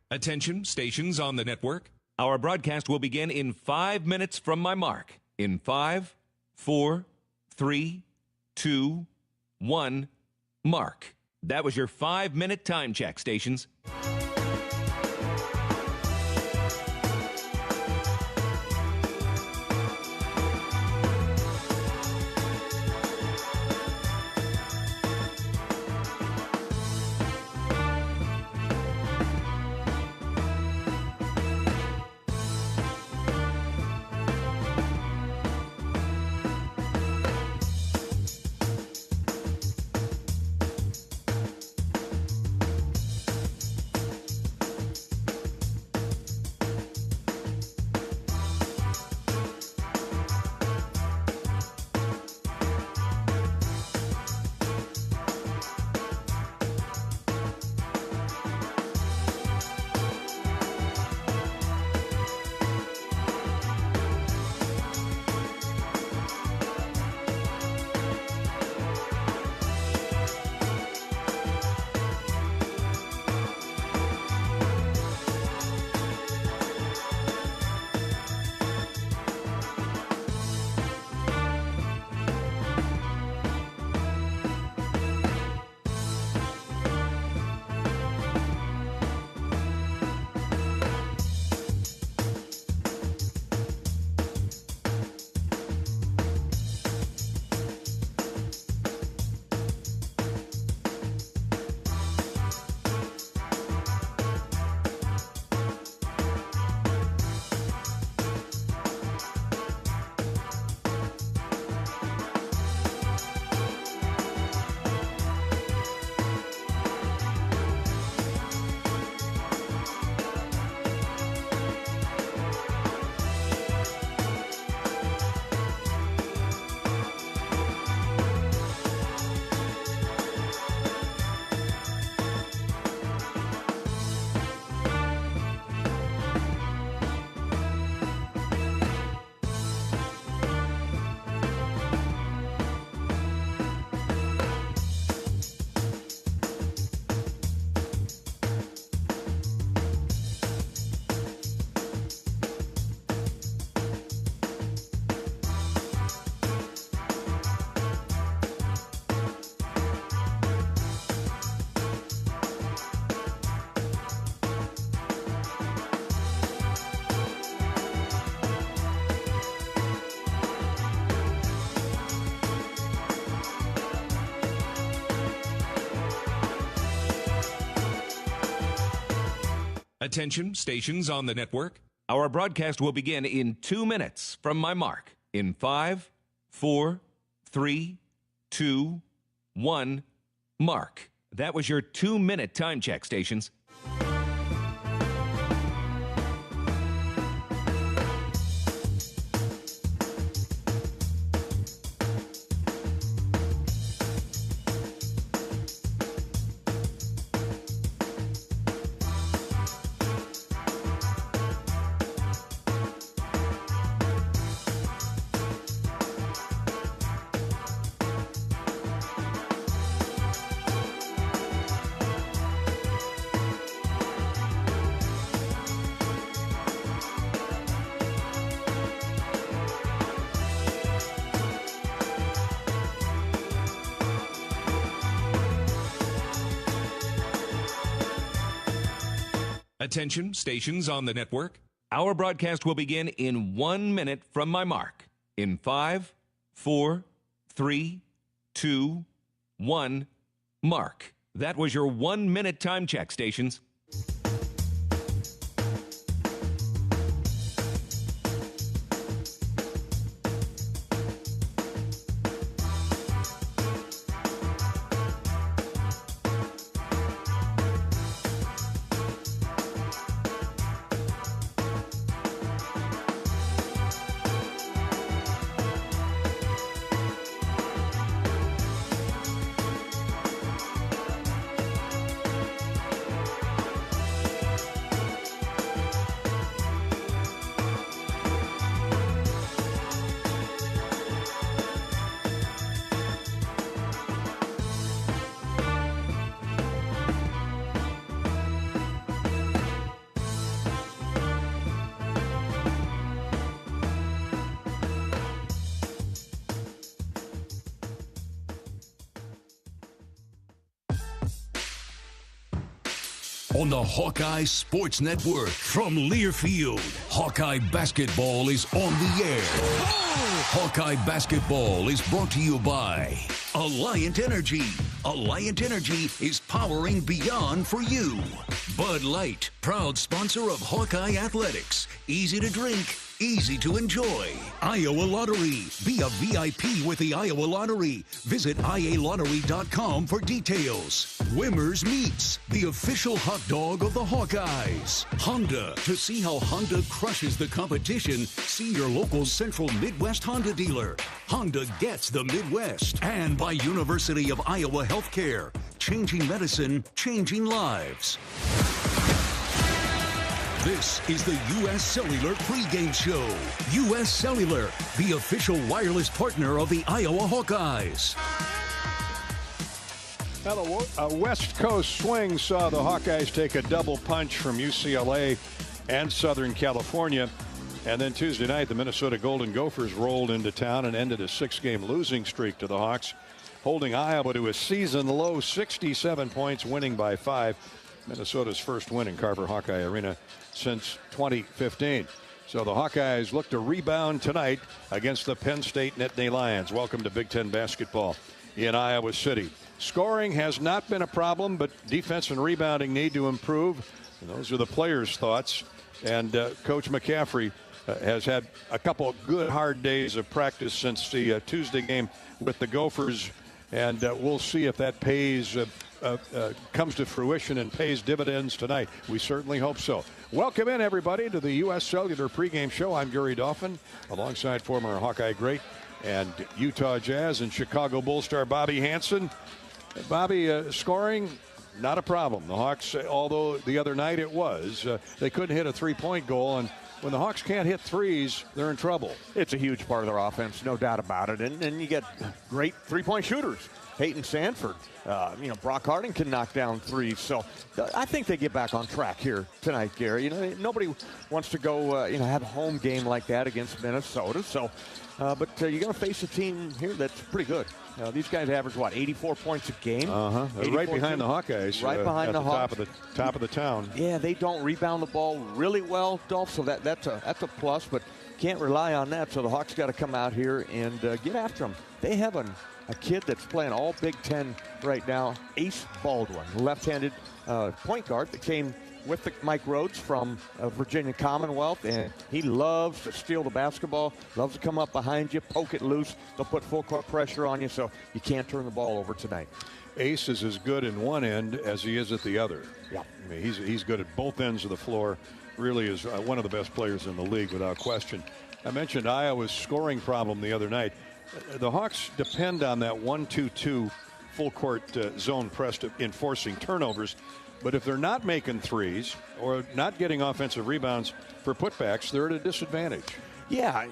Attention, stations on the network. Our broadcast will begin in 5 minutes from my mark. In 5, 4, 3, 2, 1, mark. That was your 5-minute time check, stations. Attention, stations on the network. Our broadcast will begin in 2 minutes from my mark. In 5, 4, 3, 2, 1, mark. That was your 2-minute time check, stations. Attention, stations on the network. Our broadcast will begin in 1 minute from my mark. In 5, 4, 3, 2, 1, mark. That was your 1-minute time check, stations. on the Hawkeye Sports Network. From Learfield, Hawkeye Basketball is on the air. Hawkeye Basketball is brought to you by Alliant Energy. Alliant Energy is powering beyond for you. Bud Light, proud sponsor of Hawkeye Athletics. Easy to drink, easy to enjoy. Iowa Lottery. Be a VIP with the Iowa Lottery. Visit ialottery.com for details. Wimmer's Meats, the official hot dog of the Hawkeyes. Honda. To see how Honda crushes the competition, see your local Central Midwest Honda dealer. Honda gets the Midwest. And by University of Iowa Healthcare. Changing medicine, changing lives. This is the U.S. Cellular pregame show. U.S. Cellular, the official wireless partner of the Iowa Hawkeyes. Now, a West Coast swing saw the Hawkeyes take a double punch from UCLA and Southern California. And then Tuesday night, the Minnesota Golden Gophers rolled into town and ended a 6-game losing streak to the Hawks, holding Iowa to a season-low 67 points, winning by 5. Minnesota's first win in Carver Hawkeye Arena since 2015. So the Hawkeyes look to rebound tonight against the Penn State Nittany Lions. Welcome to Big Ten basketball in Iowa City. Scoring has not been a problem, but defense and rebounding need to improve. And those are the players' thoughts. And Coach McCaffrey has had a couple of good, hard days of practice since the Tuesday game with the Gophers. And we'll see if that comes to fruition and pays dividends tonight. We certainly hope so. Welcome in, everybody, to the U.S. Cellular pregame show. I'm Gary Dolphin, alongside former Hawkeye great and Utah Jazz and Chicago Bulls star Bobby Hansen. Bobby, scoring, not a problem. The Hawks, although the other night it was, they couldn't hit a three-point goal. And when the Hawks can't hit threes, they're in trouble. It's a huge part of their offense, no doubt about it. And you get great three-point shooters. Peyton Sanford, Brock Harding can knock down threes. So I think they get back on track here tonight, Gary. Nobody wants to go, have a home game like that against Minnesota. So, but you're going to face a team here that's pretty good. These guys average, 84 points a game? Right behind the Hawkeyes. Right behind the Hawks. Top of the town. Yeah, they don't rebound the ball really well, Dolph, so that's a plus, but can't rely on that. So the Hawks got to come out here and get after them. They have a kid that's playing all Big Ten right now, Ace Baldwin, left-handed point guard that came with Mike Rhodes from Virginia Commonwealth, and he loves to steal the basketball, loves to come up behind you, poke it loose. They'll put full court pressure on you, so you can't turn the ball over tonight. Ace is as good in one end as he is at the other. Yeah, I mean, he's good at both ends of the floor. Really is one of the best players in the league without question. I mentioned Iowa's scoring problem the other night. The Hawks depend on that 1-2-2 full court zone press to enforcing turnovers. But if they're not making threes or not getting offensive rebounds for putbacks, they're at a disadvantage. Yeah,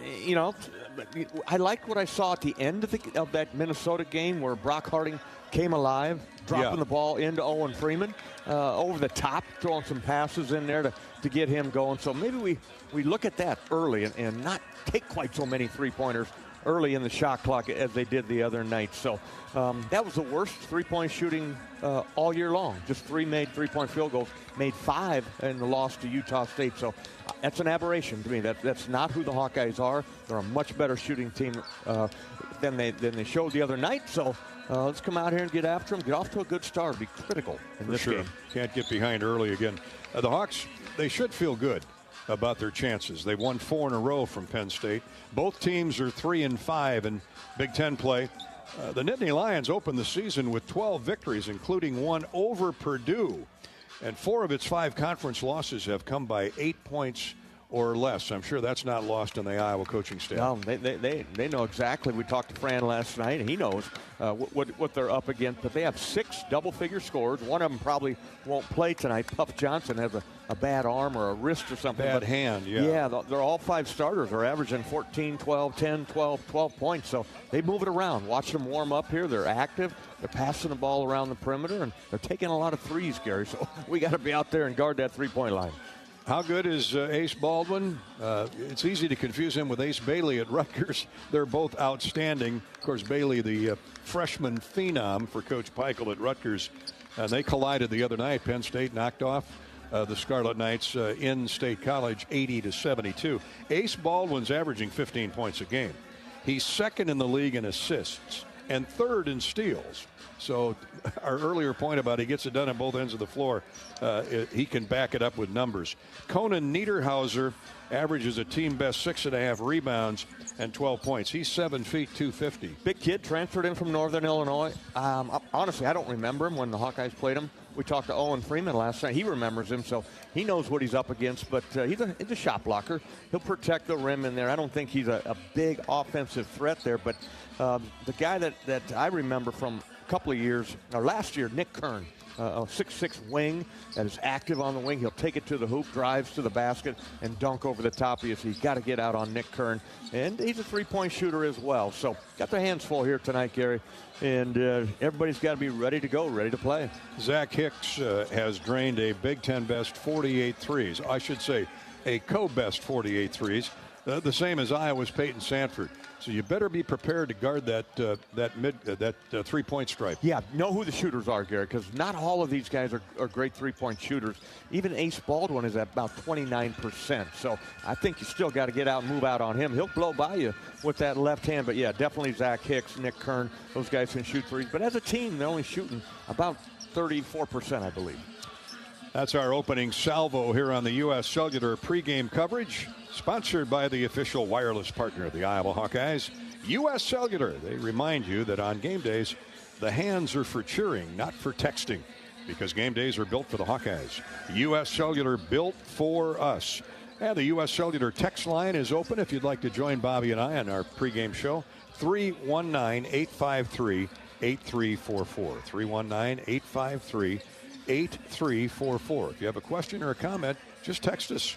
I liked what I saw at the end of that Minnesota game where Brock Harding came alive, dropping the ball into Owen Freeman over the top, throwing some passes in there to get him going. So maybe we look at that early and not take quite so many three-pointers early in the shot clock as they did the other night. So that was the worst three-point shooting all year long. Just 3 made three-point field goals, made 5 in the loss to Utah State. So that's an aberration to me. That's not who the Hawkeyes are. They're a much better shooting team than they showed the other night. So let's come out here and get after them, get off to a good start, be critical in this game. Can't get behind early again. The Hawks, they should feel good about their chances. They've won 4 in a row from Penn State. Both teams are 3-5 in Big Ten play. The Nittany Lions opened the season with 12 victories, including one over Purdue. And 4 of its 5 conference losses have come by 8 points or less. I'm sure that's not lost on the Iowa coaching staff. No, they know exactly. We talked to Fran last night, and he knows what they're up against. But they have 6 double-figure scorers. One of them probably won't play tonight. Puff Johnson has a bad arm or a wrist or something. Bad hand, yeah. Yeah, they're all 5 starters. They're averaging 14, 12, 10, 12 points. So they move it around. Watch them warm up here. They're active. They're passing the ball around the perimeter, and they're taking a lot of threes, Gary. So we got to be out there and guard that three-point line. How good is Ace Baldwin? It's easy to confuse him with Ace Bailey at Rutgers. They're both outstanding. Of course, Bailey, the freshman phenom for Coach Peichel at Rutgers, And they collided the other night. Penn State knocked off the Scarlet Knights in State College 80-72. Ace Baldwin's averaging 15 points a game. He's second in the league in assists and third in steals. So our earlier point about he gets it done on both ends of the floor, he can back it up with numbers. Conan Niederhauser averages a team best 6.5 rebounds and 12 points. He's 7 feet 250. Big kid, transferred in from Northern Illinois. Honestly, I don't remember him when the Hawkeyes played him. We talked to Owen Freeman last night. He remembers him, so he knows what he's up against. But he's a shot blocker. He'll protect the rim in there. I don't think he's a big offensive threat there. But the guy that I remember from a couple of years, or last year, Nick Kern, a 6'6" wing that is active on the wing. He'll take it to the hoop, drives to the basket, and dunk over the top of you. So you've got to get out on Nick Kern. And he's a three-point shooter as well. So got their hands full here tonight, Gary. And everybody's got to be ready to go, ready to play. Zach Hicks has drained a Big Ten best 48 threes. I should say a co-best 48 threes. The same as Iowa's Peyton Sanford. So you better be prepared to guard that three-point stripe. Yeah, know who the shooters are, Gary, because not all of these guys are great three-point shooters. Even Ace Baldwin is at about 29%. So I think you still got to get out and move out on him. He'll blow by you with that left hand. But, yeah, definitely Zach Hicks, Nick Kern, those guys can shoot threes. But as a team, they're only shooting about 34%, I believe. That's our opening salvo here on the U.S. Cellular pregame coverage, sponsored by the official wireless partner of the Iowa Hawkeyes, U.S. Cellular. They remind you that on game days, the hands are for cheering, not for texting, because game days are built for the Hawkeyes. U.S. Cellular, built for us. And the U.S. Cellular text line is open if you'd like to join Bobby and I on our pregame show. 319-853-8344. 319-853-8344. If you have a question or a comment, just text us.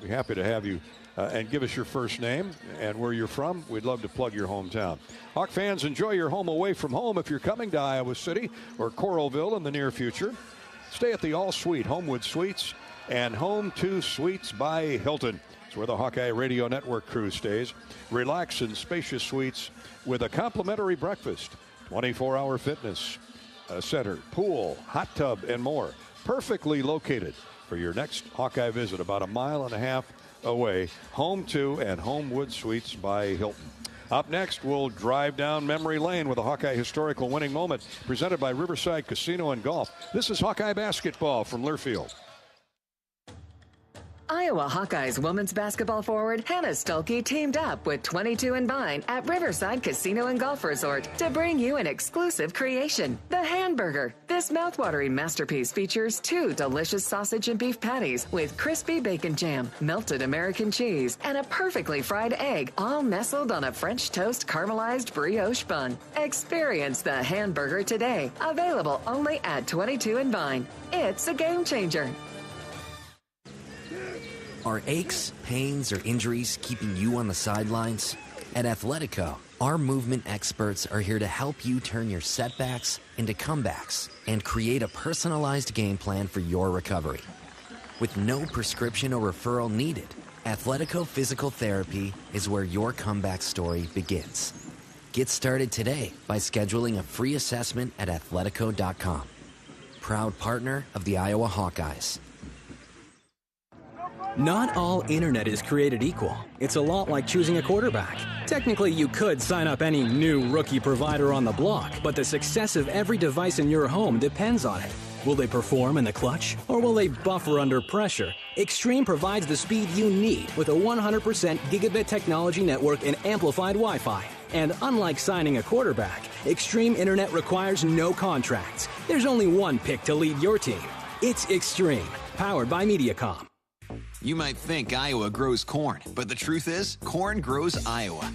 We'd be happy to have you and give us your first name and where you're from. We'd love to plug your hometown. Hawk fans, enjoy your home away from home if you're coming to Iowa City or Coralville in the near future. Stay at the All Suite Homewood Suites and Home 2 Suites by Hilton. It's where the Hawkeye Radio Network crew stays. Relax in spacious suites with a complimentary breakfast, 24-hour fitness center, pool, hot tub, and more. Perfectly located for your next Hawkeye visit, about 1.5 miles away. Home 2 and Homewood Suites by Hilton. Up next, we'll drive down memory lane with a Hawkeye historical winning moment presented by Riverside Casino and Golf. This is Hawkeye basketball from Learfield. Iowa Hawkeyes women's basketball forward Hannah Stuelke teamed up with 22 and Vine at Riverside Casino and Golf Resort to bring you an exclusive creation, the Hamburger. This mouthwatering masterpiece features 2 delicious sausage and beef patties with crispy bacon jam, melted American cheese, and a perfectly fried egg, all nestled on a French toast caramelized brioche bun. Experience the Hamburger today. Available only at 22 and Vine. It's a game changer. Are aches, pains, or injuries keeping you on the sidelines? At Athletico, our movement experts are here to help you turn your setbacks into comebacks and create a personalized game plan for your recovery. With no prescription or referral needed, Athletico Physical Therapy is where your comeback story begins. Get started today by scheduling a free assessment at athletico.com. Proud partner of the Iowa Hawkeyes. Not all internet is created equal. It's a lot like choosing a quarterback. Technically, you could sign up any new rookie provider on the block, but the success of every device in your home depends on it. Will they perform in the clutch, or will they buffer under pressure? Extreme provides the speed you need with a 100% gigabit technology network and amplified Wi-Fi. And unlike signing a quarterback, Extreme Internet requires no contracts. There's only one pick to lead your team. It's Extreme, powered by Mediacom. You might think Iowa grows corn, but the truth is, corn grows Iowa.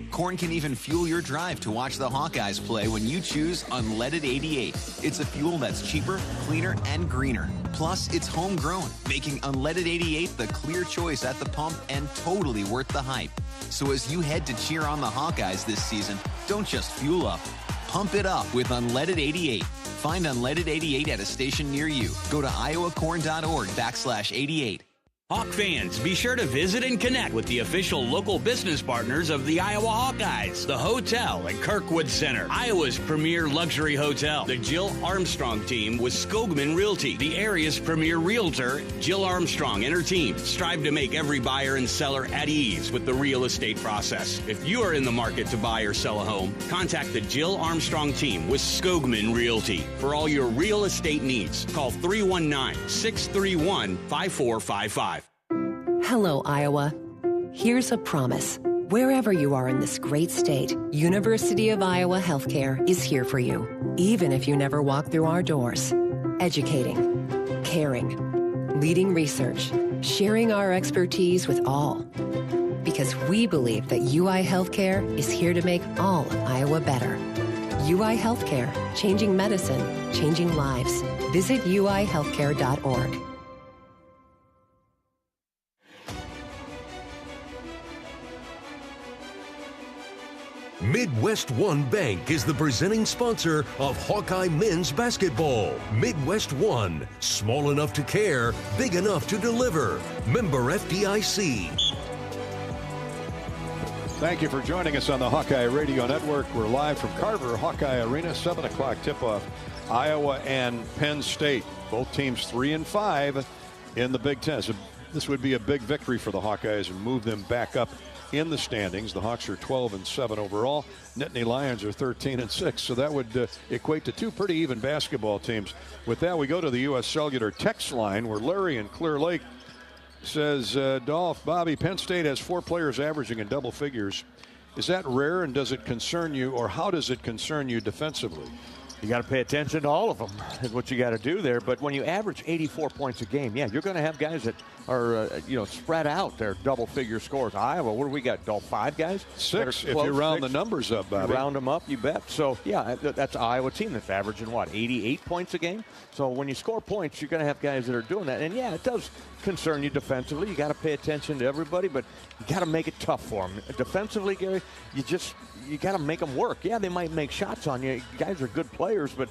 Corn can even fuel your drive to watch the Hawkeyes play when you choose Unleaded 88. It's a fuel that's cheaper, cleaner, and greener. Plus, it's homegrown, making Unleaded 88 the clear choice at the pump and totally worth the hype. So as you head to cheer on the Hawkeyes this season, don't just fuel up. Pump it up with Unleaded 88. Find Unleaded 88 at a station near you. Go to iowacorn.org/88. Hawk fans, be sure to visit and connect with the official local business partners of the Iowa Hawkeyes, the hotel at Kirkwood Center, Iowa's premier luxury hotel, the Jill Armstrong team with Skogman Realty, the area's premier realtor, Jill Armstrong and her team strive to make every buyer and seller at ease with the real estate process. If you are in the market to buy or sell a home, contact the Jill Armstrong team with Skogman Realty. For all your real estate needs, call 319-631-5455. Hello, Iowa. Here's a promise. Wherever you are in this great state, University of Iowa Healthcare is here for you, even if you never walk through our doors. Educating, caring, leading research, sharing our expertise with all. Because we believe that UI Healthcare is here to make all of Iowa better. UI Healthcare, changing medicine, changing lives. Visit uihealthcare.org. Midwest One Bank is the presenting sponsor of Hawkeye men's basketball. Midwest One, small enough to care, big enough to deliver. Member FDIC. Thank you for joining us on the Hawkeye Radio Network. We're live from Carver Hawkeye Arena, 7 o'clock tip-off. Iowa and Penn State, both teams 3-5 in the Big Ten. So this would be a big victory for the Hawkeyes and move them back up in the standings. The Hawks are 12-7 overall. Nittany Lions are 13-6. So that would equate to two pretty even basketball teams. With that, we go to the U.S. Cellular text line where Larry in Clear Lake says, Dolph, Bobby, Penn State has 4 players averaging in double figures. Is that rare, and does it concern you, or how does it concern you defensively? You got to pay attention to all of them is what you got to do there. But when you average 84 points a game, yeah, you're going to have guys that are, spread out their double-figure scores. Iowa, what do we got, 5 guys? 6, if you round the numbers up, Bobby. You round them up, you bet. So, yeah, that's Iowa team that's averaging, 88 points a game? So when you score points, you're going to have guys that are doing that. And, yeah, it does concern you defensively. You got to pay attention to everybody, but you got to make it tough for them. Defensively, Gary, you got to make them work. Yeah, they might make shots on you. You guys are good players, but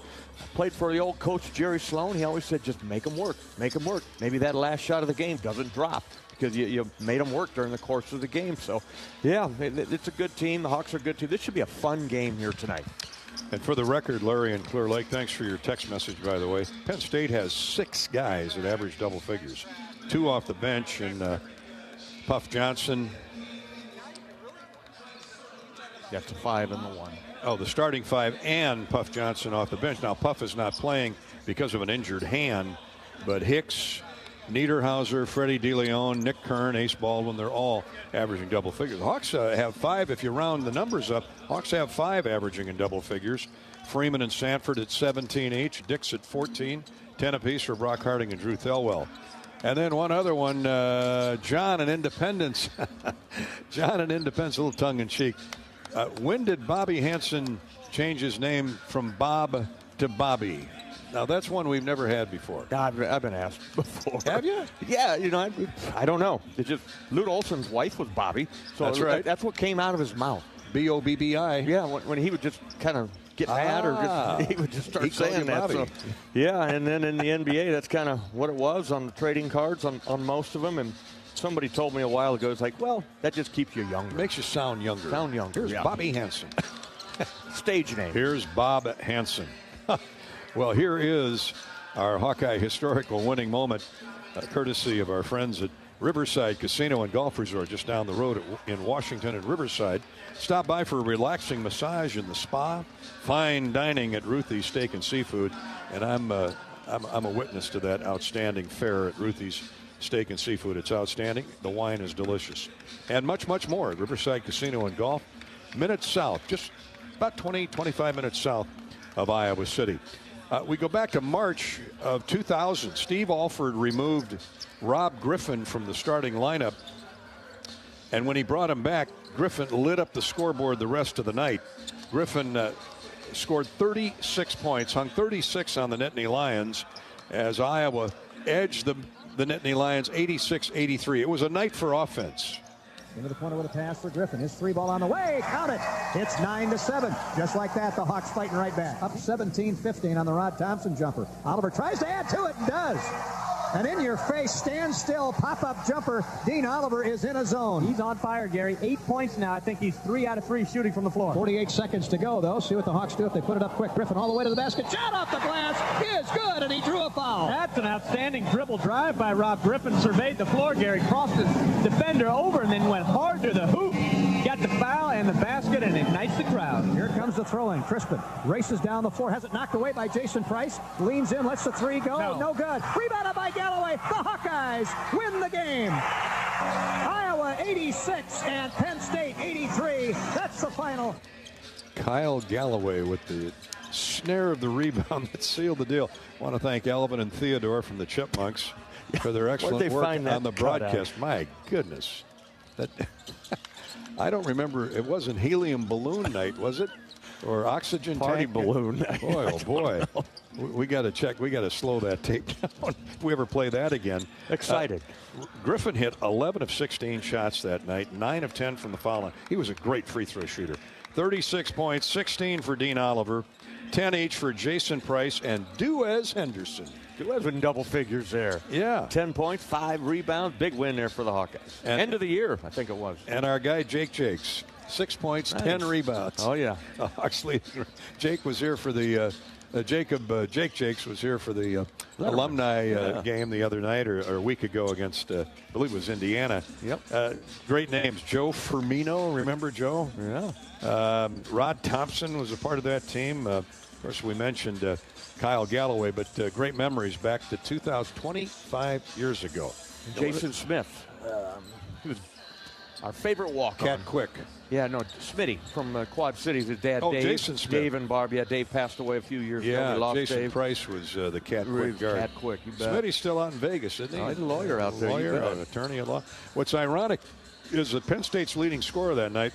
played for the old coach Jerry Sloan. He always said, just make them work. Make them work. Maybe that last shot of the game doesn't drop because you made them work during the course of the game. So, yeah, it's a good team. The Hawks are a good team. This should be a fun game here tonight. And for the record, Larry in Clear Lake, thanks for your text message, by the way. Penn State has 6 guys that average double figures. 2 off the bench, and Puff Johnson. That's a 5 and the 1. Oh, the starting 5 and Puff Johnson off the bench. Now, Puff is not playing because of an injured hand, but Hicks, Niederhauser, Freddie DeLeon, Nick Kern, Ace Baldwin, they're all averaging double figures. The Hawks have 5, if you round the numbers up. Hawks have 5 averaging in double figures. Freeman and Sanford at 17 each. Dix at 14. 10 apiece for Brock Harding and Drew Thelwell. And then one other one, John in Independence. John in Independence, a little tongue-in-cheek. When did Bobby Hansen change his name from Bob to Bobby? Now, that's one we've never had before. I've been asked before. Have you? Yeah, I don't know. It's just Lute Olson's wife was Bobby. So that's right. That's what came out of his mouth. B-O-B-B-I. Yeah, when he would just kind of get mad or he would just start saying that. So, yeah, and then in the NBA, that's kind of what it was on the trading cards on most of them. And somebody told me a while ago, it's like, well, that just keeps you younger. Makes you sound younger. Sound younger. Here's Bobby Hansen. Stage name. Here's Bob Hansen. Well, here is our Hawkeye historical winning moment, courtesy of our friends at Riverside Casino and Golf Resort, just down the road in Washington and Riverside. Stop by for a relaxing massage in the spa, fine dining at Ruthie's Steak and Seafood, and I'm a witness to that outstanding fare at Ruthie's Steak and Seafood. It's outstanding. The wine is delicious, and much, much more at Riverside Casino and Golf, minutes south, just about 25 minutes south of Iowa City. We go back to March of 2000. Steve Alford removed Rob Griffin from the starting lineup. And when he brought him back, Griffin lit up the scoreboard the rest of the night. Griffin scored 36 points, hung 36 on the Nittany Lions as Iowa edged the Nittany Lions 86-83. It was a night for offense. Into the corner with a pass for Griffin. His 3-ball on the way. Count it. It's 9-7. Just like that, the Hawks fighting right back. Up 17-15 on the Rod Thompson jumper. Oliver tries to add to it and does. An in-your-face, stand-still, pop-up jumper. Dean Oliver is in a zone. He's on fire, Gary. 8 points now. I think he's 3 out of 3 shooting from the floor. 48 seconds to go, though. See what the Hawks do if they put it up quick. Griffin all the way to the basket. Shot off the glass is good, and he drew a foul. That's an outstanding dribble drive by Rob Griffin. Surveyed the floor, Gary. Crossed his defender over and then went hard to the hoop. Got the foul and the basket and ignites the crowd. Here comes the throw-in. Crispin races down the floor. Has it knocked away by Jason Price. Leans in, lets the three go. No good. Rebounded by Galloway. The Hawkeyes win the game. Iowa 86 and Penn State 83. That's the final. Kyle Galloway with the snare of the rebound that sealed the deal. I want to thank Alvin and Theodore from the Chipmunks for their excellent work on the broadcast. My goodness. That I don't remember. It wasn't helium balloon night, was it? Or oxygen party tank balloon night. Boy, oh boy. We got to check. We got to slow that tape down if we ever play that again. Excited. Griffin hit 11 of 16 shots that night, 9 of 10 from the foul line. He was a great free throw shooter. 36 points, 16 for Dean Oliver, 10 each for Jason Price and Duez Henderson. Duez in double figures there. Yeah. 10 points, 5 rebounds. Big win there for the Hawkeyes. And end of the year, I think it was. And our guy, Jakes. 6 points, nice. 10 rebounds. Oh, yeah. Huxley. Jake was here for the Jake Jakes was here for the alumni game the other night or a week ago against, I believe it was Indiana. Yep. Great names. Joe Firmino, remember Joe? Yeah. Rod Thompson was a part of that team. Of course, we mentioned Kyle Galloway, but great memories back to 25 years ago. Jason Smith. He was our favorite walk-on. Cat Quick. Yeah, no, Smitty from Quad Cities. His dad, Dave. Jason Smith. Dave and Barb. Yeah, Dave passed away a few years ago. We lost Jason Dave. Price was the Cat Quick guard. Cat Quick, you bet. Smitty's still out in Vegas, isn't he? He's a lawyer out there. Lawyer, an attorney at law. What's ironic is that Penn State's leading scorer that night,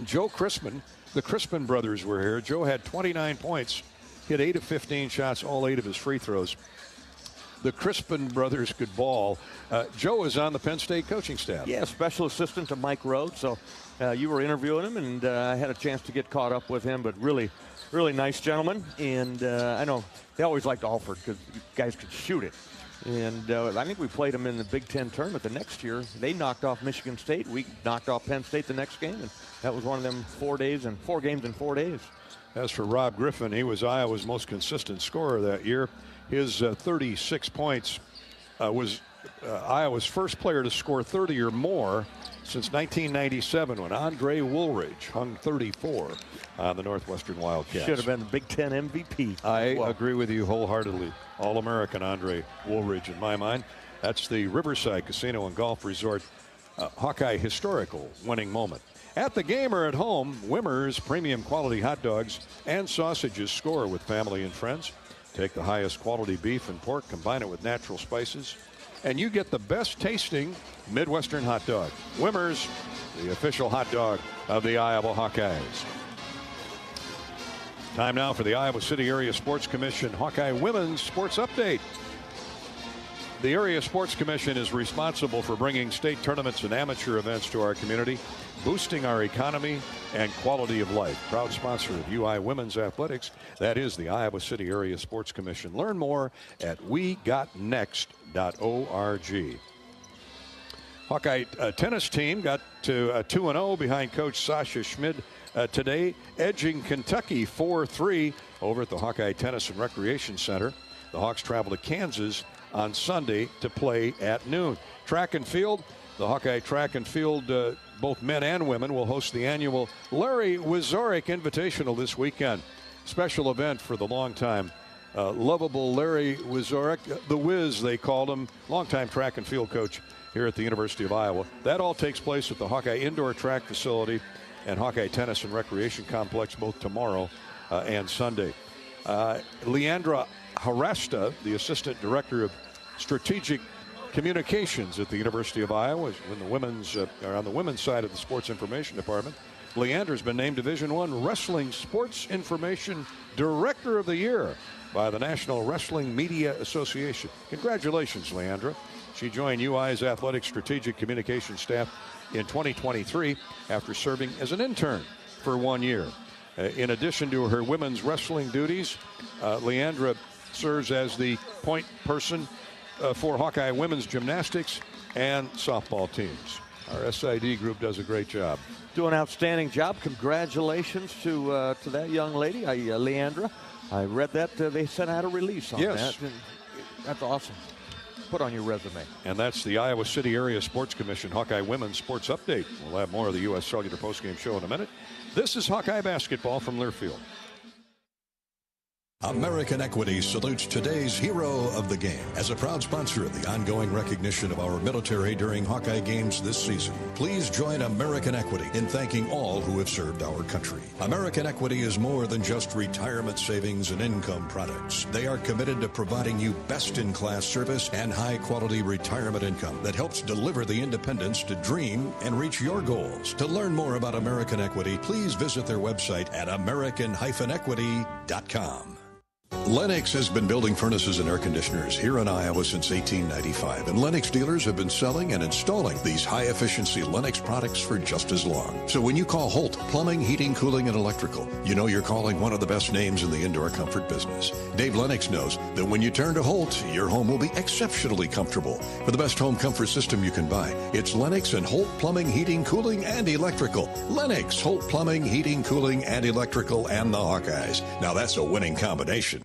Joe Crispin, the Crispin brothers were here. Joe had 29 points, hit 8 of 15 shots, all 8 of his free throws. The Crispin brothers could ball. Joe is on the Penn State coaching staff. Yeah, special assistant to Mike Rowe. So you were interviewing him, and I had a chance to get caught up with him. But really, really nice gentleman. And I know they always liked Alford because you guys could shoot it. And I think we played them in the Big Ten tournament the next year. They knocked off Michigan State. We knocked off Penn State the next game. And that was one of them 4 games in 4 days. As for Rob Griffin, he was Iowa's most consistent scorer that year. His 36 points was Iowa's first player to score 30 or more since 1997 when Andre Woolridge hung 34 on the Northwestern Wildcats. Should have been the Big Ten MVP. I agree with you wholeheartedly. All-American Andre Woolridge in my mind. That's the Riverside Casino and Golf Resort Hawkeye historical winning moment. At the game or at home, Wimmer's premium quality hot dogs and sausages score with family and friends. Take the highest quality beef and pork, combine it with natural spices, and you get the best tasting Midwestern hot dog. Wimmer's, the official hot dog of the Iowa Hawkeyes. Time now for the Iowa City Area Sports Commission Hawkeye Women's Sports Update. The Area Sports Commission is responsible for bringing state tournaments and amateur events to our community, boosting our economy and quality of life. Proud sponsor of UI Women's Athletics. That is the Iowa City Area Sports Commission. Learn more at wegotnext.org. Hawkeye tennis team got to 2-0 behind Coach Sasha Schmid today, edging Kentucky 4-3 over at the Hawkeye Tennis and Recreation Center. The Hawks travel to Kansas on Sunday to play at noon. Track and field, the Hawkeye track and field, both men and women, will host the annual Larry Wizorik Invitational this weekend. Special event for the longtime lovable Larry Wizorik, the Wiz they called him, longtime track and field coach here at the University of Iowa. That all takes place at the Hawkeye Indoor Track Facility and Hawkeye Tennis and Recreation Complex both tomorrow and Sunday. Leandra Harasta, the Assistant Director of Strategic Communications at the University of Iowa, when the women's on the women's side of the Sports Information Department. Leandra has been named Division I Wrestling Sports Information Director of the Year by the National Wrestling Media Association. Congratulations, Leandra. She joined UI's Athletic Strategic Communications staff in 2023 after serving as an intern for 1 year. In addition to her women's wrestling duties, Leandra serves as the point person for Hawkeye women's gymnastics and softball teams. Our SID group does a great job. Do an outstanding job. Congratulations to that young lady, Leandra. I read that they sent out a release on that. That's awesome. Put on your resume. And that's the Iowa City Area Sports Commission Hawkeye Women's Sports Update. We'll have more of the U.S. Cellular postgame show in a minute. This is Hawkeye basketball from Learfield. American Equity salutes today's hero of the game. As a proud sponsor of the ongoing recognition of our military during Hawkeye games this season, please join American Equity in thanking all who have served our country. American Equity is more than just retirement savings and income products. They are committed to providing you best-in-class service and high-quality retirement income that helps deliver the independence to dream and reach your goals. To learn more about American Equity, please visit their website at american-equity.com. Lennox has been building furnaces and air conditioners here in Iowa since 1895, and Lennox dealers have been selling and installing these high-efficiency Lennox products for just as long. So when you call Holt Plumbing, Heating, Cooling, and Electrical, you know you're calling one of the best names in the indoor comfort business. Dave Lennox knows that when you turn to Holt, your home will be exceptionally comfortable. For the best home comfort system you can buy, it's Lennox and Holt Plumbing, Heating, Cooling, and Electrical. Lennox, Holt Plumbing, Heating, Cooling, and Electrical, and the Hawkeyes. Now that's a winning combination.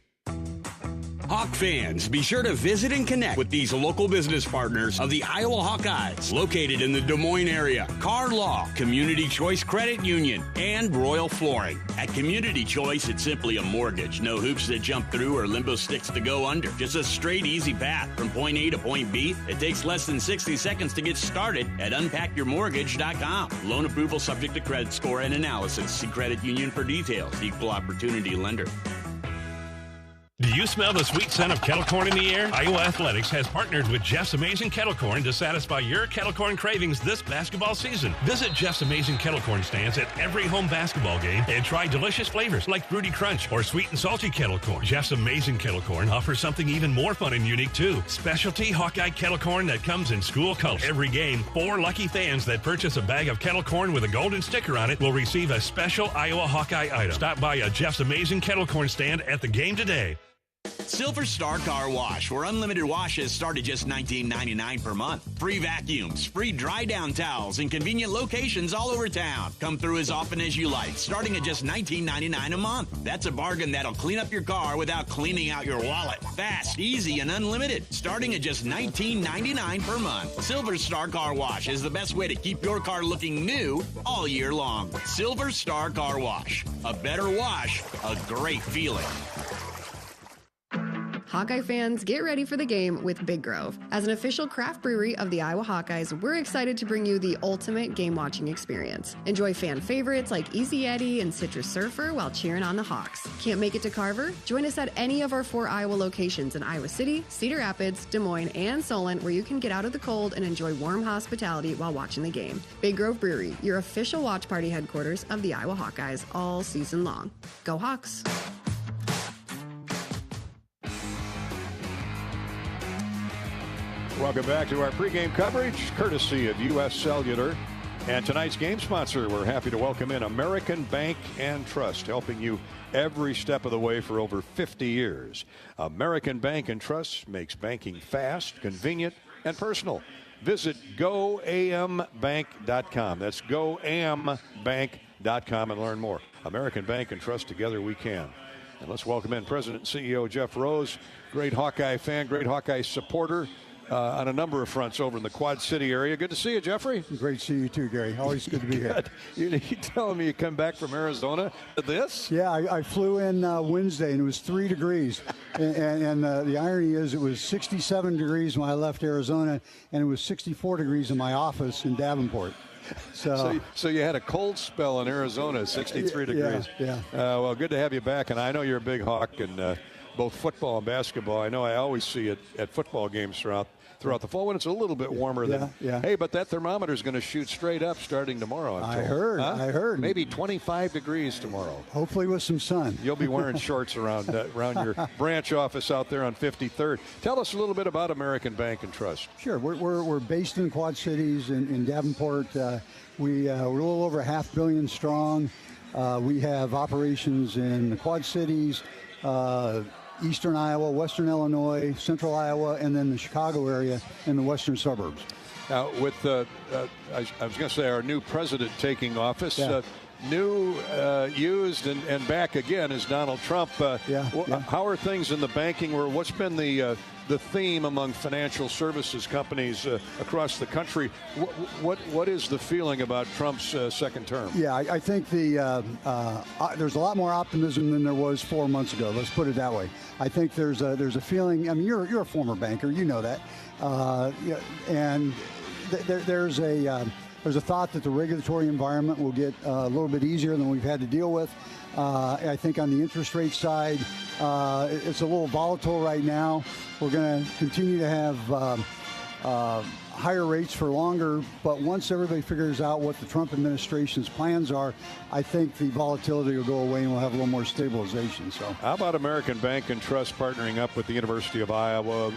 Hawk fans, be sure to visit and connect with these local business partners of the Iowa Hawkeyes, located in the Des Moines area. Car Law, Community Choice Credit Union, and Royal Flooring. At Community Choice, it's simply a mortgage. No hoops to jump through or limbo sticks to go under. Just a straight, easy path from point A to point B. It takes less than 60 seconds to get started at unpackyourmortgage.com. Loan approval subject to credit score and analysis. See Credit Union for details. Equal opportunity lender. Do you smell the sweet scent of kettle corn in the air? Iowa Athletics has partnered with Jeff's Amazing Kettle Corn to satisfy your kettle corn cravings this basketball season. Visit Jeff's Amazing Kettle Corn stands at every home basketball game and try delicious flavors like Fruity Crunch or sweet and salty kettle corn. Jeff's Amazing Kettle Corn offers something even more fun and unique too. Specialty Hawkeye kettle corn that comes in school colors. Every game, 4 lucky fans that purchase a bag of kettle corn with a golden sticker on it will receive a special Iowa Hawkeye item. Stop by a Jeff's Amazing Kettle Corn stand at the game today. Silver Star Car Wash, where unlimited washes start at just $19.99 per month. Free vacuums, free dry down towels, and convenient locations all over town. Come through as often as you like, starting at just $19.99 a month. That's a bargain that'll clean up your car without cleaning out your wallet. Fast, easy, and unlimited, starting at just $19.99 per month. Silver Star Car Wash is the best way to keep your car looking new all year long. Silver Star Car Wash. A better wash, a great feeling. Hawkeye fans, get ready for the game with Big Grove. As an official craft brewery of the Iowa Hawkeyes, we're excited to bring you the ultimate game-watching experience. Enjoy fan favorites like Easy Eddie and Citrus Surfer while cheering on the Hawks. Can't make it to Carver? Join us at any of our 4 Iowa locations in Iowa City, Cedar Rapids, Des Moines, and Solon, where you can get out of the cold and enjoy warm hospitality while watching the game. Big Grove Brewery, your official watch party headquarters of the Iowa Hawkeyes all season long. Go Hawks! Welcome back to our pregame coverage, courtesy of U.S. Cellular. And tonight's game sponsor, we're happy to welcome in American Bank and Trust, helping you every step of the way for over 50 years. American Bank and Trust makes banking fast, convenient, and personal. Visit goambank.com. That's goambank.com and learn more. American Bank and Trust, together we can. And let's welcome in President and CEO Jeff Rose, great Hawkeye fan, great Hawkeye supporter. On a number of fronts over in the Quad City area. Good to see you, Jeffrey. Great to see you too, Gary. Always good to be here. You telling me you come back from Arizona to this? Yeah, I flew in Wednesday and it was 3 degrees. and the irony is it was 67 degrees when I left Arizona and it was 64 degrees in my office in Davenport. So you had a cold spell in Arizona, 63 degrees. Yeah. Well, good to have you back. And I know you're a big Hawk in both football and basketball. I know I always see it at football games throughout the fall when it's a little bit warmer than. Hey, but that thermometer is going to shoot straight up starting tomorrow. I heard. Maybe 25 degrees tomorrow. Hopefully with some sun. You'll be wearing shorts around your branch office out there on 53rd. Tell us a little bit about American Bank and Trust. Sure. We're based in Quad Cities in Davenport. We're a little over $500 million strong. We have operations in the Quad Cities, eastern Iowa, western Illinois, central Iowa, and then the Chicago area and the western suburbs. Now, with I was going to say our new president taking office, new, used, and back again is Donald Trump. How are things in the banking world? What's been the theme among financial services companies across the country? What is the feeling about Trump's second term? Yeah, I think there's a lot more optimism than there was 4 months ago. Let's put it that way. I think there's a feeling. I mean, you're a former banker, you know that, and there's a thought that the regulatory environment will get a little bit easier than we've had to deal with. I think on the interest rate side, it's a little volatile right now. We're going to continue to have higher rates for longer, but once everybody figures out what the Trump administration's plans are, I think the volatility will go away and we'll have a little more stabilization. So, how about American Bank and Trust partnering up with the University of Iowa?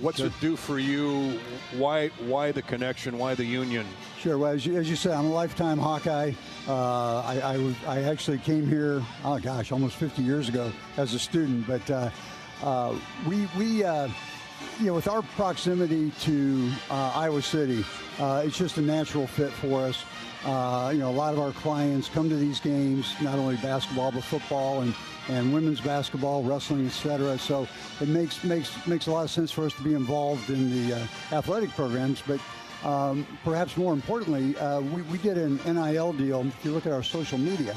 What's it do for you? Why the connection? Why the union? Sure. Well, as you said, I'm a lifetime Hawkeye. I actually came here, almost 50 years ago as a student. But with our proximity to Iowa City, it's just a natural fit for us. A lot of our clients come to these games, not only basketball but football and women's basketball, wrestling, etc. So it makes a lot of sense for us to be involved in the athletic programs. But perhaps more importantly, we did an NIL deal. If you look at our social media,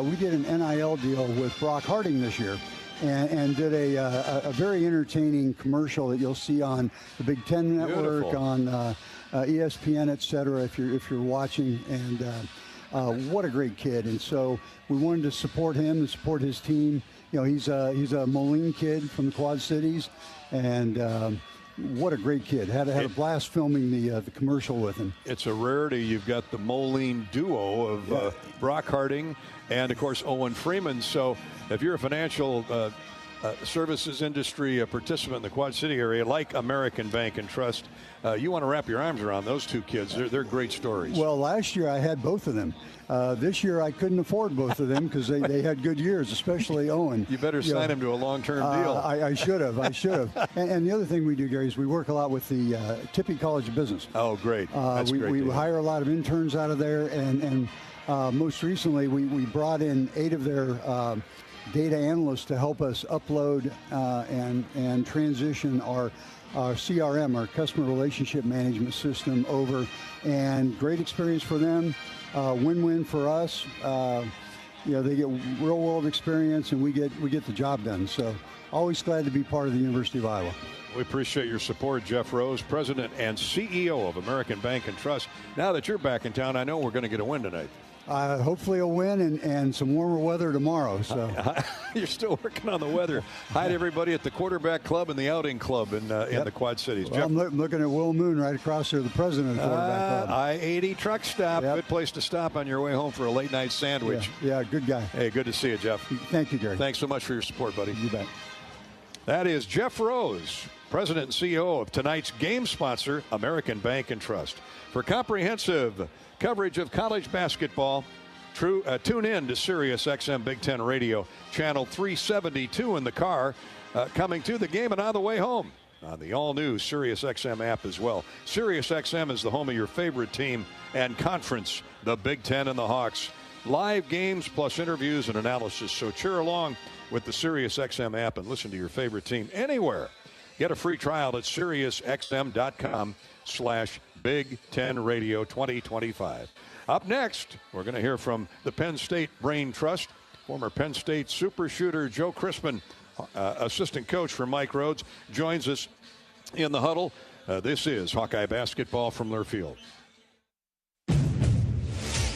we did an NIL deal with Brock Harding this year. And did a very entertaining commercial that you'll see on the Big Ten Network, Beautiful. On ESPN, etc. If you're watching, and what a great kid! And so we wanted to support him and support his team. He's a Moline kid from the Quad Cities, and what a great kid! Had a blast filming the commercial with him. It's a rarity. You've got the Moline duo of Brock Harding and, of course, Owen Freeman. So if you're a financial services industry participant in the Quad City area, like American Bank and Trust, you want to wrap your arms around those two kids. They're great stories. Well, last year I had both of them. This year I couldn't afford both of them because they had good years, especially Owen. You better sign him to a long-term deal. I should have. And the other thing we do, Gary, is we work a lot with the Tippy College of Business. Oh, great. That's great. We hire a lot of interns out of there, and most recently we brought in 8 of their data analysts to help us upload and transition our CRM, our customer relationship management system, over, and great experience for them. Win-win for us. They get real-world experience, and we get the job done. So, always glad to be part of the University of Iowa. We appreciate your support, Jeff Rose, President and CEO of American Bank and Trust. Now that you're back in town, I know we're going to get a win tonight. Hopefully a win and some warmer weather tomorrow. So you're still working on the weather. Hi to everybody at the Quarterback Club and the Outing Club in the Quad Cities. Well, I'm looking at Will Moon right across there, the president of the Quarterback Club. I-80 truck stop. Yep. Good place to stop on your way home for a late night sandwich. Yeah, good guy. Hey, good to see you, Jeff. Thank you, Gary. Thanks so much for your support, buddy. You bet. That is Jeff Rose, President and CEO of tonight's game sponsor, American Bank and Trust. For comprehensive coverage of college basketball, tune in to Sirius XM Big Ten Radio, channel 372 in the car, coming to the game and on the way home on the all-new Sirius XM app as well. Sirius XM is the home of your favorite team and conference, the Big Ten and the Hawks. Live games plus interviews and analysis. So cheer along with the Sirius XM app and listen to your favorite team anywhere. Get a free trial at SiriusXM.com/Big Ten Radio 2025. Up next, we're going to hear from the Penn State Brain Trust. Former Penn State super shooter Joe Crispin, assistant coach for Mike Rhodes, joins us in the huddle. This is Hawkeye basketball from Learfield.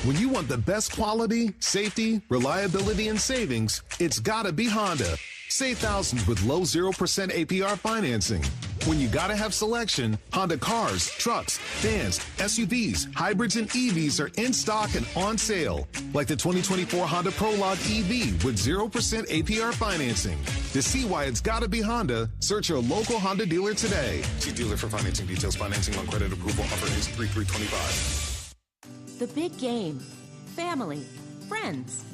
When you want the best quality, safety, reliability, and savings, it's gotta be Honda. Save thousands with low 0% APR financing. When you gotta have selection, Honda cars, trucks, vans, SUVs, hybrids, and EVs are in stock and on sale. Like the 2024 Honda Prologue EV with 0% APR financing. To see why it's gotta be Honda, search your local Honda dealer today. See dealer for financing details. Financing on credit approval. Offer is 3/3/25. The big game. Family. Friends.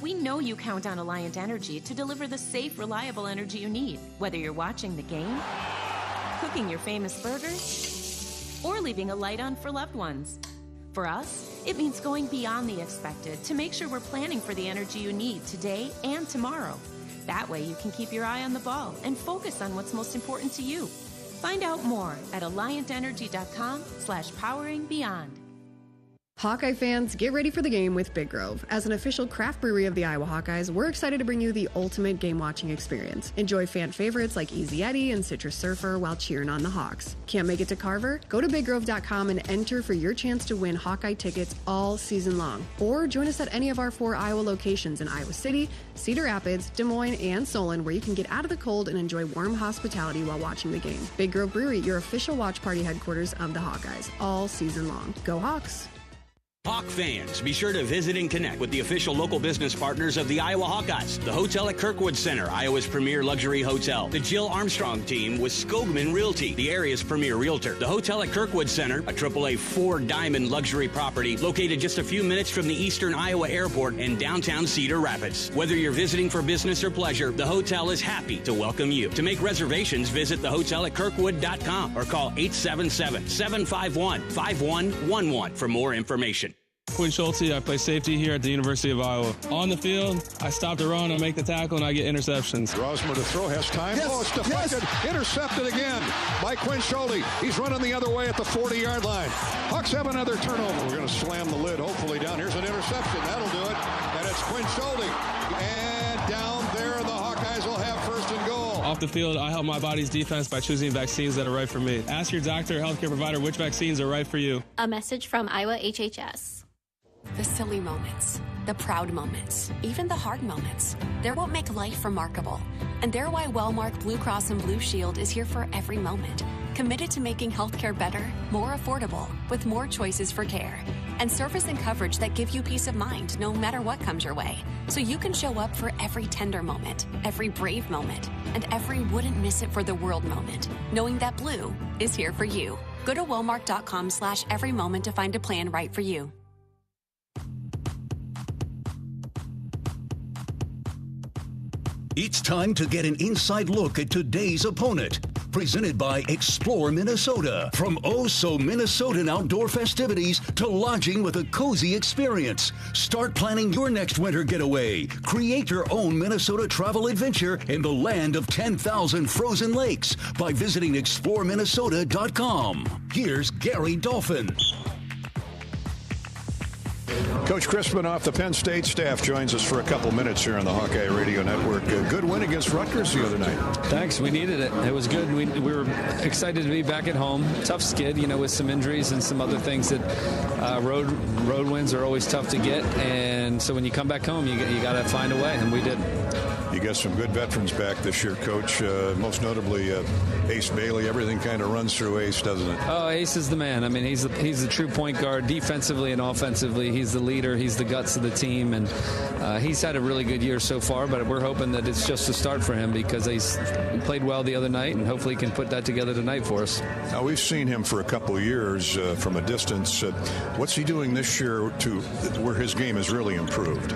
We know you count on Alliant Energy to deliver the safe, reliable energy you need, whether you're watching the game, cooking your famous burgers, or leaving a light on for loved ones. For us, it means going beyond the expected to make sure we're planning for the energy you need today and tomorrow. That way you can keep your eye on the ball and focus on what's most important to you. Find out more at alliantenergy.com/poweringbeyond. Hawkeye fans, get ready for the game with Big Grove. As an official craft brewery of the Iowa Hawkeyes, we're excited to bring you the ultimate game-watching experience. Enjoy fan favorites like Easy Eddie and Citrus Surfer while cheering on the Hawks. Can't make it to Carver? Go to BigGrove.com and enter for your chance to win Hawkeye tickets all season long. Or join us at any of our 4 Iowa locations in Iowa City, Cedar Rapids, Des Moines, and Solon, where you can get out of the cold and enjoy warm hospitality while watching the game. Big Grove Brewery, your official watch party headquarters of the Hawkeyes, all season long. Go Hawks! Hawk fans, be sure to visit and connect with the official local business partners of the Iowa Hawkeyes. The Hotel at Kirkwood Center, Iowa's premier luxury hotel. The Jill Armstrong team with Skogman Realty, the area's premier realtor. The Hotel at Kirkwood Center, a AAA 4-diamond luxury property located just a few minutes from the Eastern Iowa Airport and downtown Cedar Rapids. Whether you're visiting for business or pleasure, the hotel is happy to welcome you. To make reservations, visit thehotelatKirkwood.com or call 877-751-5111 for more information. Quinn Schulte, I play safety here at the University of Iowa. On the field, I stop the run, I make the tackle, and I get interceptions. Rosmer to throw, has time. Yes, it's deflected, intercepted again by Quinn Schulte. He's running the other way at the 40-yard line. Hawks have another turnover. We're going to slam the lid, hopefully down. Here's an interception. That'll do it. And it's Quinn Schulte. And down there, the Hawkeyes will have first and goal. Off the field, I help my body's defense by choosing vaccines that are right for me. Ask your doctor or healthcare provider which vaccines are right for you. A message from Iowa HHS. The silly moments, the proud moments, even the hard moments. They're what make life remarkable. And they're why Wellmark Blue Cross and Blue Shield is here for every moment. Committed to making healthcare better, more affordable, with more choices for care. And service and coverage that give you peace of mind no matter what comes your way. So you can show up for every tender moment, every brave moment, and every wouldn't miss it for the world moment, knowing that Blue is here for you. Go to Wellmark.com/every moment to find a plan right for you. It's time to get an inside look at today's opponent. Presented by Explore Minnesota. From oh-so Minnesotan outdoor festivities to lodging with a cozy experience. Start planning your next winter getaway. Create your own Minnesota travel adventure in the land of 10,000 frozen lakes by visiting exploreminnesota.com. Here's Gary Dolphin. Coach Crispin off the Penn State staff joins us for a couple minutes here on the Hawkeye Radio Network. A good win against Rutgers the other night. Thanks. We needed it. It was good. We were excited to be back at home. Tough skid, with some injuries and some other things that road wins are always tough to get. And so when you come back home, you got to find a way, and we did. You got some good veterans back this year, Coach. Most notably, Ace Bailey. Everything kind of runs through Ace, doesn't it? Oh, Ace is the man. I mean, he's the true point guard defensively and offensively. He's the leader. He's the guts of the team, and he's had a really good year so far. But we're hoping that it's just a start for him because he played well the other night, and hopefully he can put that together tonight for us. Now we've seen him for a couple of years from a distance. What's he doing this year to where his game has really improved?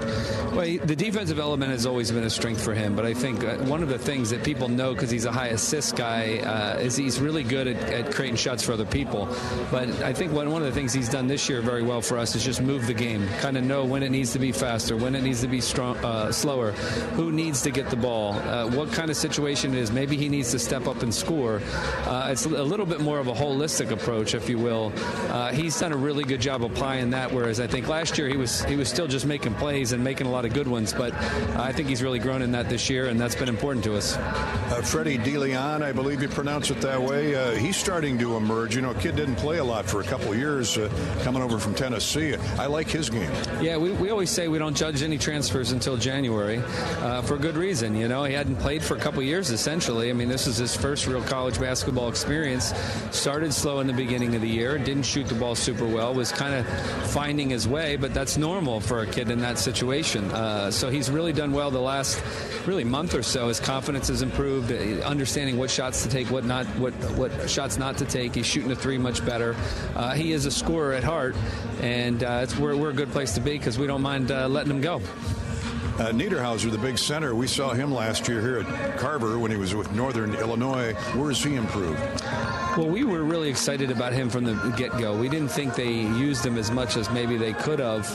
Well, the defensive element has always been a strength for him, but I think one of the things that people know because he's a high assist guy is he's really good at creating shots for other people. But I think one of the things he's done this year very well for us is just move the game, kind of know when it needs to be faster, when it needs to be slower, who needs to get the ball, what kind of situation it is. Maybe he needs to step up and score. It's a little bit more of a holistic approach, if you will. He's done a really good job applying that, whereas I think last year he was still just making plays and making a lot of good ones, but I think he's really grown in that this year, and that's been important to us. Freddie DeLeon, I believe you pronounce it that way. He's starting to emerge. Kid didn't play a lot for a couple of years coming over from Tennessee. I like his game. Yeah, we always say we don't judge any transfers until January for good reason. He hadn't played for a couple of years, essentially. I mean, this is his first real college basketball experience. Started slow in the beginning of the year, didn't shoot the ball super well, was kind of finding his way, but that's normal for a kid in that situation. So he's really done well the last month or so. His confidence has improved, understanding what shots to take, what shots not to take. He's shooting the three much better. He is a scorer at heart, and we're a good place to be because we don't mind letting him go. Niederhauser, the big center, we saw him last year here at Carver when he was with Northern Illinois. Where has he improved? Well, we were really excited about him from the get-go. We didn't think they used him as much as maybe they could have.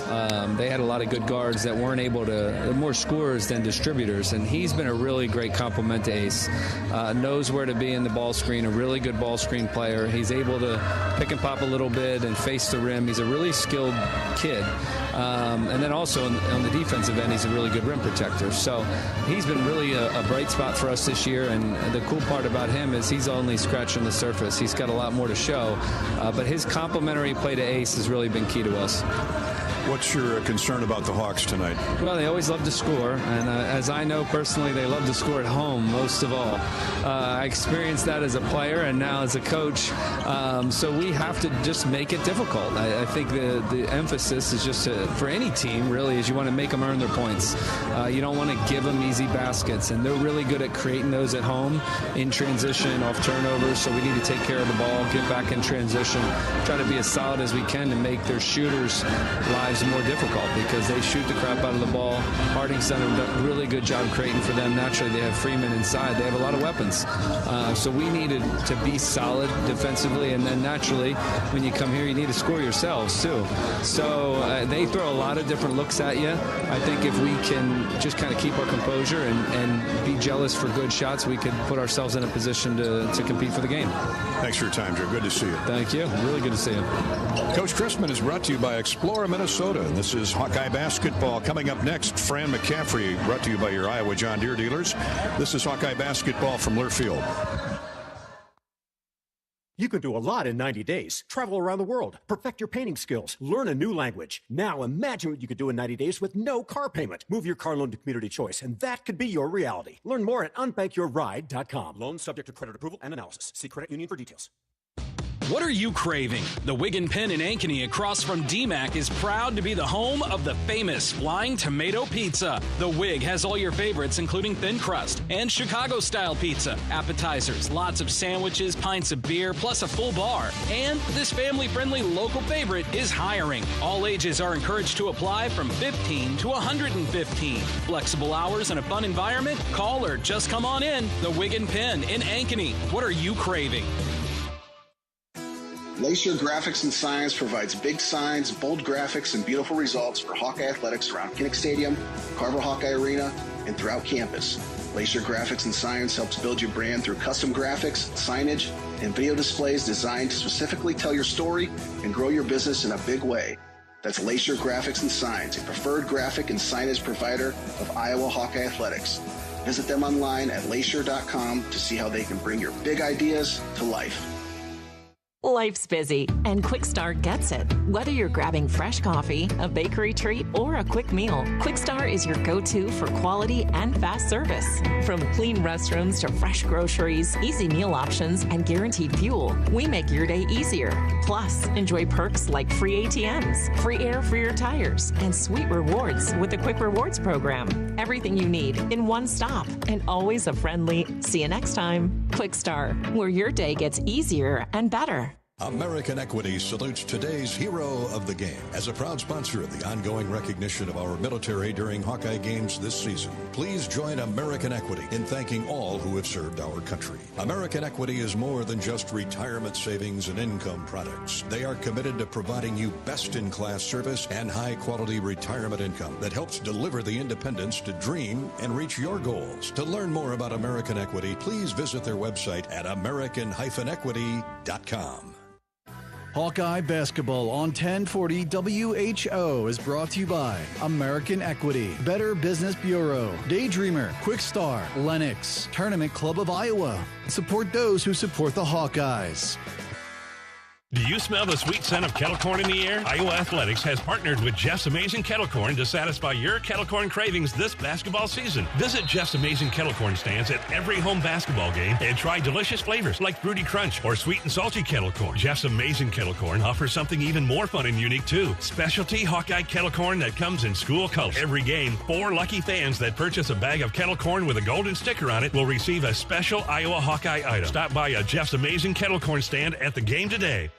They had a lot of good guards that weren't able to, more scorers than distributors, and he's been a really great complement to Ace. Knows where to be in the ball screen, a really good ball screen player. He's able to pick and pop a little bit and face the rim. He's a really skilled kid. And then also on the defensive end, he's a really good rim protector. So he's been really a bright spot for us this year, and the cool part about him is he's only scratching the surface. He's got a lot more to show, but his complementary play to Ace has really been key to us. What's your concern about the Hawks tonight? Well, they always love to score, and as I know personally, they love to score at home most of all. I experienced that as a player and now as a coach, so we have to just make it difficult. I think the emphasis is just for any team, really, is you want to make them earn their points. You don't want to give them easy baskets, and they're really good at creating those at home in transition, off turnovers, so we need to take care of the ball, get back in transition, try to be as solid as we can to make their shooters' lives more difficult because they shoot the crap out of the ball. Harding's done a really good job creating for them. Naturally, they have Freeman inside. They have a lot of weapons. So we needed to be solid defensively, and then naturally, when you come here, you need to score yourselves too. So they throw a lot of different looks at you. I think if we can just kind of keep our composure and be jealous for good shots, we could put ourselves in a position to compete for the game. Thanks for your time, Joe. Good to see you. Thank you. Really good to see you. Coach Chrisman is brought to you by Explora, Minnesota. And this is Hawkeye basketball. Coming up next, Fran McCaffrey, brought to you by your Iowa John Deere dealers. This is Hawkeye basketball from Learfield. You can do a lot in 90 days. Travel around the world, perfect your painting skills, learn a new language. Now imagine what you could do in 90 days with no car payment. Move your car loan to Community Choice, and that could be your reality. Learn more at unbankyourride.com. Loans subject to credit approval and analysis. See credit union for details. What are you craving? The Wigan Penn in Ankeny across from DMAC is proud to be the home of the famous Flying Tomato Pizza. The Wig has all your favorites, including thin crust and Chicago-style pizza, appetizers, lots of sandwiches, pints of beer, plus a full bar. And this family-friendly local favorite is hiring. All ages are encouraged to apply from 15 to 115. Flexible hours and a fun environment? Call or just come on in. The Wigan Penn in Ankeny. What are you craving? Lacer Graphics and Signs provides big signs, bold graphics, and beautiful results for Hawkeye athletics around Kinnick Stadium, Carver Hawkeye Arena, and throughout campus. Lacer Graphics and Signs helps build your brand through custom graphics, signage, and video displays designed to specifically tell your story and grow your business in a big way. That's Lacer Graphics and Signs, a preferred graphic and signage provider of Iowa Hawkeye athletics. Visit them online at lacer.com to see how they can bring your big ideas to life. Life's busy, and Quick Start gets it. Whether you're grabbing fresh coffee, a bakery treat, or a quick meal, Quick Start is your go-to for quality and fast service. From clean restrooms to fresh groceries, easy meal options, and guaranteed fuel, we make your day easier. Plus, enjoy perks like free ATMs, free air for your tires, and sweet rewards with the Quick Rewards program. Everything you need in one stop, and always a friendly, see you next time. Quick Start, where your day gets easier and better. American Equity salutes today's hero of the game. As a proud sponsor of the ongoing recognition of our military during Hawkeye games this season, please join American Equity in thanking all who have served our country. American Equity is more than just retirement savings and income products. They are committed to providing you best-in-class service and high-quality retirement income that helps deliver the independence to dream and reach your goals. To learn more about American Equity, please visit their website at american-equity.com. Hawkeye basketball on 1040 WHO is brought to you by American Equity, Better Business Bureau, Daydreamer, Quickstar, Lennox, Tournament Club of Iowa. Support those who support the Hawkeyes. Do you smell the sweet scent of kettle corn in the air? Iowa Athletics has partnered with Jeff's Amazing Kettle Corn to satisfy your kettle corn cravings this basketball season. Visit Jeff's Amazing Kettle Corn stands at every home basketball game and try delicious flavors like Fruity Crunch or sweet and salty kettle corn. Jeff's Amazing Kettle Corn offers something even more fun and unique too. Specialty Hawkeye kettle corn that comes in school colors. Every game, 4 lucky fans that purchase a bag of kettle corn with a golden sticker on it will receive a special Iowa Hawkeye item. Stop by a Jeff's Amazing Kettle Corn stand at the game today.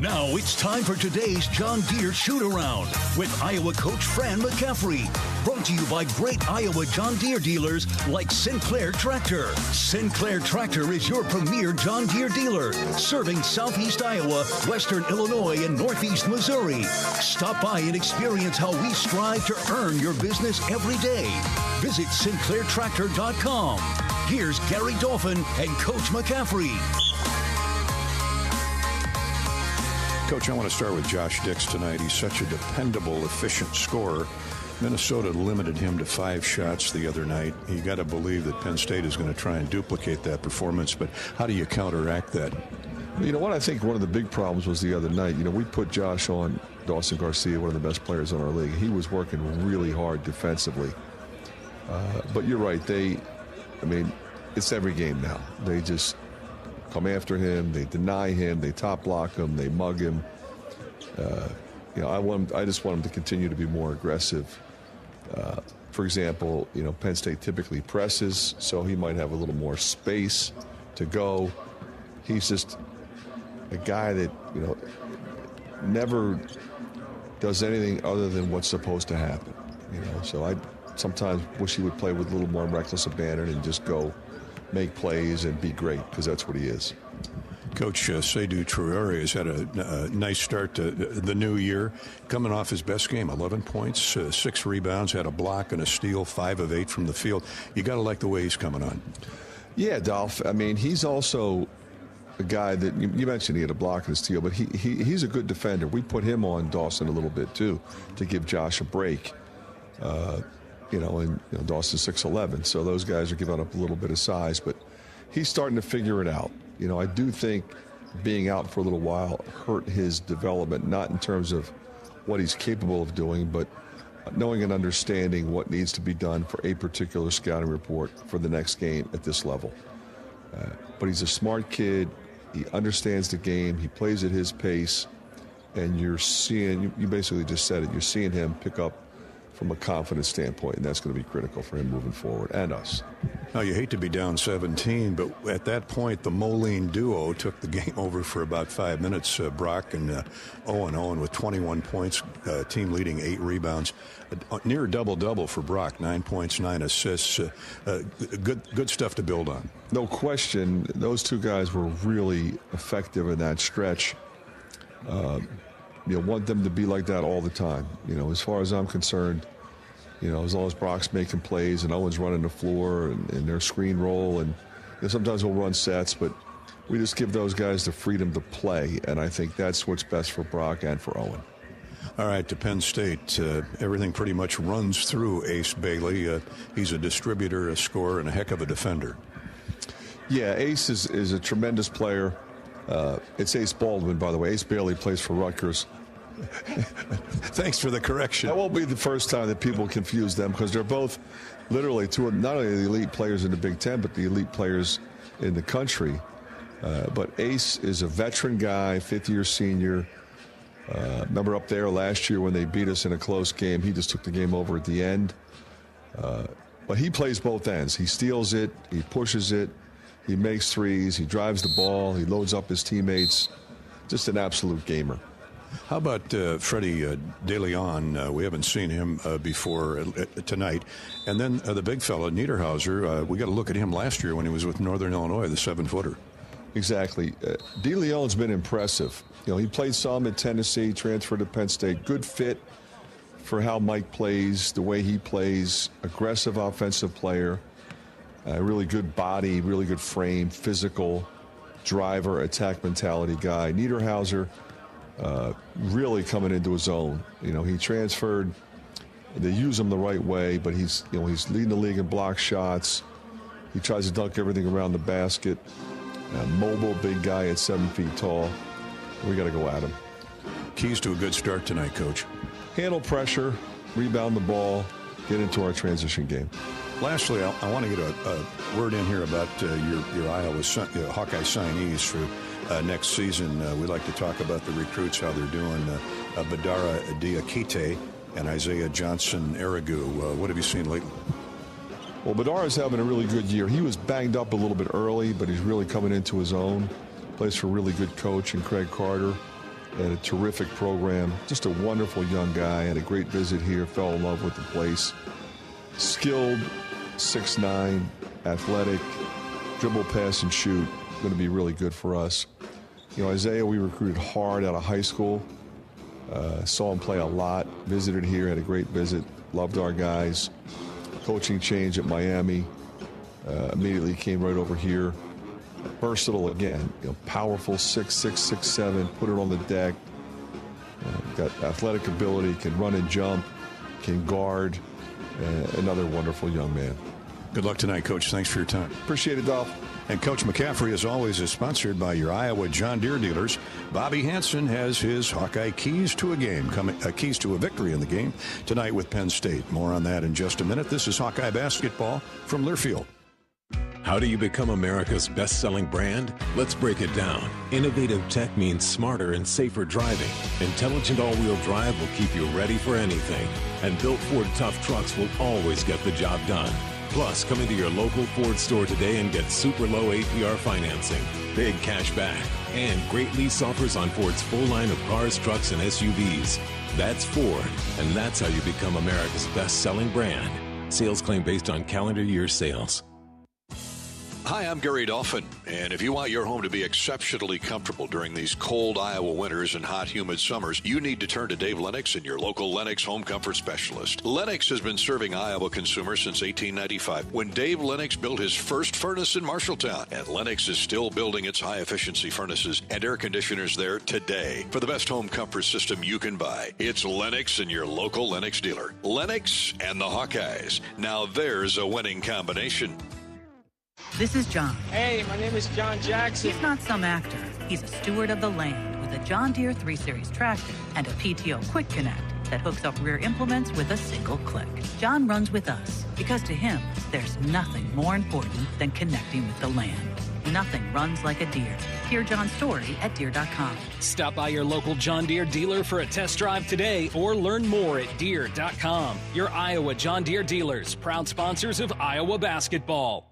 Now it's time for today's John Deere shoot-around with Iowa coach Fran McCaffrey. Brought to you by great Iowa John Deere dealers like Sinclair Tractor. Sinclair Tractor is your premier John Deere dealer, serving southeast Iowa, western Illinois, and northeast Missouri. Stop by and experience how we strive to earn your business every day. Visit SinclairTractor.com. Here's Gary Dolphin and Coach McCaffrey. Coach, I want to start with Josh Dix tonight. He's such a dependable, efficient scorer. Minnesota limited him to 5 shots the other night. You got to believe that Penn State is going to try and duplicate that performance, but how do you counteract that? You know what? I think one of the big problems was the other night. You know, we put Josh on Dawson Garcia, one of the best players in our league. He was working really hard defensively. But you're right. It's every game now. They just come after him, they deny him, they top block him, they mug him. I just want him to continue to be more aggressive. For example, Penn State typically presses, so he might have a little more space to go. He's just a guy that, never does anything other than what's supposed to happen. So I sometimes wish he would play with a little more reckless abandon and just go make plays and be great, because that's what he is. Coach Seydou Traoré has had a nice start to the new year, coming off his best game, 11 points, 6 rebounds, had a block and a steal, 5 of 8 from the field. You got to like the way he's coming on. Yeah, Dolph. He's also a guy that you mentioned he had a block and a steal, but he's a good defender. We put him on Dawson a little bit too to give Josh a break. Dawson's 6'11", so those guys are giving up a little bit of size, but he's starting to figure it out. I do think being out for a little while hurt his development, not in terms of what he's capable of doing, but knowing and understanding what needs to be done for a particular scouting report for the next game at this level. But he's a smart kid. He understands the game. He plays at his pace, and you're seeing, you basically just said it, you're seeing him pick up from a confidence standpoint, and that's going to be critical for him moving forward, and us. Now, you hate to be down 17, but at that point, the Moline duo took the game over for about 5 minutes. Brock and Owen with 21 points, team leading 8 rebounds. Near double-double for Brock, 9 points, 9 assists. Good stuff to build on. No question, those two guys were really effective in that stretch. Want them to be like that all the time. As far as I'm concerned, as long as Brock's making plays and Owen's running the floor and their screen roll, and sometimes we'll run sets, but we just give those guys the freedom to play, and I think that's what's best for Brock and for Owen. All right, to Penn State, everything pretty much runs through Ace Bailey. He's a distributor, a scorer, and a heck of a defender. Yeah, Ace is a tremendous player. It's Ace Baldwin, by the way. Ace Bailey plays for Rutgers. Thanks for the correction. That won't be the first time that people confuse them, because they're both literally two of not only the elite players in the Big Ten, but the elite players in the country. But Ace is a veteran guy, 5th-year senior. Remember up there last year when they beat us in a close game, he just took the game over at the end. But he plays both ends. He steals it, he pushes it, he makes threes, he drives the ball, he loads up his teammates. Just an absolute gamer. How about Freddie De Leon? We haven't seen him before tonight. And then the big fella, Niederhauser, we got to look at him last year when he was with Northern Illinois, the 7-footer. Exactly. De Leon's been impressive. He played some at Tennessee, transferred to Penn State. Good fit for how Mike plays, the way he plays. Aggressive offensive player. Really good body, really good frame, physical, driver, attack mentality guy. Niederhauser, really coming into his own. He transferred. They use him the right way, but he's leading the league in block shots. He tries to dunk everything around the basket. Mobile, big guy at 7 feet tall. We got to go at him. Keys to a good start tonight, Coach. Handle pressure, rebound the ball, get into our transition game. Lastly, I want to get a word in here about your Iowa Hawkeye signees for next season. We'd like to talk about the recruits, how they're doing. Badara Diakite and Isaiah Johnson-Aragu. What have you seen lately? Well, Badara's having a really good year. He was banged up a little bit early, but he's really coming into his own. Plays for a really good coach in Craig Carter. and a terrific program. Just a wonderful young guy. Had a great visit here. Fell in love with the place. Skilled, 6'9", athletic, dribble, pass, and shoot. Going to be really good for us. You know, Isaiah, we recruited hard out of high school. Saw him play a lot. Visited here, had a great visit. Loved our guys. Coaching change at Miami. Immediately came right over here. Versatile again. You know, powerful, 6'6", 6'7". Put it on the deck. Got athletic ability. Can run and jump. Can guard. Another wonderful young man. Good luck tonight, Coach. Thanks for your time. Appreciate it, Dolph. And Coach McCaffrey, as always, is sponsored by your Iowa John Deere dealers. Bobby Hansen has his Hawkeye keys to a keys to a victory in the game tonight with Penn State. More on that in just a minute. This is Hawkeye basketball from Learfield. How do you become America's best-selling brand? Let's break it down. Innovative tech means smarter and safer driving. Intelligent all-wheel drive will keep you ready for anything. And built Ford tough trucks will always get the job done. Plus, come into your local Ford store today and get super low APR financing, big cash back, and great lease offers on Ford's full line of cars, trucks, and SUVs. That's Ford, and that's how you become America's best-selling brand. Sales claim based on calendar year sales. Hi, I'm Gary Dolphin, and if you want your home to be exceptionally comfortable during these cold Iowa winters and hot, humid summers, you need to turn to Dave Lennox and your local Lennox home comfort specialist. Lennox has been serving Iowa consumers since 1895, when Dave Lennox built his first furnace in Marshalltown, and Lennox is still building its high-efficiency furnaces and air conditioners there today. For the best home comfort system you can buy, it's Lennox and your local Lennox dealer. Lennox and the Hawkeyes. Now there's a winning combination. This is John. Hey, my name is John Jackson. He's not some actor. He's a steward of the land with a John Deere 3 Series tractor and a PTO Quick Connect that hooks up rear implements with a single click. John runs with us because to him, there's nothing more important than connecting with the land. Nothing runs like a Deere. Hear John's story at Deere.com. Stop by your local John Deere dealer for a test drive today or learn more at Deere.com. Your Iowa John Deere dealers, proud sponsors of Iowa basketball.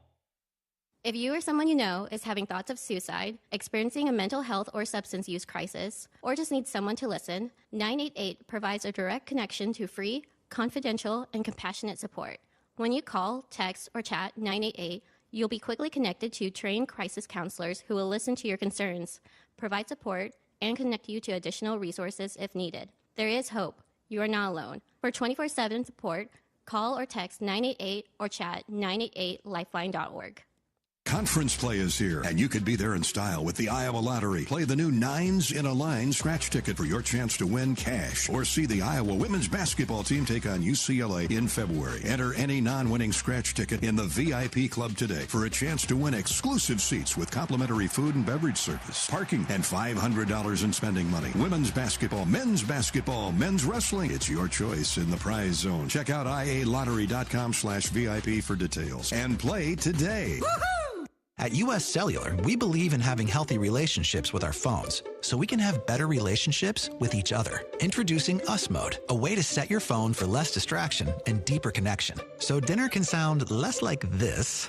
If you or someone you know is having thoughts of suicide, experiencing a mental health or substance use crisis, or just needs someone to listen, 988 provides a direct connection to free, confidential, and compassionate support. When you call, text, or chat 988, you'll be quickly connected to trained crisis counselors who will listen to your concerns, provide support, and connect you to additional resources if needed. There is hope. You are not alone. For 24/7 support, call or text 988 or chat 988lifeline.org. Conference play is here, and you could be there in style with the Iowa Lottery. Play the new Nines in a Line scratch ticket for your chance to win cash, or see the Iowa women's basketball team take on UCLA in February. Enter any non-winning scratch ticket in the VIP club today for a chance to win exclusive seats with complimentary food and beverage service, parking, and $500 in spending money. Women's basketball, men's wrestling. It's your choice in the prize zone. Check out ialotery.com/VIP for details and play today. Woohoo! At U.S. Cellular, we believe in having healthy relationships with our phones, so we can have better relationships with each other. Introducing Us Mode, a way to set your phone for less distraction and deeper connection. So dinner can sound less like this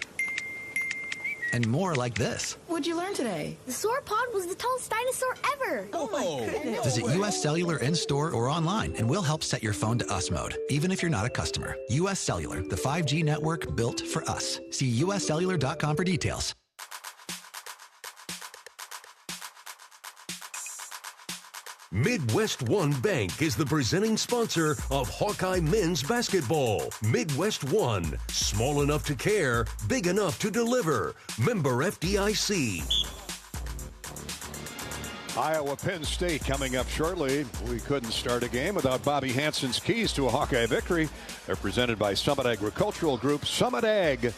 and more like this. What'd you learn today? The sauropod was the tallest dinosaur ever. Oh my goodness. Visit U.S. Cellular in-store or online, and we'll help set your phone to Us Mode, even if you're not a customer. U.S. Cellular, the 5G network built for us. See uscellular.com for details. Midwest One Bank is the presenting sponsor of Hawkeye men's basketball. Midwest One, small enough to care, big enough to deliver. Member FDIC. Iowa Penn State coming up shortly. We couldn't start a game without Bobby Hansen's keys to a Hawkeye victory. They're presented by Summit Agricultural Group. Summit Ag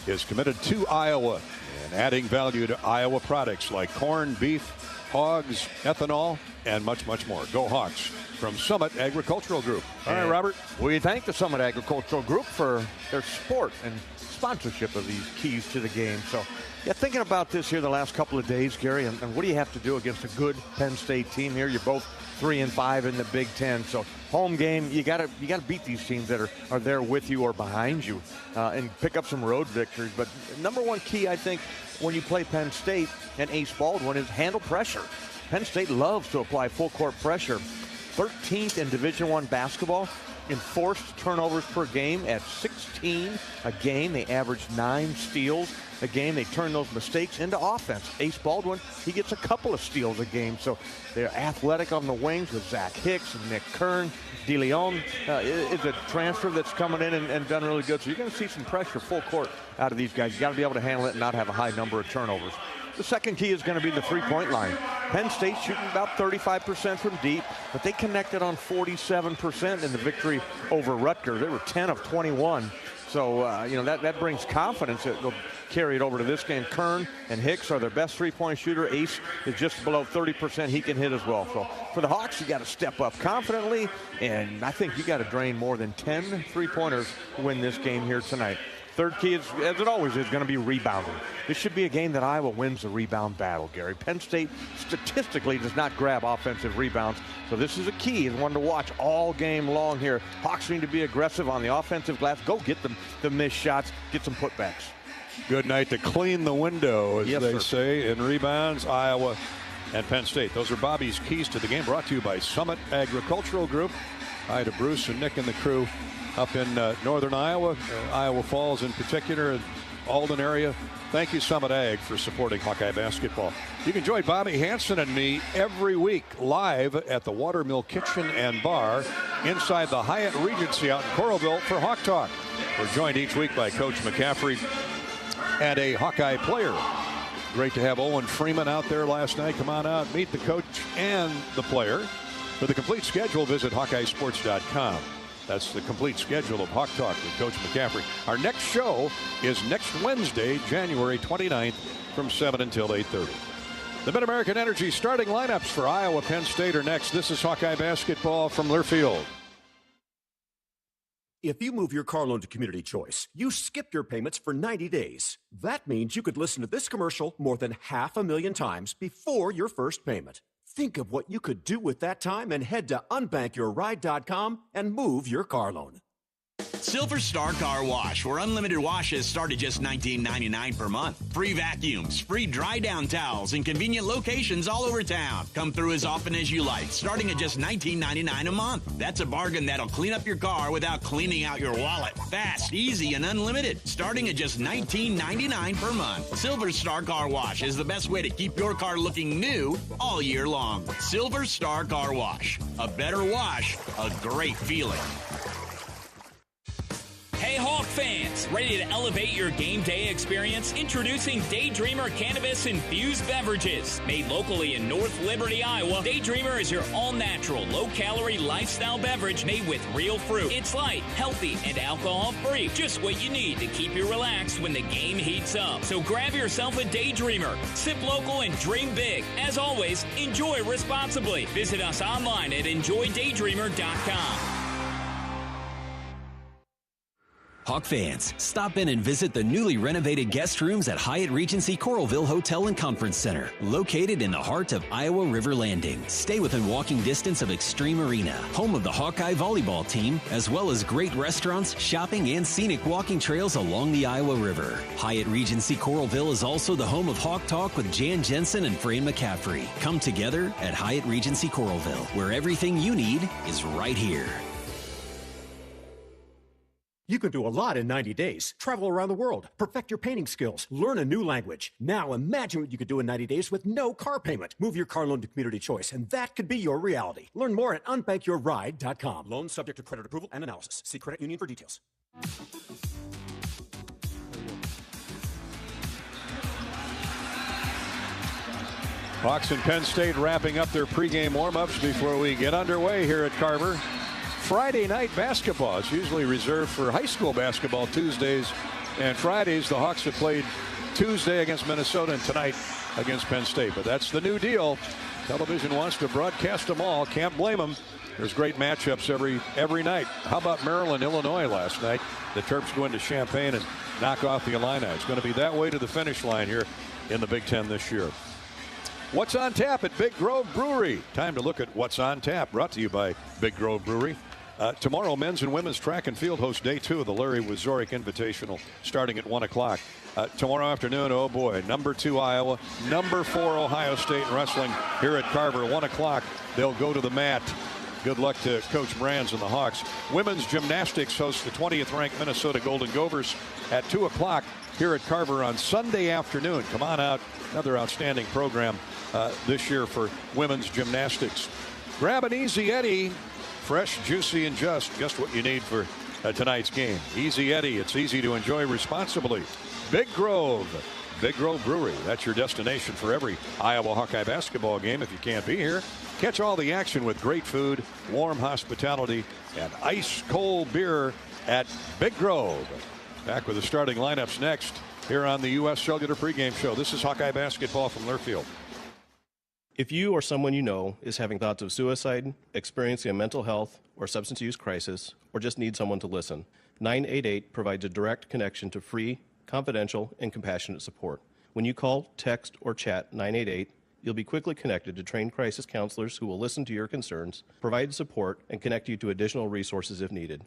is committed to Iowa and adding value to Iowa products like corn, beef, hogs, ethanol, and much, much more. Go Hawks from Summit Agricultural Group. All right, Robert. We thank the Summit Agricultural Group for their support and sponsorship of these keys to the game. So, yeah, thinking about this here the last couple of days, Gary, and what do you have to do against a good Penn State team here? You're both 3-5 in the Big Ten. So, home game, you gotta beat these teams that are there with you or behind you and pick up some road victories. But number one key, I think, when you play Penn State and Ace Baldwin is handle pressure. Penn State loves to apply full-court pressure. 13th in Division I basketball in forced turnovers per game at 16 a game. They average 9 steals a game. They turn those mistakes into offense. Ace Baldwin, he gets a couple of steals a game. So they're athletic on the wings with Zach Hicks and Nick Kern. DeLeon is a transfer that's coming in and done really good. So you're going to see some pressure full court out of these guys. You got to be able to handle it and not have a high number of turnovers. The second key is going to be the three-point line. Penn State shooting about 35% from deep, but they connected on 47% in the victory over Rutgers. They were 10 of 21. So, that brings confidence. They'll carry it over to this game. Kern and Hicks are their best three-point shooter. Ace is just below 30%. He can hit as well. So for the Hawks, you got to step up confidently, and I think you got to drain more than 10 three-pointers to win this game here tonight. Third key, is, as it always is, going to be rebounding. This should be a game that Iowa wins the rebound battle, Gary. Penn State statistically does not grab offensive rebounds, so this is a key and one to watch all game long here. Hawks need to be aggressive on the offensive glass. Go get the missed shots, get some putbacks. Good night to clean the window, as they sir. say, in rebounds, Iowa and Penn State. Those are Bobby's keys to the game, brought to you by Summit Agricultural Group. Hi to Bruce and Nick and the crew up in northern Iowa, Iowa Falls in particular, and Alden area. Thank you, Summit Ag, for supporting Hawkeye basketball. You can join Bobby Hansen and me every week live at the Watermill Kitchen and Bar inside the Hyatt Regency out in Coralville for Hawk Talk. We're joined each week by Coach McCaffrey and a Hawkeye player. Great to have Owen Freeman out there last night. Come on out, meet the coach and the player. For the complete schedule, visit HawkeyeSports.com. That's the complete schedule of Hawk Talk with Coach McCaffrey. Our next show is next Wednesday, January 29th from 7 until 8:30. The Mid-American Energy starting lineups for Iowa Penn State are next. This is Hawkeye basketball from Learfield. If you move your car loan to Community Choice, you skip your payments for 90 days. That means you could listen to this commercial more than 500,000 times before your first payment. Think of what you could do with that time and head to unbankyourride.com and move your car loan. Silver Star Car Wash, where unlimited washes start at just $19.99 per month. Free vacuums, free dry down towels, and convenient locations all over town. Come through as often as you like, starting at just $19.99 a month. That's a bargain that'll clean up your car without cleaning out your wallet. Fast, easy, and unlimited, starting at just $19.99 per month. Silver Star Car Wash is the best way to keep your car looking new all year long. Silver Star Car Wash. A better wash, a great feeling. Hey Hawk fans, ready to elevate your game day experience? Introducing Daydreamer Cannabis-infused beverages. Made locally in North Liberty, Iowa, Daydreamer is your all-natural, low-calorie lifestyle beverage made with real fruit. It's light, healthy, and alcohol-free. Just what you need to keep you relaxed when the game heats up. So grab yourself a Daydreamer. Sip local and dream big. As always, enjoy responsibly. Visit us online at enjoydaydreamer.com. Hawk fans, stop in and visit the newly renovated guest rooms at Hyatt Regency Coralville Hotel and Conference Center, located in the heart of Iowa River Landing. Stay within walking distance of Extreme Arena, home of the Hawkeye volleyball team, as well as great restaurants, shopping, and scenic walking trails along the Iowa River. Hyatt Regency Coralville is also the home of Hawk Talk with Jan Jensen and Fran McCaffrey. Come together at Hyatt Regency Coralville, where everything you need is right here. You can do a lot in 90 days. Travel around the world, perfect your painting skills, learn a new language. Now imagine what you could do in 90 days with no car payment. Move your car loan to Community Choice, and that could be your reality. Learn more at unbankyourride.com. Loans subject to credit approval and analysis. See credit union for details. Hawks and Penn State wrapping up their pregame warm-ups before we get underway here at Carver. Friday night basketball is usually reserved for high school basketball Tuesdays and Fridays. The Hawks have played Tuesday against Minnesota and tonight against Penn State. But that's the new deal. Television wants to broadcast them all. Can't blame them. There's great matchups every night. How about Maryland, Illinois last night? The Terps go into Champaign and knock off the Illini. It's going to be that way to the finish line here in the Big Ten this year. What's on tap at Big Grove Brewery? Time to look at what's on tap, brought to you by Big Grove Brewery. Tomorrow, men's and women's track and field host day 2 of the Larry Wazorek Invitational starting at 1 o'clock. Tomorrow afternoon, oh boy, number 2 Iowa, number 4 Ohio State in wrestling here at Carver. 1 o'clock, they'll go to the mat. Good luck to Coach Brands and the Hawks. Women's gymnastics hosts the 20th ranked Minnesota Golden Gophers at 2 o'clock here at Carver on Sunday afternoon. Come on out. Another outstanding program this year for women's gymnastics. Grab an Easy Eddie. Fresh, juicy, and just what you need for tonight's game. Easy Eddie. It's easy to enjoy responsibly. Big Grove Brewery. That's your destination for every Iowa Hawkeye basketball game if you can't be here. Catch all the action with great food, warm hospitality, and ice-cold beer at Big Grove. Back with the starting lineups next here on the U.S. Cellular Pregame Show. This is Hawkeye basketball from Learfield. If you or someone you know is having thoughts of suicide, experiencing a mental health or substance use crisis, or just need someone to listen, 988 provides a direct connection to free, confidential, and compassionate support. When you call, text, or chat 988, you'll be quickly connected to trained crisis counselors who will listen to your concerns, provide support, and connect you to additional resources if needed.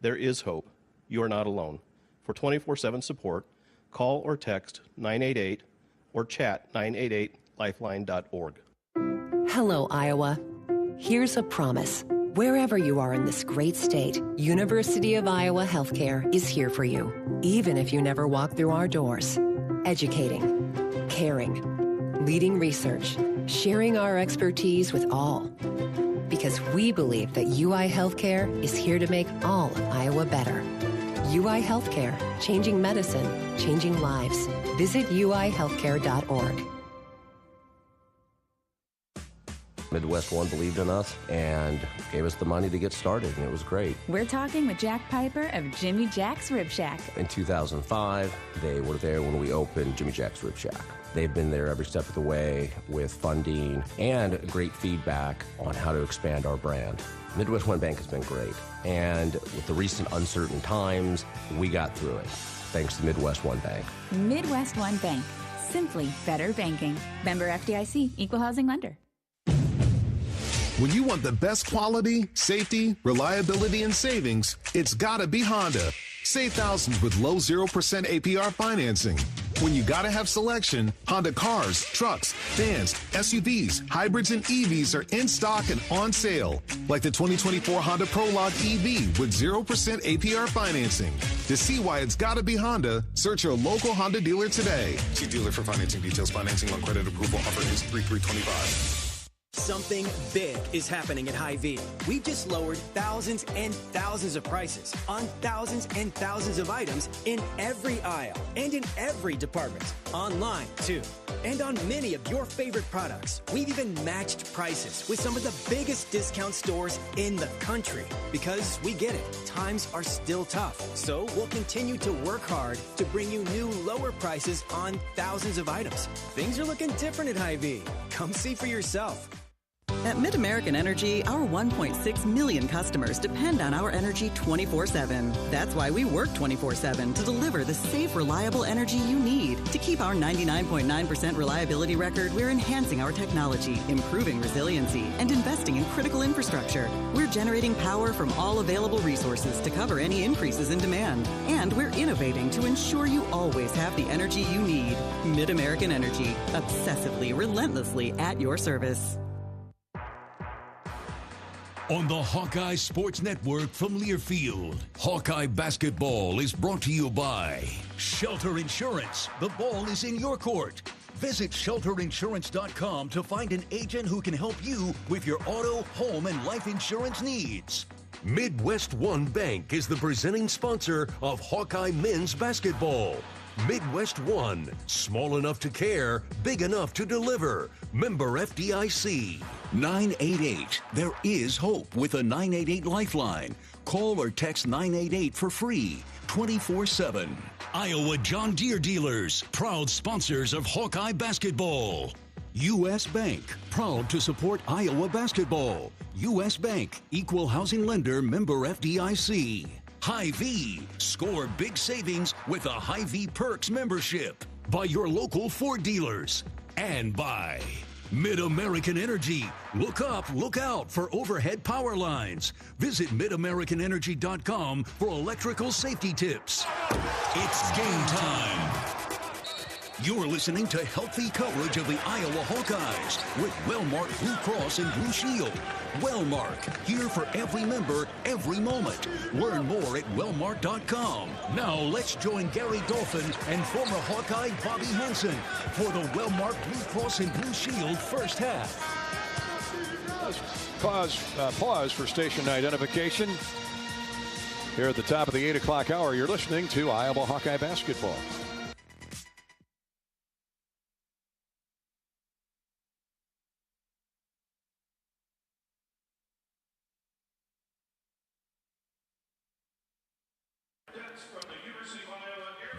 There is hope. You are not alone. For 24/7 support, call or text 988 or chat 988lifeline.org. Hello, Iowa. Here's a promise. Wherever you are in this great state, University of Iowa Healthcare is here for you, even if you never walk through our doors. Educating, caring, leading research, sharing our expertise with all. Because we believe that UI Healthcare is here to make all of Iowa better. UI Healthcare, changing medicine, changing lives. Visit uihealthcare.org. Midwest One believed in us and gave us the money to get started, and it was great. We're talking with Jack Piper of Jimmy Jack's Rib Shack. In 2005, they were there when we opened Jimmy Jack's Rib Shack. They've been there every step of the way with funding and great feedback on how to expand our brand. Midwest One Bank has been great, and with the recent uncertain times, we got through it, thanks to Midwest One Bank. Midwest One Bank. Simply better banking. Member FDIC, Equal Housing Lender. When you want the best quality, safety, reliability, and savings, it's gotta be Honda. Save thousands with low 0% APR financing. When you gotta have selection, Honda cars, trucks, vans, SUVs, hybrids, and EVs are in stock and on sale. Like the 2024 Honda Prologue EV with 0% APR financing. To see why it's gotta be Honda, search your local Honda dealer today. See dealer for financing details. Financing on credit approval. Offer is 3/3/25. Something big is happening at Hy-Vee. We've just lowered thousands and thousands of prices on thousands and thousands of items in every aisle and in every department. Online, too. And on many of your favorite products. We've even matched prices with some of the biggest discount stores in the country. Because we get it, times are still tough. So we'll continue to work hard to bring you new lower prices on thousands of items. Things are looking different at Hy-Vee. Come see for yourself. At Mid-American Energy, our 1.6 million customers depend on our energy 24/7. That's why we work 24/7 to deliver the safe, reliable energy you need. To keep our 99.9% reliability record, we're enhancing our technology, improving resiliency, and investing in critical infrastructure. We're generating power from all available resources to cover any increases in demand. And we're innovating to ensure you always have the energy you need. Mid-American Energy, obsessively, relentlessly at your service. On the Hawkeye Sports Network from Learfield, Hawkeye basketball is brought to you by Shelter Insurance. The ball is in your court. Visit shelterinsurance.com to find an agent who can help you with your auto, home, and life insurance needs. Midwest One Bank is the presenting sponsor of Hawkeye men's basketball. Midwest One, small enough to care, big enough to deliver. Member FDIC. 988. There is hope with a 988 lifeline. Call or text 988 for free, 24/7. Iowa John Deere dealers, proud sponsors of Hawkeye basketball. U.S. Bank, proud to support Iowa basketball. U.S. Bank, equal housing lender, member FDIC. Hy-Vee, score big savings with a Hy-Vee Perks membership. By your local Ford dealers. And by Mid-American Energy. Look up, look out for overhead power lines. Visit midamericanenergy.com for electrical safety tips. It's game time. You're listening to healthy coverage of the Iowa Hawkeyes with Wellmark Blue Cross and Blue Shield. Wellmark, here for every member, every moment. Learn more at wellmark.com. Now let's join Gary Dolphin and former Hawkeye Bobby Hansen for the Wellmark Blue Cross and Blue Shield first half. Pause for station identification. Here at the top of the 8 o'clock hour, you're listening to Iowa Hawkeye basketball.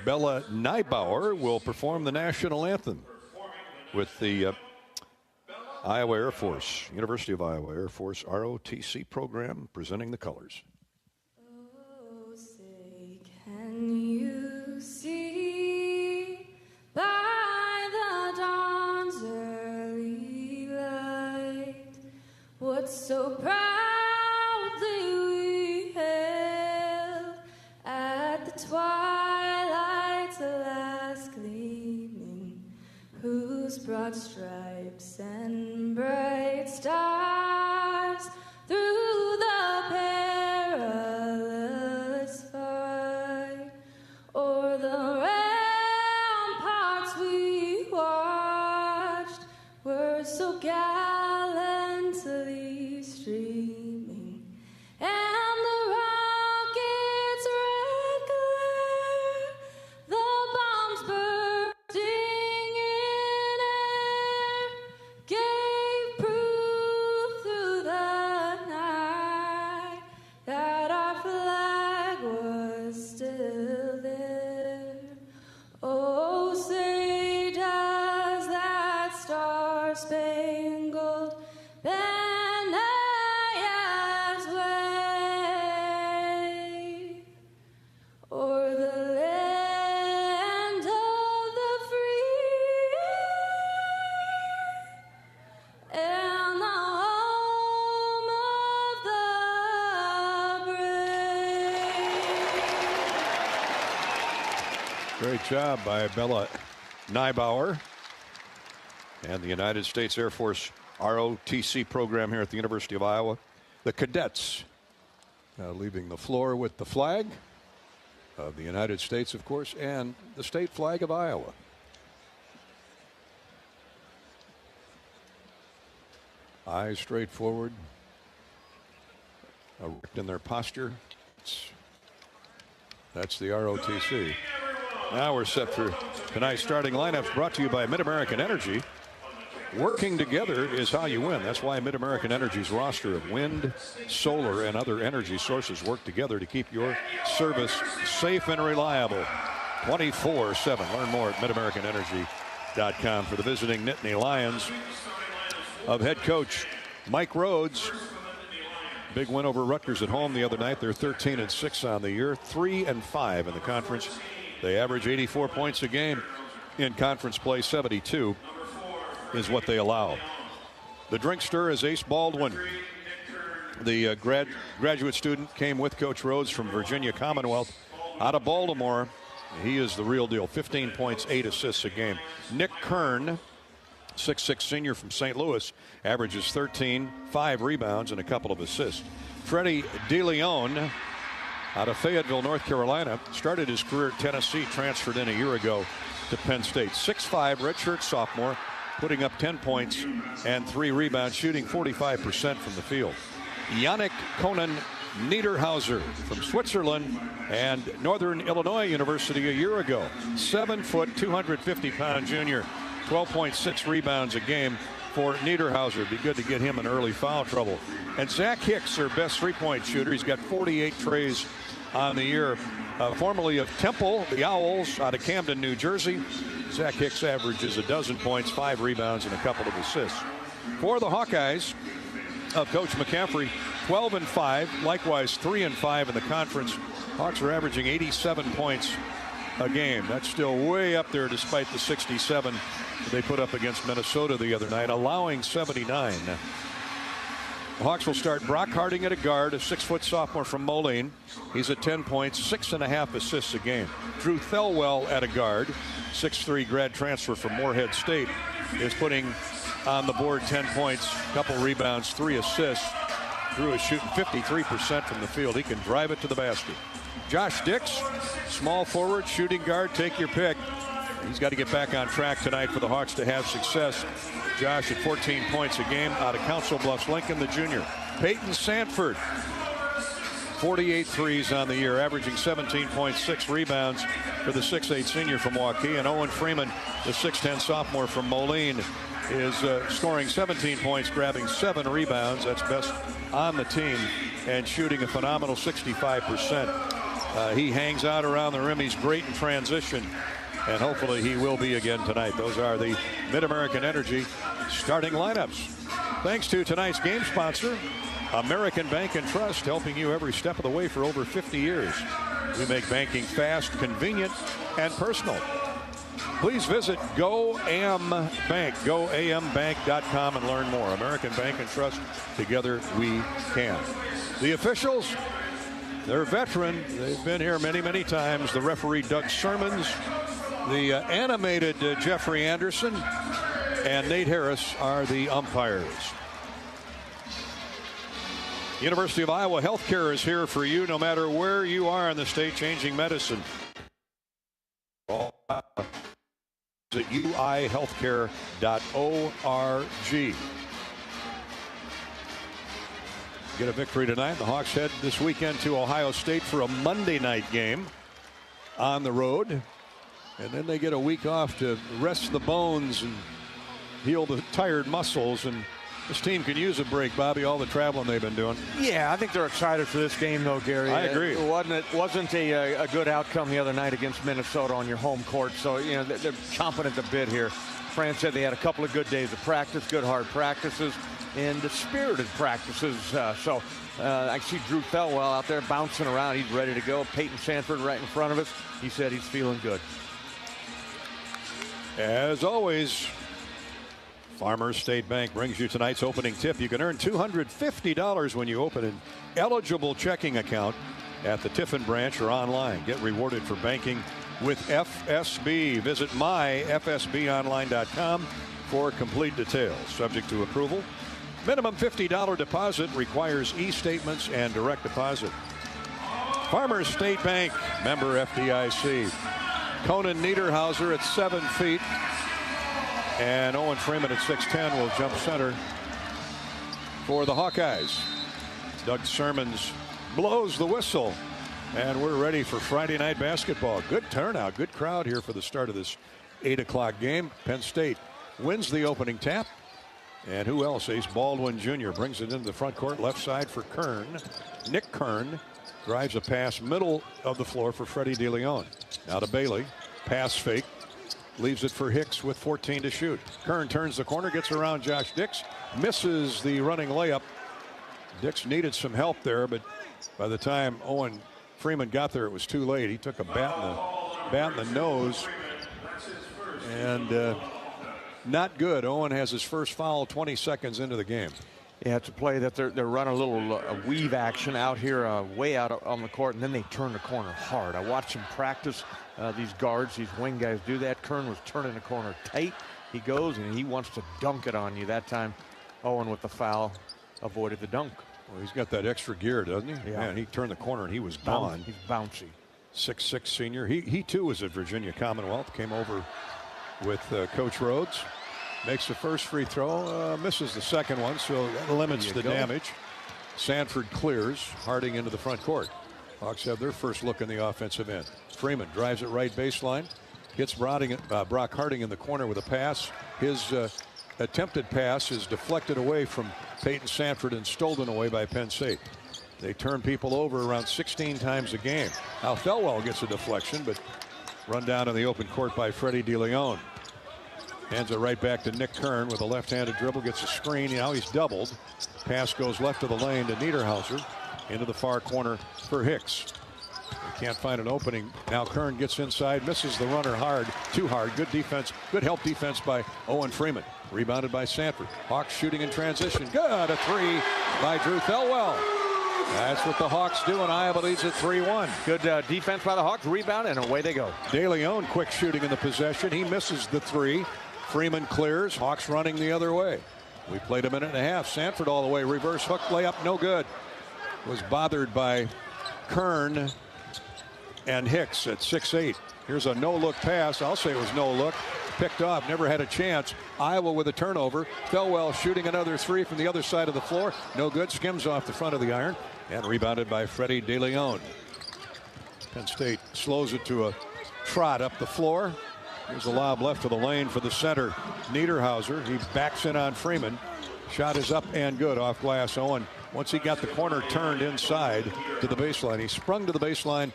Bella Neibauer will perform the national anthem with the Iowa Air Force, University of Iowa Air Force ROTC program, presenting the colors. Oh, say, can you see by the dawn's early light what so proudly we hailed at the twilight's last gleaming, whose broad stripes and bright stars through the perilous fight o'er the ramparts we watched were so gallantly streaming, and the rockets' red glare, the bombs bursting in air, gave proof through the night that our flag was still there. Oh, say does that star-spangled banner yet wave o'er the land of the free and the home of the brave. Great job by Bella Neibauer and the United States Air Force ROTC program here at the University of Iowa. The cadets leaving the floor with the flag of the United States, of course, and the state flag of Iowa. Eyes straight forward, erect in their posture. That's the ROTC. Now we're set for tonight's starting lineups, brought to you by Mid-American Energy. Working together is how you win. That's why Mid-American Energy's roster of wind, solar, and other energy sources work together to keep your service safe and reliable 24/7. Learn more at midamericanenergy.com. For the visiting Nittany Lions of head coach Mike Rhodes. Big win over Rutgers at home the other night. They're 13-6 on the year, 3-5 in the conference. They average 84 points a game in conference play. 72 is what they allow. The drinkster is Ace Baldwin. The graduate student came with Coach Rhodes from Virginia Commonwealth out of Baltimore. He is the real deal. 15 points, 8 assists a game. Nick Kern, 6'6" senior from St. Louis, averages 13, 5 rebounds, and a couple of assists. Freddie DeLeon out of Fayetteville, North Carolina, started his career at Tennessee, transferred in a year ago to Penn State. 6'5", redshirt sophomore, putting up 10 points and 3 rebounds, shooting 45% from the field. Yannick Conan Niederhauser from Switzerland and Northern Illinois University a year ago. 7 foot, 250-pound junior, 12.6 rebounds a game for Niederhauser. Be good to get him in early foul trouble. And Zach Hicks, their best three-point shooter. He's got 48 trays on the year. Formerly of Temple, the Owls, out of Camden, New Jersey. Zach Hicks averages a dozen points, 5 rebounds, and a couple of assists. For the Hawkeyes of Coach McCaffrey, 12-5, likewise 3-5 in the conference. Hawks are averaging 87 points a game. That's still way up there despite the 67 they put up against Minnesota the other night, allowing 79. The Hawks will start Brock Harding at a guard, a 6-foot sophomore from Moline. He's at 10 points, 6.5 assists a game. Drew Thelwell at a guard, 6'3" grad transfer from Morehead State, is putting on the board 10 points, couple rebounds, 3 assists. Drew is shooting 53% from the field. He can drive it to the basket. Josh Dix, small forward, shooting guard, take your pick. He's got to get back on track tonight for the Hawks to have success. Josh at 14 points a game out of Council Bluffs. Lincoln, the junior. Peyton Sanford, 48 threes on the year, averaging 17.6 rebounds for the 6'8" senior from Hawkeye. And Owen Freeman, the 6'10" sophomore from Moline, is scoring 17 points, grabbing 7 rebounds. That's best on the team, and shooting a phenomenal 65%. He hangs out around the rim. He's great in transition, and hopefully he will be again tonight. Those are the Mid-American Energy starting lineups. Thanks to tonight's game sponsor, American Bank and Trust, helping you every step of the way for over 50 years. We make banking fast, convenient, and personal. Please visit GoAM Bank, goambank.com, and learn more. American Bank and Trust, together we can. The officials, they're veteran. They've been here many, many times. The referee, Doug Sermons, the animated Jeffrey Anderson, and Nate Harris are the umpires. University of Iowa Healthcare is here for you no matter where you are in the state, changing medicine. At uihealthcare.org. Get a victory tonight. The Hawks head this weekend to Ohio State for a Monday night game on the road. And then they get a week off to rest the bones and heal the tired muscles. And this team can use a break, Bobby, all the traveling they've been doing. Yeah, I think they're excited for this game, though, Gary. I agree. It wasn't a good outcome the other night against Minnesota on your home court. So, you know, they're chomping at the bit here. Fran said they had a couple of good days of practice, good hard practices, and spirited practices. I see Drew Thelwell out there bouncing around. He's ready to go. Peyton Sanford right in front of us. He said he's feeling good. As always, Farmers State Bank brings you tonight's opening tip. You can earn $250 when you open an eligible checking account at the Tiffin branch or online. Get rewarded for banking with FSB. Visit myfsbonline.com for complete details. Subject to approval. Minimum $50 deposit, requires e-statements and direct deposit. Farmers State Bank, member FDIC. Conan Niederhauser at 7 feet. And Owen Freeman at 6'10" will jump center for the Hawkeyes. Doug Sermons blows the whistle, and we're ready for Friday night basketball. Good turnout, good crowd here for the start of this 8 o'clock game. Penn State wins the opening tap. And who else? Ace Baldwin Jr. brings it into the front court, left side for Kern. Nick Kern drives a pass middle of the floor for Freddie DeLeon. Now to Bailey, pass fake. Leaves it for Hicks with 14 to shoot. Kern turns the corner, gets around Josh Dix, misses the running layup. Dix needed some help there, but by the time Owen Freeman got there, it was too late. He took a bat in the nose, and not good. Owen has his first foul 20 seconds into the game. Yeah, it's a play that they're running a little weave action out here, way out on the court, and then they turn the corner hard. I watched them practice. These guards, these wing guys do that. Kern was turning the corner tight. He goes and he wants to dunk it on you. That time, Owen with the foul avoided the dunk. Well, he's got that extra gear, doesn't he? Yeah. Man, he turned the corner and he was gone. He's bouncy. 6'6" senior. He too was at Virginia Commonwealth. Came over with Coach Rhodes. Makes the first free throw, misses the second one, so that limits the damage. Sanford clears. Harding into the front court. Hawks have their first look in the offensive end. Freeman drives it right baseline. Hits Brock Harding in the corner with a pass. His attempted pass is deflected away from Peyton Sanford and stolen away by Penn State. They turn people over around 16 times a game. Now Thelwell gets a deflection, but run down in the open court by Freddie DeLeon. Hands it right back to Nick Kern with a left-handed dribble. Gets a screen. Now he's doubled. Pass goes left of the lane to Niederhauser. Into the far corner for Hicks. They can't find an opening. Now Kern gets inside. Misses the runner hard. Too hard. Good defense. Good help defense by Owen Freeman. Rebounded by Sanford. Hawks shooting in transition. Good. A three by Drew Thelwell. That's what the Hawks do, and Iowa leads at 3-1. Good defense by the Hawks. Rebound, and away they go. De Leon, quick shooting in the possession. He misses the three. Freeman clears. Hawks running the other way. We played a minute and a half. Sanford all the way. Reverse hook layup, no good. Was bothered by Kern and Hicks at 6'8". Here's a no-look pass. I'll say it was no look. Picked off, never had a chance. Iowa with a turnover. Thelwell shooting another three from the other side of the floor. No good. Skims off the front of the iron. And rebounded by Freddie De Leon. Penn State slows it to a trot up the floor. Here's a lob left to the lane for the center, Niederhauser. He backs in on Freeman. Shot is up and good off glass. Owen, once he got the corner turned inside to the baseline, he sprung to the baseline,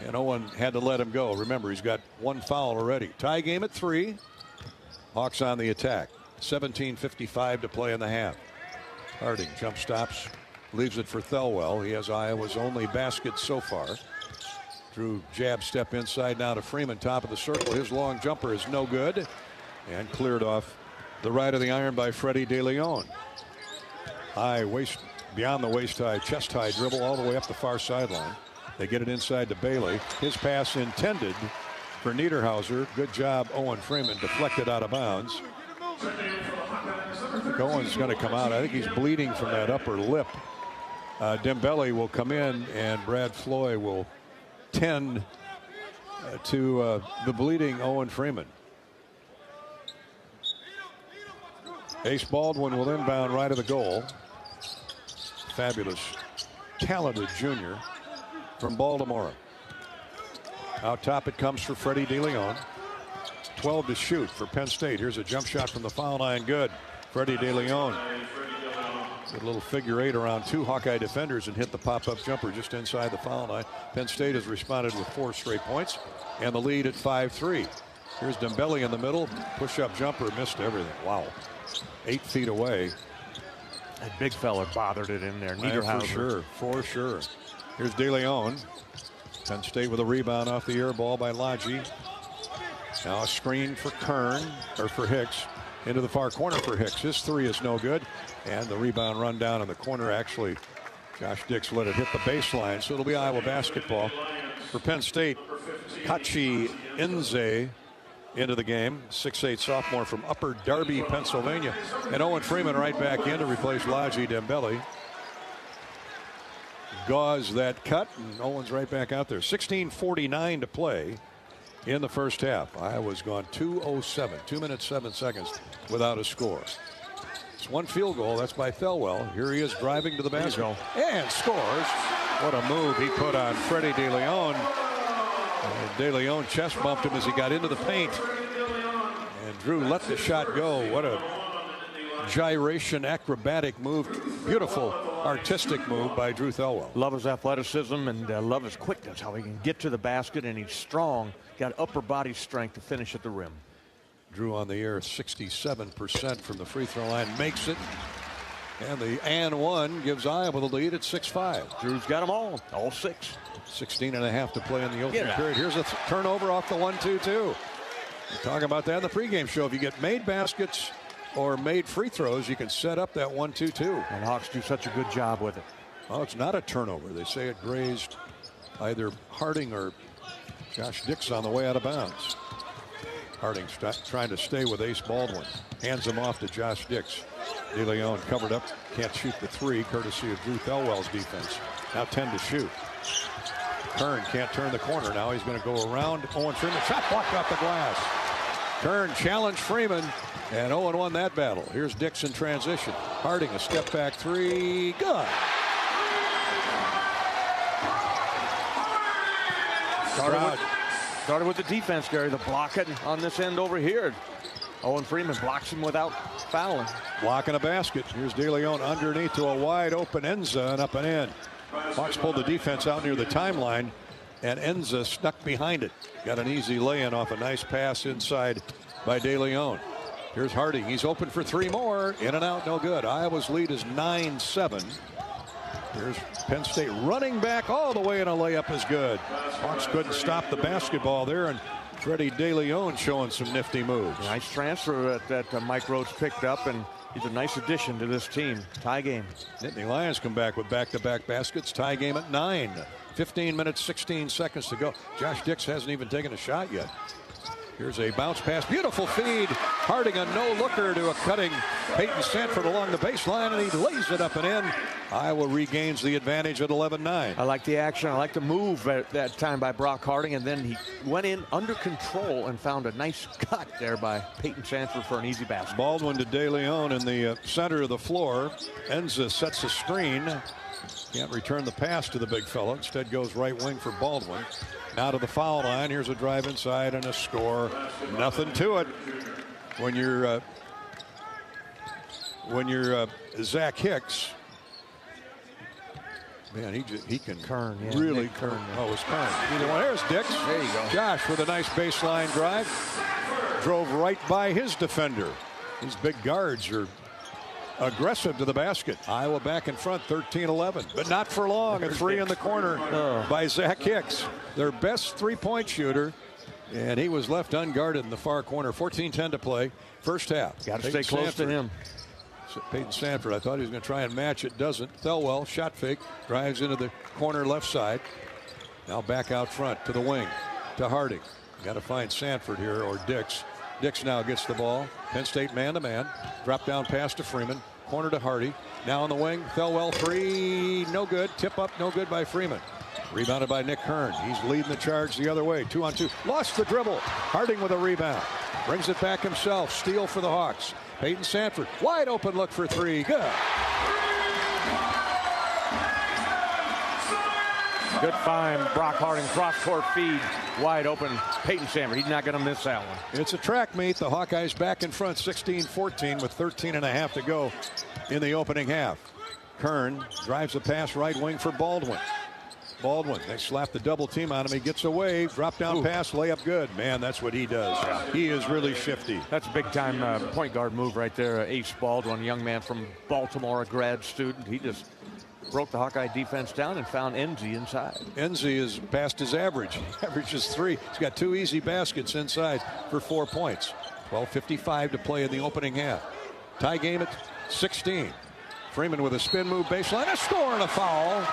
and Owen had to let him go. Remember, he's got one foul already. Tie game at 3. Hawks on the attack. 17:55 to play in the half. Harding jump stops. Leaves it for Thelwell. He has Iowa's only basket so far. Drew jab step inside now to Freeman, top of the circle. His long jumper is no good. And cleared off the right of the iron by Freddie De Leon. High waist, beyond the waist high, chest high dribble all the way up the far sideline. They get it inside to Bailey. His pass intended for Niederhauser. Good job, Owen Freeman. Deflected out of bounds. I think Owen's going to come out. I think he's bleeding from that upper lip. Dembele will come in, and Brad Floyd will tend to the bleeding Owen Freeman. Ace Baldwin will inbound right of the goal. Fabulous, talented junior from Baltimore. Out top it comes for Freddie De Leon. 12 to shoot for Penn State. Here's a jump shot from the foul line. Good. Freddie De Leon. Good little figure 8 around 2 Hawkeye defenders and hit the pop-up jumper just inside the foul line. Penn State has responded with 4 straight points and the lead at 5-3. Here's Dembele in the middle. Push-up jumper, missed everything. Wow. 8 feet away. That big fella bothered it in there. Niederhauser. For sure. Here's De Leon. Penn State with a rebound off the air ball by Lodge. Now a screen for Kern, or for Hicks. Into the far corner for Hicks. His three is no good. And the rebound run down in the corner. Actually, Josh Dix let it hit the baseline. So it'll be Iowa basketball. For Penn State, Kachi Nze into the game. 6'8" sophomore from Upper Darby, Pennsylvania. And Owen Freeman right back in to replace Lodge Dembele. Gauze that cut, and Owen's right back out there. 16:49 to play in the first half. Iowa's gone 2:07, 2 minutes 7 seconds without a score. It's one field goal. That's by Thelwell. Here he is driving to the basket and scores. What a move he put on Freddie De Leon. And De Leon chest bumped him as he got into the paint. And Drew let the shot go. What a gyration, acrobatic move. Beautiful artistic move by Drew Thelwell. Love his athleticism and love his quickness, how he can get to the basket, and he's strong. Got upper body strength to finish at the rim. Drew on the air 67% from the free throw line, makes it. And the and one gives Iowa the lead at 6-5. Drew's got them all 6. 16.5 to play in the opening period. Here's a turnover off the 1-2-2. We're talking about that in the pregame show. If you get made baskets or made free throws, you can set up that 1-2-2. And Hawks do such a good job with it. Well, it's not a turnover. They say it grazed either Harding or Josh Dix on the way out of bounds. Harding trying to stay with Ace Baldwin. Hands him off to Josh Dix. De Leon covered up. Can't shoot the three, courtesy of Drew Thelwell's defense. Now 10 to shoot. Kern can't turn the corner. Now he's going to go around Owen Freeman. Shot blocked off the glass. Kern challenged Freeman, and Owen won that battle. Here's Dix in transition. Harding, a step back three. Good. Started with the defense, Gary. The blocking on this end over here. Owen Freeman blocks him without fouling. Blocking a basket. Here's De Leon underneath to a wide open Enza and up and in. Hawks pulled the defense out near the timeline, and Enza snuck behind it. Got an easy lay-in off a nice pass inside by De Leon. Here's Harding. He's open for 3 more. In and out, no good. Iowa's lead is 9-7. Here's Penn State running back all the way, and a layup is good. Hawks couldn't stop the basketball there, and Freddie DeLeon showing some nifty moves. Nice transfer that Mike Rhodes picked up, and he's a nice addition to this team. Tie game. Nittany Lions come back with back-to-back baskets. Tie game at 9. 15 minutes, 16 seconds to go. Josh Dix hasn't even taken a shot yet. Here's a bounce pass. Beautiful feed. Harding a no-looker to a cutting Peyton Sanford along the baseline, and he lays it up and in. Iowa regains the advantage at 11-9. I like the action. I like the move at that time by Brock Harding, and then he went in under control and found a nice cut there by Peyton Sanford for an easy basket. Baldwin to DeLeon in the center of the floor. Enza sets a screen. Can't return the pass to the big fella. Instead goes right wing for Baldwin. Now to the foul line. Here's a drive inside and a score. Nothing to it. When you're Zach Hicks, man, he can Kern, really Kern. Oh, it's Kern. Either one. There's Dix. There you go. Josh with a nice baseline drive. Drove right by his defender. These big guards are aggressive to the basket. Iowa back in front, 13-11, but not for long. A three in the corner by Zach Hicks, their best three-point shooter, and he was left unguarded in the far corner. 14-10 to play, first half. Got to stay close to him. Peyton Sanford, I thought he was going to try and match it. Doesn't. Thelwell, shot fake, drives into the corner left side. Now back out front to the wing, to Harding. Got to find Sanford here, or Dix. Dix now gets the ball. Penn State man-to-man. Drop down pass to Freeman. Corner to Hardy. Now on the wing. Thelwell three. No good. Tip up. No good by Freeman. Rebounded by Nick Kern. He's leading the charge the other way. 2-on-2. Lost the dribble. Harding with a rebound. Brings it back himself. Steal for the Hawks. Peyton Sanford. Wide open look for three. Good. Good find. Brock Harding cross-court feed. Wide open. Peyton Sanford. He's not going to miss that one. It's a track meet. The Hawkeyes back in front 16-14 with 13.5 to go in the opening half. Kern drives a pass right wing for Baldwin. Baldwin, they slap the double team on him. He gets away. Drop down pass. Layup good. Man, that's what he does. He is really shifty. That's a big time point guard move right there. Ace Baldwin, young man from Baltimore, a grad student. He just broke the Hawkeye defense down and found Enzi inside. Enzi is past his average. He averages 3. He's got 2 easy baskets inside for 4 points. 12:55 to play in the opening half. Tie game at 16. Freeman with a spin move baseline. A score and a foul.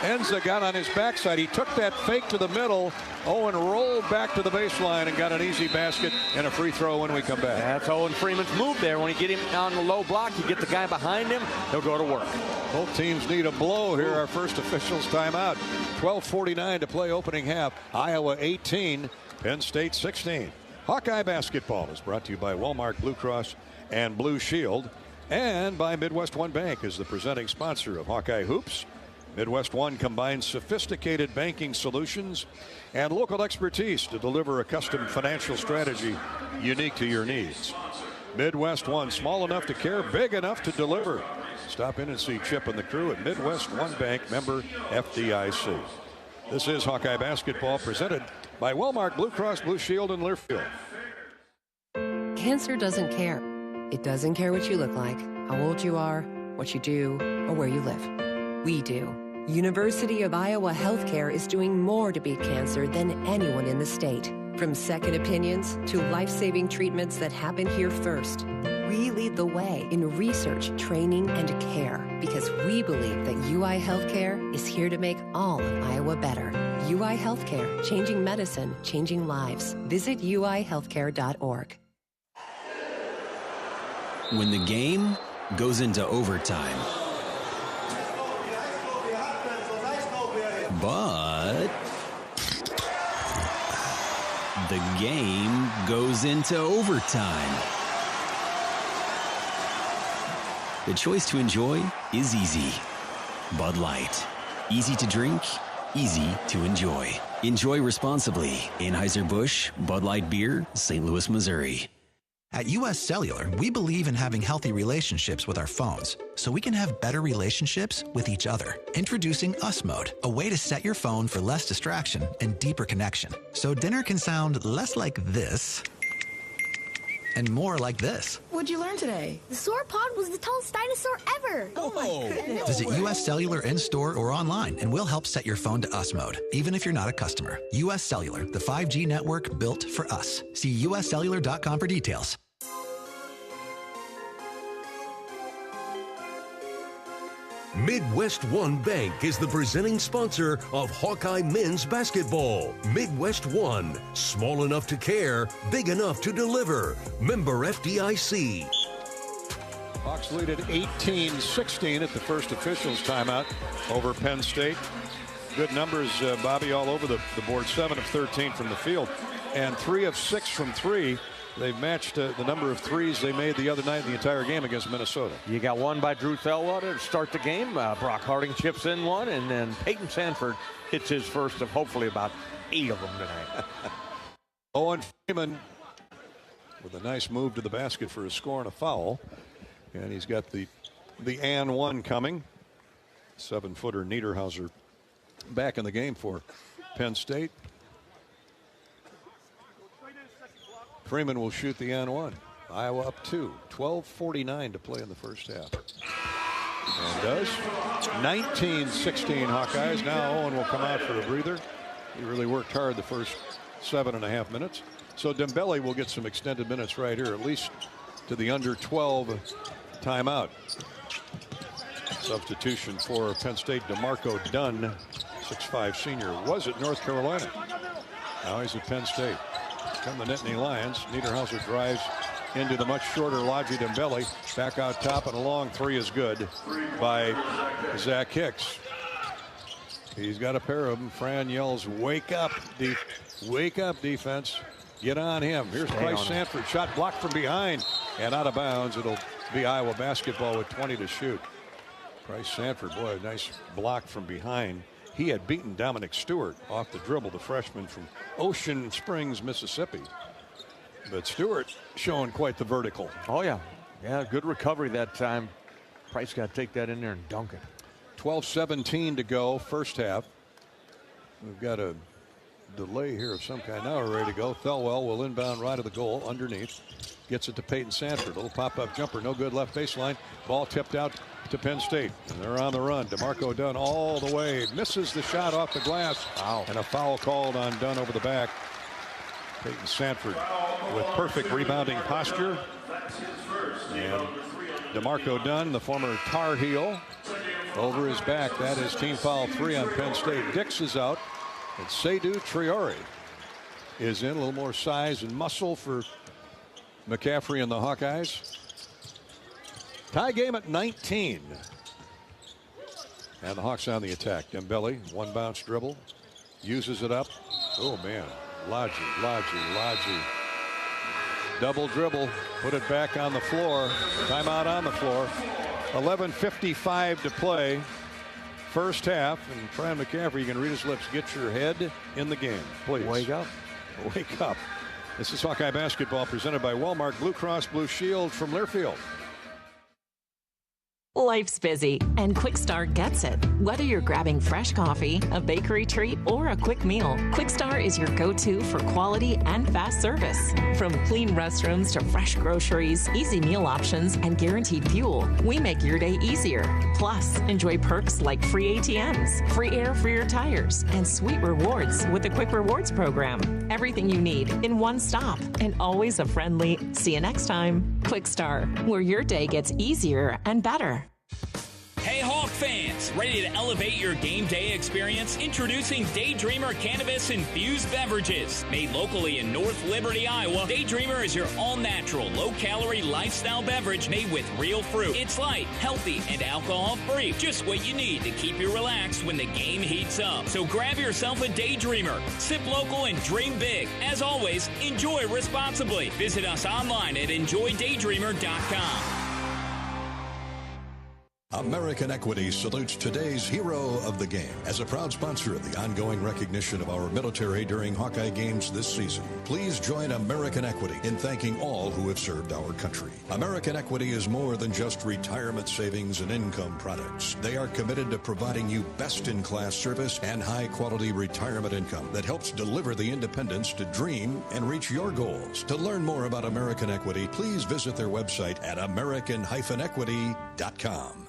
Enza got on his backside. He took that fake to the middle. Owen rolled back to the baseline and got an easy basket and a free throw when we come back. That's Owen Freeman's move there. When you get him on the low block, you get the guy behind him, he'll go to work. Both teams need a blow here. Our first officials timeout. 12:49 to play opening half. Iowa 18, Penn State 16. Hawkeye basketball is brought to you by Walmart Blue Cross and Blue Shield, and by Midwest One Bank as the presenting sponsor of Hawkeye Hoops. Midwest One combines sophisticated banking solutions and local expertise to deliver a custom financial strategy unique to your needs. Midwest One, small enough to care, big enough to deliver. Stop in and see Chip and the crew at Midwest One Bank, member FDIC. This is Hawkeye basketball presented by Walmart Blue Cross Blue Shield in Learfield. Cancer doesn't care. It doesn't care what you look like, how old you are, what you do, or where you live. We do. University of Iowa Healthcare is doing more to beat cancer than anyone in the state. From second opinions to life-saving treatments that happen here first. We lead the way in research, training, and care because we believe that UI Healthcare is here to make all of Iowa better. UI Healthcare, changing medicine, changing lives. Visit uihealthcare.org. When the game goes into overtime, but the game goes into overtime. The choice to enjoy is easy. Bud Light. Easy to drink, easy to enjoy. Enjoy responsibly. Anheuser-Busch, Bud Light Beer, St. Louis, Missouri. At US Cellular, we believe in having healthy relationships with our phones so we can have better relationships with each other. Introducing Us Mode, a way to set your phone for less distraction and deeper connection. So dinner can sound less like this and more like this. What'd you learn today? The sauropod was the tallest dinosaur ever. Oh my goodness. Visit U.S. Cellular in-store or online, and we'll help set your phone to us mode, even if you're not a customer. U.S. Cellular, the 5G network built for us. See uscellular.com for details. Midwest One Bank is the presenting sponsor of Hawkeye men's basketball. Midwest One, small enough to care, big enough to deliver. Member FDIC. Hawks lead at 18-16 at the first officials timeout over Penn State. Good numbers, Bobby, all over the board. 7 of 13 from the field and 3 of 6 from three. They've matched the number of threes they made the other night in the entire game against Minnesota. You got one by Drew Thelwater to start the game. Brock Harding chips in one, and then Peyton Sanford hits his first of hopefully about 8 of them tonight. Owen Freeman with a nice move to the basket for a score and a foul. And he's got the and one coming. 7-footer Niederhauser back in the game for Penn State. Freeman will shoot the and one. Iowa up 2. 12:49 to play in the first half. And does. 19-16 Hawkeyes. Now Owen will come out for a breather. He really worked hard the first 7.5 minutes. So Dembele will get some extended minutes right here, at least to the under 12 timeout. Substitution for Penn State, DeMarco Dunn, 6'5" senior, was at North Carolina. Now he's at Penn State. Come the Nittany Lions. Niederhauser drives into the much shorter Lodgy Dembele. Back out top, and a long three is good by Zach Hicks. He's got a pair of them. Fran yells, "Wake up, wake up, defense. Get on him." Here's Price Sanford. Shot blocked from behind and out of bounds. It'll be Iowa basketball with 20 to shoot. Price Sanford, boy, a nice block from behind. He had beaten Dominic Stewart off the dribble, the freshman from Ocean Springs, Mississippi. But Stewart showing quite the vertical. Oh, yeah. Yeah, good recovery that time. Price got to take that in there and dunk it. 12:17 to go, first half. We've got a delay here of some kind. Now we're ready to go. Thelwell will inbound right of the goal underneath. Gets it to Peyton Sanford. Little pop-up jumper. No good left baseline. Ball tipped out to Penn State. And they're on the run. DeMarco Dunn all the way. Misses the shot off the glass. Wow. And a foul called on Dunn over the back. Peyton Sanford with perfect rebounding posture. And DeMarco Dunn, the former Tar Heel, over his back. That is team foul 3 on Penn State. Dix is out. And Seydou Traore is in. A little more size and muscle for McCaffrey and the Hawkeyes. Tie game at 19. And the Hawks on the attack. Dembele, one bounce dribble. Uses it up. Oh, man. Lodgy. Double dribble. Put it back on the floor. Timeout on the floor. 11:55 to play. First half. And Fran McCaffrey, you can read his lips. Get your head in the game, please. Wake up. Wake up. This is Hawkeye basketball presented by Walmart Blue Cross Blue Shield from Learfield. Life's busy, and Quickstar gets it. Whether you're grabbing fresh coffee, a bakery treat, or a quick meal, Quickstar is your go-to for quality and fast service. From clean restrooms to fresh groceries, easy meal options, and guaranteed fuel, we make your day easier. Plus, enjoy perks like free ATMs, free air for your tires, and sweet rewards with the Quick Rewards program. Everything you need in one stop, and always a friendly, see you next time. Quickstar, where your day gets easier and better. Hey Hawk fans, ready to elevate your game day experience? Introducing Daydreamer Cannabis Infused Beverages. Made locally in North Liberty, Iowa, Daydreamer is your all-natural, low-calorie lifestyle beverage made with real fruit. It's light, healthy, and alcohol-free. Just what you need to keep you relaxed when the game heats up. So grab yourself a Daydreamer. Sip local and dream big. As always, enjoy responsibly. Visit us online at enjoydaydreamer.com. American Equity salutes today's hero of the game. As a proud sponsor of the ongoing recognition of our military during Hawkeye games this season, please join American Equity in thanking all who have served our country. American Equity is more than just retirement savings and income products. They are committed to providing you best-in-class service and high-quality retirement income that helps deliver the independence to dream and reach your goals. To learn more about American Equity, please visit their website at american-equity.com.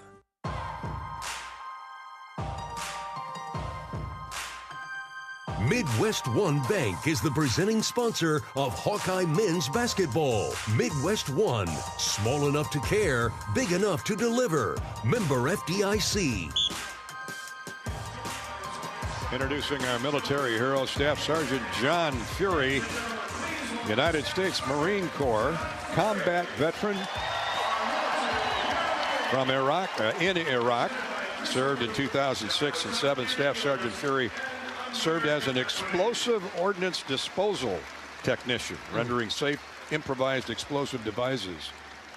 Midwest One Bank is the presenting sponsor of Hawkeye men's basketball. Midwest One, small enough to care, big enough to deliver. Member FDIC. Introducing our military hero, Staff Sergeant John Fury, United States Marine Corps, combat veteran from Iraq, in Iraq, served in 2006 and 7. Staff Sergeant Fury served as an explosive ordnance disposal technician, rendering safe improvised explosive devices.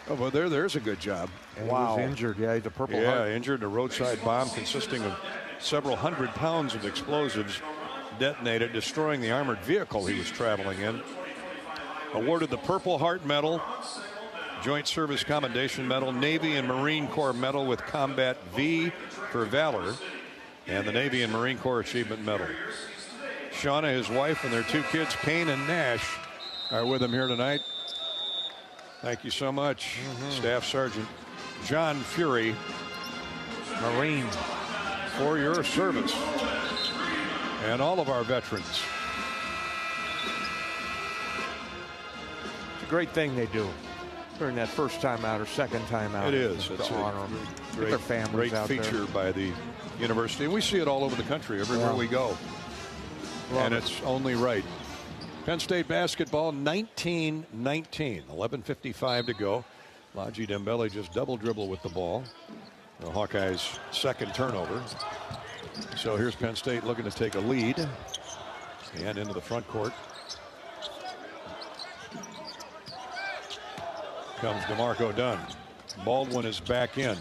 Oh, well, there's a good job. And he was injured. Yeah, he's a Purple Heart. Yeah, injured in a roadside bomb consisting of several hundred pounds of explosives detonated, destroying the armored vehicle he was traveling in. Awarded the Purple Heart Medal, Joint Service Commendation Medal, Navy and Marine Corps Medal with Combat V for Valor, and the Navy and Marine Corps Achievement Medal. Shauna, his wife, and their 2 kids, Kane and Nash, are with him here tonight. Thank you so much, Staff Sergeant John Fury, Marine, for your service, and all of our veterans. It's a great thing they do during that first time out or second time out. It is. To It's honor a them. great, Their families great out feature there. by the university. And we see it all over the country, everywhere we go. And it's only right. Penn State basketball, 19-19, 11:55 to go. Laji Dembele just double dribble with the ball. The Hawkeyes' second turnover. So here's Penn State looking to take a lead. And into the front court comes DeMarco Dunn. Baldwin is back in,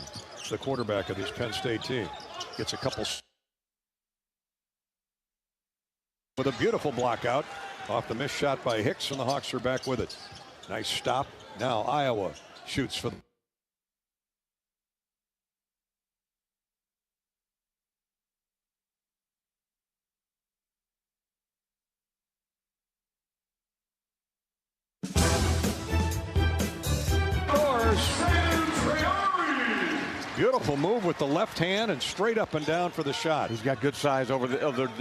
the quarterback of this Penn State team. Gets a couple with a beautiful block out off the missed shot by Hicks, and the Hawks are back with it. Nice stop. Now Iowa shoots for the beautiful move with the left hand and straight up and down for the shot. He's got good size over the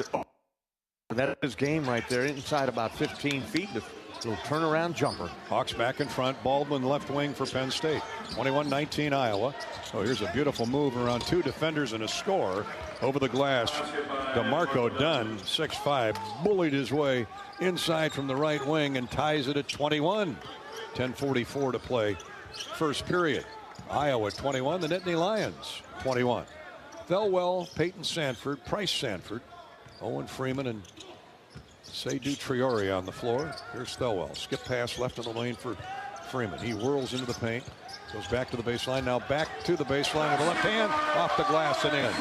that is game right there, inside about 15 feet. The little turnaround jumper. Hawks back in front. Baldwin left wing for Penn State. 21-19 Iowa. Oh, here's a beautiful move around 2 defenders and a score over the glass. DeMarco Dunn, 6'5", bullied his way inside from the right wing and ties it at 21. 10:44 to play. First period. Iowa 21, the Nittany Lions 21. Thelwell, Peyton Sanford, Price Sanford, Owen Freeman, and Seydou Traore on the floor. Here's Thelwell. Skip pass left of the lane for Freeman. He whirls into the paint, goes back to the baseline. Now back to the baseline with the left hand, off the glass and in.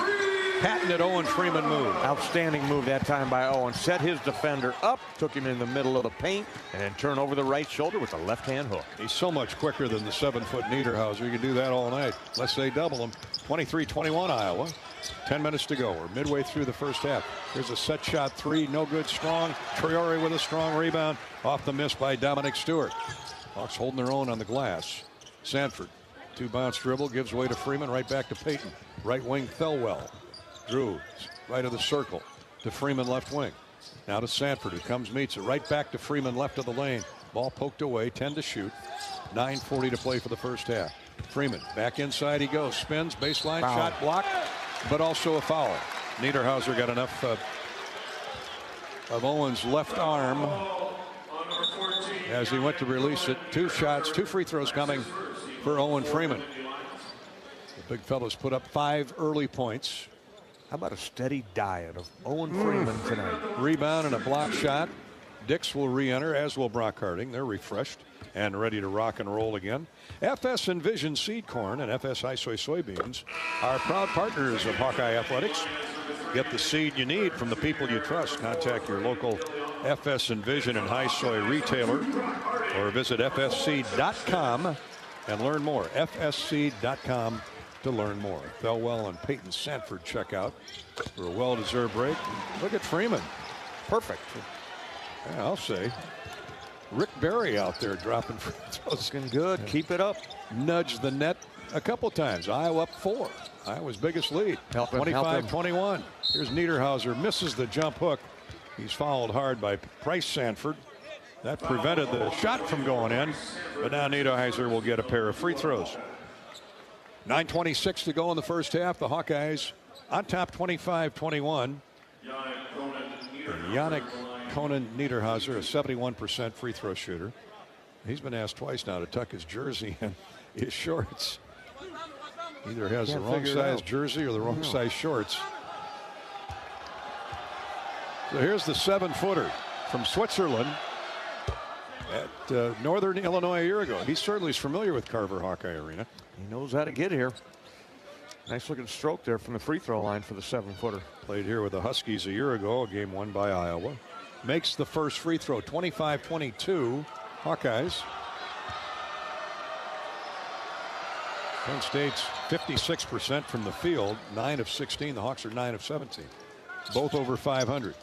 Patented Owen Freeman move. Outstanding move that time by Owen. Set his defender up, took him in the middle of the paint, and then turn over the right shoulder with a left-hand hook. He's so much quicker than the 7-foot Niederhauser. You can do that all night, unless they double him. 23-21 Iowa. 10 minutes to go. We're midway through the first half. Here's a set shot 3, no good, strong. Traore with a strong rebound. Off the miss by Dominic Stewart. Hawks holding their own on the glass. Sanford, 2-bounce dribble, gives way to Freeman, right back to Peyton. Right wing Thelwell. Drew, right of the circle to Freeman, left wing. Now to Sanford, who comes, meets it. Right back to Freeman, left of the lane. Ball poked away, 10 to shoot. 9:40 to play for the first half. Freeman, back inside he goes. Spins, baseline, Foul. shot blocked, but also a foul. Niederhauser got enough of Owen's left arm as he went to release it. 2 shots, 2 free throws coming for Owen Freeman. The big fellas put up 5 early points. How about a steady diet of Owen Freeman tonight? Rebound and a block shot Dix will re-enter, as will Brock Harding. They're refreshed and ready to rock and roll again. FS Envision Seed Corn and FS High Soy Soybeans are proud partners of Hawkeye Athletics. Get the seed you need from the people you trust. Contact your local FS Envision and High Soy retailer or visit fsseed.com and learn more. fsseed.com to learn more. Thelwell and Peyton Sanford check out for a well-deserved break. Look at Freeman. Perfect. Yeah, I'll say. Rick Barry out there dropping free throws. Looking good. Keep it up. Nudged the net a couple times. Iowa up 4. Iowa's biggest lead. 25-21. Here's Niederhauser. Misses the jump hook. He's fouled hard by Price Sanford. That prevented the shot from going in. But now Niederhauser will get a pair of free throws. 9:26 to go in the first half. The Hawkeyes on top 25-21. Yannick Conan Niederhauser, a 71% free throw shooter. He's been asked twice now to tuck his jersey and his shorts. Either has the wrong size jersey or the wrong size shorts. So here's the 7-footer from Switzerland at Northern Illinois a year ago. He certainly is familiar with Carver Hawkeye Arena. He knows how to get here. Nice looking stroke there from the free throw line for the 7-footer. Played here with the Huskies a year ago, a game won by Iowa. Makes the first free throw, 25-22, Hawkeyes. Penn State's 56% from the field, 9 of 16. The Hawks are 9 of 17. Both over 500.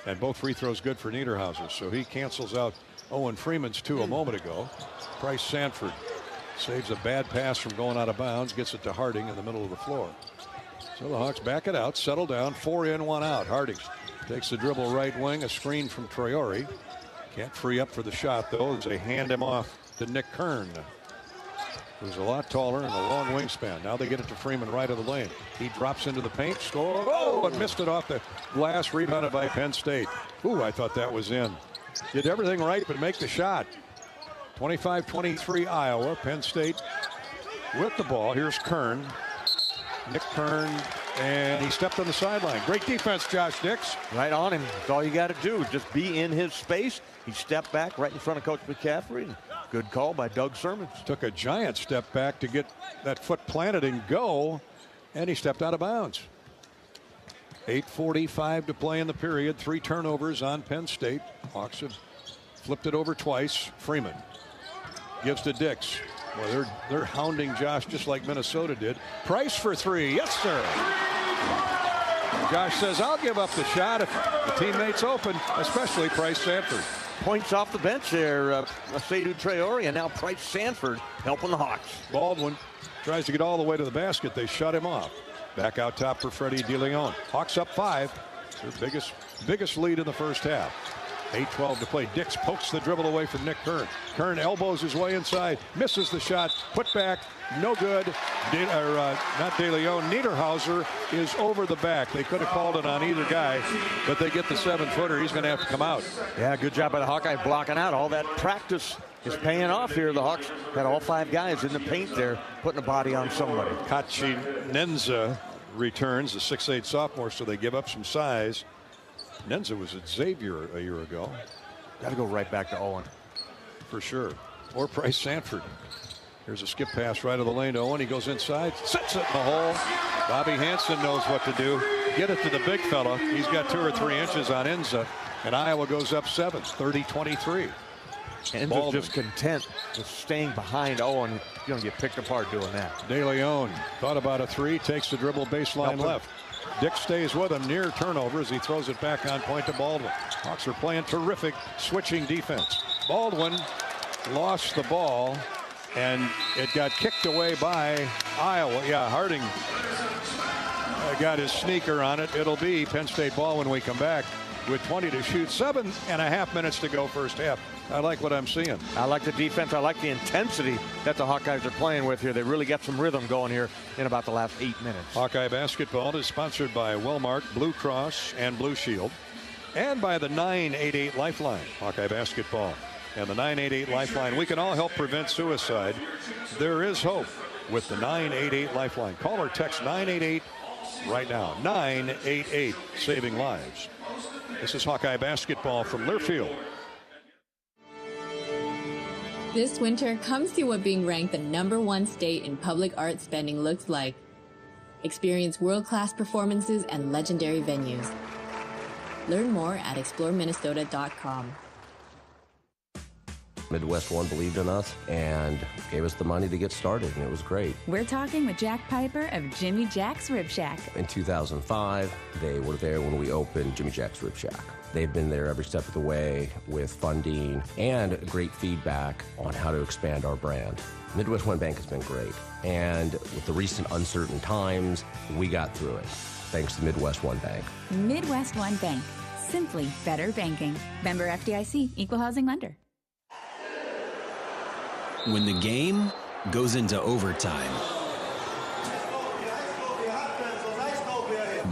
And both free throws good for Niederhauser. So he cancels out Owen Freeman's 2 a moment ago. Price Sanford saves a bad pass from going out of bounds, gets it to Harding in the middle of the floor. So the Hawks back it out, settle down, 4 in, 1 out. Harding takes the dribble right wing, a screen from Traore. Can't free up for the shot, though, as they hand him off to Nick Kern, who's a lot taller and a long wingspan. Now they get it to Freeman right of the lane. He drops into the paint, score. Oh, and missed it off the glass, rebounded by Penn State. Ooh, I thought that was in. Did everything right but make the shot. 25-23 Iowa. Penn State with the ball. Here's Kern. Nick Kern, and he stepped on the sideline. Great defense, Josh Dix. Right on him. That's all you got to do. Just be in his space. He stepped back right in front of Coach McCaffrey. Good call by Doug Sermons. Took a giant step back to get that foot planted and go, and he stepped out of bounds. 8:45 to play in the period. 3 turnovers on Penn State. Hawks have flipped it over twice. Freeman gives to Dix. Well, they're hounding Josh just like Minnesota did. Price for 3. Yes, sir. Josh says, I'll give up the shot if the teammate's open, especially Price Sanford. Points off the bench there. Seydou Traore, and now Price Sanford helping the Hawks. Baldwin tries to get all the way to the basket. They shut him off. Back out top for Freddie DeLeon. Hawks up 5. Their biggest lead in the first half. 8:12 to play. Dix pokes the dribble away from Nick Kern. Kern elbows his way inside, misses the shot, put back, no good. Not DeLeon, Niederhauser is over the back. They could have called it on either guy, but they get the 7-footer. He's going to have to come out. Yeah, good job by the Hawkeye blocking out. All that practice is paying off here. The Hawks got all 5 guys in the paint there, putting a body on somebody. Kachi Nenza returns, the 6'8 sophomore, so they give up some size. Nenza was at Xavier a year ago. Got to go right back to Owen. For sure. Or Price Sanford. Here's a skip pass right of the lane to Owen. He goes inside, sets it in the hole. Bobby Hansen knows what to do. Get it to the big fella. He's got 2 or 3 inches on Enza. And Iowa goes up 7, 30-23. Enza's just content with staying behind Owen. You're going to get picked apart doing that. DeLeon thought about a 3, takes the dribble baseline left. Dick stays with him near turnover as he throws it back on point to Baldwin. Hawks are playing terrific switching defense. Baldwin lost the ball, and it got kicked away by Iowa. Yeah, Harding got his sneaker on it. It'll be Penn State ball when we come back with 20 to shoot. 7.5 minutes to go first half. I like what I'm seeing. I like the defense. I like the intensity that the Hawkeyes are playing with here. They really got some rhythm going here in about the last 8 minutes. Hawkeye basketball is sponsored by Wellmark, Blue Cross, and Blue Shield, and by the 988 Lifeline. Hawkeye basketball and the 988 Lifeline. We can all help prevent suicide. There is hope with the 988 Lifeline. Call or text 988 right now. 988, saving lives. This is Hawkeye basketball from Learfield This winter, come see what being ranked the #1 state in public art spending looks like. Experience world-class performances and legendary venues. Learn more at exploreminnesota.com. Midwest One believed in us and gave us the money to get started, and it was great. We're talking with Jack Piper of Jimmy Jack's Rib Shack. In 2005, they were there when we opened Jimmy Jack's Rib Shack. They've been there every step of the way with funding and great feedback on how to expand our brand. Midwest One Bank has been great, and with the recent uncertain times, we got through it, thanks to Midwest One Bank. Midwest One Bank. Simply better banking. Member FDIC, Equal Housing Lender. When the game goes into overtime.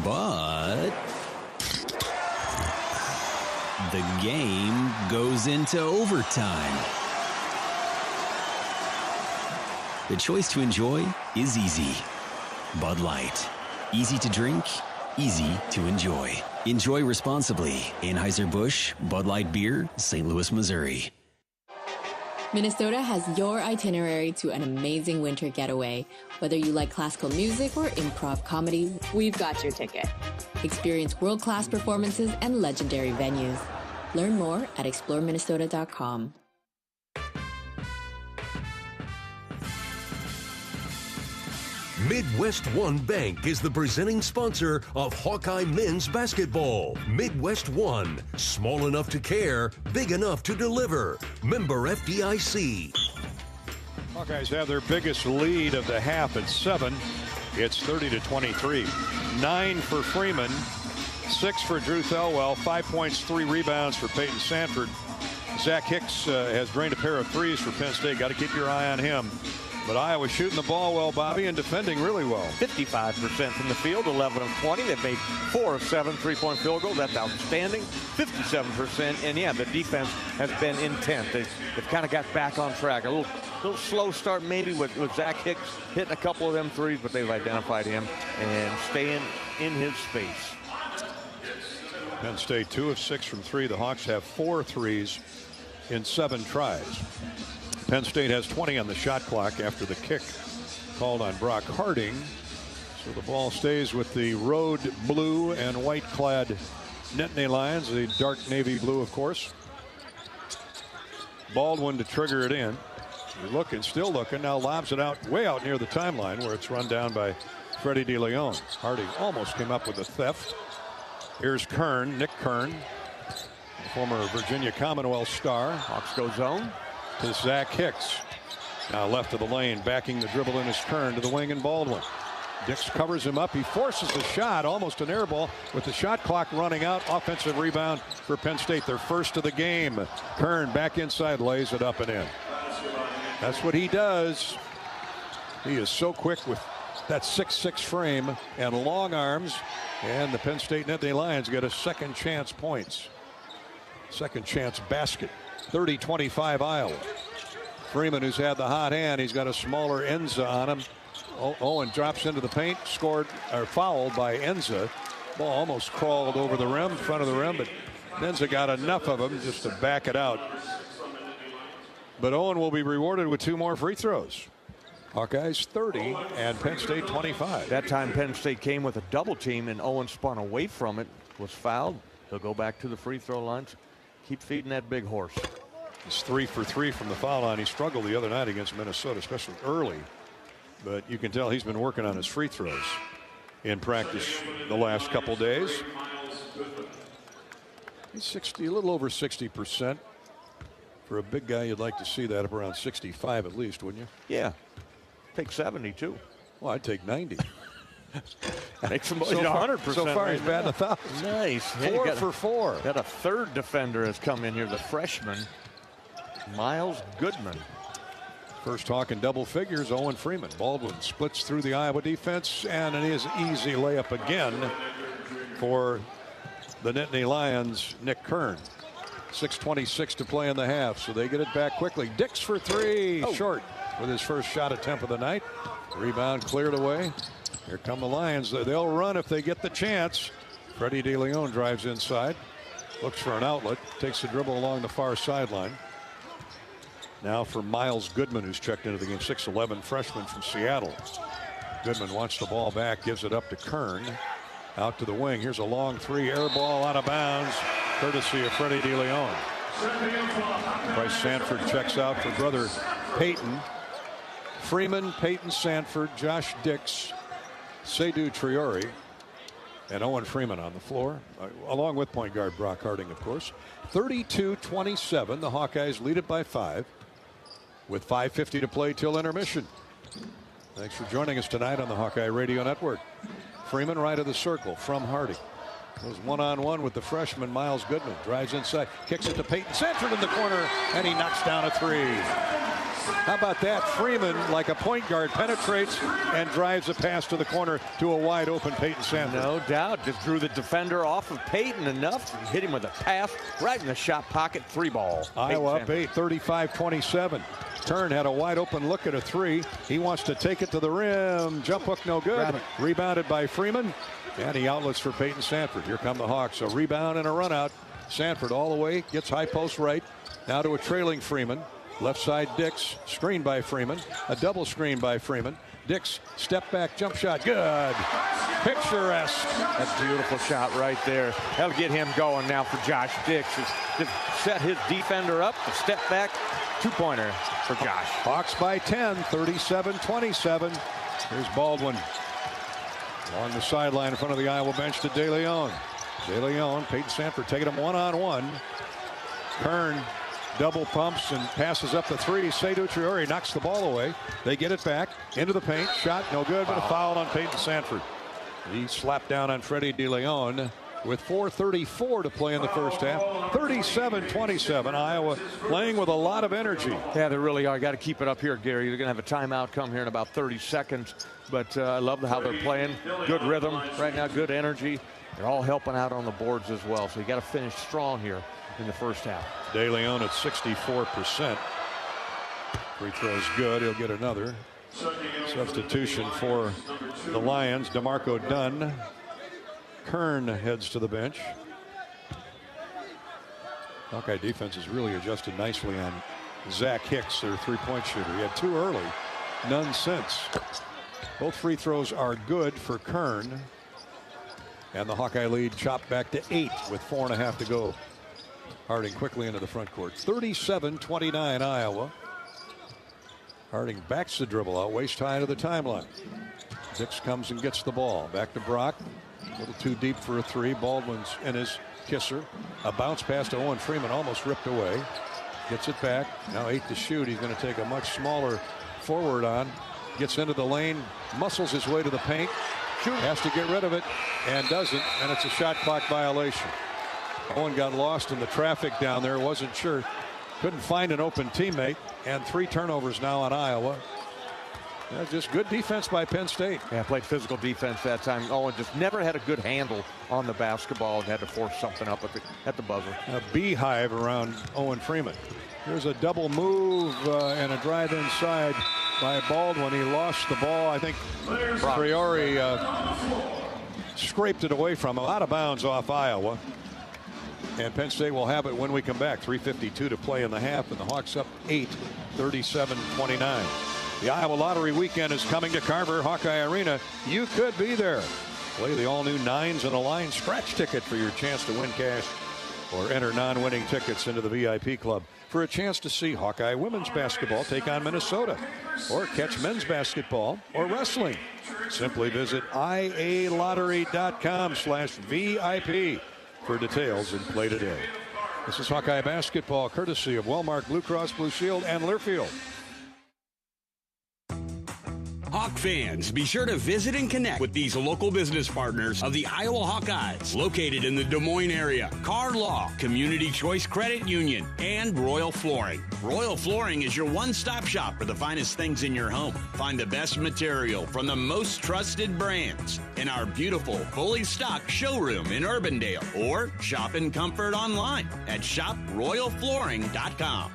But the game goes into overtime. The choice to enjoy is easy. Bud Light. Easy to drink, easy to enjoy. Enjoy responsibly. Anheuser-Busch, Bud Light Beer, St. Louis, Missouri. Minnesota has your itinerary to an amazing winter getaway. Whether you like classical music or improv comedy, we've got your ticket. Experience world-class performances and legendary venues. Learn more at exploreminnesota.com. Midwest One Bank is the presenting sponsor of Hawkeye men's basketball. Midwest One, small enough to care, big enough to deliver. Member FDIC. Hawkeyes have their biggest lead of the half at 7. It's 30-23. 9 for Freeman, 6 for Drew Thelwell, 5 points, 3 rebounds for Peyton Sanford. Zach Hicks has drained a pair of threes for Penn State. Got to keep your eye on him. But Iowa shooting the ball well, Bobby, and defending really well. 55% from the field, 11 of 20. They've made 4 of 7 three-point field goals. That's outstanding. 57%. And, yeah, the defense has been intense. They've kind of got back on track. A little slow start maybe with Zach Hicks hitting a couple of them threes, but they've identified him and staying in his space. Penn State 2 of 6 from 3. The Hawks have 4 threes in 7 tries. Penn State has 20 on the shot clock after the kick called on Brock Harding. So the ball stays with the road blue and white clad Nittany Lions, the dark navy blue, of course. Baldwin to trigger it in. You're looking, still looking, now lobs it out way out near the timeline where it's run down by Freddie DeLeon. Harding almost came up with a theft. Here's Kern, Nick Kern, former Virginia Commonwealth star. Hawks go zone. To Zach Hicks. Now left of the lane, backing the dribble in his Kern to the wing and Baldwin. Dix covers him up. He forces the shot, almost an air ball with the shot clock running out. Offensive rebound for Penn State, their first of the game. Kern back inside, lays it up and in. That's what he does. He is so quick with that 6'6" frame and long arms. And the Penn State Nittany Lions get a second chance points. Second chance basket. 30-25 Iowa. Freeman, who's had the hot hand, he's got a smaller Enza on him. Owen drops into the paint, scored or fouled by Enza. Ball almost crawled over the rim, in front of the rim, but Enza got enough of him just to back it out. But Owen will be rewarded with 2 more free throws. Hawkeyes 30 and Penn State 25. That time Penn State came with a double team and Owen spun away from it, was fouled. He'll go back to the free throw lines. Keep feeding that big horse. He's 3 for 3 from the foul line. He struggled the other night against Minnesota, especially early. But you can tell he's been working on his free throws in practice the last couple days. He's a little over 60%. For a big guy, you'd like to see that up around 65 at least, wouldn't you? Yeah. Take 72. Well, I'd take 90. Makes him 100%. So far, he's batting 1,000. Nice. 4 for 4. Got a third defender has come in here, the freshman, Miles Goodman. First Hawk in double figures, Owen Freeman. Baldwin splits through the Iowa defense, and it is easy layup again for the Nittany Lions, Nick Kern. 6:26 to play in the half, so they get it back quickly. Dix for 3, short with his first shot attempt of the night. Rebound cleared away. Here come the Lions. They'll run if they get the chance. Freddie DeLeon drives inside, looks for an outlet, takes the dribble along the far sideline. Now for Miles Goodman, who's checked into the game, 6'11", freshman from Seattle. Goodman wants the ball back, gives it up to Kern. Out to the wing. Here's a long three, air ball out of bounds, courtesy of Freddie DeLeon. Bryce Sanford checks out for brother Peyton. Freeman, Peyton Sanford, Josh Dix, Seydou Traore, and Owen Freeman on the floor, along with point guard Brock Harding, of course. 32-27. The Hawkeyes lead it by 5 with 5:50 to play till intermission. Thanks for joining us tonight on the Hawkeye Radio Network. Freeman right of the circle from Harding. Goes one-on-one with the freshman Miles Goodman. Drives inside, kicks it to Peyton Sanford in the corner, and he knocks down a three. How about that? Freeman, like a point guard, penetrates and drives a pass to the corner to a wide open Peyton Sanford. No doubt. Just drew the defender off of Peyton enough. Hit him with a pass right in the shot pocket. 3-ball. Iowa up 8, 35-27. Kern had a wide open look at a three. He wants to take it to the rim. Jump hook no good. Rebounded by Freeman. And he outlets for Peyton Sanford. Here come the Hawks. A rebound and a run out. Sanford all the way. Gets high post right. Now to a trailing Freeman. Left side Dix. Screen by Freeman. A double screen by Freeman. Dix step back jump shot. Good. Picturesque. That's a beautiful shot right there. That'll get him going now for Josh Dix. Just set his defender up. A step back. Two-pointer for Josh. Hawks by 10. 37-27. Here's Baldwin. On the sideline in front of the Iowa bench to DeLeon. DeLeon, Peyton Sanford taking him one-on-one. Kern double pumps and passes up the three. Seydou Traore knocks the ball away. They get it back into the paint. Shot no good, but a foul on Peyton Sanford. He slapped down on Freddie DeLeon with 4:34 to play in the first half. 37-27. Iowa playing with a lot of energy. Yeah, they really are. Got to keep it up here, Gary. They're going to have a timeout come here in about 30 seconds. But I love how they're playing. Good rhythm right now, good energy. They're all helping out on the boards as well. So you got to finish strong here in the first half. DeLeon at 64%. Free throw's good. He'll get another. Substitution for the Lions. DeMarco Dunn. Kern heads to the bench. Hawkeye defense has really adjusted nicely on Zach Hicks, their three-point shooter. He had two early, none since. Both free throws are good for Kern. And the Hawkeye lead chopped back to 8 with 4.5 to go. Harding quickly into the front court. 37-29 Iowa. Harding backs the dribble out, waist high to the timeline. Dix comes and gets the ball. Back to Brock. A little too deep for a three. Baldwin's in his kisser. A bounce pass to Owen Freeman, almost ripped away. Gets it back. Now 8 to shoot. He's going to take a much smaller forward on. Gets into the lane, muscles his way to the paint. Has to get rid of it and doesn't, and it's a shot clock violation. Owen got lost in the traffic down there, wasn't sure. Couldn't find an open teammate, and 3 turnovers now on Iowa. That's just good defense by Penn State. Yeah, played physical defense that time. Owen just never had a good handle on the basketball and had to force something up at the buzzer. A beehive around Owen Freeman. Here's a double move and a drive inside by Baldwin. He lost the ball. I think Traore scraped it away from him. Out of bounds off Iowa. And Penn State will have it when we come back. 3:52 to play in the half, and the Hawks up 8, 37-29. The Iowa Lottery weekend is coming to Carver Hawkeye Arena. You could be there. Play the all-new 9s and a line scratch ticket for your chance to win cash, or enter non-winning tickets into the VIP club for a chance to see Hawkeye women's basketball take on Minnesota, or catch men's basketball or wrestling. Simply visit ialottery.com/VIP for details and play today. This is Hawkeye basketball courtesy of Wellmark Blue Cross Blue Shield and Learfield. Hawk fans, be sure to visit and connect with these local business partners of the Iowa Hawkeyes, located in the Des Moines area. Car Law, Community Choice Credit Union, and Royal Flooring. Royal Flooring is your one-stop shop for the finest things in your home. Find the best material from the most trusted brands in our beautiful, fully stocked showroom in Urbandale, or shop in comfort online at shoproyalflooring.com.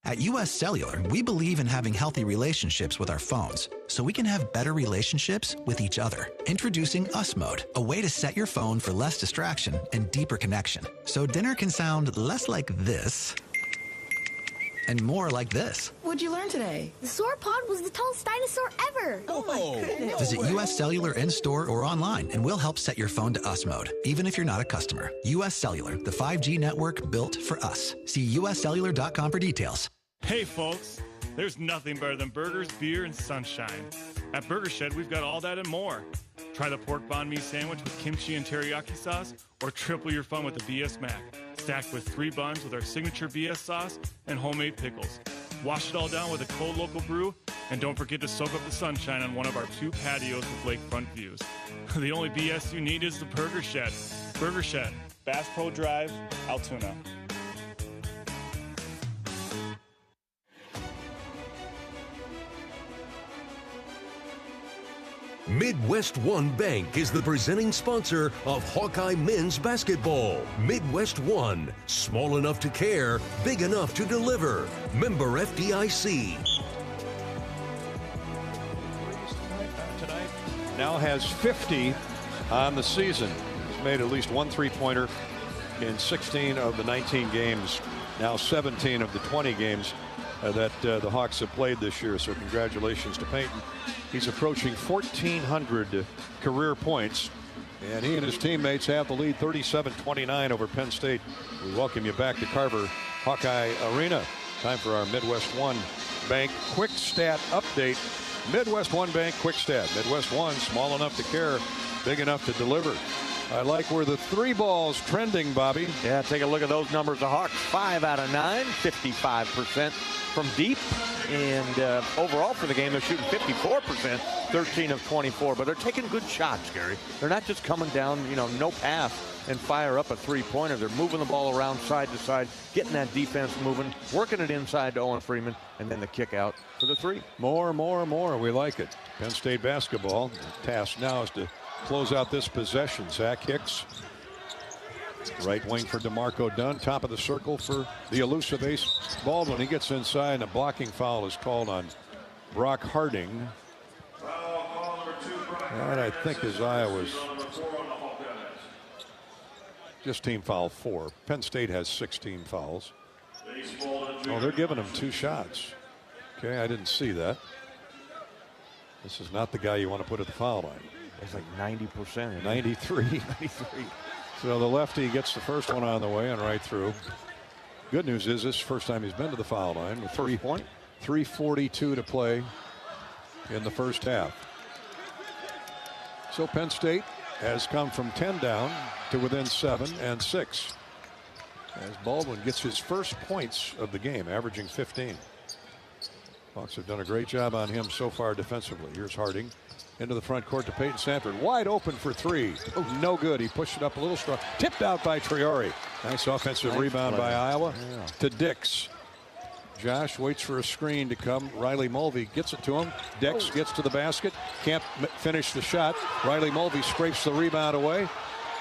At US Cellular, we believe in having healthy relationships with our phones, so we can have better relationships with each other. Introducing Us Mode, a way to set your phone for less distraction and deeper connection. So dinner can sound less like this and more like this. What'd you learn today? The sauropod was the tallest dinosaur ever. Oh my goodness. Visit US Cellular in-store or online, and we'll help set your phone to Us Mode, even if you're not a customer. US Cellular, the 5G network built for us. See uscellular.com for details. Hey folks, there's nothing better than burgers, beer, and sunshine. At Burger Shed, we've got all that and more. Try the pork banh mi sandwich with kimchi and teriyaki sauce, or triple your fun with the BS Mac, stacked with 3 buns with our signature BS sauce and homemade pickles. Wash it all down with a cold local brew, and don't forget to soak up the sunshine on one of our 2 patios with lakefront views. The only BS you need is the Burger Shed. Burger Shed, Bass Pro Drive, Altoona. Midwest One Bank is the presenting sponsor of Hawkeye men's basketball. Midwest One, small enough to care, big enough to deliver. Member FDIC. Tonight now has 50 on the season. He's made at least 1 3-pointer in 16 of the 19 games. Now 17 of the 20 games that the Hawks have played this year. So congratulations to Peyton. He's approaching 1,400 career points, and he and his teammates have the lead 37-29 over Penn State. We welcome you back to Carver Hawkeye Arena. Time for our Midwest One Bank Quick Stat Update. Midwest One Bank Quick Stat. Midwest One, small enough to care, big enough to deliver. I like where the 3 ball's trending, Bobby. Yeah, take a look at those numbers. The Hawks 5 out of 9, 55% from deep. And overall for the game, they're shooting 54%, 13 of 24. But they're taking good shots, Gary. They're not just coming down, no pass and fire up a 3-pointer. They're moving the ball around side to side, getting that defense moving, working it inside to Owen Freeman, and then the kick out for the 3. More. We like it. Penn State basketball. The task now is to close out this possession. Zach Hicks, right wing for DeMarco Dunn. Top of the circle for the elusive Ace Baldwin. He gets inside, and a blocking foul is called on Brock Harding. And I think his eye was just team foul 4. Penn State has 16 fouls. Oh, they're giving him 2 shots. Okay, I didn't see that. This is not the guy you want to put at the foul line. It's like 90%. 93. So the lefty gets the first one on the way and right through. Good news is this is the first time he's been to the foul line with 3:42 to play in the first half. So Penn State has come from 10 down to within 7 and 6. As Baldwin gets his first points of the game, averaging 15. Hawks have done a great job on him so far defensively. Here's Harding into the front court to Peyton Sanford. Wide open for 3. Oh, no good. He pushed it up a little strong. Tipped out by Triori. Nice offensive rebound by Iowa to Dix. Josh waits for a screen to come. Riley Mulvey gets it to him. Dix gets to the basket. Can't finish the shot. Riley Mulvey scrapes the rebound away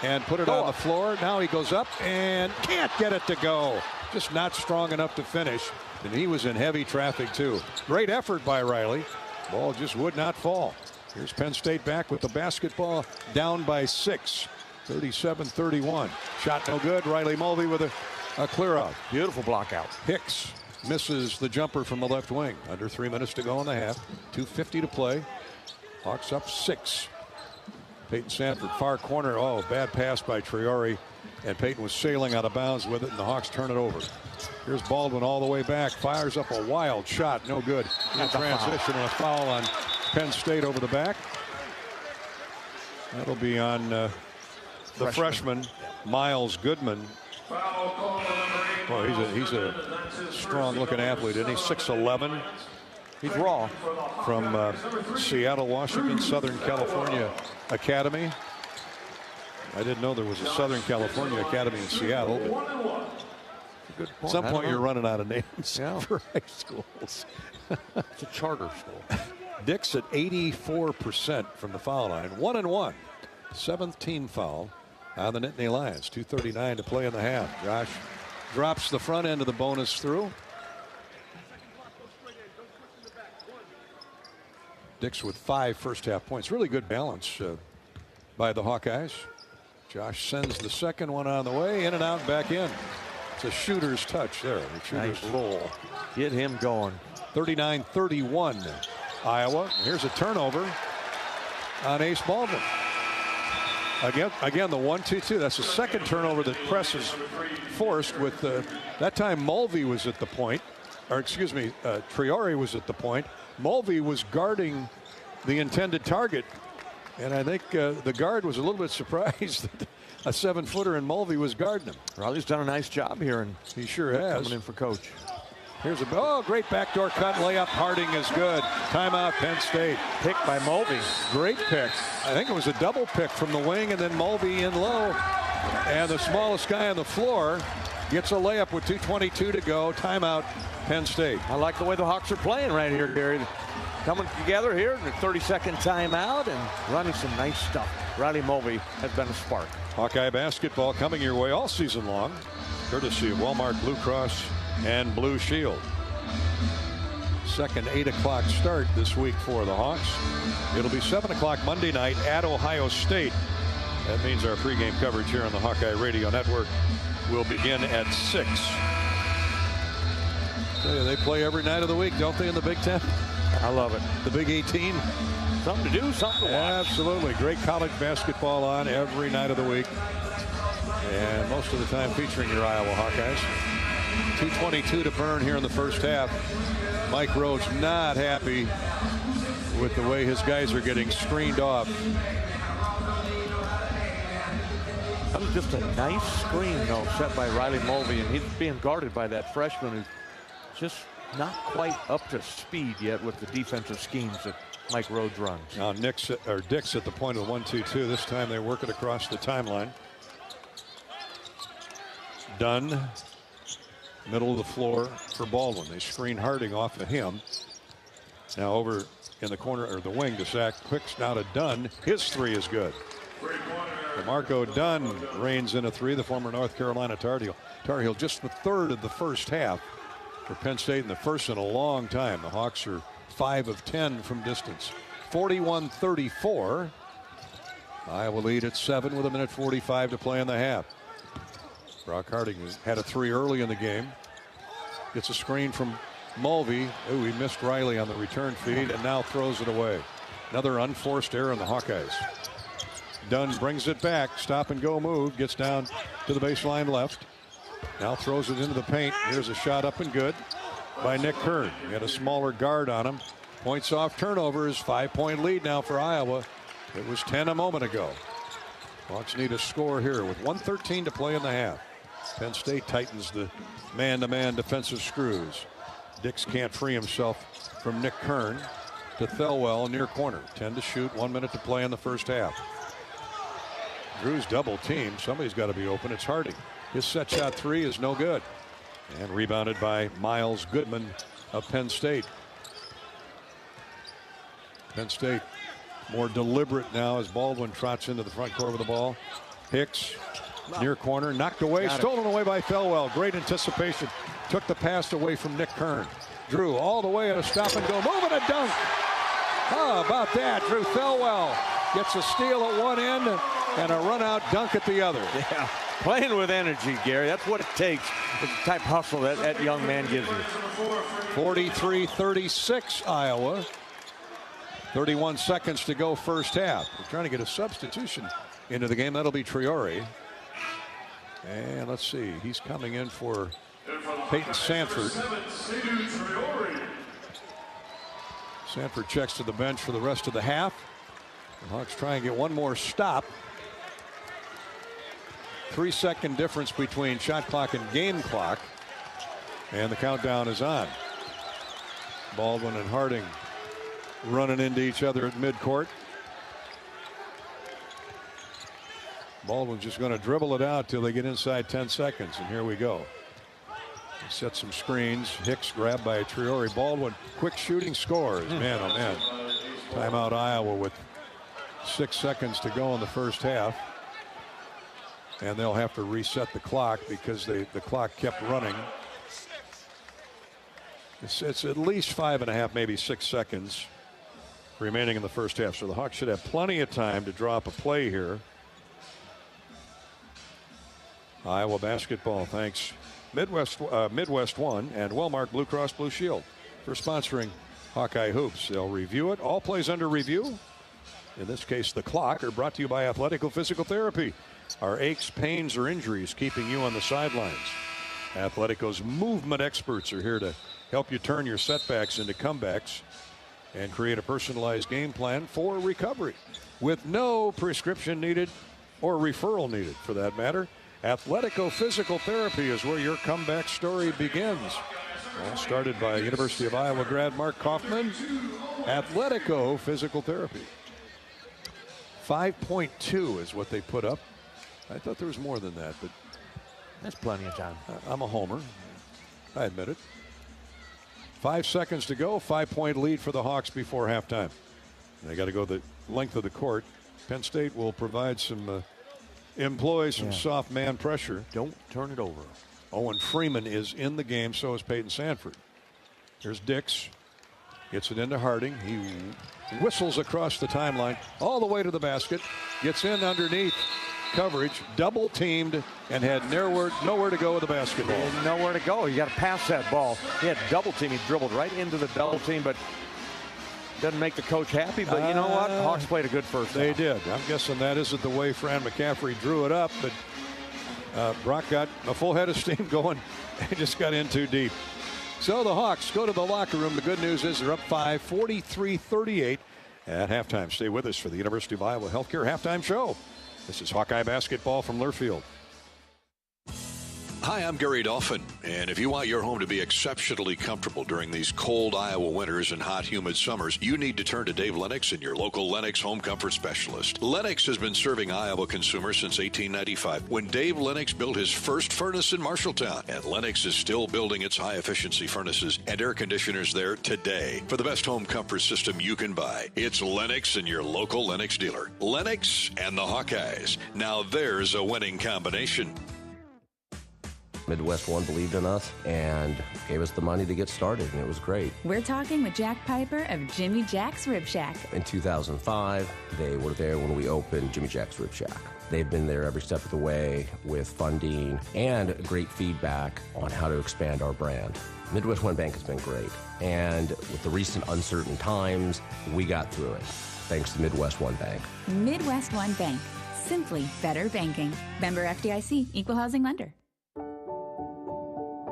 and put it on the floor. Now he goes up and can't get it to go. Just not strong enough to finish. And he was in heavy traffic too. Great effort by Riley. Ball just would not fall. Here's Penn State back with the basketball, down by 6. 37-31. Shot no good. Riley Mulvey with a clear out. Beautiful block out. Hicks misses the jumper from the left wing. Under 3 minutes to go in the half. 2:50 to play. Hawks up 6. Peyton Sanford, far corner. Oh, bad pass by Triori. And Peyton was sailing out of bounds with it, and the Hawks turn it over. Here's Baldwin all the way back. Fires up a wild shot. No good. In transition and a foul on Penn State over the back. That'll be on the freshman, Miles Goodman. Boy, he's a strong-looking athlete, isn't he? 6'11". He's raw. From Seattle, Washington, Southern California Academy. I didn't know there was a Southern California Academy in Seattle. But at some point, you're running out of names for high schools. It's a charter school. Dix at 84% from the foul line. 1-1. 7th team foul on the Nittany Lions. 2:39 to play in the half. Josh drops the front end of the bonus through. Dix with 5 first-half points. Really good balance by the Hawkeyes. Josh sends the second one on the way, in and out, back in. It's a shooter's touch there. The shooter's roll. Get him going. 39-31 Iowa. Here's a turnover on Ace Baldwin. Again, the 1-2-2. That's the second turnover that Press is forced with that time Mulvey was at the point. Or excuse me, Triori was at the point. Mulvey was guarding the intended target. And I think the guard was a little bit surprised that a 7-footer in Mulvey was guarding him. Riley's done a nice job here. And he sure has. Coming in for coach. Here's a great backdoor cut layup. Harding is good. Timeout Penn State. Pick by Mulvey. Great pick. I think it was a double pick from the wing and then Mulvey in low. And the smallest guy on the floor gets a layup with 2:22 to go. Timeout Penn State. I like the way the Hawks are playing right here, Gary. Coming together here in the 32nd timeout and running some nice stuff. Riley Mulvey has been a spark. Hawkeye basketball coming your way all season long, courtesy of Walmart Blue Cross and Blue Shield. Second 8 o'clock start this week for the Hawks. It'll be 7 o'clock Monday night at Ohio State. That means our pregame coverage here on the Hawkeye Radio Network will begin at 6. They play every night of the week, don't they, in the Big Ten? I love it. The Big 18. Something to do, something to watch. Absolutely. Great college basketball on every night of the week. And most of the time featuring your Iowa Hawkeyes. 2:22 to burn here in the first half. Mike Rhodes not happy with the way his guys are getting screened off. That was just a nice screen, though, set by Riley Mulvey, and he's being guarded by that freshman who's just not quite up to speed yet with the defensive schemes that Mike Rhodes runs. Now Dix at the point of 1-2-2. This time they work it across the timeline. Dunn, middle of the floor for Baldwin. They screen Harding off of him. Now over in the corner or the wing to Zach Quicks, now to Dunn. His three is good. DeMarco Dunn reigns in a three, the former North Carolina Tar Heel. Just the third of the first half for Penn State, and the first in a long time. The Hawks are 5 of 10 from distance. 41-34. Iowa lead at 7 with 1:45 to play in the half. Brock Harding had a three early in the game. Gets a screen from Mulvey. Ooh, he missed Riley on the return feed and now throws it away. Another unforced error on the Hawkeyes. Dunn brings it back. Stop and go move. Gets down to the baseline left. Now throws it into the paint. Here's a shot up and good by Nick Kern. He had a smaller guard on him. Points off turnovers. 5-point lead now for Iowa. It was 10 a moment ago. Hawks need a score here with 1:13 to play in the half. Penn State tightens the man-to-man defensive screws. Dix can't free himself from Nick Kern to Thelwell near corner. 10 to shoot, 1 minute to play in the first half. Drew's double team. Somebody's got to be open. It's Harding. His set shot three is no good. And rebounded by Miles Goodman of Penn State. Penn State more deliberate now as Baldwin trots into the front court with the ball. Hicks near corner, knocked away, stolen away by Thelwell. Great anticipation. Took the pass away from Nick Kern. Drew all the way at a stop and go move and a dunk. How about that? Drew Thelwell gets a steal at one end and a run out dunk at the other. Yeah, playing with energy, Gary. That's what it takes. The type of hustle that young man gives you. 43-36 Iowa. 31 seconds to go first half. We're trying to get a substitution into the game. That'll be Triori. And let's see. He's coming in for Peyton Sanford. Sanford checks to the bench for the rest of the half. The Hawks try and get one more stop. 3-second difference between shot clock and game clock. And the countdown is on. Baldwin and Harding running into each other at midcourt. Baldwin's just going to dribble it out till they get inside 10 seconds. And here we go. He sets some screens. Hicks grabbed by Triori. Baldwin, quick shooting, scores. Man, oh man. Timeout Iowa with 6 seconds to go in the first half. And they'll have to reset the clock because the clock kept running. It's at least 5.5, maybe 6 seconds remaining in the first half. So the Hawks should have plenty of time to drop a play here. Iowa basketball thanks Midwest One and Wellmark Blue Cross Blue Shield for sponsoring Hawkeye Hoops. They'll review it. All plays under review, in this case the clock, are brought to you by Athletico Physical Therapy. Our aches, pains, or injuries keeping you on the sidelines. Athletico's movement experts are here to help you turn your setbacks into comebacks and create a personalized game plan for recovery with no prescription needed or referral needed for that matter. Athletico Physical Therapy is where your comeback story begins. All started by University of Iowa grad Mark Kaufman. Athletico Physical Therapy. 5.2 is what they put up. I thought there was more than that, but that's plenty of time. I'm a homer. I admit it. 5 seconds to go. 5-point lead for the Hawks before halftime. They got to go the length of the court. Penn State will provide some employ some soft man pressure. Don't turn it over. Owen Freeman is in the game. So is Peyton Sanford. Here's Dix. Gets it into Harding. He whistles across the timeline all the way to the basket. Gets in underneath coverage, double teamed, and had nowhere to go with the basketball. Nowhere to go. You got to pass that ball. He had double team. He dribbled right into the double team, but doesn't make the coach happy. But you know what? Hawks played a good first They half. did. I'm guessing that isn't the way Fran McCaffrey drew it up, but Brock got a full head of steam going and just got in too deep. So the Hawks go to the locker room. The good news is they're up 5, 43-38 at halftime. Stay with us for the University of Iowa Healthcare Halftime Show. This is Hawkeye basketball from Learfield. Hi, I'm Gary Dolphin, and if you want your home to be exceptionally comfortable during these cold Iowa winters and hot, humid summers, you need to turn to Dave Lennox and your local Lennox home comfort specialist. Lennox has been serving Iowa consumers since 1895, when Dave Lennox built his first furnace in Marshalltown, and Lennox is still building its high-efficiency furnaces and air conditioners there today. For the best home comfort system you can buy, it's Lennox and your local Lennox dealer. Lennox and the Hawkeyes. Now there's a winning combination. Midwest One believed in us and gave us the money to get started, and it was great. We're talking with Jack Piper of Jimmy Jack's Rib Shack. In 2005, they were there when we opened Jimmy Jack's Rib Shack. They've been there every step of the way with funding and great feedback on how to expand our brand. Midwest One Bank has been great, and with the recent uncertain times, we got through it, thanks to Midwest One Bank. Midwest One Bank. Simply better banking. Member FDIC, Equal Housing Lender.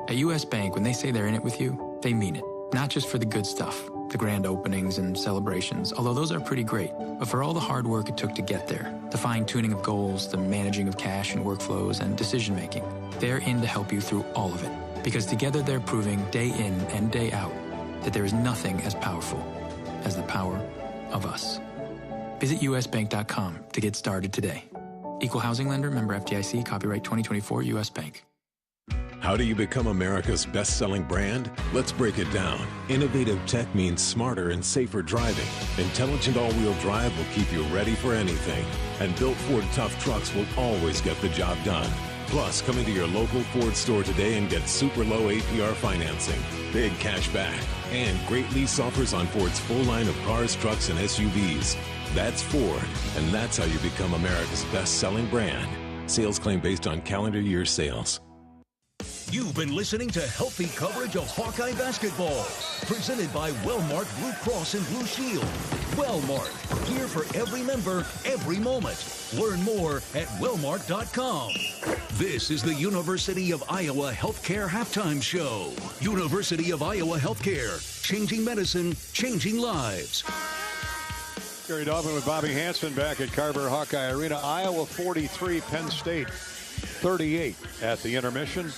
At U.S. Bank, when they say they're in it with you, they mean it. Not just for the good stuff, the grand openings and celebrations, although those are pretty great, but for all the hard work it took to get there, the fine-tuning of goals, the managing of cash and workflows, and decision-making. They're in to help you through all of it, because together they're proving day in and day out that there is nothing as powerful as the power of us. Visit usbank.com to get started today. Equal Housing Lender, member FDIC, copyright 2024, U.S. Bank. How do you become America's best-selling brand? Let's break it down. Innovative tech means smarter and safer driving. Intelligent all-wheel drive will keep you ready for anything. And built Ford tough trucks will always get the job done. Plus, come into your local Ford store today and get super low APR financing, big cash back, and great lease offers on Ford's full line of cars, trucks, and SUVs. That's Ford, and that's how you become America's best-selling brand. Sales claim based on calendar year sales. You've been listening to healthy coverage of Hawkeye basketball, presented by Wellmark Blue Cross and Blue Shield. Wellmark, here for every member, every moment. Learn more at wellmark.com. This is the University of Iowa Healthcare Halftime Show. University of Iowa Healthcare, changing medicine, changing lives. Gary Dolphin with Bobby Hansen back at Carver Hawkeye Arena. Iowa 43, Penn State 38 at the intermission.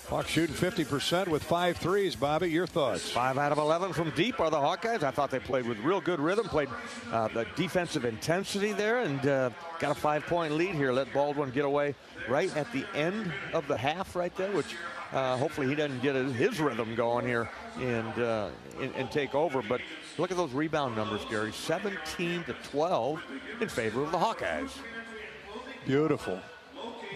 Hawks shooting 50% with 5 threes. Bobby, your thoughts? 5 out of 11 from deep are the Hawkeyes. I thought they played with real good rhythm, played the defensive intensity there, and got a 5-point lead here. Let Baldwin get away right at the end of the half right there, which hopefully he doesn't get his rhythm going here and take over. But look at those rebound numbers, Gary. 17-12 in favor of the Hawkeyes. Beautiful.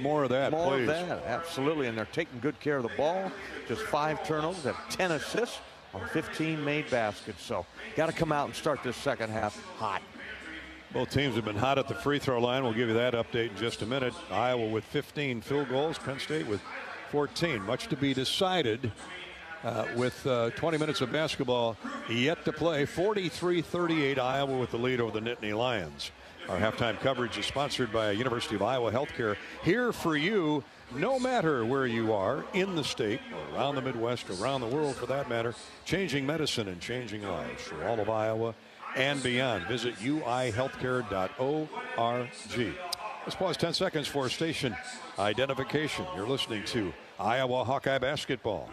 More of that, More please. of that, absolutely. And they're taking good care of the ball. Just 5 turnovers, have 10 assists. on 15 made baskets. So got to come out and start this second half hot. Both teams have been hot at the free throw line. We'll give you that update in just a minute. Iowa with 15 field goals. Penn State with 14. Much to be decided with 20 minutes of basketball yet to play. 43-38 Iowa with the lead over the Nittany Lions. Our halftime coverage is sponsored by University of Iowa Healthcare. Here for you, no matter where you are in the state, or around the Midwest, or around the world for that matter, changing medicine and changing lives for all of Iowa and beyond. Visit uihealthcare.org. Let's pause 10 seconds for station identification. You're listening to Iowa Hawkeye Basketball.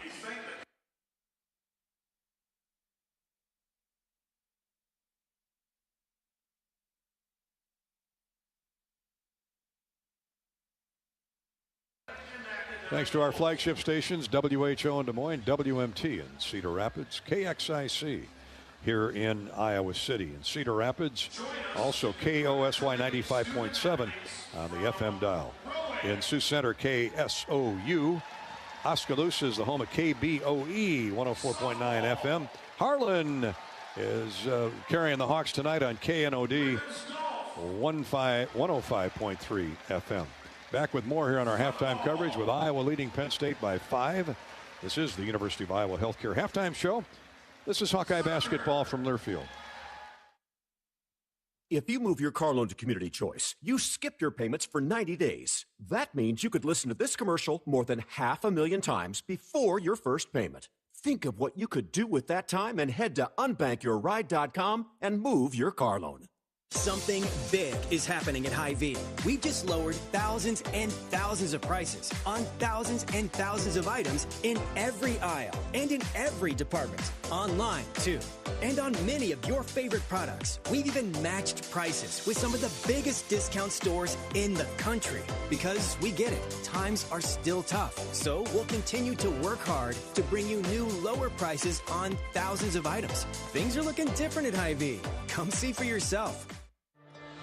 Thanks to our flagship stations, WHO in Des Moines, WMT in Cedar Rapids, KXIC here in Iowa City. In Cedar Rapids, also KOSY 95.7 on the FM dial. In Sioux Center, KSOU. Oskaloosa is the home of KBOE 104.9 FM. Harlan is carrying the Hawks tonight on KNOD 105.3 FM. Back with more here on our halftime coverage with Iowa leading Penn State by 5. This is the University of Iowa Healthcare halftime show. This is Hawkeye basketball from Learfield. If you move your car loan to Community Choice, you skip your payments for 90 days. That means you could listen to this commercial more than 500,000 times before your first payment. Think of what you could do with that time and head to unbankyourride.com and move your car loan. Something big is happening at Hy-Vee. We've just lowered thousands and thousands of prices on thousands and thousands of items in every aisle and in every department. Online, too. And on many of your favorite products. We've even matched prices with some of the biggest discount stores in the country. Because we get it, times are still tough. So we'll continue to work hard to bring you new lower prices on thousands of items. Things are looking different at Hy-Vee. Come see for yourself.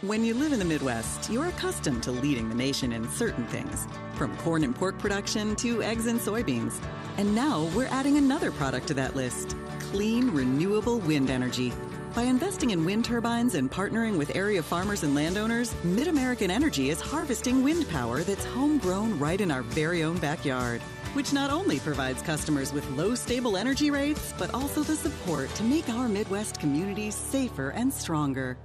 When you live in the Midwest, you're accustomed to leading the nation in certain things, from corn and pork production to eggs and soybeans. And now we're adding another product to that list, clean, renewable wind energy. By investing in wind turbines and partnering with area farmers and landowners, Mid-American Energy is harvesting wind power that's homegrown right in our very own backyard, which not only provides customers with low, stable energy rates, but also the support to make our Midwest communities safer and stronger.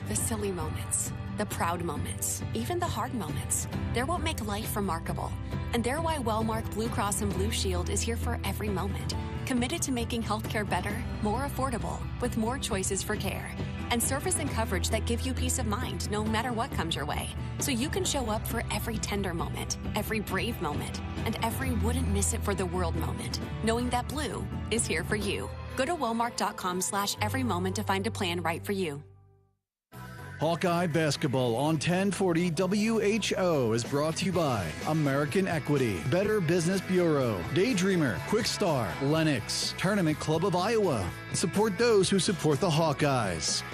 The silly moments, the proud moments, even the hard moments. They're what make life remarkable. And they're why Wellmark Blue Cross and Blue Shield is here for every moment. Committed to making healthcare better, more affordable, with more choices for care. And service and coverage that give you peace of mind no matter what comes your way. So you can show up for every tender moment, every brave moment, and every wouldn't miss it for the world moment, knowing that Blue is here for you. Go to Wellmark.com/every moment to find a plan right for you. Hawkeye Basketball on 1040 WHO is brought to you by American Equity, Better Business Bureau, Daydreamer, Quickstar, Lennox, Tournament Club of Iowa. Support those who support the Hawkeyes.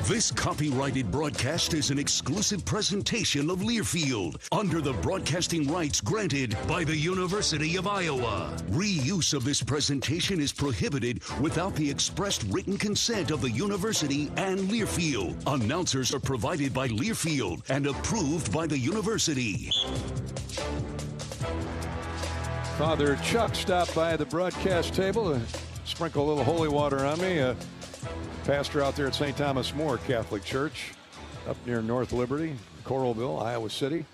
This copyrighted broadcast is an exclusive presentation of Learfield under the broadcasting rights granted by the University of Iowa. Reuse of this presentation is prohibited without the expressed written consent of the university and Learfield. Announcers are provided by Learfield and approved by the university. Father Chuck stopped by the broadcast table to sprinkle a little holy water on me. Pastor out there at St. Thomas More Catholic Church up near North Liberty, Coralville, Iowa City.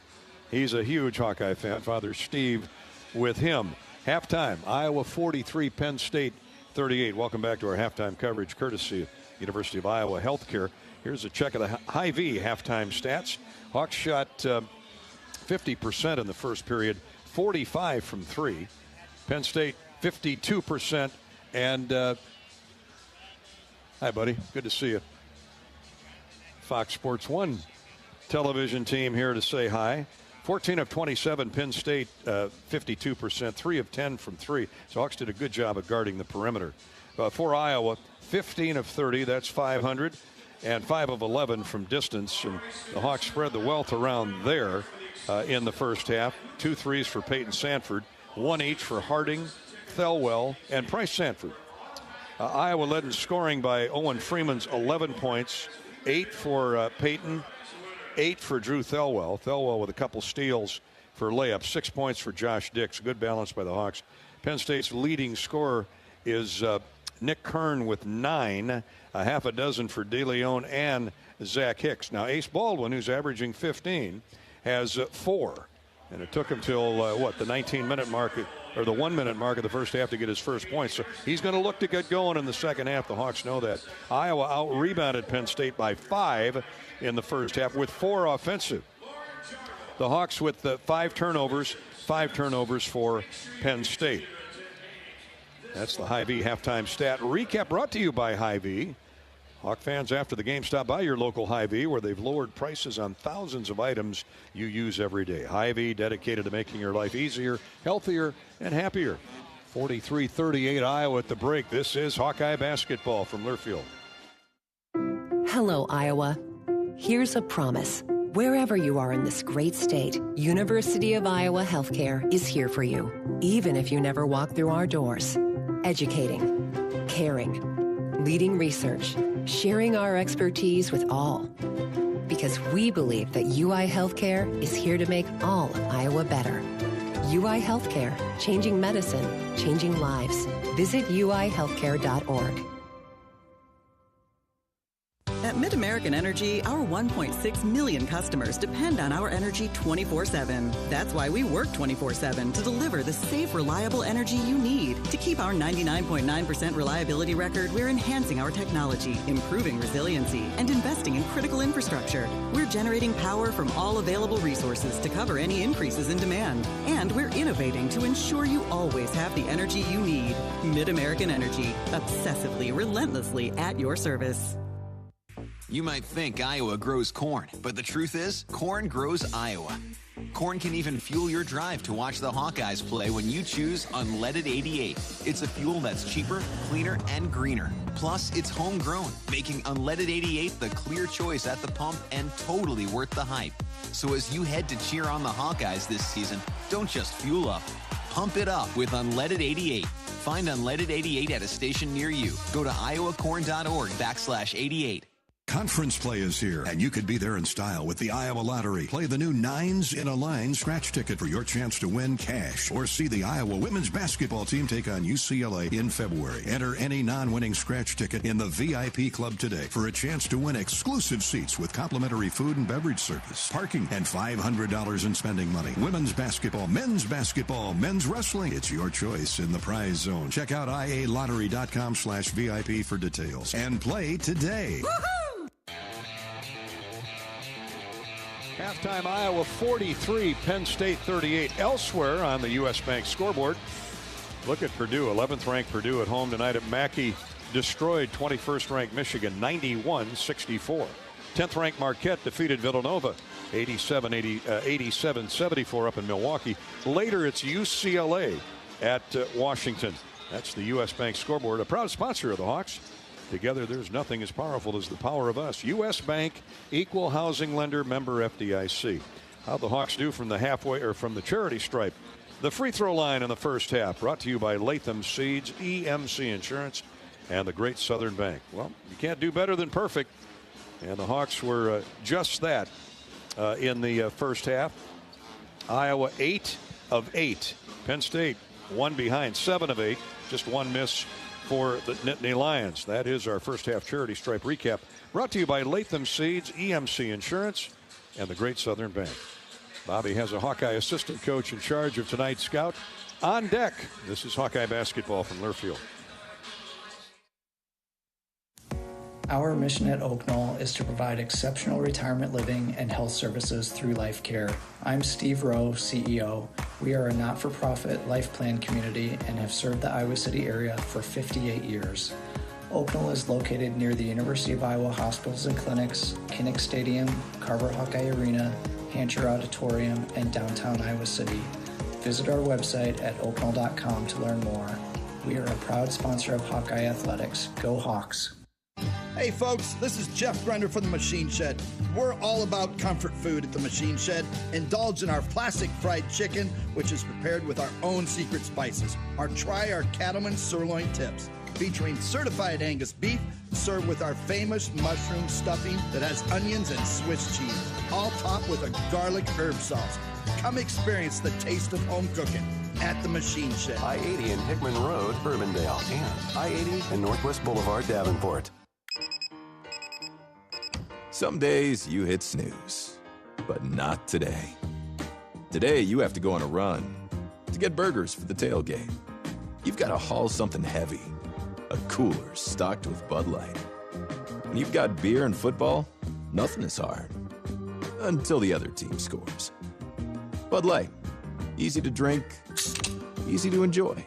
He's a huge Hawkeye fan. Father Steve with him. Halftime, Iowa 43, Penn State 38. Welcome back to our halftime coverage courtesy of University of Iowa Healthcare. Here's a check of the Hy-Vee halftime stats. Hawks shot 50% in the first period, 45 from three. Penn State 52%. And hi, buddy. Good to see you. Fox Sports 1 television team here to say hi. 14 of 27, Penn State, 52%, 3 of 10 from three. So Hawks did a good job of guarding the perimeter. For Iowa, 15 of 30, that's 500, and 5 of 11 from distance. And the Hawks spread the wealth around there. in the first half. 2 threes for Peyton Sanford, 1 each for Harding, Thelwell, and Price Sanford. Iowa led in scoring by Owen Freeman's 11 points, 8 for Peyton, 8 for Drew Thelwell. Thelwell with a couple steals for layups, 6 points for Josh Dix. Good balance by the Hawks. Penn State's leading scorer is Nick Kern with 9, a half a dozen for DeLeon and Zach Hicks. Now, Ace Baldwin, who's averaging 15, has 4. And it took him till, the 19-minute mark, or the 1-minute mark of the first half to get his first point. So he's going to look to get going in the second half. The Hawks know that. Iowa out-rebounded Penn State by 5 in the first half with 4 offensive. The Hawks with 5 turnovers for Penn State. That's the Hy-Vee halftime stat recap brought to you by Hy-Vee. Hawk fans, after the game, stop by your local Hy-Vee where they've lowered prices on thousands of items you use every day. Hy-Vee, dedicated to making your life easier, healthier, and happier. 43-38 Iowa at the break. This is Hawkeye basketball from Learfield. Hello, Iowa. Here's a promise. Wherever you are in this great state, University of Iowa Healthcare is here for you, even if you never walk through our doors. Educating, caring, leading research, sharing our expertise with all. Because we believe that UI Healthcare is here to make all of Iowa better. UI Healthcare, changing medicine, changing lives. Visit uihealthcare.org. At Mid-American Energy, our 1.6 million customers depend on our energy 24/7. That's why we work 24/7 to deliver the safe, reliable energy you need. To keep our 99.9% reliability record, we're enhancing our technology, improving resiliency, and investing in critical infrastructure. We're generating power from all available resources to cover any increases in demand. And we're innovating to ensure you always have the energy you need. Mid-American Energy, obsessively, relentlessly at your service. You might think Iowa grows corn, but the truth is, corn grows Iowa. Corn can even fuel your drive to watch the Hawkeyes play when you choose Unleaded 88. It's a fuel that's cheaper, cleaner, and greener. Plus, it's homegrown, making Unleaded 88 the clear choice at the pump and totally worth the hype. So as you head to cheer on the Hawkeyes this season, don't just fuel up. Pump it up with Unleaded 88. Find Unleaded 88 at a station near you. Go to iowacorn.org/88. Conference play is here, and you could be there in style with the Iowa Lottery. Play the new 9s in a Line scratch ticket for your chance to win cash, or see the Iowa women's basketball team take on UCLA in February. Enter any non-winning scratch ticket in the VIP club today for a chance to win exclusive seats with complimentary food and beverage service, parking, and $500 in spending money. Women's basketball, men's wrestling. It's your choice in the prize zone. Check out ialottery.com/VIP for details and play today. Woo-hoo! Halftime Iowa 43, Penn State 38. Elsewhere on the U.S. Bank scoreboard, look at Purdue. 11th ranked Purdue at home tonight at Mackey. Destroyed 21st ranked Michigan 91-64. 10th ranked Marquette defeated Villanova 87-74 up in Milwaukee. Later it's UCLA at Washington. That's the U.S. Bank scoreboard, a proud sponsor of the Hawks. Together, there's nothing as powerful as the power of us. U.S. Bank, equal housing lender, member FDIC. How'd the Hawks do from the halfway or from the charity stripe? The free throw line in the first half, brought to you by Latham Seeds, EMC Insurance, and the Great Southern Bank. Well, you can't do better than perfect, and the Hawks were just that in the first half. Iowa 8 of 8. Penn State 1 behind, 7 of 8, just 1 miss for the Nittany Lions. That is our first half charity stripe recap, brought to you by Latham Seeds, EMC Insurance, and the Great Southern Bank. Bobby has a Hawkeye assistant coach in charge of tonight's scout on deck. This is Hawkeye basketball from Learfield. Our mission at Oak Knoll is to provide exceptional retirement living and health services through life care. I'm Steve Rowe, CEO. We are a not-for-profit life plan community and have served the Iowa City area for 58 years. Oak Knoll is located near the University of Iowa hospitals and clinics, Kinnick Stadium, Carver Hawkeye Arena, Hancher Auditorium, and downtown Iowa City. Visit our website at oakknoll.com to learn more. We are a proud sponsor of Hawkeye Athletics. Go Hawks! Hey folks, this is Jeff Grender from the Machine Shed. We're all about comfort food at the Machine Shed. Indulge in our classic fried chicken, which is prepared with our own secret spices. Or try our Cattleman sirloin tips, featuring certified Angus beef, served with our famous mushroom stuffing that has onions and Swiss cheese, all topped with a garlic herb sauce. Come experience the taste of home cooking at the Machine Shed. I-80 in Hickman Road, Urbandale, and I-80 and Northwest Boulevard, Davenport. Some days you hit snooze, but not today. Today you have to go on a run to get burgers for the tailgate. You've got to haul something heavy, a cooler stocked with Bud Light. When you've got beer and football, nothing is hard. Until the other team scores. Bud Light. Easy to drink, easy to enjoy.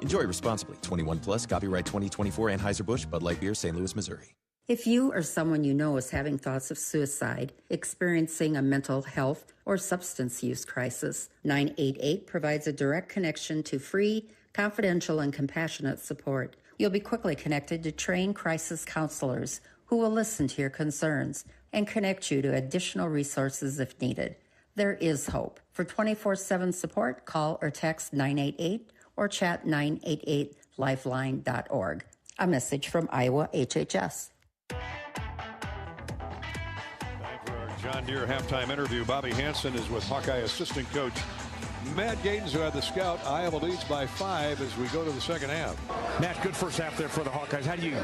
Enjoy responsibly. 21 plus, copyright 2024, Anheuser-Busch, Bud Light Beer, St. Louis, Missouri. If you or someone you know is having thoughts of suicide, experiencing a mental health or substance use crisis, 988 provides a direct connection to free, confidential, and compassionate support. You'll be quickly connected to trained crisis counselors who will listen to your concerns and connect you to additional resources if needed. There is hope. For 24/7 support, call or text 988 or chat 988lifeline.org. A message from Iowa HHS. John Deere halftime interview. Bobby Hansen is with Hawkeye assistant coach Matt Gatens, who had the scout. Iowa leads by 5 as we go to the second half. Matt, good first half there for the Hawkeyes. How do you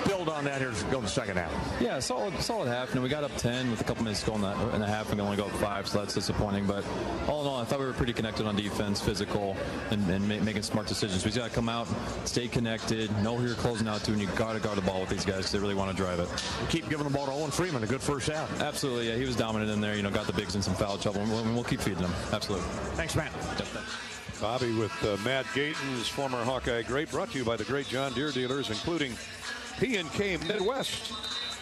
build on that here as we go to the second half? Yeah, solid half. We got up 10 with a couple minutes to go in the half, and we only go up 5, so that's disappointing. But all in all, I thought we were pretty connected on defense, physical, and making smart decisions. We just got to come out, stay connected, know who you're closing out to, and you got to guard the ball with these guys because they really want to drive it. Keep giving the ball to Owen Freeman. A good first half. Absolutely, yeah. He was dominant in there. Got the bigs in some foul trouble, and we'll keep feeding them. Absolutely. Thanks, Matt. Bobby with Matt Gatens, former Hawkeye great, brought to you by the great John Deere dealers, including P&K Midwest.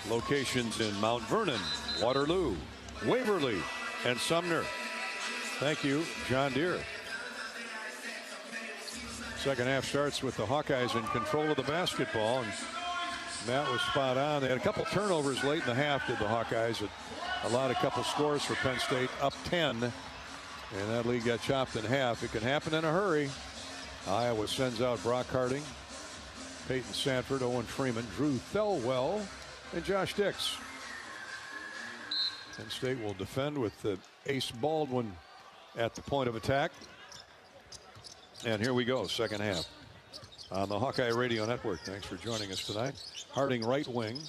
Locations in Mount Vernon, Waterloo, Waverly, and Sumner. Thank you, John Deere. Second half starts with the Hawkeyes in control of the basketball, and Matt was spot on. They had a couple turnovers late in the half, did the Hawkeyes. It allowed a couple scores for Penn State, up 10. And that lead got chopped in half. It can happen in a hurry. Iowa sends out Brock Harding, Peyton Sanford, Owen Freeman, Drew Thelwell, and Josh Dix. Penn State will defend with Ace Baldwin at the point of attack. And here we go, second half. On the Hawkeye Radio Network. Thanks for joining us tonight. Harding right wing.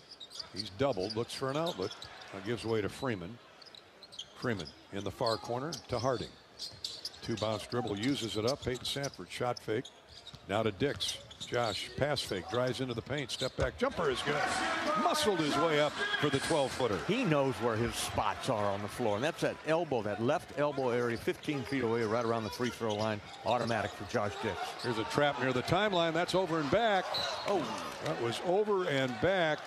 He's doubled, looks for an outlet. Gives way to Freeman. Freeman in the far corner to Harding. 2-bounce dribble, uses it up. Peyton Sanford, shot fake. Now to Dix. Josh, pass fake, drives into the paint. Step back jumper is good. Muscled his way up for the 12-footer. He knows where his spots are on the floor. And that's that elbow, that left elbow area, 15 feet away, right around the free throw line. Automatic for Josh Dix. Here's a trap near the timeline. That's over and back. Oh, that was over and back.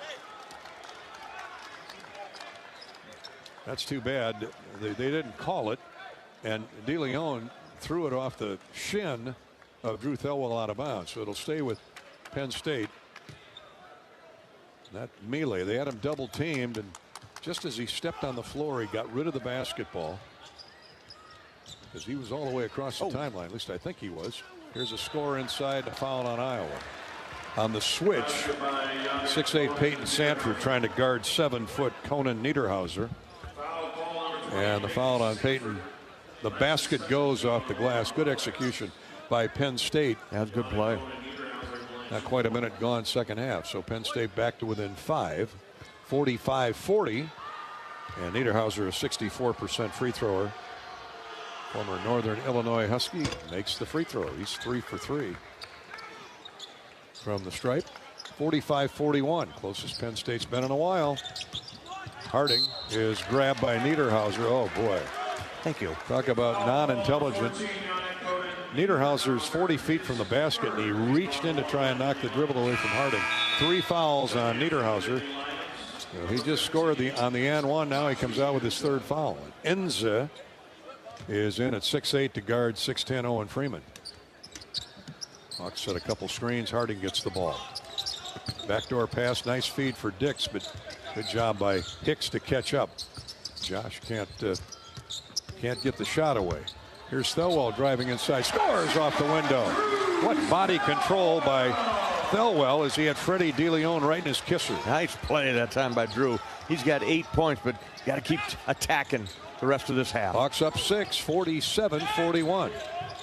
That's too bad. They didn't call it. And DeLeon threw it off the shin of Drew Thelwell out of bounds. So it'll stay with Penn State. That melee, they had him double teamed. And just as he stepped on the floor, he got rid of the basketball. Because he was all the way across the timeline. At least I think he was. Here's a score inside, a foul on Iowa. On the switch, 6'8" Peyton Sanford trying to guard 7-foot Conan Niederhauser. And the foul on Peyton. The basket goes off the glass. Good execution by Penn State. That's good play. Not quite a minute gone second half. So Penn State back to within 5. 45-40. And Niederhauser, a 64% free thrower. Former Northern Illinois Husky, makes the free throw. He's 3 for 3 from the stripe. 45-41. Closest Penn State's been in a while. Harding is grabbed by Niederhauser. Oh, boy. Thank you. Talk about non-intelligent. Niederhauser's 40 feet from the basket, and he reached in to try and knock the dribble away from Harding. 3 fouls on Niederhauser. He just scored on the and one. Now he comes out with his 3rd foul. Enza is in at 6'8" to guard 6'10" Owen Freeman. Hawks set a couple screens. Harding gets the ball. Backdoor pass, nice feed for Dix, but good job by Hicks to catch up. Josh can't get the shot away. Here's Thelwell driving inside, scores off the window. What body control by Thelwell as he had Freddie DeLeon right in his kisser. Nice play that time by Drew. He's got 8 points, but got to keep attacking the rest of this half. Hawks up 6, 47-41.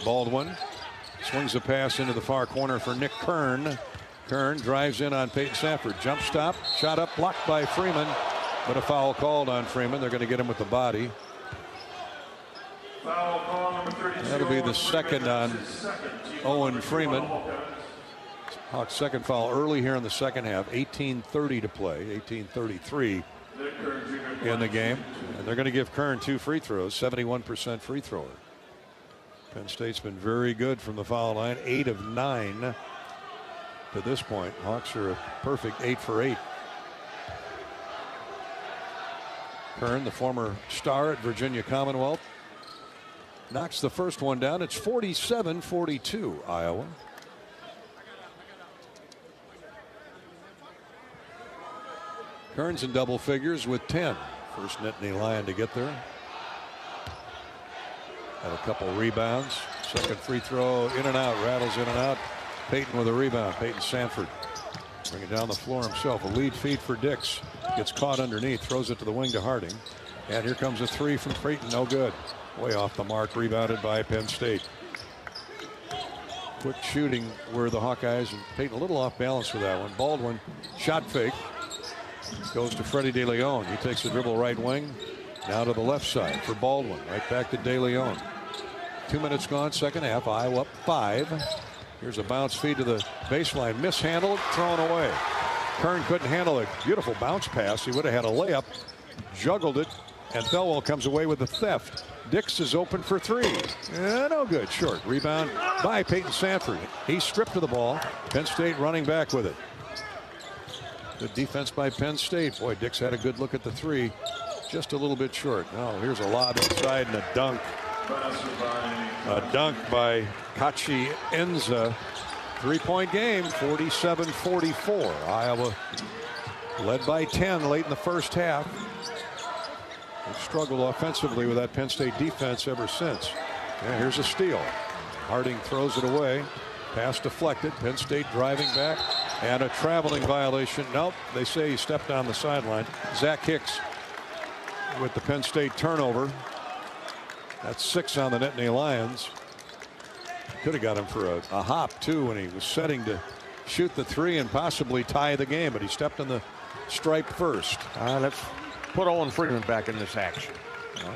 Baldwin swings a pass into the far corner for Nick Kern. Kern drives in on Peyton Sanford. Jump stop, shot up, blocked by Freeman, but a foul called on Freeman. They're going to get him with the body. Foul call number 32. That'll be the second on Owen Freeman. Hawks' second foul early here in the second half. 18:30 to play. 18:33 in the game. And they're going to give Kern 2 free throws. 71% free thrower. Penn State's been very good from the foul line. 8 of 9 to this point. Hawks are a perfect 8 for 8. Kern, the former star at Virginia Commonwealth, knocks the first one down. It's 47-42 Iowa. Kern's in double figures with 10. First Nittany Lion to get there. Had a couple rebounds. Second free throw in and out, rattles in and out. Peyton with a rebound. Peyton Sanford bring it down the floor himself. A lead feed for Dix. Gets caught underneath, throws it to the wing to Harding. And here comes a 3 from Creighton. No good. Way off the mark, rebounded by Penn State. Quick shooting were the Hawkeyes, and Peyton a little off balance with that one. Baldwin, shot fake. Goes to Freddie DeLeon. He takes the dribble right wing. Now to the left side for Baldwin. Right back to DeLeon. 2 minutes gone, second half. Iowa up 5. Here's a bounce feed to the baseline. Mishandled, thrown away. Kern couldn't handle a beautiful bounce pass. He would have had a layup. Juggled it, and Thelwell comes away with the theft. Dix is open for 3. No good. Short. Rebound by Peyton Sanford. He's stripped of the ball. Penn State running back with it. Good defense by Penn State. Boy, Dix had a good look at the 3. Just a little bit short. Oh, here's a lob inside and a dunk. A dunk by Kachi Enza. 3-point game, 47-44. Iowa led by 10 late in the first half. They've struggled offensively with that Penn State defense ever since. And here's a steal. Harding throws it away. Pass deflected. Penn State driving back. And a traveling violation. Nope, they say he stepped on the sideline. Zach Hicks with the Penn State turnover. That's 6 on the Nittany Lions. Could have got him for a hop, too, when he was setting to shoot the 3 and possibly tie the game, but he stepped on the stripe first. Let's put Owen Freeman back in this action.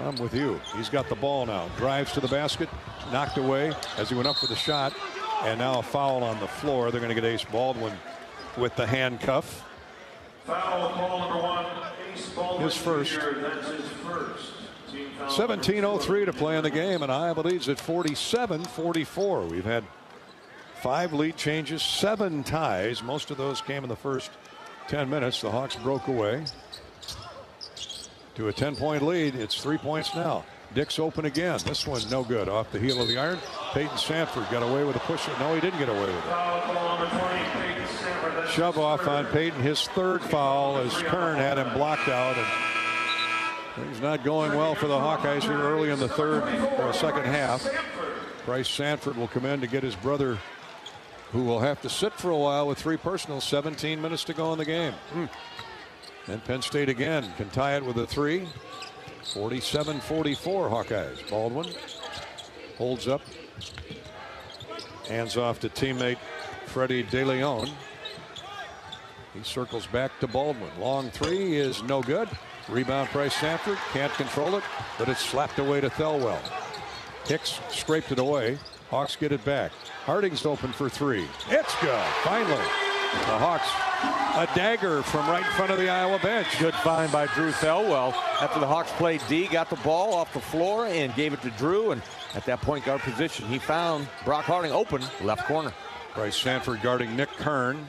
I'm with you. He's got the ball now. Drives to the basket. Knocked away as he went up for the shot. And now a foul on the floor. They're going to get Ace Baldwin with the handcuff. Foul call number 1, Ace Baldwin. His first. That's his first. 17:03 to play in the game, and Iowa leads at 47-44. We've had 5 lead changes, 7 ties. Most of those came in the first 10 minutes. The Hawks broke away to a 10-point lead. It's 3 points now. Dix open again. This one no good. Off the heel of the iron. Peyton Sanford got away with a push. No, he didn't get away with it. Shove off on Peyton. His 3rd foul as Kern had him blocked out. And things not going well for the Hawkeyes here early in the second half. Bryce Sanford will come in to get his brother, who will have to sit for a while with 3 personals. 17 minutes to go in the game. And Penn State again can tie it with a 3. 47-44 Hawkeyes. Baldwin holds up. Hands off to teammate Freddie DeLeon. He circles back to Baldwin. Long 3 is no good. Rebound Bryce Sanford. Can't control it, but it's slapped away to Thelwell. Hicks scraped it away. Hawks get it back. Harding's open for 3. It's good. Finally. The Hawks, a dagger from right in front of the Iowa bench. Good find by Drew Thelwell. After the Hawks played D, got the ball off the floor and gave it to Drew. And at that point guard position, he found Brock Harding open left corner. Bryce Sanford guarding Nick Kern,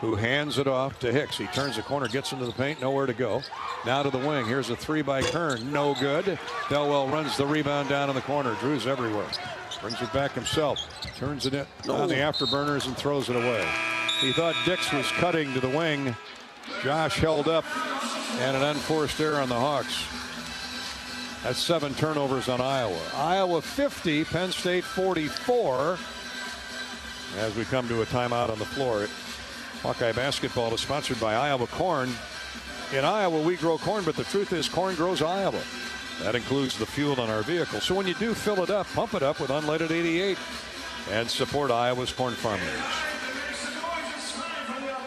who hands it off to Hicks. He turns the corner, gets into the paint, nowhere to go. Now to the wing. Here's a 3 by Kern. No good. Thelwell runs the rebound down in the corner. Drew's everywhere. Brings it back himself. Turns it in on the afterburners and throws it away. He thought Dix was cutting to the wing. Josh held up, and an unforced error on the Hawks. That's 7 turnovers on Iowa. Iowa 50, Penn State 44. As we come to a timeout on the floor. Hawkeye basketball is sponsored by Iowa Corn. In Iowa, we grow corn, but the truth is corn grows Iowa. That includes the fuel on our vehicle. So when you do fill it up, pump it up with unleaded 88 and support Iowa's corn farmers.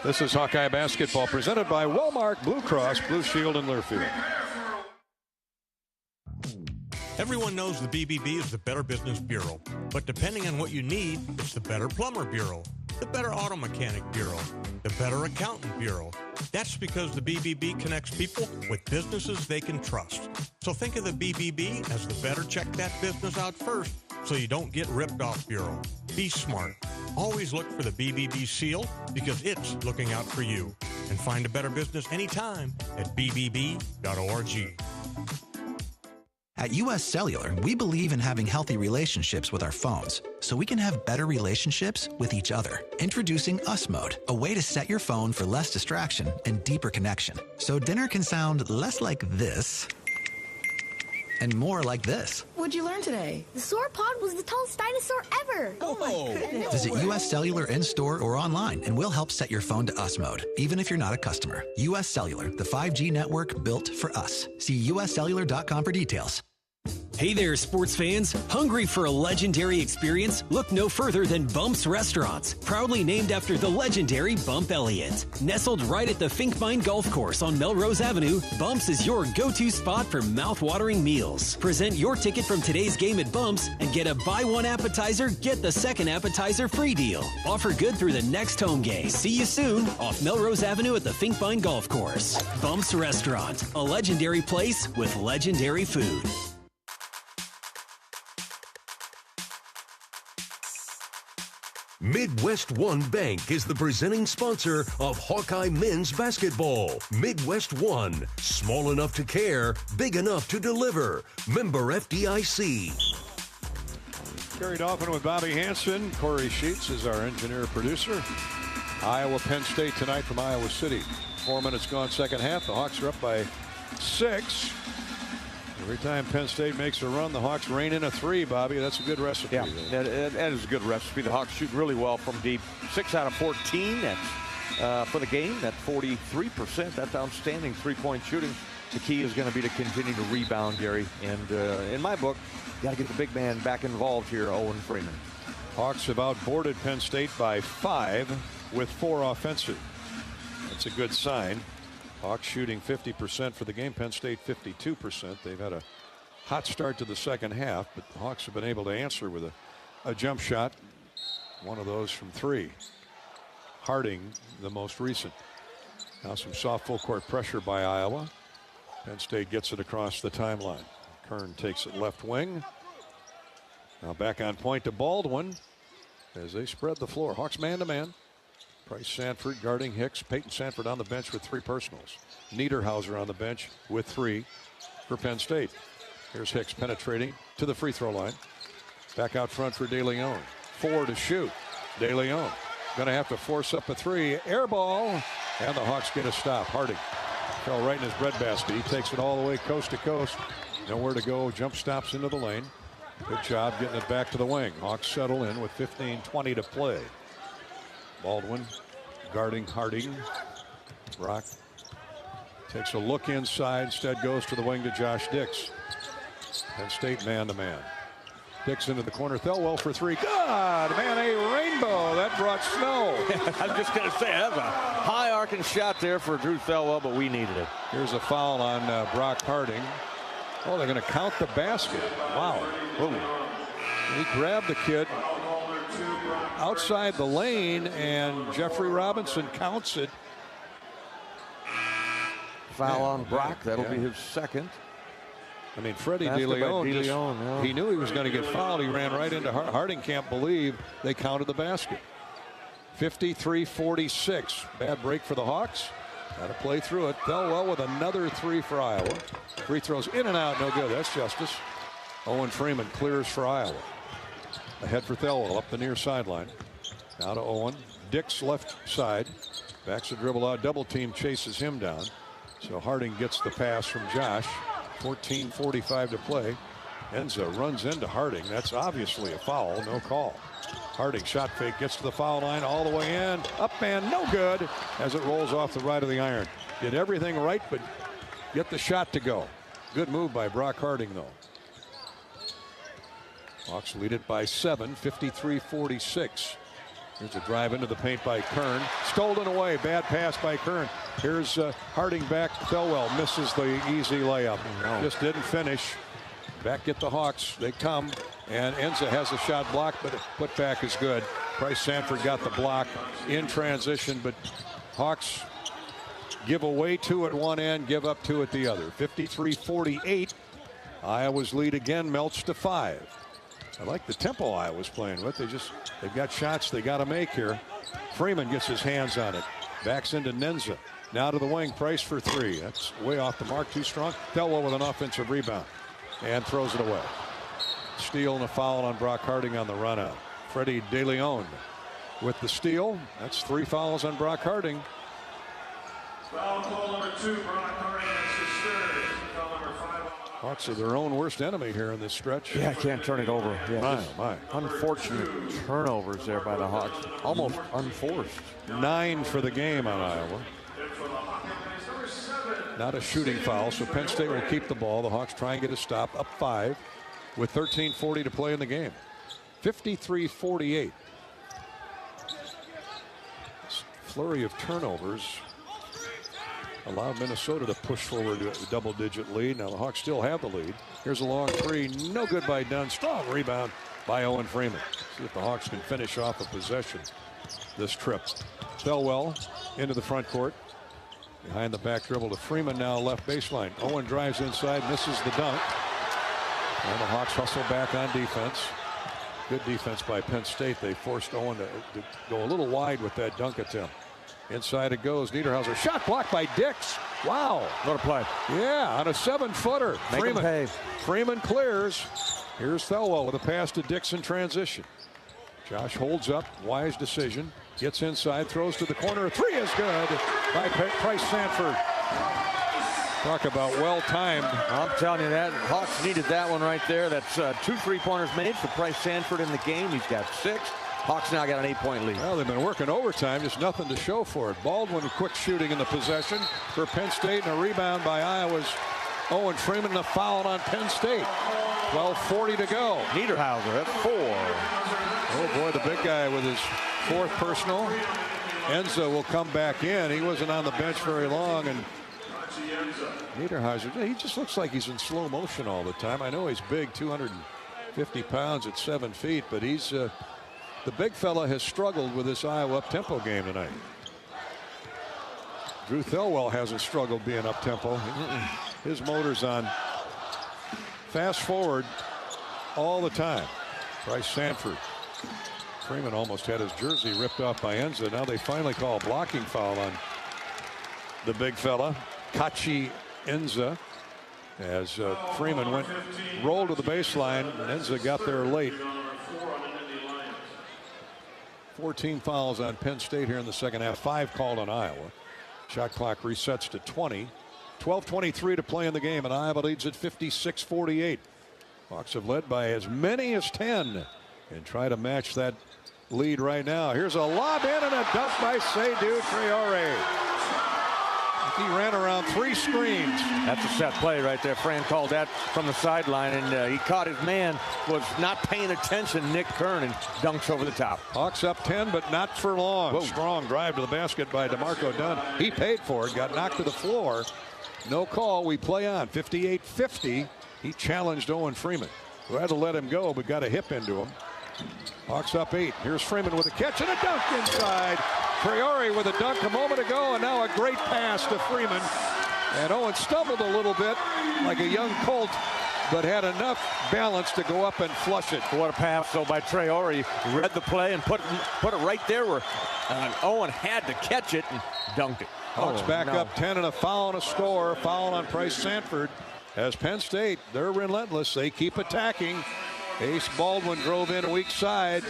This is Hawkeye basketball presented by Wellmark Blue Cross Blue Shield in Learfield. Everyone knows the BBB is the Better Business Bureau, but depending on what you need, it's the Better Plumber Bureau, the Better Auto Mechanic Bureau, the Better Accountant Bureau. That's because the BBB connects people with businesses they can trust. So think of the BBB as the better check that business out first so you don't get ripped off bureau. Be smart. Always look for the BBB seal because it's looking out for you. And find a better business anytime at bbb.org. At U.S. Cellular, we believe in having healthy relationships with our phones, so we can have better relationships with each other. Introducing US Mode, a way to set your phone for less distraction and deeper connection. So dinner can sound less like this and more like this. What'd you learn today? The sauropod was the tallest dinosaur ever. Oh my goodness. Visit U.S. Cellular in-store or online, and we'll help set your phone to US Mode, even if you're not a customer. U.S. Cellular, the 5G network built for us. See uscellular.com for details. Hey there, sports fans. Hungry for a legendary experience? Look no further than Bump's Restaurants, proudly named after the legendary Bump Elliott. Nestled right at the Finkbine Golf Course on Melrose Avenue, Bump's is your go-to spot for mouth-watering meals. Present your ticket from today's game at Bump's and get a buy one appetizer, get the second appetizer free deal. Offer good through the next home game. See you soon off Melrose Avenue at the Finkbine Golf Course. Bump's Restaurant, a legendary place with legendary food. Midwest One Bank is the presenting sponsor of Hawkeye men's basketball. Midwest One, small enough to care, big enough to deliver. Member FDIC. Carried often with Bobby Hansen. Corey Sheets is our engineer-producer. Iowa, Penn State tonight from Iowa City. 4 minutes gone second half. The Hawks are up by 6. Every time Penn State makes a run, the Hawks rein in a 3, Bobby. That's a good recipe. Yeah, that is a good recipe. The Hawks shoot really well from deep. 6 out of 14 that's, for the game. That's 43%. That's outstanding three-point shooting. The key is going to be to continue to rebound, Gary. And in my book, got to get the big man back involved here, Owen Freeman. Hawks have outboarded Penn State by 5 with 4 offensive. That's a good sign. Hawks shooting 50% for the game. Penn State 52%. They've had a hot start to the second half, but the Hawks have been able to answer with a jump shot. One of those from 3. Harding, the most recent. Now some soft full court pressure by Iowa. Penn State gets it across the timeline. Kern takes it left wing. Now back on point to Baldwin as they spread the floor. Hawks man-to-man. Price Sanford guarding Hicks. Peyton Sanford on the bench with 3 personals. Niederhauser on the bench with 3 for Penn State. Here's Hicks penetrating to the free throw line. Back out front for De Leon. 4 to shoot. De Leon going to have to force up a 3. Air ball. And the Hawks get a stop. Harding fell right in his breadbasket. He takes it all the way coast to coast. Nowhere to go. Jump stops into the lane. Good job getting it back to the wing. Hawks settle in with 15:20 to play. Baldwin guarding Harding. Brock takes a look inside. Instead goes to the wing to Josh Dix. Penn State man-to-man. Dix into the corner. Thelwell for 3. God, man, a rainbow. That brought snow. I'm just going to say, that's a high arcing shot there for Drew Thelwell, but we needed it. Here's a foul on Brock Harding. Oh, they're going to count the basket. Wow. Ooh. He grabbed the kid outside the lane, and Jeffrey Robinson counts it. Foul on Brock. That'll be his second. I mean, Freddie De Leon, he knew he was going to get fouled. He ran right into Harding. Can't believe they counted the basket. 53-46. Bad break for the Hawks. Got to play through it. Thelwell with another 3 for Iowa. Free throws in and out. No good. That's justice. Owen Freeman clears for Iowa. Ahead for Thelwell up the near sideline. Now to Owen. Dix left side. Backs the dribble out. Double team chases him down. So Harding gets the pass from Josh. 14:45 to play. Enza runs into Harding. That's obviously a foul. No call. Harding shot fake, gets to the foul line all the way in. Up and no good as it rolls off the right of the iron. Did everything right, but get the shot to go. Good move by Brock Harding, though. Hawks lead it by 7, 53-46. Here's a drive into the paint by Kern. Stolen away. Bad pass by Kern. Here's Harding back. Thelwell misses the easy layup. Just didn't finish. Back at the Hawks. They come. And Enza has a shot blocked, but put back is good. Price Sanford got the block in transition, but Hawks give away 2 at one end, give up 2 at the other. 53-48. Iowa's lead again melts to 5. I like the tempo Iowa's playing with. They've got shots they got to make here. Freeman gets his hands on it. Backs into Nenza. Now to the wing. Price for 3. That's way off the mark. Too strong. Thelwell with an offensive rebound and throws it away. Steal and a foul on Brock Harding on the run out. Freddie De Leon with the steal. That's 3 fouls on Brock Harding. Foul call number 2, Brock Harding. That's his third. Foul number 5. Hawks are their own worst enemy here in this stretch. Yeah, can't turn it over. Yeah, my. Unfortunate turnovers there by the Hawks. Almost unforced. 9 for the game on Iowa. Not a shooting foul, so Penn State will keep the ball. The Hawks try and get a stop, up 5 with 13:40 to play in the game. 53-48. This flurry of turnovers allowed Minnesota to push forward to a double-digit lead. Now the Hawks still have the lead. Here's a long 3, no good by Dunn. Strong rebound by Owen Freeman. See if the Hawks can finish off a possession this trip. Thelwell into the front court. Behind the back dribble to Freeman, now left baseline. Owen drives inside, misses the dunk. And the Hawks hustle back on defense. Good defense by Penn State. They forced Owen to go a little wide with that dunk attempt. Inside it goes. Niederhauser. Shot blocked by Dix. Wow. What a play. Yeah, on a 7-footer. Freeman clears. Here's Thelwell with a pass to Dix in transition. Josh holds up. Wise decision. Gets inside. Throws to the corner. 3 is good by Price Sanford. Talk about well-timed. I'm telling you that. Hawks needed that one right there. That's 2 3-pointers made for Price Sanford in the game. He's got 6. Hawks now got an 8-point lead. Well, they've been working overtime. Just nothing to show for it. Baldwin quick shooting in the possession for Penn State, and a rebound by Iowa's Owen Freeman, and a foul on Penn State. 12:40 to go. Niederhauser at 4. Oh boy, the big guy with his 4th personal. Enza will come back in. He wasn't on the bench very long, and Niederhauser, he just looks like he's in slow motion all the time. I know he's big, 250 pounds at 7 feet, but he's the big fella has struggled with this Iowa up-tempo game tonight. Drew Thelwell hasn't struggled being up-tempo. His motor's on fast forward all the time. Price Sanford. Freeman almost had his jersey ripped off by Enza. Now they finally call a blocking foul on the big fella, Kachi Enza, as Freeman rolled to the baseline, and Enza got there late. 14 fouls on Penn State here in the second half. 5 called on Iowa. Shot clock resets to 20. 12:23 to play in the game, and Iowa leads at 56-48. Hawks have led by as many as 10 and try to match that lead right now. Here's a lob in and a dunk by Seydou Traore. He ran around 3 screens. That's a set play right there. Fran called that from the sideline, and he caught his man, was not paying attention, Nick Kern, and dunks over the top. Hawks up 10, but not for long. Whoa. Strong drive to the basket by DeMarco Dunn. He paid for it, got knocked to the floor. No call. We play on. 58-50. He challenged Owen Freeman, who had to let him go, but got a hip into him. Hawks up 8. Here's Freeman with a catch and a dunk inside. Traore with a dunk a moment ago, and now a great pass to Freeman. And Owen stumbled a little bit like a young colt, but had enough balance to go up and flush it. What a pass, though, by Traore. He read the play and put it right there where Owen had to catch it and dunked it. Hawks back up 10 and a foul and a score. Foul on Price Sanford. As Penn State, they're relentless. They keep attacking. Ace Baldwin drove in weak side.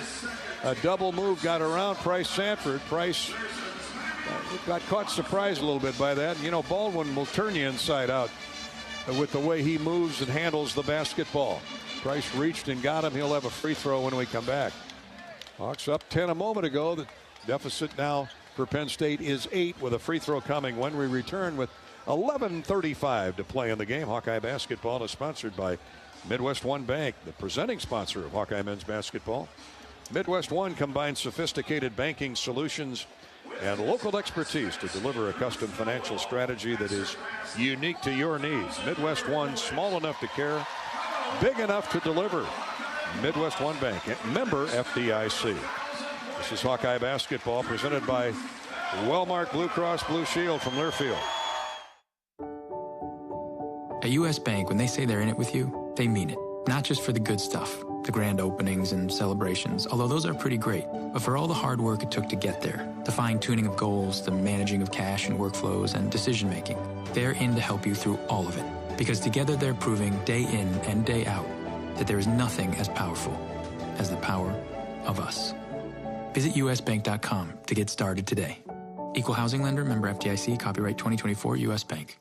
A double move got around Price Sanford. Price got caught surprised a little bit by that. You know, Baldwin will turn you inside out with the way he moves and handles the basketball. Price reached and got him. He'll have a free throw when we come back. Hawks up 10 a moment ago. The deficit now for Penn State is 8 with a free throw coming when we return with 11:35 to play in the game. Hawkeye basketball is sponsored by Midwest One Bank, the presenting sponsor of Hawkeye men's basketball. Midwest One combines sophisticated banking solutions and local expertise to deliver a custom financial strategy that is unique to your needs. Midwest One, small enough to care, big enough to deliver. Midwest One Bank, member FDIC. This is Hawkeye basketball presented by Wellmark Blue Cross Blue Shield from Learfield. At U.S. Bank, when they say they're in it with you, they mean it. Not just for the good stuff, the grand openings and celebrations, although those are pretty great, but for all the hard work it took to get there, the fine-tuning of goals, the managing of cash and workflows, and decision-making. They're in to help you through all of it, because together they're proving day in and day out that there is nothing as powerful as the power of us. Visit usbank.com to get started today. Equal housing lender, member FDIC, copyright 2024 U.S. Bank.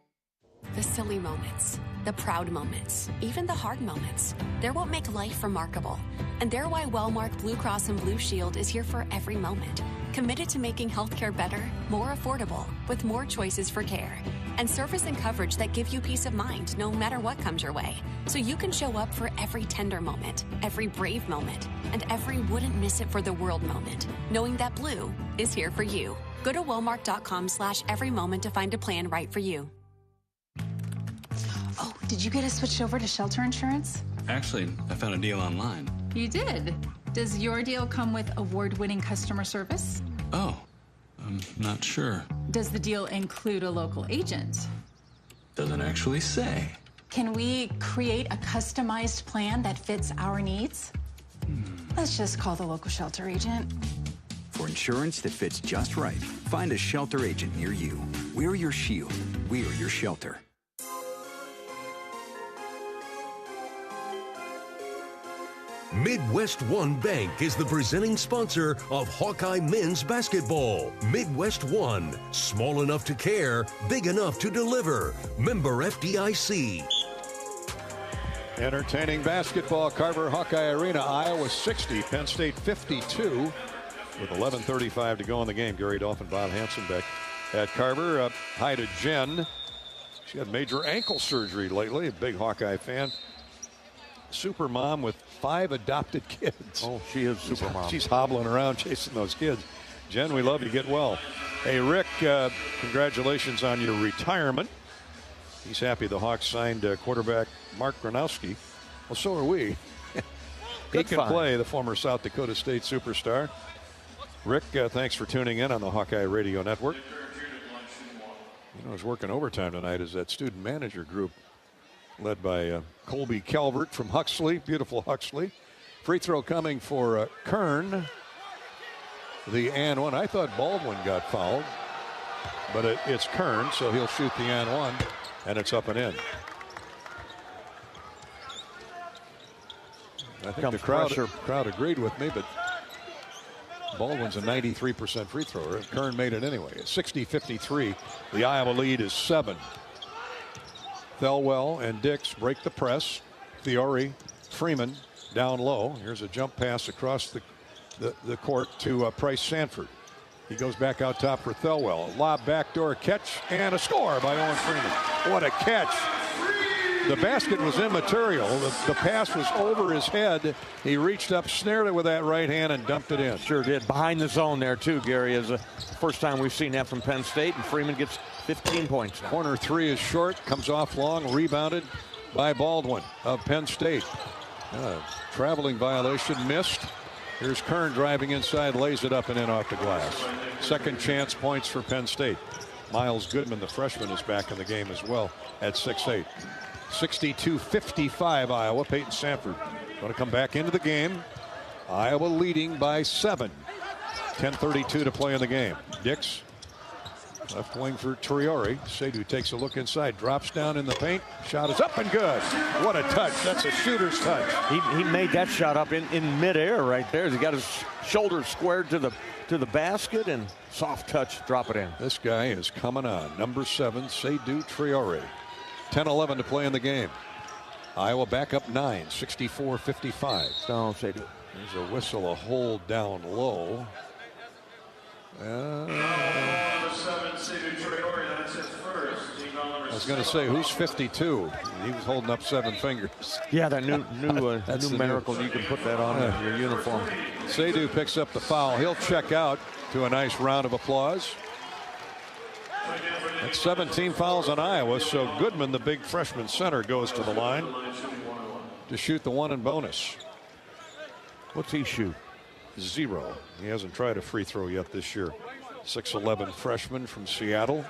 The silly moments, the proud moments, even the hard moments. They're what make life remarkable. And they're why Wellmark Blue Cross and Blue Shield is here for every moment. Committed to making healthcare better, more affordable, with more choices for care. And service and coverage that give you peace of mind no matter what comes your way. So you can show up for every tender moment, every brave moment, and every wouldn't miss it for the world moment, knowing that Blue is here for you. Go to Wellmark.com/every moment to find a plan right for you. Oh, did you get us switched over to shelter insurance? Actually, I found a deal online. You did? Does your deal come with award-winning customer service? Oh, I'm not sure. Does the deal include a local agent? Doesn't actually say. Can we create a customized plan that fits our needs? Let's just call the local shelter agent. For insurance that fits just right, find a shelter agent near you. We're your shield. We're your shelter. Midwest One Bank is the presenting sponsor of Hawkeye men's basketball. Midwest One, small enough to care, big enough to deliver. Member FDIC. Entertaining basketball, Carver Hawkeye Arena, Iowa 60, Penn State 52 with 11:35 to go in the game. Gary Dolphin, Bob Hansen back at Carver. Hi to Jen. She had major ankle surgery lately, a big Hawkeye fan. Super mom with 5 adopted kids. Oh, she is super mom. She's hobbling around chasing those kids. Jen, we love you. Get well. Hey, Rick, congratulations on your retirement. He's happy the Hawks signed quarterback Mark Gronowski. Well, so are we. He can play, the former South Dakota State superstar. Rick, thanks for tuning in on the Hawkeye Radio Network. You know, I was working overtime tonight as that student manager group led by Colby Calvert from Huxley, beautiful Huxley. Free throw coming for Kern. The and one. I thought Baldwin got fouled, but it's Kern, so he'll shoot the and one, and it's up and in. I think the crowd agreed with me, but Baldwin's a 93% free thrower. Kern made it anyway. 60-53. The Iowa lead is 7. Thelwell and Dix break the press. Fiore, Freeman down low. Here's a jump pass across the court to Price Sanford. He goes back out top for Thelwell. Lob backdoor catch and a score by Owen Freeman. What a catch. The basket was immaterial. The pass was over his head. He reached up, snared it with that right hand, and dumped it in. Sure did. Behind the zone there, too, Gary. Is the first time we've seen that from Penn State, and Freeman gets 15 points now. Corner three is short, comes off long, rebounded by Baldwin of Penn State. Traveling violation missed. Here's Kern driving inside, lays it up and in off the glass. Second chance points for Penn State. Miles Goodman, the freshman, is back in the game as well at 6'8". 62-55 Iowa. Peyton Sanford going to come back into the game. Iowa leading by 7. 10:32 to play in the game. Dix Left wing for Triori. Seydoux takes a look inside, drops down in the paint. Shot is up and good. What a touch. That's a shooter's touch. He made that shot up in midair right there. He got his shoulders squared to the basket and soft touch, drop it in. This guy is coming on. Number 7, Seydoux Triori. 10-11 to play in the game. Iowa back up 9, 64-55. No, Seydoux. There's a whistle, a hold down low. I was going to say, who's 52? He was holding up 7 fingers. Yeah, that new numerical, you can put that on your uniform. Seydoux picks up the foul. He'll check out to a nice round of applause. That's 17 fouls on Iowa, so Goodman, the big freshman center, goes to the line to shoot the one in bonus. What's he shoot? 0. He hasn't tried a free throw yet this year. 6'11" freshman from Seattle.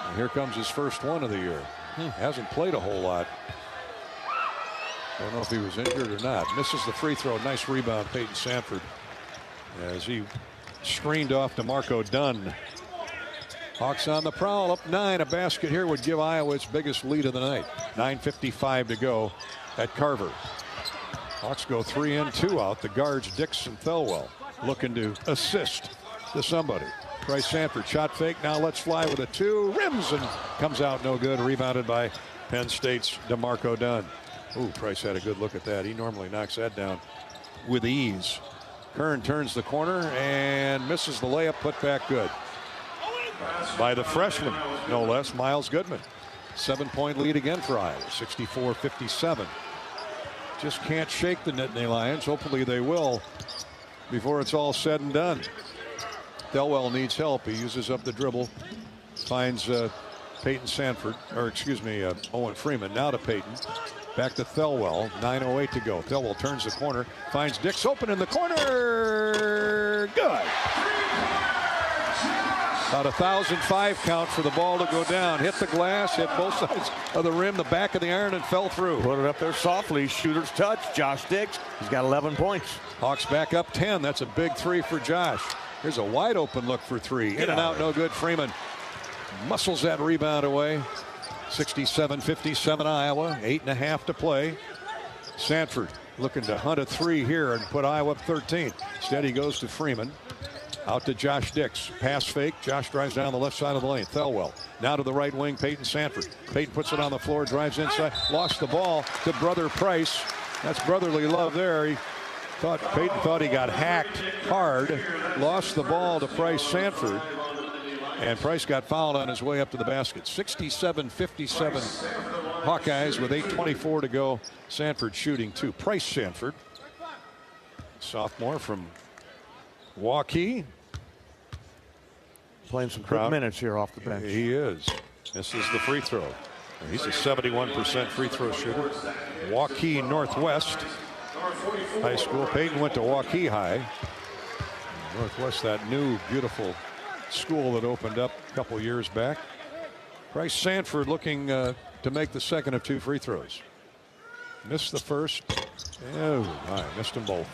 And here comes his first one of the year. Hasn't played a whole lot. Don't know if he was injured or not. Misses the free throw. Nice rebound, Peyton Sanford, as he screened off DeMarco Dunn. Hawks on the prowl, up 9. A basket here would give Iowa its biggest lead of the night. 9:55 to go at Carver. Hawks go 3 in, 2 out. The guards, Dix and Thelwell, looking to assist to somebody. Price Sanford, shot fake. Now let's fly with a 2. Rims and comes out no good. Rebounded by Penn State's DeMarco Dunn. Ooh, Price had a good look at that. He normally knocks that down with ease. Kern turns the corner and misses the layup. Put back good by the freshman, no less, Miles Goodman. 7-point lead again for Iowa, 64-57. Just can't shake the Nittany Lions. Hopefully they will before it's all said and done. Thelwell needs help. He uses up the dribble, finds Peyton Sanford, or excuse me, Owen Freeman. Now to Peyton. Back to Thelwell. 9:08 to go. Thelwell turns the corner, finds Dix open in the corner. Good. About 1,005 count for the ball to go down. Hit the glass, hit both sides of the rim, the back of the iron, and fell through. Put it up there softly. Shooter's touch. Josh Dix. He's got 11 points. Hawks back up 10. That's a big 3 for Josh. Here's a wide open look for 3. In and out, no good. Freeman muscles that rebound away. 67-57 Iowa. 8.5 to play. Sanford looking to hunt a 3 here and put Iowa up 13. Instead, he goes to Freeman. Out to Josh Dix. Pass fake. Josh drives down the left side of the lane. Thelwell. Now to the right wing. Peyton Sanford. Peyton puts it on the floor. Drives inside. Lost the ball to brother Price. That's brotherly love there. Peyton thought he got hacked hard. Lost the ball to Price Sanford. And Price got fouled on his way up to the basket. 67-57 Hawkeyes with 8:24 to go. Sanford shooting 2. Price Sanford, sophomore from Hawkeyes. Playing some quick minutes here off the bench. He is. Misses the free throw. He's a 71% free throw shooter. Hawkeyes Northwest High School. Peyton went to Hawkeyes High. Northwest, that new beautiful school that opened up a couple years back. Price Sanford looking to make the second of 2 free throws. Missed the first. Oh, my, missed them both.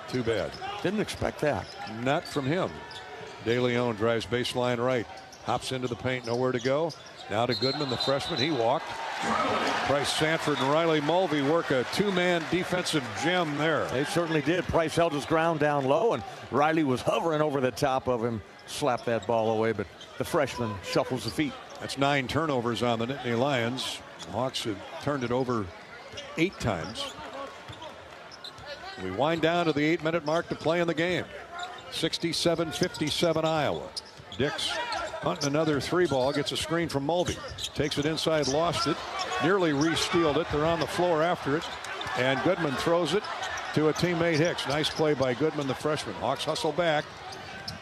Too bad. Didn't expect that. Not from him. De Leon drives baseline right. Hops into the paint, nowhere to go. Now to Goodman, the freshman. He walked. Price Sanford and Riley Mulvey work a 2-man defensive gem there. They certainly did. Price held his ground down low, and Riley was hovering over the top of him. Slapped that ball away, but the freshman shuffles the feet. That's 9 turnovers on the Nittany Lions. The Hawks have turned it over 8 times. We wind down to the 8-minute mark to play in the game. 67-57 Iowa. Dix hunting another 3 ball. Gets a screen from Mulvey. Takes it inside, lost it. Nearly re-stealed it. They're on the floor after it. And Goodman throws it to a teammate Hicks. Nice play by Goodman, the freshman. Hawks hustle back.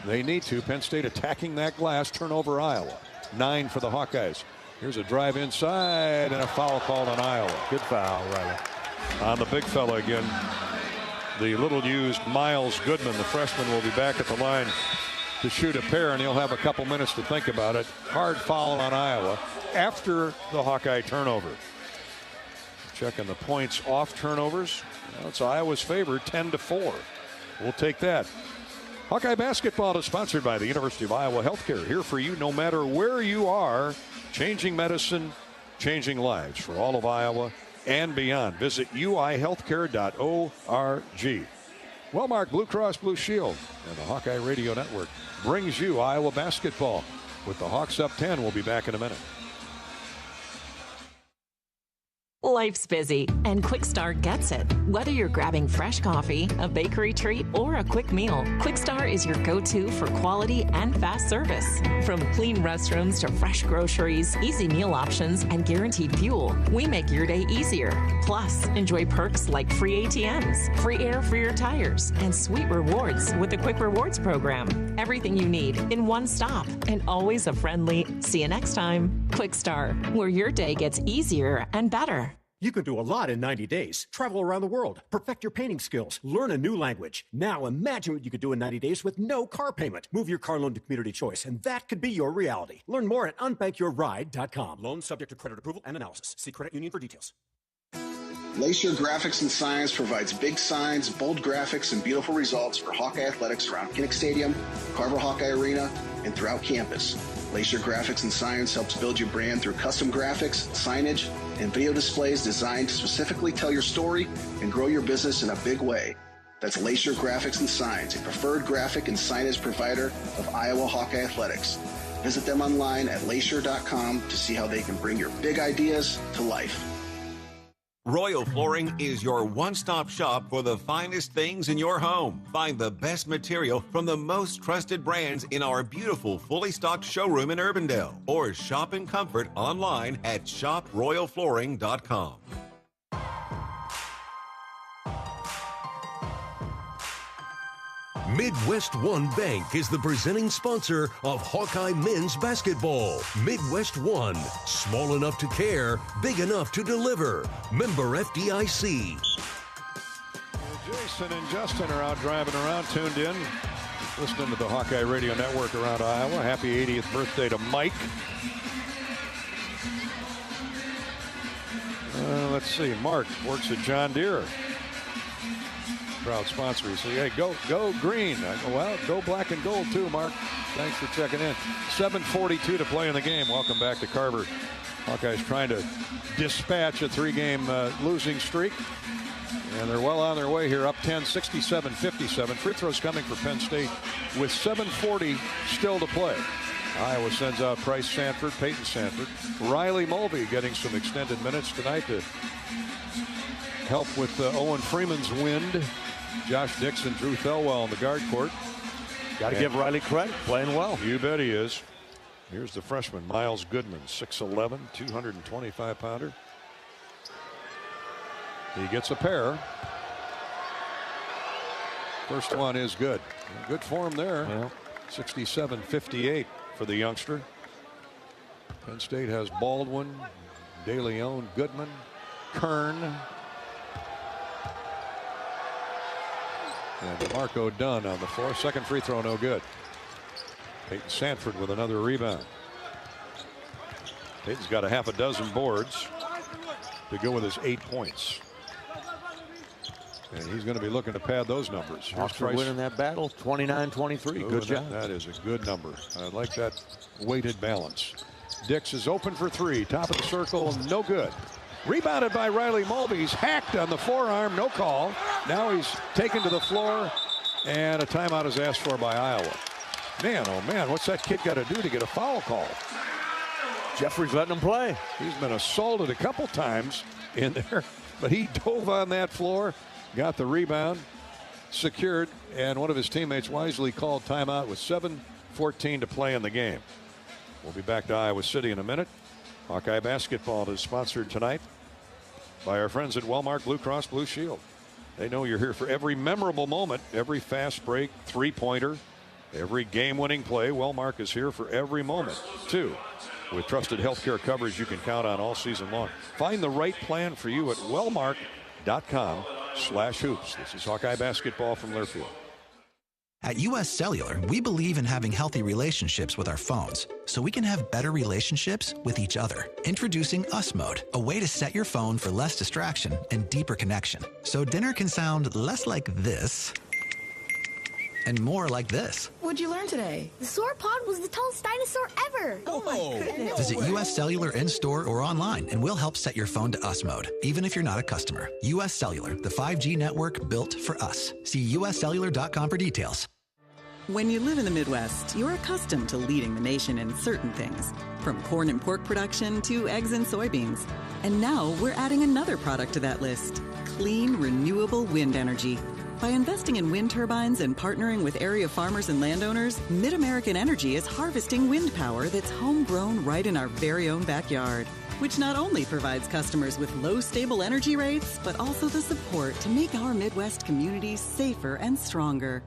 They need to. Penn State attacking that glass. Turnover Iowa. 9 for the Hawkeyes. Here's a drive inside and a foul called on Iowa. Good foul, Riley. On the big fella again. The little used Miles Goodman, the freshman, will be back at the line to shoot a pair, and he'll have a couple minutes to think about it. Hard foul on Iowa after the Hawkeye turnover. Checking the points off turnovers. Well, it's Iowa's favor, 10-4. We'll take that. Hawkeye basketball is sponsored by the University of Iowa Healthcare. Here for you no matter where you are. Changing medicine, changing lives for all of Iowa and beyond. Visit uihealthcare.org. Wellmark Blue Cross Blue Shield and the Hawkeye Radio Network brings you Iowa basketball. With the Hawks up 10, we'll be back in a minute. Life's busy, and Quickstar gets it. Whether you're grabbing fresh coffee, a bakery treat, or a quick meal, Quickstar is your go-to for quality and fast service. From clean restrooms to fresh groceries, easy meal options, and guaranteed fuel, we make your day easier. Plus, enjoy perks like free ATMs, free air for your tires, and sweet rewards with the Quick Rewards program. Everything you need in one stop, and always a friendly, see you next time. Quickstar, where your day gets easier and better. You can do a lot in 90 days. Travel around the world, perfect your painting skills, learn a new language. Now imagine what you could do in 90 days with no car payment. Move your car loan to Community Choice, and that could be your reality. Learn more at unbankyourride.com. Loan subject to credit approval and analysis. See credit union for details. Glacier Graphics and Signs provides big signs, bold graphics, and beautiful results for Hawkeye athletics around Kinnick Stadium, Carver Hawkeye Arena, and throughout campus. Glacier Graphics and Signs helps build your brand through custom graphics, signage, and video displays designed to specifically tell your story and grow your business in a big way. That's Glacier Graphics and Signs, a preferred graphic and signage provider of Iowa Hawkeye athletics. Visit them online at glacier.com to see how they can bring your big ideas to life. Royal Flooring is your one-stop shop for the finest things in your home. Find the best material from the most trusted brands in our beautiful, fully stocked showroom in Urbandale. Or shop in comfort online at shoproyalflooring.com. Midwest One Bank is the presenting sponsor of Hawkeye men's basketball. Midwest One, small enough to care, big enough to deliver. Member FDIC. Jason and Justin are out driving around, tuned in, listening to the Hawkeye Radio Network around Iowa. Happy 80th birthday to Mike. Let's see, Mark works at John Deere. Proud sponsor. He said, hey, go green. I go, well, go black and gold too, Mark. Thanks for checking in. 7:42 to play in the game. Welcome back to Carver. Hawkeyes trying to dispatch a 3-game losing streak. And they're well on their way here, up 10, 67-57. Free throws coming for Penn State with 7:40 still to play. Iowa sends out Peyton Sanford. Riley Mulvey getting some extended minutes tonight to help with Owen Freeman's wind. Josh Dixon, Drew Thelwell on the guard court. Got to give Riley credit, playing well. You bet he is. Here's the freshman, Miles Goodman, 6'11", 225-pounder. He gets a pair. First one is good. Good form there. Yeah. 67-58 for the youngster. Penn State has Baldwin, De Leon, Goodman, Kern, and DeMarco Dunn on the floor. Second free throw, no good. Peyton Sanford with another rebound. Peyton's got a half a dozen boards to go with his 8 points. And he's going to be looking to pad those numbers. Hawks are winning that battle, 29-23. Good job. That is a good number. I like that weighted balance. Dix is open for three. Top of the circle, no good. Rebounded by Riley Mulvey. He's hacked on the forearm, no call. Now he's taken to the floor, and a timeout is asked for by Iowa. Man, oh man, what's that kid got to do to get a foul call? Jeffrey's letting him play. He's been assaulted a couple times in there, but he dove on that floor, got the rebound, secured, and one of his teammates wisely called timeout with 7:14 to play in the game. We'll be back to Iowa City in a minute. Hawkeye basketball is sponsored tonight by our friends at Wellmark Blue Cross Blue Shield. They know you're here for every memorable moment, every fast break, three-pointer, every game-winning play. Wellmark is here for every moment, too. With trusted healthcare coverage you can count on all season long. Find the right plan for you at wellmark.com/hoops. This is Hawkeye basketball from Learfield. At U.S. Cellular, we believe in having healthy relationships with our phones so we can have better relationships with each other. Introducing Us Mode, a way to set your phone for less distraction and deeper connection. So dinner can sound less like this and more like this. What'd you learn today? The sauropod was the tallest dinosaur ever. Oh my goodness. Visit U.S. Cellular in-store or online, and we'll help set your phone to us mode, even if you're not a customer. U.S. Cellular, the 5G network built for us. See uscellular.com for details. When you live in the Midwest, you're accustomed to leading the nation in certain things, from corn and pork production to eggs and soybeans. And now we're adding another product to that list, clean, renewable wind energy. By investing in wind turbines and partnering with area farmers and landowners, Mid-American Energy is harvesting wind power that's homegrown right in our very own backyard, which not only provides customers with low, stable energy rates, but also the support to make our Midwest communities safer and stronger.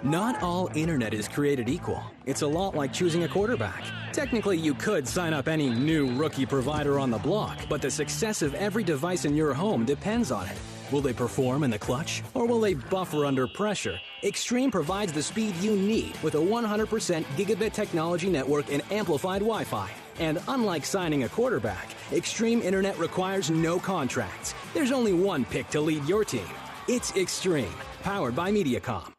Not all internet is created equal. It's a lot like choosing a quarterback. Technically, you could sign up any new rookie provider on the block, but the success of every device in your home depends on it. Will they perform in the clutch, or will they buffer under pressure? Extreme provides the speed you need with a 100% gigabit technology network and amplified Wi-Fi. And unlike signing a quarterback, Extreme Internet requires no contracts. There's only one pick to lead your team. It's Extreme, powered by Mediacom.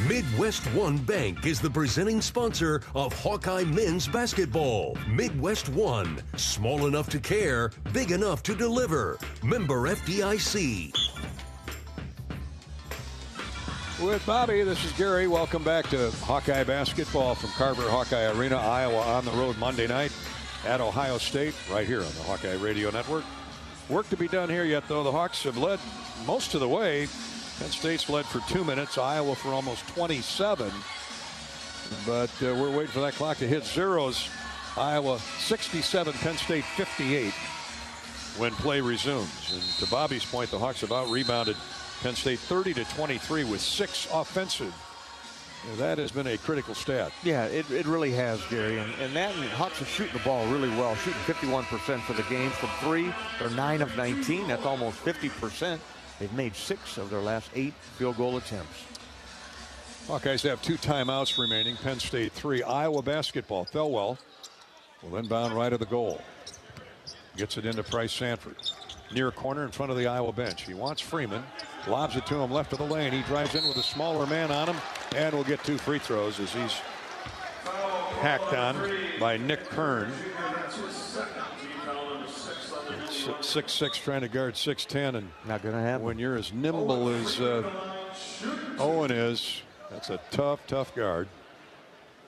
Midwest One Bank is the presenting sponsor of Hawkeye men's basketball. Midwest One, small enough to care, big enough to deliver. Member FDIC. With Bobby, this is Gary. Welcome back to Hawkeye basketball from Carver Hawkeye Arena, Iowa, on the road Monday night at Ohio State, right here on the Hawkeye Radio Network. Work to be done here yet, though. The Hawks have led most of the way. Penn State's led for 2 minutes, Iowa for almost 27. But we're waiting for that clock to hit zeros. Iowa 67, Penn State 58 when play resumes. And to Bobby's point, the Hawks have out-rebounded Penn State 30-23 with 6 offensive. That has been a critical stat. Yeah, it really has, Gary. And that Hawks are shooting the ball really well, shooting 51% for the game from 3. They're 9 of 19. That's almost 50%. They've made 6 of their last 8 field goal attempts. Hawkeyes have 2 timeouts remaining. Penn State 3. Iowa basketball. Thelwell will inbound right of the goal. Gets it into Price Sanford. Near corner in front of the Iowa bench. He wants Freeman. Lobs it to him left of the lane. He drives in with a smaller man on him and will get 2 free throws as he's hacked on by Nick Kern. 6'6", trying to guard 6'10", and not going to happen. When you're as nimble as Owen is, that's a tough guard.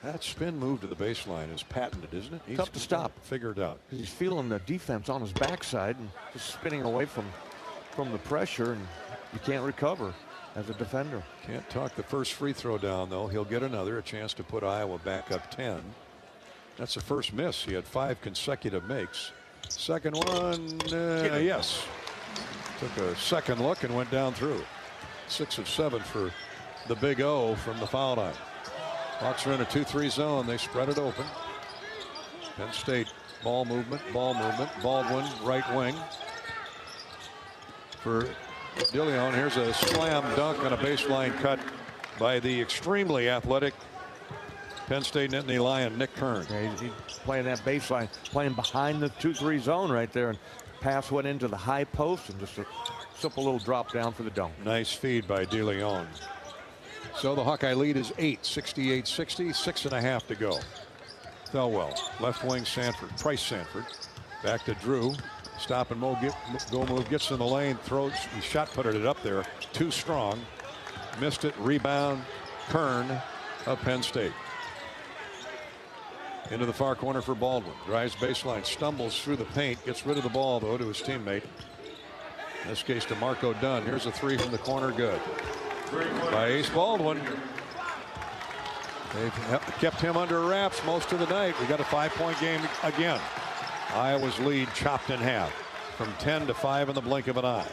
That spin move to the baseline is patented, isn't it? Tough to stop. Figure it out. He's feeling the defense on his backside and just spinning away from the pressure, and you can't recover as a defender. Can't talk the first free throw down, though. He'll get another, a chance to put Iowa back up 10. That's the first miss. He had 5 consecutive makes. Second one, yes. Took a second look and went down through. 6 of 7 for the Big O from the foul line. Hawks are in a 2-3 zone. They spread it open. Penn State ball movement. Baldwin right wing for DeLeon. Here's a slam dunk on a baseline cut by the extremely athletic Penn State Nittany Lion Nick Kern. Yeah, he's playing that baseline, playing behind the 2-3 zone right there, and pass went into the high post and just a simple little drop down for the dunk. Nice feed by DeLeon. So the Hawkeye lead is 8, 68-60, 6.5 to go. Thelwell, left wing Sanford, Price Sanford, back to Drew. Stop and go move, gets in the lane, throws, he shot putted it up there, too strong. Missed it, rebound, Kern of Penn State. Into the far corner for Baldwin. Drives baseline, stumbles through the paint, gets rid of the ball, though, to his teammate. In this case, to Marco Dunn. Here's a 3 from the corner, good. By Ace Baldwin. They've kept him under wraps most of the night. We got a 5-point game again. Iowa's lead chopped in half from 10 to 5 in the blink of an eye.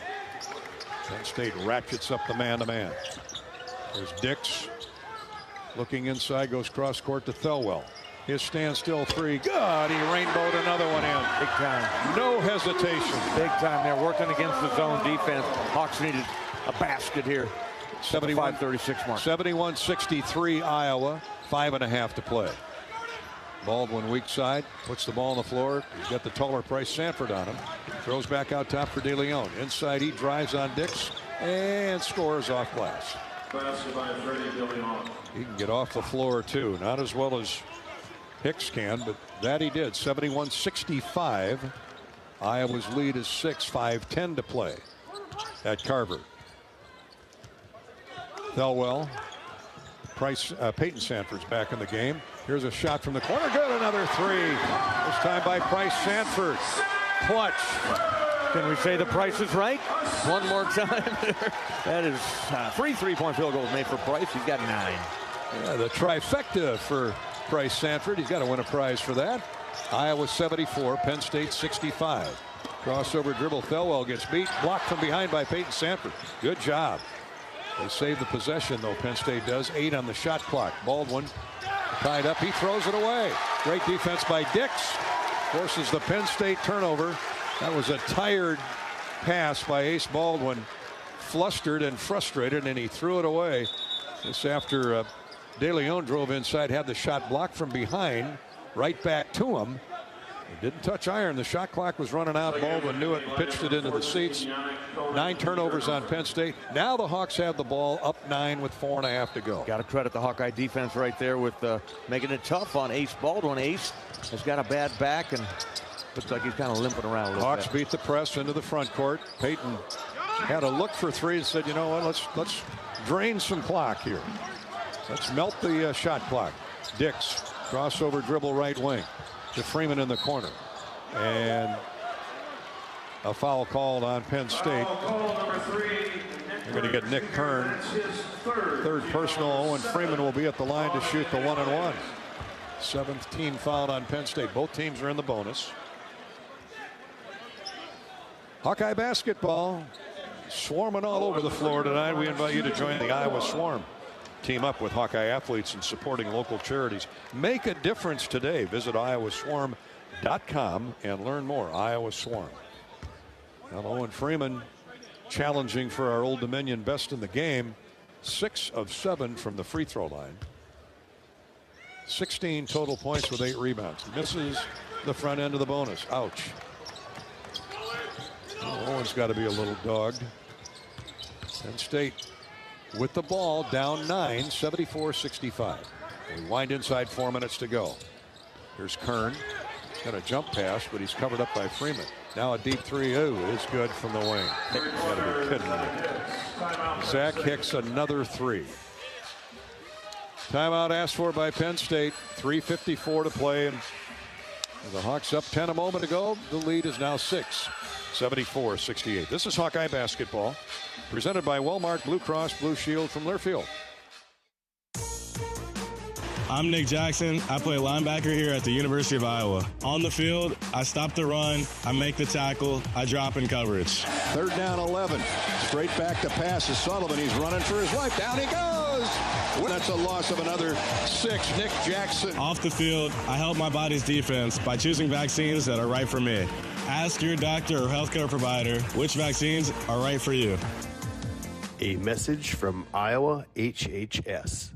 Penn State ratchets up the man-to-man. There's Dix. Looking inside, goes cross court to Thelwell. His standstill 3. Good. He rainbowed another one in. Big time. No hesitation. Big time. They're working against the zone defense. Hawks needed a basket here. 71-36 mark. 71-63 Iowa. 5.5 to play. Baldwin weak side, puts the ball on the floor. He's got the taller Price Sanford on him. Throws back out top for De Leon. Inside he drives on Dix and scores off glass. He can get off the floor too. Not as well as Hicks can, but that he did. 71-65. Iowa's lead is 6, 5:10 to play at Carver. Thelwell. Peyton Sanford's back in the game. Here's a shot from the corner. Good, another three. This time by Price Sanford. Clutch. Can we say the price is right? One more time. That is 3 3-point field goals made for Price. He's got 9. Yeah, the trifecta for Price Sanford. He's got to win a prize for that. Iowa 74, Penn State 65. Crossover dribble. Thelwell gets beat. Blocked from behind by Peyton Sanford. Good job. They save the possession, though. Penn State does. 8 on the shot clock. Baldwin tied up. He throws it away. Great defense by Dix. Forces the Penn State turnover. That was a tired pass by Ace Baldwin. Flustered and frustrated, and he threw it away. This after De Leon drove inside, had the shot blocked from behind. Right back to him. He didn't touch iron. The shot clock was running out. Baldwin knew it and pitched it into the seats. 9 turnovers on Penn State. Now the Hawks have the ball up 9 with 4.5 to go. Got to credit the Hawkeye defense right there with making it tough on Ace Baldwin. Ace has got a bad back and looks like he's kind of limping around a little Hawks bit. beat the press into the front court. Peyton had a look for 3 and said, you know what, let's drain some clock here. Let's melt the shot clock. Dix, crossover dribble right wing to Freeman in the corner. And a foul called on Penn State. They're going to get Nick Kern. Third personal. Owen Freeman will be at the line to shoot the 1-and-1. 7th team fouled on Penn State. Both teams are in the bonus. Hawkeye basketball swarming all over the floor tonight. We invite you to join the Iowa Swarm. Team up with Hawkeye athletes and supporting local charities. Make a difference today. Visit iowaswarm.com and learn more. Iowa Swarm. Now Owen Freeman challenging for our Old Dominion best in the game. 6 of 7 from the free throw line. 16 total points with 8 rebounds. Misses the front end of the bonus. Ouch. Owen's got to be a little dogged. Penn State with the ball down 9, 74-65. We wind inside, 4 minutes to go. Here's Kern. Got a jump pass, but he's covered up by Freeman. Now a deep 3. Ooh, it's good from the wing. Gotta be kidding me. Zach Hicks, another 3. Timeout asked for by Penn State. 3:54 to play, and the Hawks up 10 a moment ago. The lead is now 6. 74-68. This is Hawkeye basketball, presented by Walmart Blue Cross Blue Shield from Learfield. I'm Nick Jackson. I play linebacker here at the University of Iowa. On the field, I stop the run, I make the tackle, I drop in coverage. 3rd down 11. Straight back to pass is Sullivan. He's running for his life. Down he goes. That's a loss of another 6. Nick Jackson. Off the field, I help my body's defense by choosing vaccines that are right for me. Ask your doctor or healthcare provider which vaccines are right for you. A message from Iowa HHS.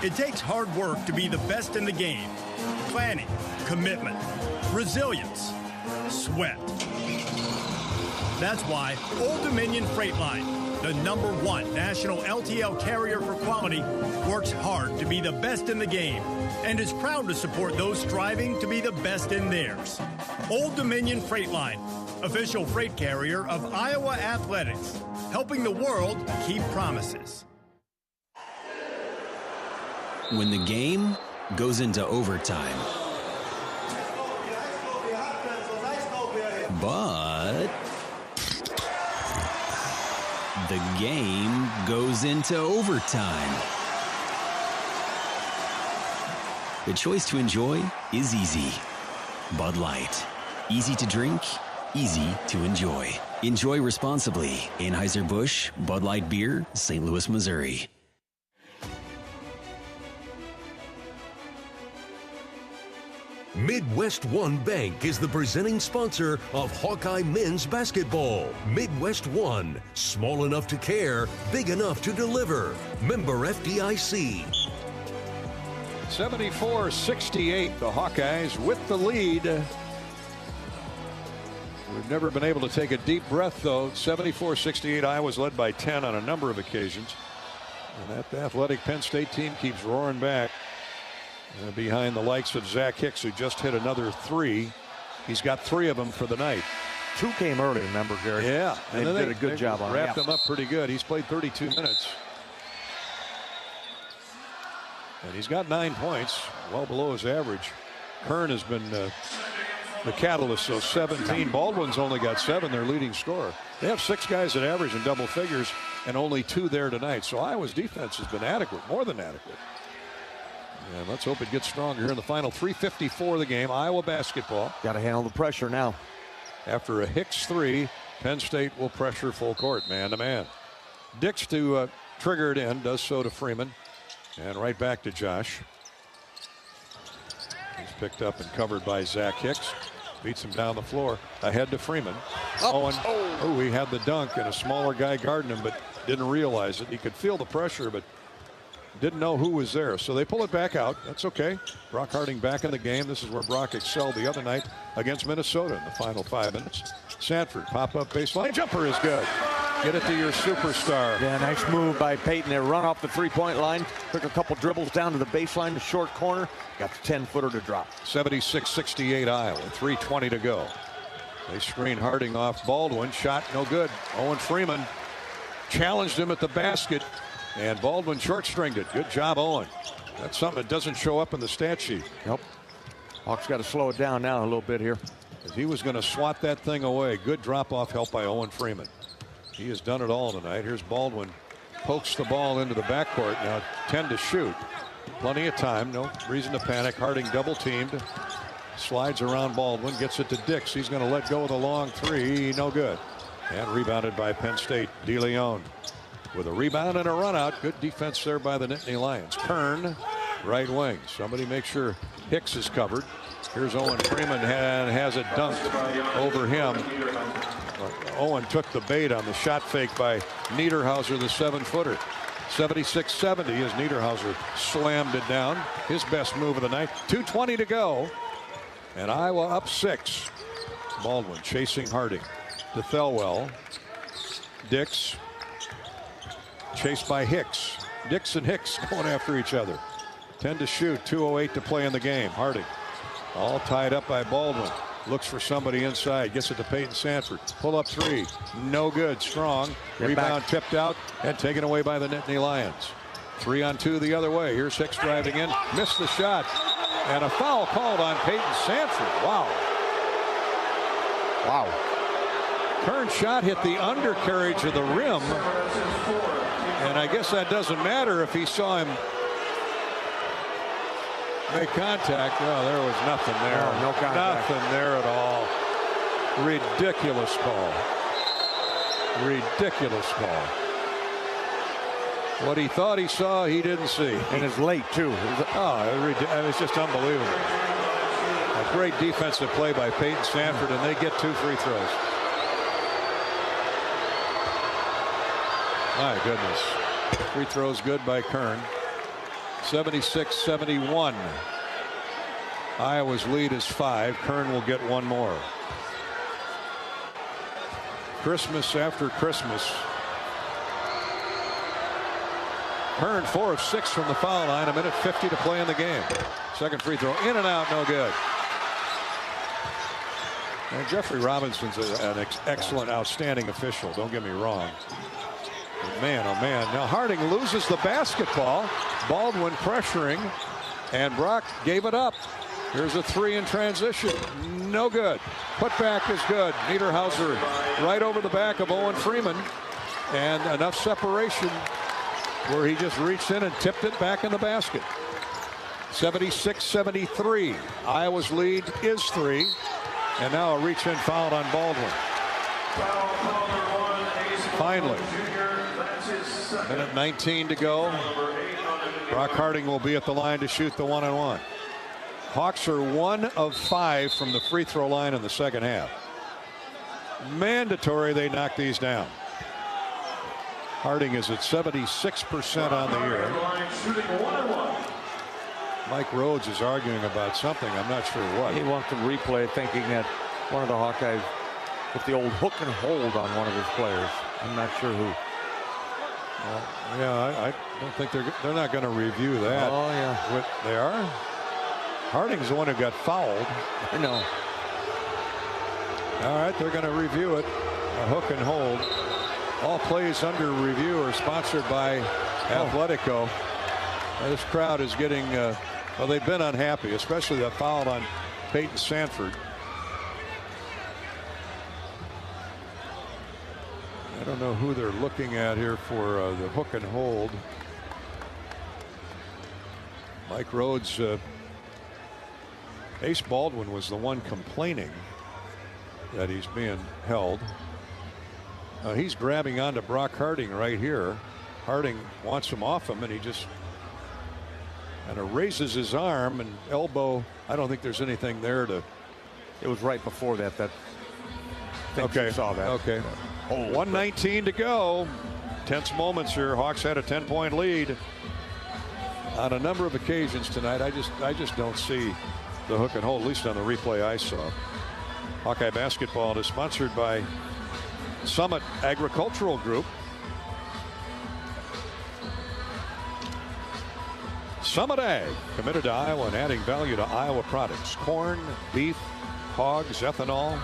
It takes hard work to be the best in the game. Planning, commitment, resilience, sweat. That's why Old Dominion Freight Line, the #1 national LTL carrier for quality, works hard to be the best in the game and is proud to support those striving to be the best in theirs. Old Dominion Freight Line, official freight carrier of Iowa Athletics, helping the world keep promises. When the game goes into overtime. But the game goes into overtime. The choice to enjoy is easy. Bud Light. Easy to drink, easy to enjoy. Enjoy responsibly. Anheuser-Busch, Bud Light Beer, St. Louis, Missouri. Midwest One Bank is the presenting sponsor of Hawkeye men's basketball. Midwest One, small enough to care, big enough to deliver. Member FDIC. 74-68, the Hawkeyes with the lead. We've never been able to take a deep breath, though. 74-68, Iowa's led by 10 on a number of occasions. And that athletic Penn State team keeps roaring back behind the likes of Zach Hicks, who just hit another 3. He's got 3 of them for the night. 2 came early, remember, Gary? Yeah. They did a good job on it. Wrapped him up pretty good. He's played 32 minutes. And he's got 9 points, well below his average. Kern has been the catalyst, so 17. Baldwin's only got 7, their leading scorer. They have 6 guys that average in double figures and only 2 there tonight. So Iowa's defense has been adequate, more than adequate. And let's hope it gets stronger here in the final 3:54 of the game. Iowa basketball. Got to handle the pressure now. After a Hicks 3, Penn State will pressure full court, man to man. Dix to trigger it in, does so to Freeman. And right back to Josh. He's picked up and covered by Zach Hicks. Beats him down the floor. Ahead to Freeman. Owen. Oh, he had the dunk and a smaller guy guarding him, but didn't realize it. He could feel the pressure, but didn't know who was there. So they pull it back out. That's okay. Brock Harding back in the game. This is where Brock excelled the other night against Minnesota in the final 5 minutes. Sanford, pop-up baseline. Jumper is good. Get it to your superstar. Yeah, nice move by Peyton there. Run off the 3-point line. Took a couple dribbles down to the baseline, the short corner. Got the 10-footer to drop. 76-68 Iowa. 3:20 to go. They screen Harding off Baldwin. Shot no good. Owen Freeman challenged him at the basket. And Baldwin short-stringed it. Good job, Owen. That's something that doesn't show up in the stat sheet. Yep. Hawks got to slow it down now a little bit here. He was going to swat that thing away. Good drop-off help by Owen Freeman. He has done it all tonight. Here's Baldwin. Pokes the ball into the backcourt. Now 10 to shoot. Plenty of time. No reason to panic. Harding double-teamed. Slides around Baldwin. Gets it to Dix. He's going to let go of the long 3. No good. And rebounded by Penn State. DeLeon with a rebound and a run out. Good defense there by the Nittany Lions. Kern, right wing. Somebody make sure Hicks is covered. Here's Owen Freeman and has it dunked over him. Owen took the bait on the shot fake by Niederhauser, the 7-footer. 76-70 as Niederhauser slammed it down. His best move of the night. 2:20 to go. And Iowa up 6. Baldwin chasing Harding. To Thelwell. Dix. Chased by Hicks. Dix and Hicks going after each other. 10 to shoot. 2:08 to play in the game. Harding. All tied up by Baldwin. Looks for somebody inside. Gets it to Peyton Sanford. Pull up 3. No good. Strong. Rebound tipped out and taken away by the Nittany Lions. 3-on-2 the other way. Here's Hicks driving in. Missed the shot. And a foul called on Peyton Sanford. Wow. Wow. Kern's shot hit the undercarriage of the rim. And I guess that doesn't matter if he saw him make contact. No, there was nothing there. No contact. Nothing there at all. Ridiculous call. Ridiculous call. What he thought he saw, he didn't see. And it's late, too. It was just unbelievable. A great defensive play by Peyton Sanford, and they get 2 free throws. My goodness. Free throws good by Kern. 76-71. Iowa's lead is 5. Kern will get 1 more. Christmas after Christmas. Kern 4 of 6 from the foul line. 1:50 to play in the game. Second free throw in and out, no good. And Jeffrey Robinson's an excellent, outstanding official. Don't get me wrong. But man, oh man. Now Harding loses the basketball. Baldwin pressuring. And Brock gave it up. Here's a 3 in transition. No good. Putback is good. Niederhauser right over the back of Owen Freeman. And enough separation where he just reached in and tipped it back in the basket. 76-73. Iowa's lead is 3. And now a reach-in foul on Baldwin. Finally. 1:19 to go. Brock Harding will be at the line to shoot the 1-on-1. Hawks are 1 of 5 from the free throw line in the second half. Mandatory they knock these down. Harding is at 76% on the year. Mike Rhodes is arguing about something. I'm not sure what. He wants to replay, thinking that one of the Hawkeyes with the old hook and hold on one of his players. I'm not sure who. Well, yeah, I don't think they're not going to review that. Oh yeah, they are. Harding's the one who got fouled. I know. All right, they're going to review it. A hook and hold. All plays under review are sponsored by Athletico. This crowd is getting, well, they've been unhappy, especially that foul on Peyton Sanford. I don't know who they're looking at here for the hook and hold. Mike Rhodes, Ace Baldwin was the one complaining that he's being held. He's grabbing onto Brock Harding right here. Harding wants him off him, and he just kind of raises his arm and elbow. I don't think there's anything there to. It was right before that. Okay. Saw that. Okay. 1:19 to go. Tense moments here. Hawks had a 10-point lead on a number of occasions tonight. I just don't see the hook and hold, at least on the replay I saw. Hawkeye basketball is sponsored by Summit Agricultural Group. Summit Ag, committed to Iowa and adding value to Iowa products. Corn, beef, hogs, ethanol,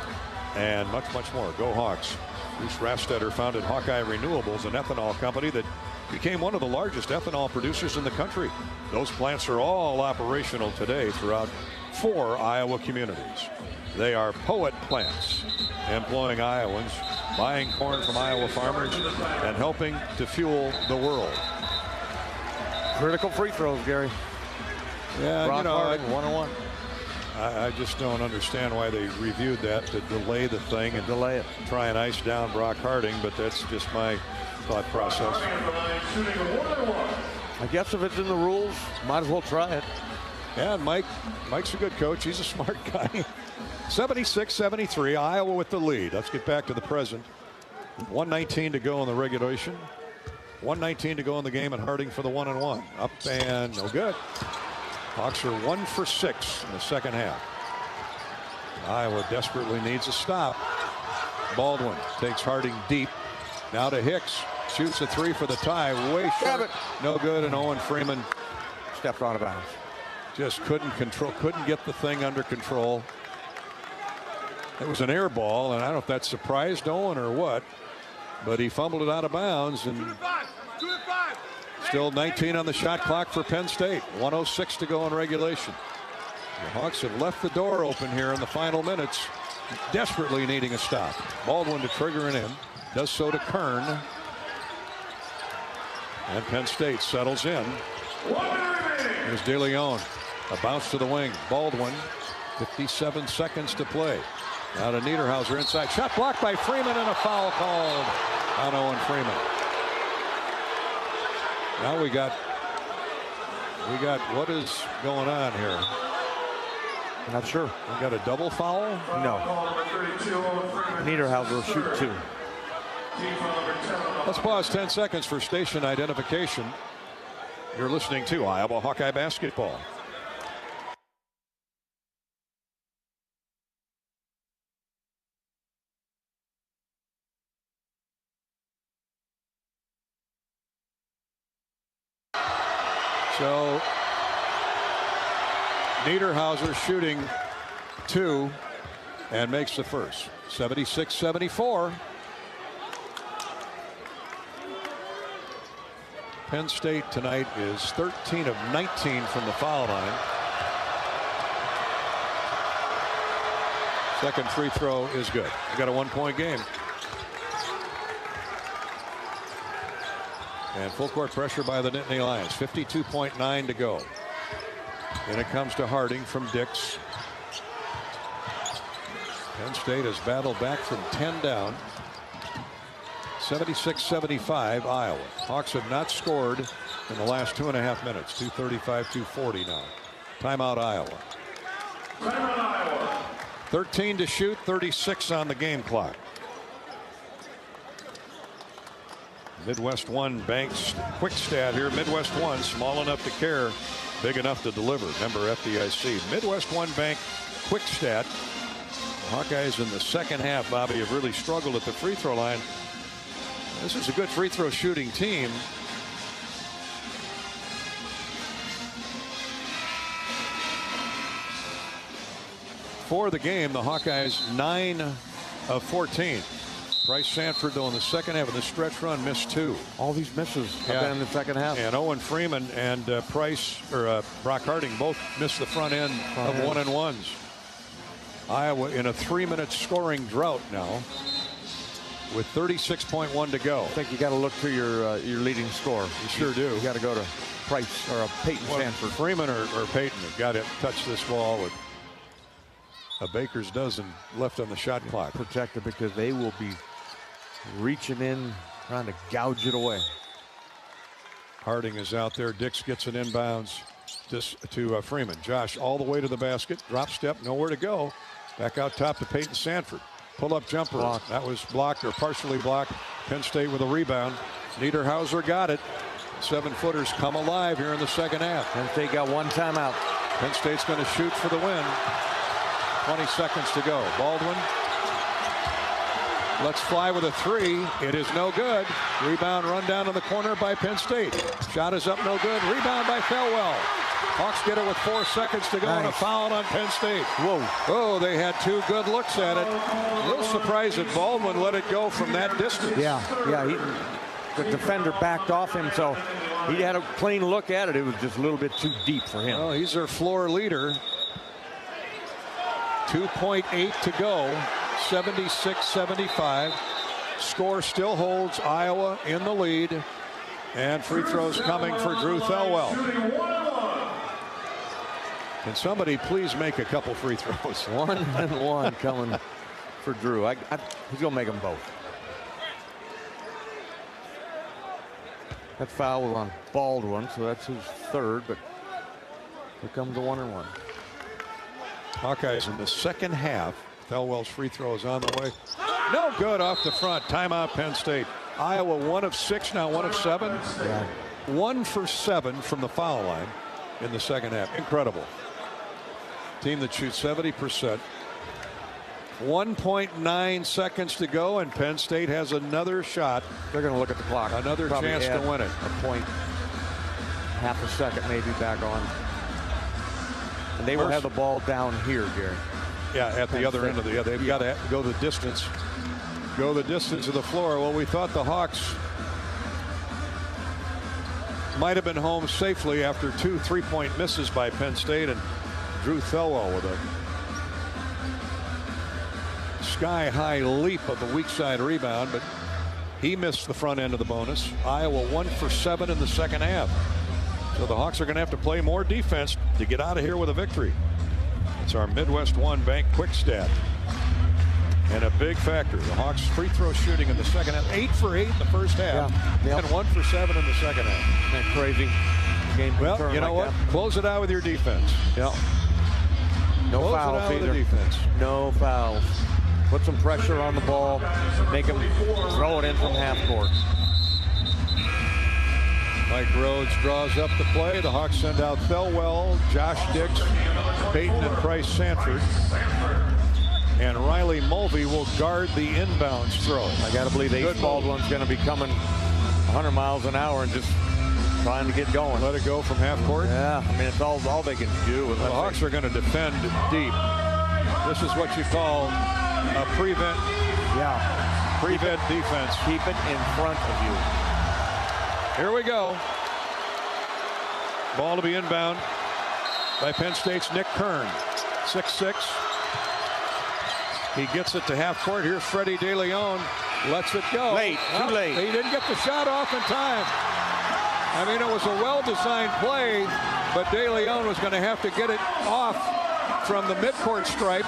and much, much more. Go Hawks. Bruce Rafstetter founded Hawkeye Renewables, an ethanol company that became one of the largest ethanol producers in the country. Those plants are all operational today throughout 4 Iowa communities. They are Poet plants, employing Iowans, buying corn from Iowa farmers, and helping to fuel the world. Critical free throws, Gary. Yeah, Brock Harding, 1-on-1. I just don't understand why they reviewed that, to delay the thing and delay it. Try and ice down Brock Harding, but that's just my thought process. I guess if it's in the rules, might as well try it. Yeah, Mike's a good coach. He's a smart guy. 76-73, Iowa with the lead. Let's get back to the present. 1:19 to go in the regulation. 1:19 to go in the game, and Harding for the 1-and-1. Up and no good. Hawks are 1 for 6 in the second half. Iowa desperately needs a stop. Baldwin takes Harding deep. Now to Hicks. Shoots a 3 for the tie. Way short. No good, and Owen Freeman stepped out of bounds. Just couldn't get the thing under control. It was an air ball, and I don't know if that surprised Owen or what, but he fumbled it out of bounds, and still 19 on the shot clock for Penn State. 1:06 to go in regulation. The Hawks have left the door open here in the final minutes, desperately needing a stop. Baldwin to trigger it in. Does so to Kern. And Penn State settles in. Here's DeLeon. A bounce to the wing. Baldwin. 57 seconds to play. Now to Niederhauser inside. Shot blocked by Freeman, and a foul called on Owen Freeman. Now we got what is going on here? Not sure. We got a double foul? No. Niederhauser will shoot 2. Let's pause 10 seconds for station identification. You're listening to Iowa Hawkeye basketball. So Niederhauser shooting 2 and makes the first. 76-74. Penn State tonight is 13 of 19 from the foul line. Second free throw is good. We got a 1-point game. And full court pressure by the Nittany Lions. 52.9 to go. And it comes to Harding from Dix. Penn State has battled back from 10 down. 76-75 Iowa. Hawks have not scored in the last 2.5 minutes. 2:35-2:40 now. Timeout Iowa. 13 to shoot, 36 on the game clock. Midwest 1 banks quick stat here. Midwest 1 small enough to care. big enough to deliver. Member FDIC. Midwest One Bank quick stat. Hawkeyes in the second half, Bobby, have really struggled at the free throw line. This is a good free throw shooting team. For the game, the Hawkeyes 9 of 14. Bryce Sanford, though, in the second half of the stretch run, missed 2. All these misses have been in the second half. And Owen Freeman and Brock Harding both missed the front end of 1-and-1s. Iowa in a 3-minute scoring drought now with 36.1 to go. I think you got to look to your leading scorer. You sure do. You got to go to Price or Peyton Sanford. Freeman or Peyton have got to touch this ball with a baker's dozen left on the shot clock. Protected because they will be reaching in, trying to gouge it away. Harding is out there. Dix gets an inbounds to Freeman. Josh all the way to the basket. Drop step, nowhere to go. Back out top to Peyton Sanford. Pull-up jumper. Blocked. That was blocked or partially blocked. Penn State with a rebound. Niederhauser got it. 7-footers come alive here in the second half. Penn State got one timeout. Penn State's going to shoot for the win. 20 seconds to go. Baldwin lets fly with a 3. It is no good. Rebound run down in the corner by Penn State. Shot is up, no good. Rebound by Thelwell. Hawks get it with 4 seconds to go, and a foul on Penn State. Whoa. Oh, they had 2 good looks at it. A little surprised that Baldwin let it go from that distance. Yeah. The defender backed off him, so he had a clean look at it. It was just a little bit too deep for him. Well, he's their floor leader. 2.8 to go. 76-75. Score still holds Iowa in the lead. And free throws coming for Drew Thelwell. Can somebody please make a couple free throws? 1-and-1 coming for Drew. He's going to make them both. That foul was on Baldwin, so that's his 3rd, but here comes the 1-and-1. Hawkeyes in the second half. Thelwell's free throw is on the way. No good off the front. Timeout Penn State. Iowa 1 of 6, now 1 of 7. Yeah. 1 for 7 from the foul line in the second half. Incredible. Team that shoots 70%. 1.9 seconds to go, and Penn State has another shot. They're going to look at the clock. Another Probably chance to win it. A point. Half a second maybe back on. And they will have the ball down here, Gary. Yeah, at the other end of the. They've got to go the distance. Go the distance of the floor. Well, we thought the Hawks might have been home safely after 2 3-point misses by Penn State, and Drew Thelwell with a sky-high leap of the weak side rebound, but he missed the front end of the bonus. Iowa 1 for 7 in the second half. So the Hawks are going to have to play more defense to get out of here with a victory. It's our Midwest One Bank quick stat. And a big factor, the Hawks free throw shooting in the second half. 8 for 8 in the first half. Yeah. And 1 for 7 in the second half. Isn't that crazy? Game well, you know what? That. Close it out with your defense. Yeah. No Close fouls it out either. With the defense. No fouls. Put some pressure on the ball. Make them throw it in from half court. Mike Rhodes draws up the play. The Hawks send out Thelwell, Josh Dix, Peyton, and Bryce Sanford. And Riley Mulvey will guard the inbounds throw. I got to believe Ace Baldwin's going to be coming 100 miles an hour and just trying to get going. Let it go from half court? Yeah, I mean, it's all they can do. The Hawks are going to defend deep. This is what you call a prevent. Yeah. Prevent defense. Keep it in front of you. Here we go. Ball to be inbound by Penn State's Nick Kern. 6'6". He gets it to half court. Here's Freddie DeLeon. Lets it go. Too late. He didn't get the shot off in time. I mean, it was a well-designed play, but DeLeon was going to have to get it off from the midcourt stripe,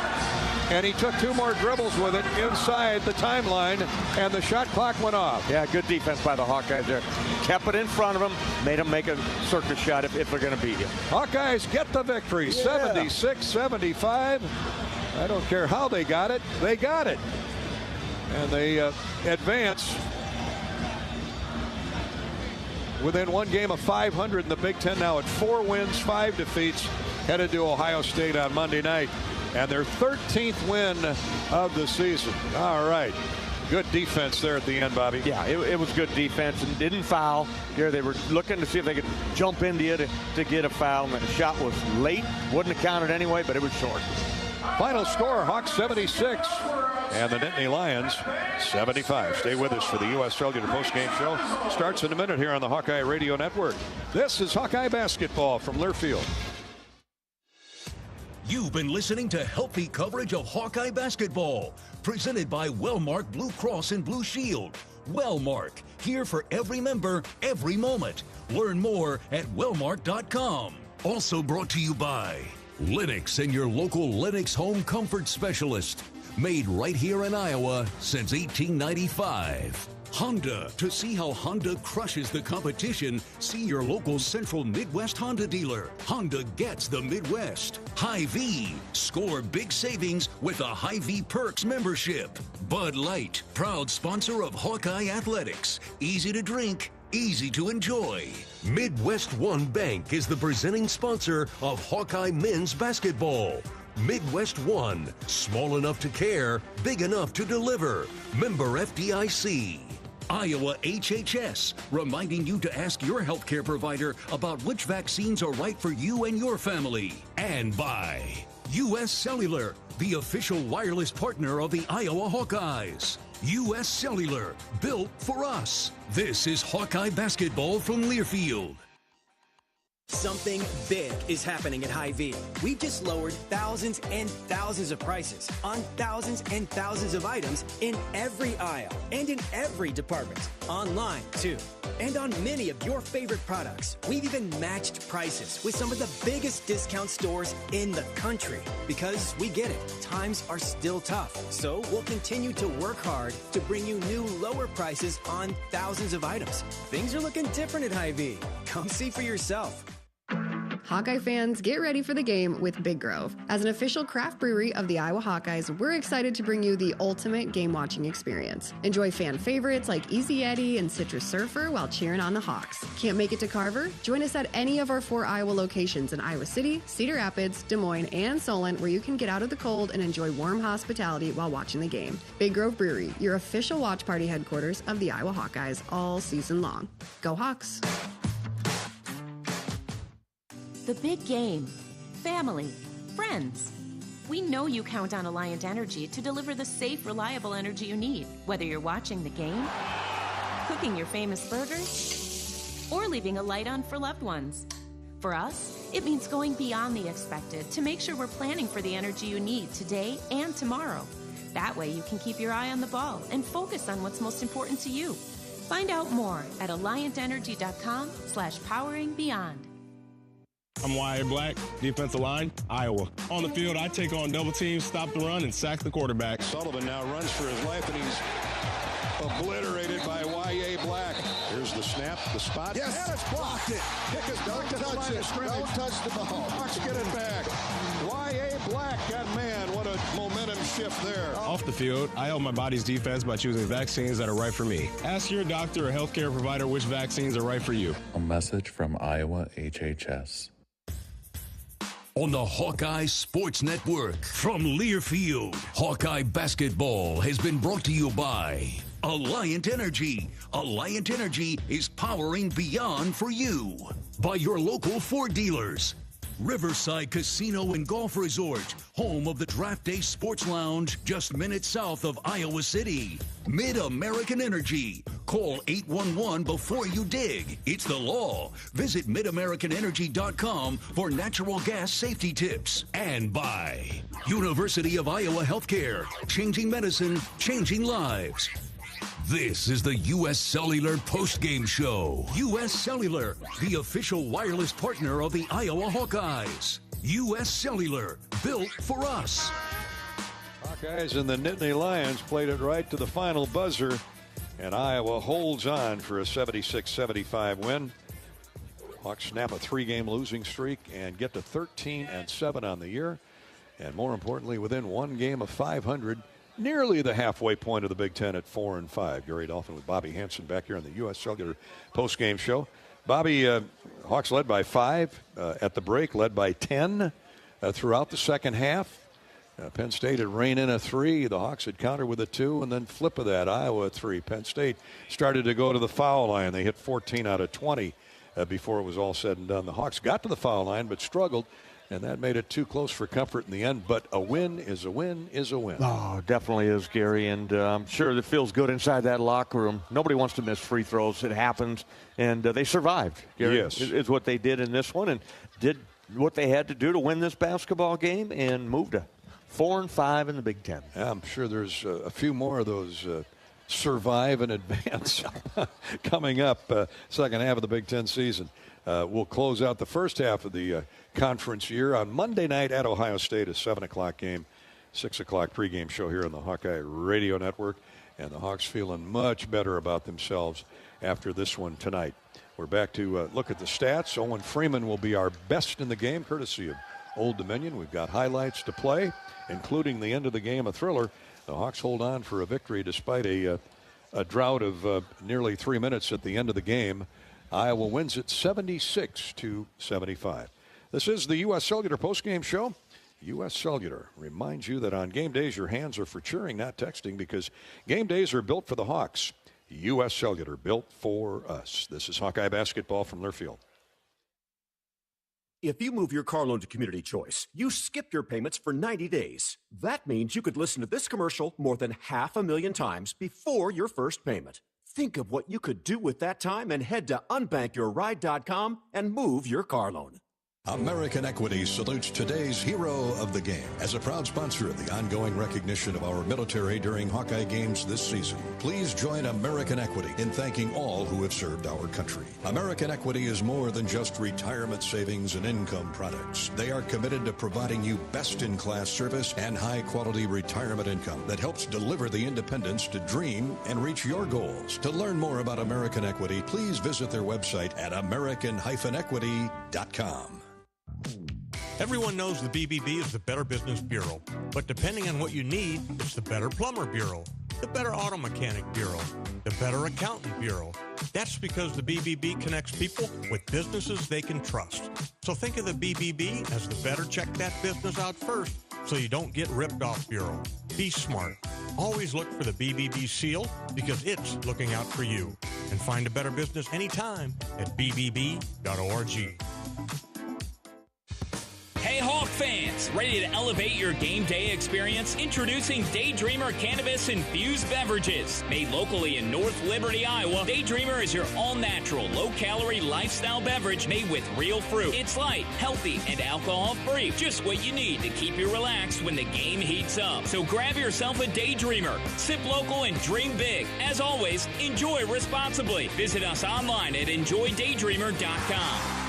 and he took 2 more dribbles with it inside the timeline, and the shot clock went off. Yeah, good defense by the Hawkeyes there. Kept it in front of him, made him make a circus shot if they're going to beat you. Hawkeyes get the victory, 76-75. I don't care how they got it. They got it. And they advance within one game of 500 in the Big Ten now at 4 wins, 5 defeats, headed to Ohio State on Monday night. And their 13th win of the season. All right. Good defense there at the end, Bobby. Yeah, it was good defense and didn't foul. Here they were looking to see if they could jump into you to get a foul. And the shot was late. Wouldn't have counted anyway, but it was short. Final score, Hawks 76 and the Nittany Lions 75. Stay with us for the U.S. Cellular Postgame Show. Starts in a minute here on the Hawkeye Radio Network. This is Hawkeye Basketball from Learfield. You've been listening to healthy coverage of Hawkeye Basketball, presented by Wellmark Blue Cross and Blue Shield. Wellmark, here for every member, every moment. Learn more at wellmark.com. Also brought to you by Lennox and your local Lennox home comfort specialist. Made right here in Iowa since 1895. Honda. To see how Honda crushes the competition, see your local Central Midwest Honda dealer. Honda gets the Midwest. Hy-Vee. Score big savings with a Hy-Vee Perks membership. Bud Light. Proud sponsor of Hawkeye Athletics. Easy to drink, easy to enjoy. Midwest One Bank is the presenting sponsor of Hawkeye men's basketball. Midwest One, small enough to care, big enough to deliver. Member FDIC. Iowa HHS, reminding you to ask your healthcare provider about which vaccines are right for you and your family. And by U.S. Cellular, the official wireless partner of the Iowa Hawkeyes. U.S. Cellular, built for us. This is Hawkeye Basketball from Learfield. Something big is happening at Hy-Vee. We've just lowered thousands and thousands of prices on thousands and thousands of items in every aisle and in every department. Online, too. And on many of your favorite products. We've even matched prices with some of the biggest discount stores in the country. Because we get it, times are still tough. So we'll continue to work hard to bring you new lower prices on thousands of items. Things are looking different at Hy-Vee. Come see for yourself. Hawkeye fans, get ready for the game with Big Grove. As an official craft brewery of the Iowa Hawkeyes, we're excited to bring you the ultimate game-watching experience. Enjoy fan favorites like Easy Eddie and Citrus Surfer while cheering on the Hawks. Can't make it to Carver? Join us at any of our 4 Iowa locations in Iowa City, Cedar Rapids, Des Moines, and Solon, where you can get out of the cold and enjoy warm hospitality while watching the game. Big Grove Brewery, your official watch party headquarters of the Iowa Hawkeyes all season long. Go Hawks! The big game. Family. Friends. We know you count on Alliant Energy to deliver the safe, reliable energy you need, whether you're watching the game, cooking your famous burgers, or leaving a light on for loved ones. For us, it means going beyond the expected to make sure we're planning for the energy you need today and tomorrow. That way you can keep your eye on the ball and focus on what's most important to you. Find out more at alliantenergy.com/poweringbeyond. I'm Y.A. Black, defensive line, Iowa. On the field, I take on double teams, stop the run, and sack the quarterback. Sullivan now runs for his life, and he's obliterated by Y.A. Black. Here's the snap, the spot. Yes, and it's blocked it. Kick is don't touch it. Don't touch the ball. Hawks get it back. Y.A. Black, God, man, what a momentum shift there. Off the field, I help my body's defense by choosing vaccines that are right for me. Ask your doctor or healthcare provider which vaccines are right for you. A message from Iowa HHS. On the Hawkeye Sports Network from Learfield, Hawkeye Basketball has been brought to you by Alliant Energy. Alliant Energy is powering beyond for you. By your local Ford dealers. Riverside Casino and Golf Resort, home of the Draft Day Sports Lounge, just minutes south of Iowa City. Mid-American Energy. Call 811 before you dig. It's the law. Visit midamericanenergy.com for natural gas safety tips. And by University of Iowa Healthcare. Changing medicine, changing lives. This is the U.S. Cellular Postgame Show. U.S. Cellular, the official wireless partner of the Iowa Hawkeyes. U.S. Cellular, built for us. Hawkeyes and the Nittany Lions played it right to the final buzzer, and Iowa holds on for a 76-75 win. Hawks snap a 3-game losing streak and get to 13-7 on the year. And more importantly, within one game of 500, nearly the halfway point of the Big Ten at 4-5. Gary Dolphin with Bobby Hansen back here on the U.S. Cellular postgame show. Bobby, Hawks led by 5 at the break, led by 10 throughout the second half. Penn State had rained in a 3. The Hawks had countered with a 2, and then flip of that, Iowa 3. Penn State started to go to the foul line. They hit 14 out of 20 before it was all said and done. The Hawks got to the foul line but struggled, and that made it too close for comfort in the end. But a win is a win is a win. Oh, definitely is, Gary, and I'm sure it feels good inside that locker room. Nobody wants to miss free throws. It happens, and they survived, Gary. Yes. Is what they did in this one and did what they had to do to win this basketball game and moved to 4-5 in the Big Ten. Yeah, I'm sure there's a few more of those survive and advance coming up second half of the Big Ten season. We'll close out the first half of the conference year on Monday night at Ohio State, a 7 o'clock game, 6 o'clock pregame show here on the Hawkeye Radio Network. And the Hawks feeling much better about themselves after this one tonight. We're back to look at the stats. Owen Freeman will be our best in the game, courtesy of Old Dominion. We've got highlights to play, including the end of the game, a thriller. The Hawks hold on for a victory despite a drought of nearly 3 minutes at the end of the game. Iowa wins it 76-75. This is the U.S. Cellular postgame show. U.S. Cellular reminds you that on game days, your hands are for cheering, not texting, because game days are built for the Hawks. U.S. Cellular, built for us. This is Hawkeye basketball from Learfield. If you move your car loan to Community Choice, you skip your payments for 90 days. That means you could listen to this commercial more than 500,000 times before your first payment. Think of what you could do with that time and head to unbankyourride.com and move your car loan. American Equity salutes today's hero of the game as a proud sponsor of the ongoing recognition of our military during Hawkeye games this season. Please join American Equity in thanking all who have served our country. American Equity is more than just retirement savings and income products. They are committed to providing you best-in-class service and high-quality retirement income that helps deliver the independence to dream and reach your goals. To learn more about American Equity, please visit their website at american-equity.com. Everyone knows the BBB is the Better Business Bureau, but depending on what you need, it's the Better Plumber Bureau, the Better Auto Mechanic Bureau, the Better Accountant Bureau. That's because the BBB connects people with businesses they can trust. So think of the BBB as the better check that business out first so you don't get ripped off bureau. Be smart. Always look for the BBB seal because it's looking out for you. And find a better business anytime at bbb.org. Hey Hawk fans, ready to elevate your game day experience? Introducing Daydreamer Cannabis Infused Beverages. Made locally in North Liberty, Iowa, Daydreamer is your all-natural, low-calorie lifestyle beverage made with real fruit. It's light, healthy, and alcohol-free. Just what you need to keep you relaxed when the game heats up. So grab yourself a Daydreamer. Sip local and dream big. As always, enjoy responsibly. Visit us online at enjoydaydreamer.com.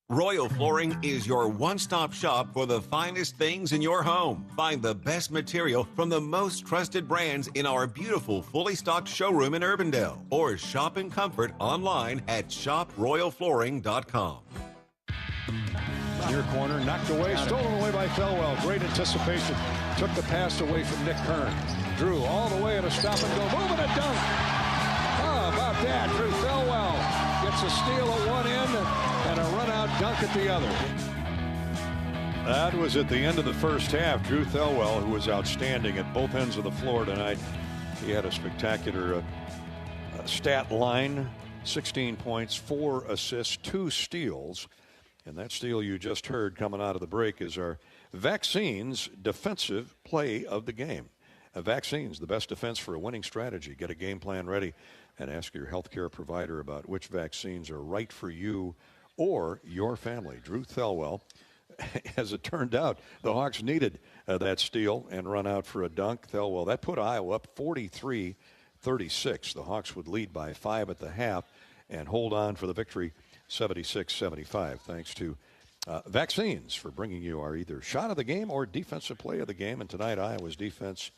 Royal Flooring is your one-stop shop for the finest things in your home. Find the best material from the most trusted brands in our beautiful, fully stocked showroom in Urbandale. Or shop in comfort online at shoproyalflooring.com. Near corner, knocked away, stolen away by Thelwell. Great anticipation. Took the pass away from Nick Kern. Drew all the way at a stop and go. Moving a dunk. How about that? Drew Thelwell gets a steal at one end and a run-out dunk at the other. That was at the end of the first half. Drew Thelwell, who was outstanding at both ends of the floor tonight. He had a spectacular stat line. 16 points, 4 assists, 2 steals. And that steal you just heard coming out of the break is our Vaccines defensive play of the game. Vaccines, the best defense for a winning strategy. Get a game plan ready and ask your healthcare provider about which vaccines are right for you or your family. Drew Thelwell, as it turned out, the Hawks needed that steal and run out for a dunk. Thelwell, that put Iowa up 43-36. The Hawks would lead by 5 at the half and hold on for the victory 76-75. Thanks to Vaccines for bringing you our either shot of the game or defensive play of the game. And tonight, Iowa's defense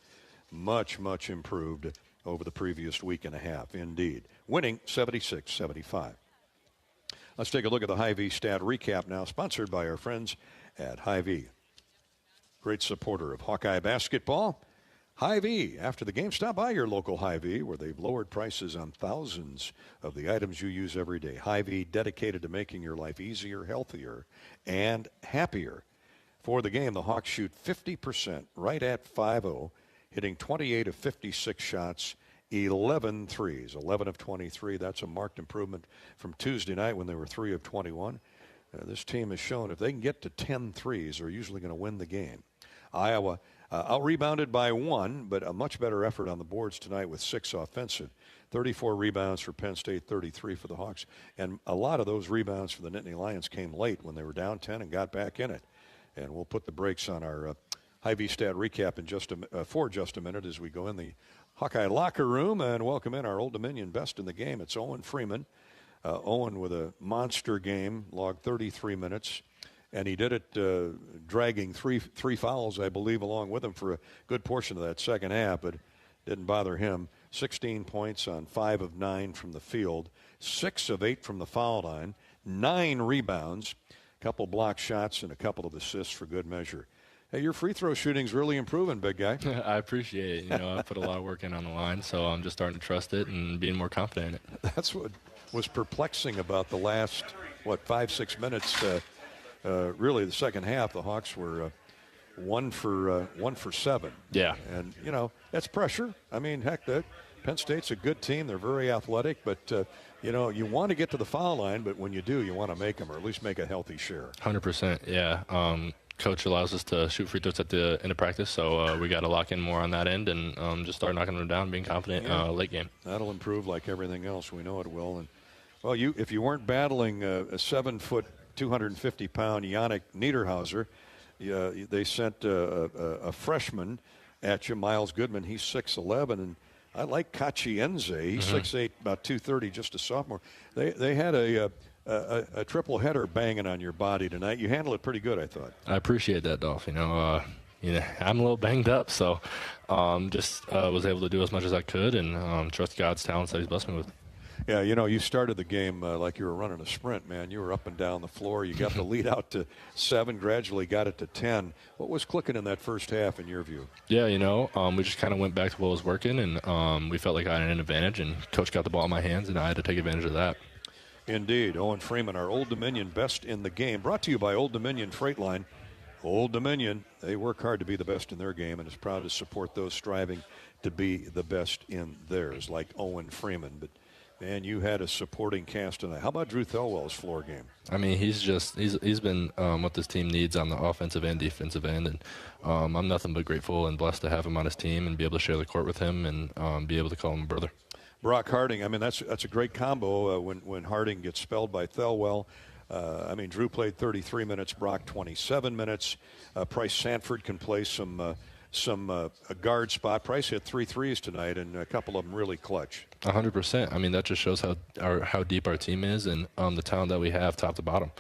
much improved over the previous week and a half. Indeed. Winning 76-75. Let's take a look at the Hy-Vee stat recap now, sponsored by our friends at Hy-Vee. Great supporter of Hawkeye basketball. Hy-Vee. After the game, stop by your local Hy-Vee, where they've lowered prices on thousands of the items you use every day. Hy-Vee, dedicated to making your life easier, healthier, and happier. For the game, the Hawks shoot 50%, right at 5-0, hitting 28 of 56 shots, 11 threes, 11 of 23. That's a marked improvement from Tuesday night when they were 3 of 21. This team has shown if they can get to 10 threes, they're usually going to win the game. Iowa out-rebounded by 1, but a much better effort on the boards tonight with 6 offensive. 34 rebounds for Penn State, 33 for the Hawks. And a lot of those rebounds for the Nittany Lions came late when they were down 10 and got back in it. And we'll put the brakes on our Hy-Vee stat recap in for just a minute as we go in the Hawkeye locker room and welcome in our Old Dominion best in the game. It's Owen Freeman. Owen with a monster game, logged 33 minutes. And he did it dragging three fouls, I believe, along with him for a good portion of that second half, but didn't bother him. 16 points on 5 of 9 from the field, 6 of 8 from the foul line, 9 rebounds, a couple block shots, and a couple of assists for good measure. Hey, your free throw shooting's really improving, big guy. I appreciate it. I put a lot of work in on the line, so I'm just starting to trust it and being more confident in it. That's what was perplexing about the last, 5-6 minutes. Really, the second half, the Hawks were 1 for 7. Yeah. And, that's pressure. I mean, heck, Penn State's a good team. They're very athletic, but, you want to get to the foul line, but when you do, you want to make them or at least make a healthy share. 100%, yeah. Coach allows us to shoot free throws at the end of practice, so we got to lock in more on that end and just start knocking them down, being confident late game. That'll improve like everything else. We know it will. And, well, if you weren't battling a 7-foot, 250-pound Yannick Niederhauser, they sent a freshman at you, Miles Goodman. He's 6'11", and I like Kachienze. He's 6'8", about 230, just a sophomore. They had a triple header banging on your body tonight. You handled it pretty good, I thought. I appreciate that, Dolph. I'm a little banged up, so just was able to do as much as I could and trust God's talents that He's blessed me with. Yeah, you started the game like you were running a sprint, man. You were up and down the floor. You got the lead out to 7, gradually got it to 10. What was clicking in that first half in your view? Yeah, we just kind of went back to what was working, and we felt like I had an advantage, and Coach got the ball in my hands, and I had to take advantage of that. Indeed. Owen Freeman, our Old Dominion best in the game, brought to you by Old Dominion Freight Line. Old Dominion, they work hard to be the best in their game and is proud to support those striving to be the best in theirs, like Owen Freeman. But man, you had a supporting cast tonight. How about Drew Thelwell's floor game? I mean, he's been what this team needs on the offensive and defensive end, and I'm nothing but grateful and blessed to have him on his team and be able to share the court with him and be able to call him a brother. Brock Harding, I mean, that's a great combo when Harding gets spelled by Thelwell. Drew played 33 minutes, Brock 27 minutes. Price Sanford can play some guard spot. Price hit 3 threes tonight, and a couple of them really clutch. 100%. I mean, that just shows how deep our team is and the talent that we have top to bottom.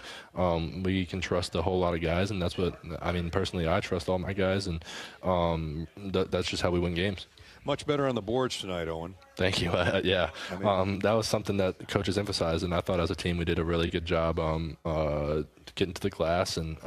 We can trust a whole lot of guys, and that's what, personally, I trust all my guys, and that's just how we win games. Much better on the boards tonight, Owen. Thank you. Yeah. That was something that coaches emphasized, and I thought as a team we did a really good job getting to the glass and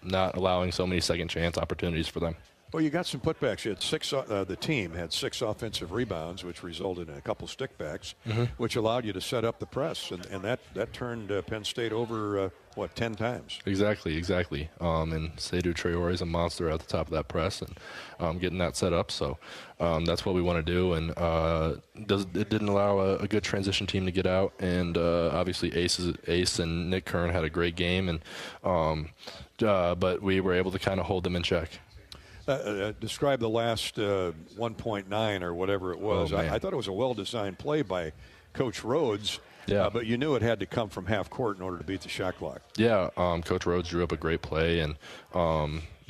not allowing so many second chance opportunities for them. Well, you got some putbacks. You had the team had 6 offensive rebounds, which resulted in a couple stickbacks, which allowed you to set up the press, and that turned Penn State over 10 times. Exactly. And Seydou Traore is a monster at the top of that press and getting that set up. So that's what we want to do, and it didn't allow a good transition team to get out. And obviously Ace and Nick Kern had a great game, and but we were able to kind of hold them in check. Describe the last 1.9 or whatever it was. I thought it was a well-designed play by Coach Rhodes, but you knew it had to come from half court in order to beat the shot clock. Yeah, Coach Rhodes drew up a great play, and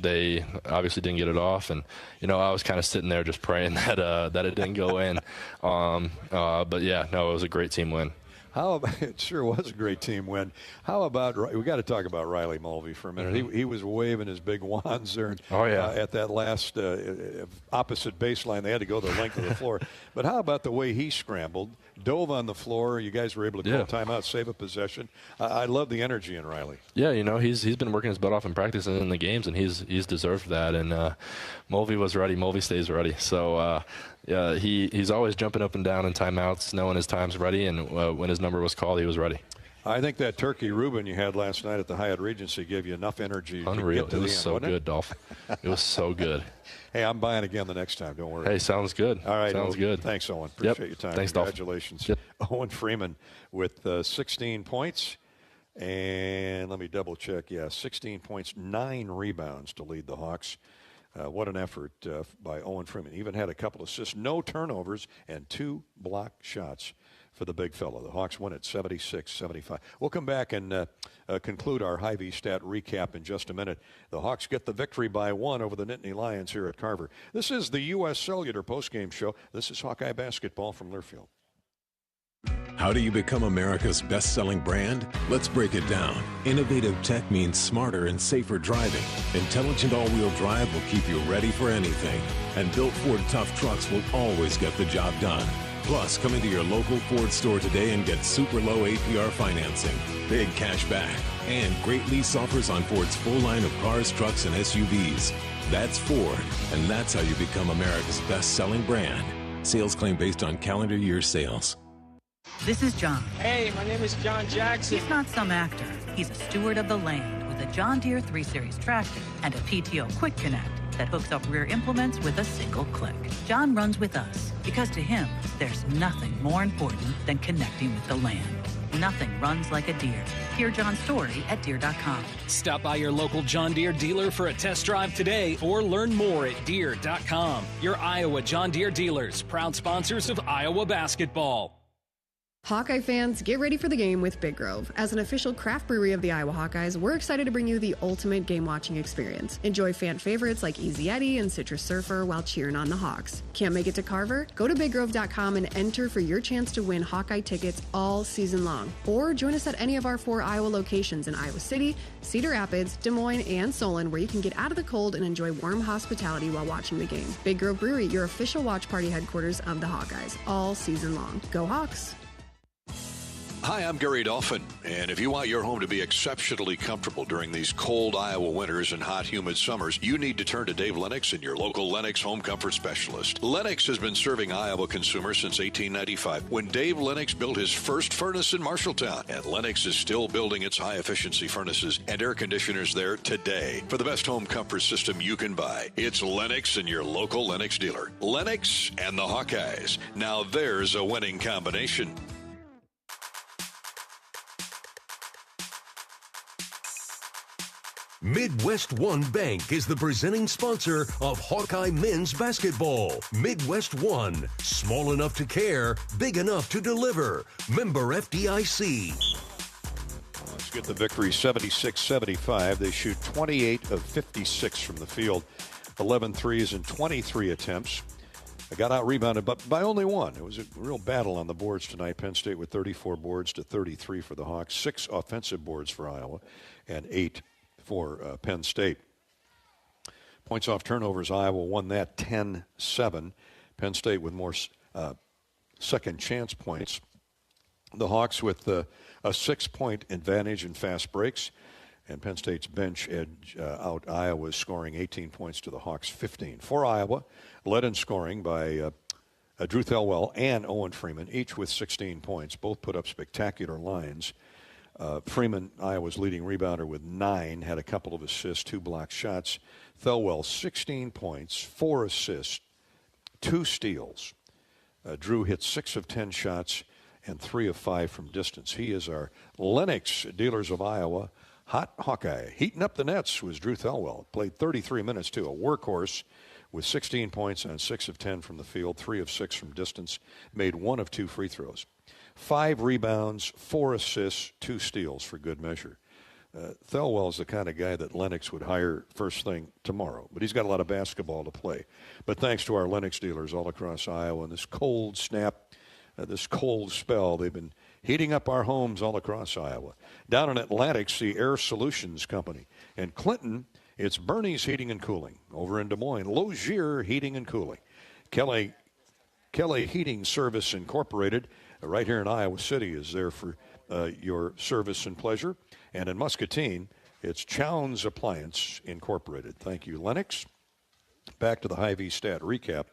they obviously didn't get it off. And, I was kind of sitting there just praying that it didn't go in. But, yeah, no, it was a great team win. How about, it sure was a great team win. How about, we got to talk about Riley Mulvey for a minute. Mm-hmm. He was waving his big wands there at that last opposite baseline. They had to go the length of the floor. But how about the way he scrambled, dove on the floor. You guys were able to call timeout, save a possession. I love the energy in Riley. Yeah, he's been working his butt off in practice and in the games, and he's deserved that. And Mulvey was ready. Mulvey stays ready. So he's always jumping up and down in timeouts, knowing his time's ready, and when his number was called, he was ready. I think that turkey Reuben you had last night at the Hyatt Regency gave you enough energy Unreal. to get to it the was end, so good, it? Dolph. It was so good. Hey, I'm buying again the next time. Don't worry. Hey, sounds good. All right. Sounds good. Thanks, Owen. Appreciate your time. Thanks, Congratulations. Dolph. Yep. Owen Freeman with 16 points. And let me double check. 16 points, 9 rebounds to lead the Hawks. What an effort by Owen Freeman. Even had a couple assists, no turnovers, and 2 block shots for the big fella. The Hawks win at 76-75. We'll come back and conclude our Hy-Vee stat recap in just a minute. The Hawks get the victory by 1 over the Nittany Lions here at Carver. This is the U.S. Cellular postgame show. This is Hawkeye basketball from Learfield. How do you become America's best-selling brand? Let's break it down. Innovative tech means smarter and safer driving. Intelligent all-wheel drive will keep you ready for anything. And built Ford tough trucks will always get the job done. Plus, come into your local Ford store today and get super low APR financing, big cash back, and great lease offers on Ford's full line of cars, trucks, and SUVs. That's Ford, and that's how you become America's best-selling brand. Sales claim based on calendar year sales. This is John. Hey, my name is John Jackson. He's not some actor. He's a steward of the land with a John Deere 3 Series tractor and a PTO Quick Connect that hooks up rear implements with a single click. John runs with us because to him, there's nothing more important than connecting with the land. Nothing runs like a Deere. Hear John's story at Deere.com. Stop by your local John Deere dealer for a test drive today or learn more at Deere.com. Your Iowa John Deere dealers, proud sponsors of Iowa basketball. Hawkeye fans, get ready for the game with Big Grove. As an official craft brewery of the Iowa Hawkeyes, we're excited to bring you the ultimate game-watching experience. Enjoy fan favorites like Easy Eddie and Citrus Surfer while cheering on the Hawks. Can't make it to Carver? Go to BigGrove.com and enter for your chance to win Hawkeye tickets all season long. Or join us at any of our 4 Iowa locations in Iowa City, Cedar Rapids, Des Moines, and Solon, where you can get out of the cold and enjoy warm hospitality while watching the game. Big Grove Brewery, your official watch party headquarters of the Hawkeyes, all season long. Go Hawks! Hi, I'm Gary Dolphin, and if you want your home to be exceptionally comfortable during these cold Iowa winters and hot, humid summers, you need to turn to Dave Lennox and your local Lennox home comfort specialist. Lennox has been serving Iowa consumers since 1895, when Dave Lennox built his first furnace in Marshalltown, and Lennox is still building its high-efficiency furnaces and air conditioners there today. For the best home comfort system you can buy, it's Lennox and your local Lennox dealer. Lennox and the Hawkeyes. Now there's a winning combination. Midwest One Bank is the presenting sponsor of Hawkeye men's basketball. Midwest One, small enough to care, big enough to deliver. Member FDIC. Let's get the victory 76-75. They shoot 28 of 56 from the field, 11 threes and 23 attempts. They got out-rebounded, but by only 1. It was a real battle on the boards tonight. Penn State with 34 boards to 33 for the Hawks, 6 offensive boards for Iowa, and 8 for Penn State. Points off turnovers, Iowa won that 10-7. Penn State with more second chance points. The Hawks with a 6-point advantage in fast breaks, and Penn State's bench edge out Iowa's scoring 18 points to the Hawks 15. For Iowa, led in scoring by Drew Thelwell and Owen Freeman, each with 16 points. Both put up spectacular lines. Freeman, Iowa's leading rebounder with 9, had a couple of assists, 2 blocked shots. Thelwell, 16 points, 4 assists, 2 steals. Drew hit 6 of 10 shots and 3 of 5 from distance. He is our Lennox Dealers of Iowa hot Hawkeye. Heating up the nets was Drew Thelwell. Played 33 minutes, too, a workhorse with 16 points on 6 of 10 from the field, 3 of 6 from distance, made 1 of 2 free throws. 5 rebounds, 4 assists, 2 steals for good measure. Thelwell's the kind of guy that Lennox would hire first thing tomorrow, but he's got a lot of basketball to play. But thanks to our Lennox dealers all across Iowa and this cold snap, this cold spell, they've been heating up our homes all across Iowa. Down in Atlantic, the Air Solutions Company. In Clinton, it's Bernie's Heating and Cooling. Over in Des Moines, Lozier Heating and Cooling. Kelly Heating Service Incorporated, right here in Iowa City, is there for your service and pleasure. And in Muscatine, it's Chown's Appliance Incorporated. Thank you, Lennox. Back to the Hy-Vee stat recap.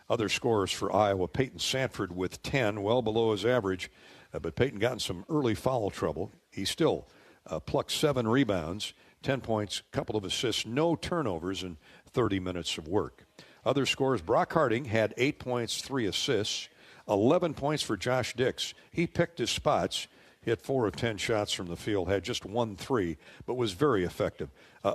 Other scores for Iowa, Peyton Sanford with 10, well below his average. But Peyton got in some early foul trouble. He still plucked 7 rebounds, 10 points, couple of assists, no turnovers in 30 minutes of work. Other scores, Brock Harding had 8 points, 3 assists, 11 points for Josh Dix. He picked his spots, hit 4 of 10 shots from the field, had just 1 3, but was very effective.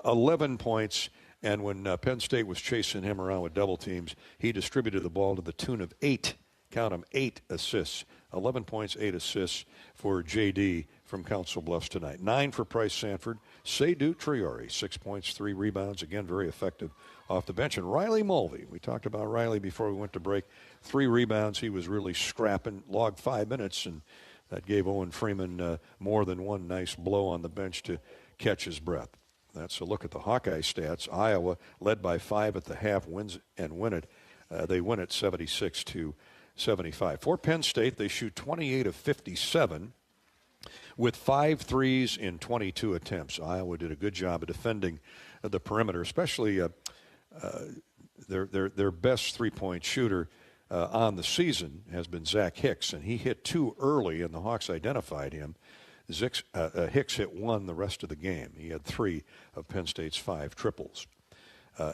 11 points, and when Penn State was chasing him around with double teams, he distributed the ball to the tune of 8, count them, 8 assists. 11 points, 8 assists for J.D. from Council Bluffs tonight. 9 for Price Sanford. Seydou Traore, 6 points, 3 rebounds. Again, very effective off the bench. And Riley Mulvey, we talked about Riley before we went to break. 3 rebounds. He was really scrapping, logged 5 minutes, and that gave Owen Freeman more than one nice blow on the bench to catch his breath. That's a look at the Hawkeye stats. Iowa, led by 5 at the half, wins and win it. They win it 76-75. For Penn State, they shoot 28 of 57 with 5 threes in 22 attempts. Iowa did a good job of defending the perimeter, especially their best three-point shooter on the season has been Zach Hicks, and he hit 2 early, and the Hawks identified him. Hicks hit 1 the rest of the game. He had 3 of Penn State's 5 triples.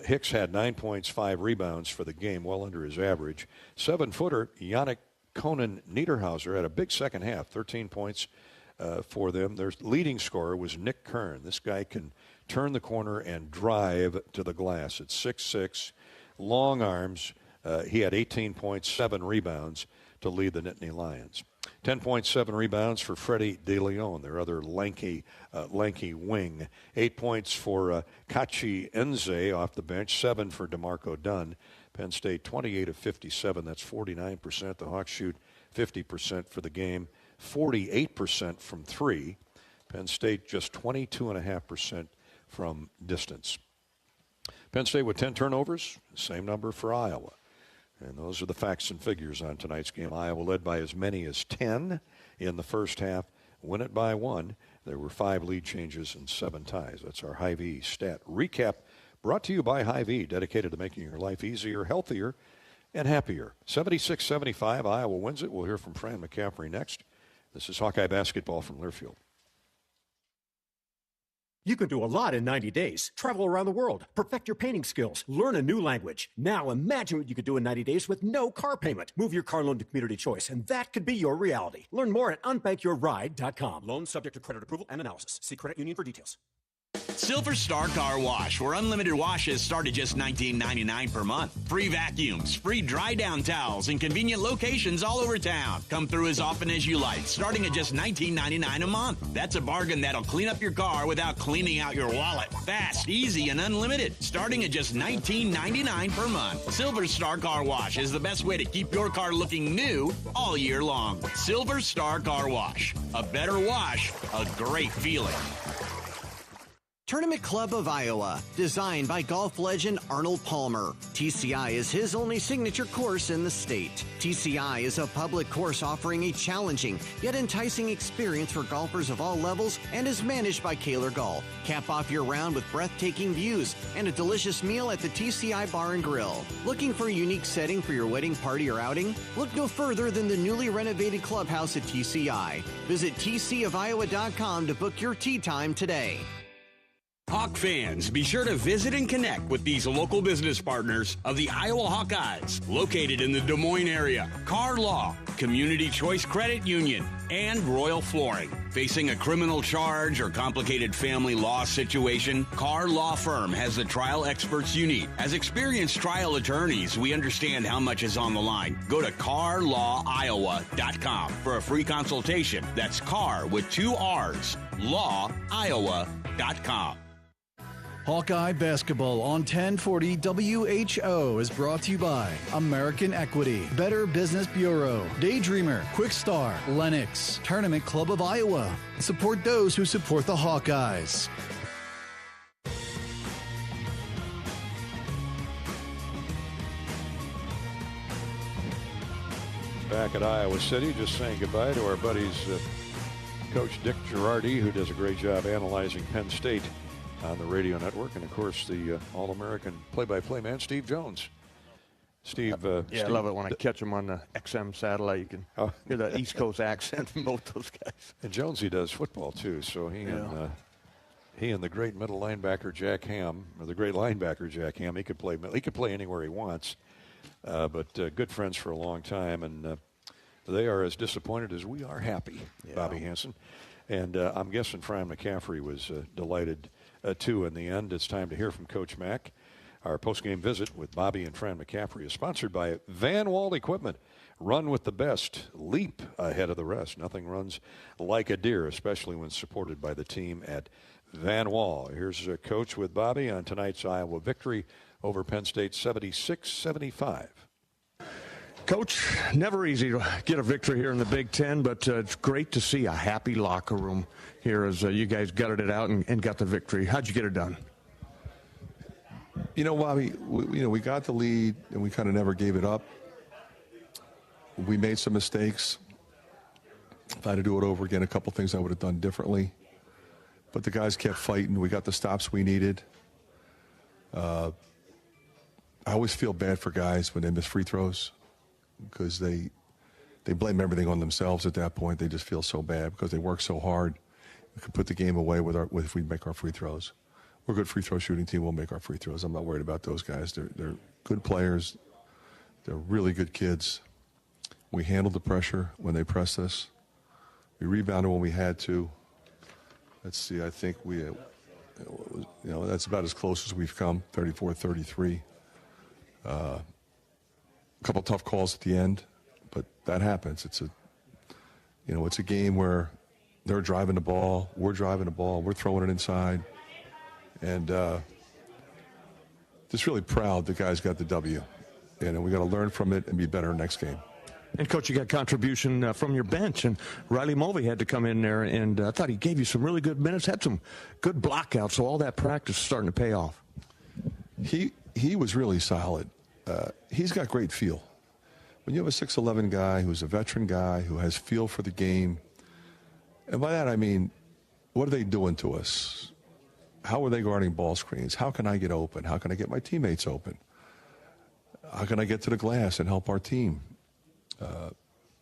Hicks had 9 points, 5 rebounds for the game, well under his average. 7-footer Yannick Conan Niederhauser had a big second half, 13 points for them. Their leading scorer was Nick Kern. This guy can turn the corner and drive to the glass. At 6'6", long arms. He had 18 points, 7 rebounds to lead the Nittany Lions. 10.7 rebounds for Freddie De Leon, their other lanky wing. 8 points for Kachi Enze off the bench. 7 for DeMarco Dunn. Penn State 28 of 57. That's 49%. The Hawks shoot 50% for the game. 48% from 3. Penn State just 22.5% from distance. Penn State with 10 turnovers. Same number for Iowa. And those are the facts and figures on tonight's game. Iowa led by as many as 10 in the first half. Win it by 1. There were 5 lead changes and 7 ties. That's our Hy-Vee stat recap, brought to you by Hy-Vee, dedicated to making your life easier, healthier, and happier. 76-75, Iowa wins it. We'll hear from Fran McCaffrey next. This is Hawkeye basketball from Learfield. You can do a lot in 90 days. Travel around the world, perfect your painting skills, learn a new language. Now imagine what you could do in 90 days with no car payment. Move your car loan to Community Choice, and that could be your reality. Learn more at unbankyourride.com. Loan subject to credit approval and analysis. See credit union for details. Silver Star Car Wash, where unlimited washes start at just $19.99 per month. Free vacuums, free dry-down towels, and convenient locations all over town. Come through as often as you like, starting at just $19.99 a month. That's a bargain that'll clean up your car without cleaning out your wallet. Fast, easy, and unlimited, starting at just $19.99 per month. Silver Star Car Wash is the best way to keep your car looking new all year long. Silver Star Car Wash. A better wash, a great feeling. Tournament Club of Iowa, designed by golf legend Arnold Palmer. TCI is his only signature course in the state. TCI is a public course offering a challenging yet enticing experience for golfers of all levels and is managed by Kaler Golf. Cap off your round with breathtaking views and a delicious meal at the TCI Bar and Grill. Looking for a unique setting for your wedding party or outing? Look no further than the newly renovated clubhouse at TCI. Visit tcofiowa.com to book your tee time today. Hawk fans, be sure to visit and connect with these local business partners of the Iowa Hawkeyes, located in the Des Moines area. Carr Law, Community Choice Credit Union, and Royal Flooring. Facing a criminal charge or complicated family law situation, Carr Law Firm has the trial experts you need. As experienced trial attorneys, we understand how much is on the line. Go to carlawiowa.com for a free consultation. That's Carr with 2 R's, lawiowa.com. Hawkeye Basketball on 1040 WHO is brought to you by American Equity, Better Business Bureau, Daydreamer, Quickstar, Lennox, Tournament Club of Iowa. Support those who support the Hawkeyes. Back at Iowa City, just saying goodbye to our buddies, Coach Dick Girardi, who does a great job analyzing Penn State on the radio network, and of course the All-American play-by-play man, Steve Jones. Steve, I Steve, love it when I catch him on the XM satellite. You can hear the East Coast accent from both those guys. And Jonesy does football too, so he and the great middle linebacker Jack Ham, or the great linebacker Jack Ham, he could play anywhere he wants. But good friends for a long time, and they are as disappointed as we are happy, Bobby Hansen. And I'm guessing Fran McCaffrey was delighted, too, in the end. It's time to hear from Coach Mack. Our post-game visit with Bobby and Fran McCaffrey is sponsored by Van Wall Equipment. Run with the best. Leap ahead of the rest. Nothing runs like a deer, especially when supported by the team at Van Wall. Here's Coach with Bobby on tonight's Iowa victory over Penn State, 76-75. Coach, never easy to get a victory here in the Big Ten, but it's great to see a happy locker room here as you guys gutted it out and got the victory. How'd you get it done? You know, Bobby, we got the lead, and we kind of never gave it up. We made some mistakes. If I had to do it over again, a couple things I would have done differently. But the guys kept fighting. We got the stops we needed. I always feel bad for guys when they miss free throws because they blame everything on themselves at that point. They just feel so bad because they work so hard. We could put the game away if we make our free throws. We're a good free throw shooting team. We'll make our free throws. I'm not worried about those guys. They're good players. They're really good kids. We handled the pressure when they pressed us. We rebounded when we had to. Let's see, I think that's about as close as we've come, 34-33. A couple tough calls at the end, but that happens. It's a game where they're driving the ball, we're driving the ball, we're throwing it inside, and just really proud the guys got the W. And we got to learn from it and be better next game. And, Coach, you got contribution from your bench, and Riley Mulvey had to come in there, and I thought he gave you some really good minutes, had some good blockouts, so all that practice is starting to pay off. He was really solid. He's got great feel. When you have a 6'11 guy who's a veteran guy who has feel for the game, and by that I mean, what are they doing to us? How are they guarding ball screens? How can I get open? How can I get my teammates open? How can I get to the glass and help our team?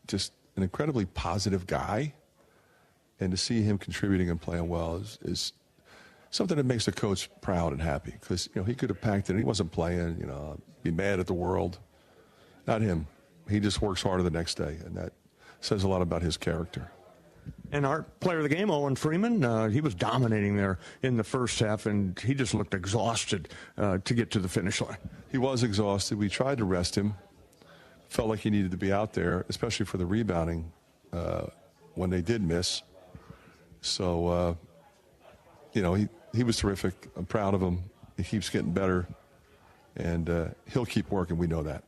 Just an incredibly positive guy, and to see him contributing and playing well is something that makes the coach proud and happy, because he could have packed it. He wasn't playing, be mad at the world. Not him. He just works harder the next day, and that says a lot about his character. And our player of the game, Owen Freeman, he was dominating there in the first half, and he just looked exhausted to get to the finish line. He was exhausted. We tried to rest him. Felt like he needed to be out there, especially for the rebounding when they did miss. So, he was terrific. I'm proud of him. He keeps getting better, and he'll keep working. We know that.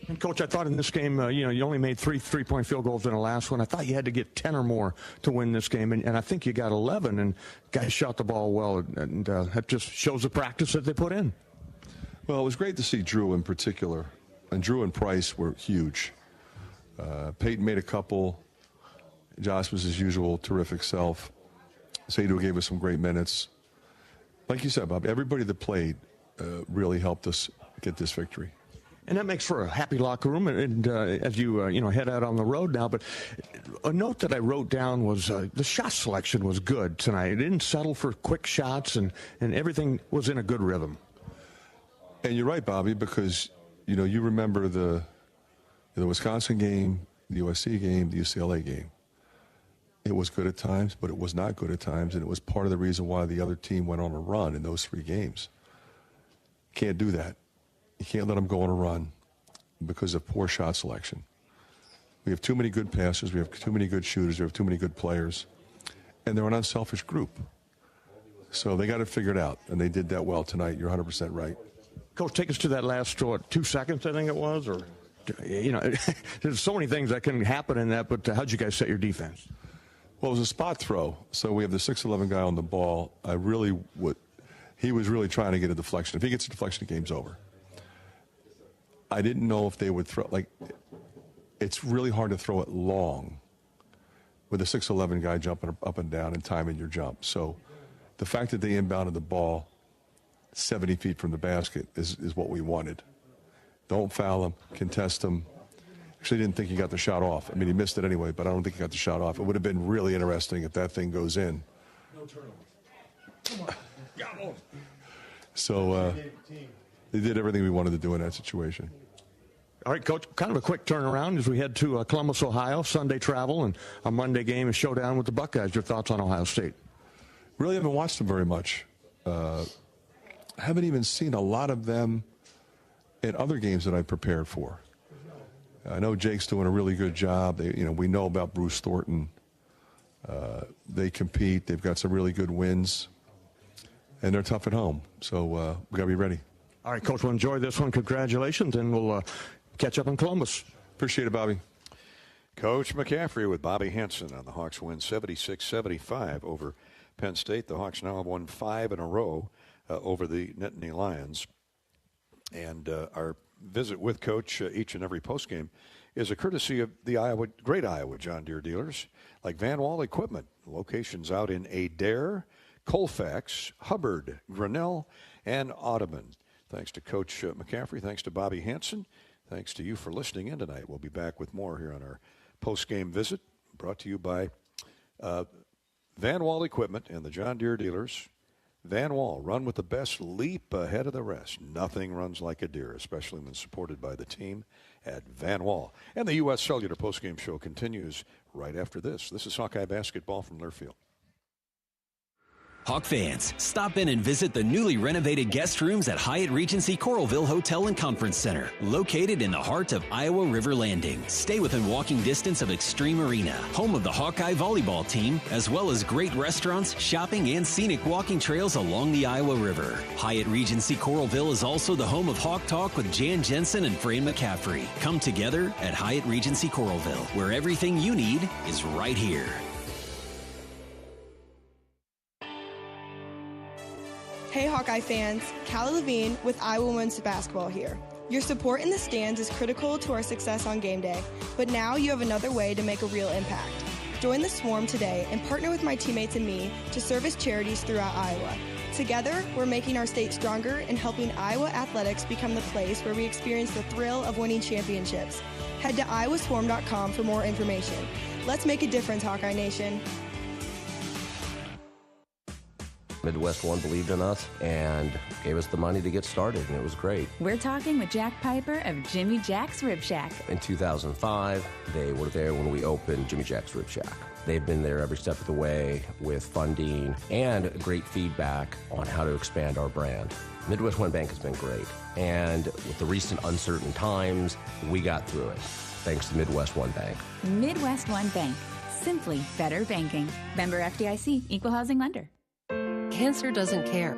And, Coach, I thought in this game, you only made three-point field goals in the last one. I thought you had to get 10 or more to win this game, and I think you got 11, and guys shot the ball well, and that just shows the practice that they put in. Well, it was great to see Drew in particular. And Drew and Price were huge. Peyton made a couple. Josh was his usual terrific self. Sadoo gave us some great minutes. Like you said, Bob, everybody that played really helped us get this victory. And that makes for a happy locker room, and as you head out on the road now. But a note that I wrote down was the shot selection was good tonight. It didn't settle for quick shots, and everything was in a good rhythm. And you're right, Bobby, because you remember the Wisconsin game, the USC game, the UCLA game. It was good at times, but it was not good at times, and it was part of the reason why the other team went on a run in those three games. Can't do that. You can't let them go on a run because of poor shot selection. We have too many good passers. We have too many good shooters. We have too many good players. And they're an unselfish group. So they got it figured out, and they did that well tonight. You're 100% right. Coach, take us to that last 2 seconds, I think it was, or there's so many things that can happen in that. But how'd you guys set your defense? Well, it was a spot throw, so we have the 6'11" guy on the ball. He was really trying to get a deflection. If he gets a deflection, the game's over. I didn't know if they would throw, it's really hard to throw it long with a 6'11" guy jumping up and down and timing your jump. So the fact that they inbounded the ball 70 feet from the basket is what we wanted. Don't foul him, contest him. Actually, didn't think he got the shot off. I mean, he missed it anyway, but I don't think he got the shot off. It would have been really interesting if that thing goes in. No turnover. Come on. Got him. So they did everything we wanted to do in that situation. All right, Coach, kind of a quick turnaround as we head to Columbus, Ohio, Sunday travel, and a Monday game, a showdown with the Buckeyes. Your thoughts on Ohio State? Really haven't watched them very much. Haven't even seen a lot of them in other games that I prepared for. I know Jake's doing a really good job. We know about Bruce Thornton. They compete. They've got some really good wins, and they're tough at home. So we got to be ready. All right, Coach, we'll enjoy this one. Congratulations, and we'll catch up in Columbus. Appreciate it, Bobby. Coach McCaffrey with Bobby Hansen on the Hawks win 76-75 over Penn State. The Hawks now have won 5 in a row over the Nittany Lions. And our visit with Coach each and every postgame is a courtesy of the great Iowa John Deere dealers like Van Wall Equipment. Locations out in Adair, Colfax, Hubbard, Grinnell, and Audubon. Thanks to Coach McCaffrey. Thanks to Bobby Hansen. Thanks to you for listening in tonight. We'll be back with more here on our post-game visit, brought to you by Van Wall Equipment and the John Deere dealers. Van Wall, run with the best, leap ahead of the rest. Nothing runs like a Deere, especially when supported by the team at Van Wall. And the U.S. Cellular post-game show continues right after this. This is Hawkeye basketball from Learfield. Hawk fans, stop in and visit the newly renovated guest rooms at Hyatt Regency Coralville Hotel and Conference Center, located in the heart of Iowa River Landing. Stay within walking distance of Extreme Arena, home of the Hawkeye volleyball team, as well as great restaurants, shopping, and scenic walking trails along the Iowa River. Hyatt Regency Coralville is also the home of Hawk Talk with Jan Jensen and Fran McCaffrey. Come together at Hyatt Regency Coralville, where everything you need is right here. Hey Hawkeye fans, Callie Levine with Iowa Women's Basketball here. Your support in the stands is critical to our success on game day, but now you have another way to make a real impact. Join the Swarm today and partner with my teammates and me to service charities throughout Iowa. Together, we're making our state stronger and helping Iowa athletics become the place where we experience the thrill of winning championships. Head to iowaswarm.com for more information. Let's make a difference, Hawkeye Nation. Midwest One believed in us and gave us the money to get started, and it was great. We're talking with Jack Piper of Jimmy Jack's Rib Shack. In 2005, they were there when we opened Jimmy Jack's Rib Shack. They've been there every step of the way with funding and great feedback on how to expand our brand. Midwest One Bank has been great, and with the recent uncertain times, we got through it, thanks to Midwest One Bank. Midwest One Bank. Simply better banking. Member FDIC, Equal Housing Lender. Cancer doesn't care.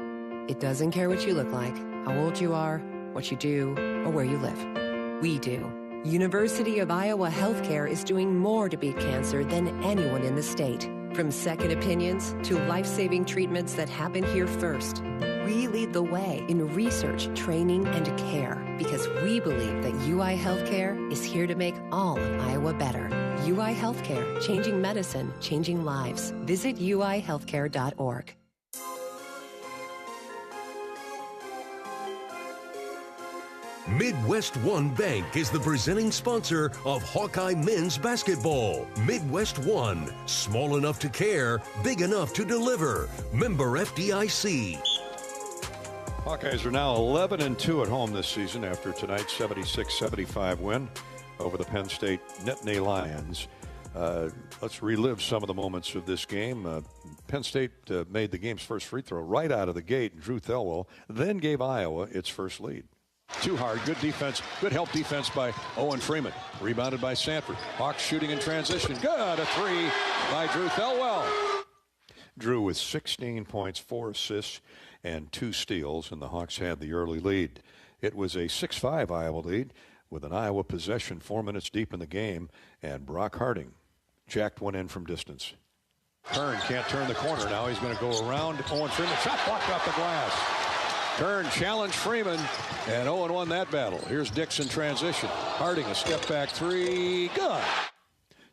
It doesn't care what you look like, how old you are, what you do, or where you live. We do. University of Iowa Healthcare is doing more to beat cancer than anyone in the state. From second opinions to life-saving treatments that happen here first. We lead the way in research, training, and care because we believe that UI Healthcare is here to make all of Iowa better. UI Healthcare, changing medicine, changing lives. Visit uihealthcare.org. Midwest One Bank is the presenting sponsor of Hawkeye men's basketball. Midwest One, small enough to care, big enough to deliver. Member FDIC. Hawkeyes are now 11-2 at home this season after tonight's 76-75 win over the Penn State Nittany Lions. Let's relive some of the moments of this game. Penn State made the game's first free throw right out of the gate. Drew Thelwell then gave Iowa its first lead. Too hard. Good defense. Good help defense by Owen Freeman. Rebounded by Sanford. Hawks shooting in transition. Good. A three by Drew Thelwell. Drew with 16 points, 4 assists, and 2 steals, and the Hawks had the early lead. It was a 6-5 Iowa lead with an Iowa possession 4 minutes deep in the game, and Brock Harding jacked one in from distance. Kern can't turn the corner. Now he's going to go around Owen Freeman. Shot blocked off the glass. Kern challenged Freeman, and Owen won that battle. Here's Dix in transition. Harding, a step-back three. Good.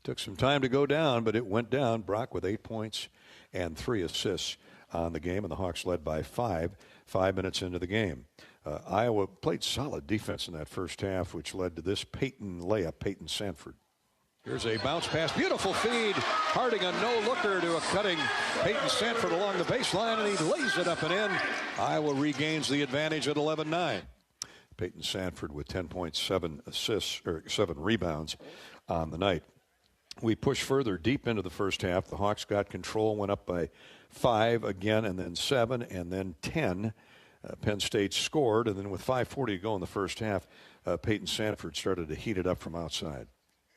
Took some time to go down, but it went down. Brock with 8 points and 3 assists on the game, and the Hawks led by 5 minutes into the game. Iowa played solid defense in that first half, which led to this Peyton layup, Peyton Sanford. Here's a bounce pass, beautiful feed. Harding a no-looker to a cutting Peyton Sanford along the baseline, and he lays it up and in. Iowa regains the advantage at 11-9. Peyton Sanford with 10.7 assists, or 7 rebounds on the night. We pushed further deep into the first half. The Hawks got control, went up by 5 again, and then 7, and then 10. Penn State scored, and then with 5:40 to go in the first half, Peyton Sanford started to heat it up from outside.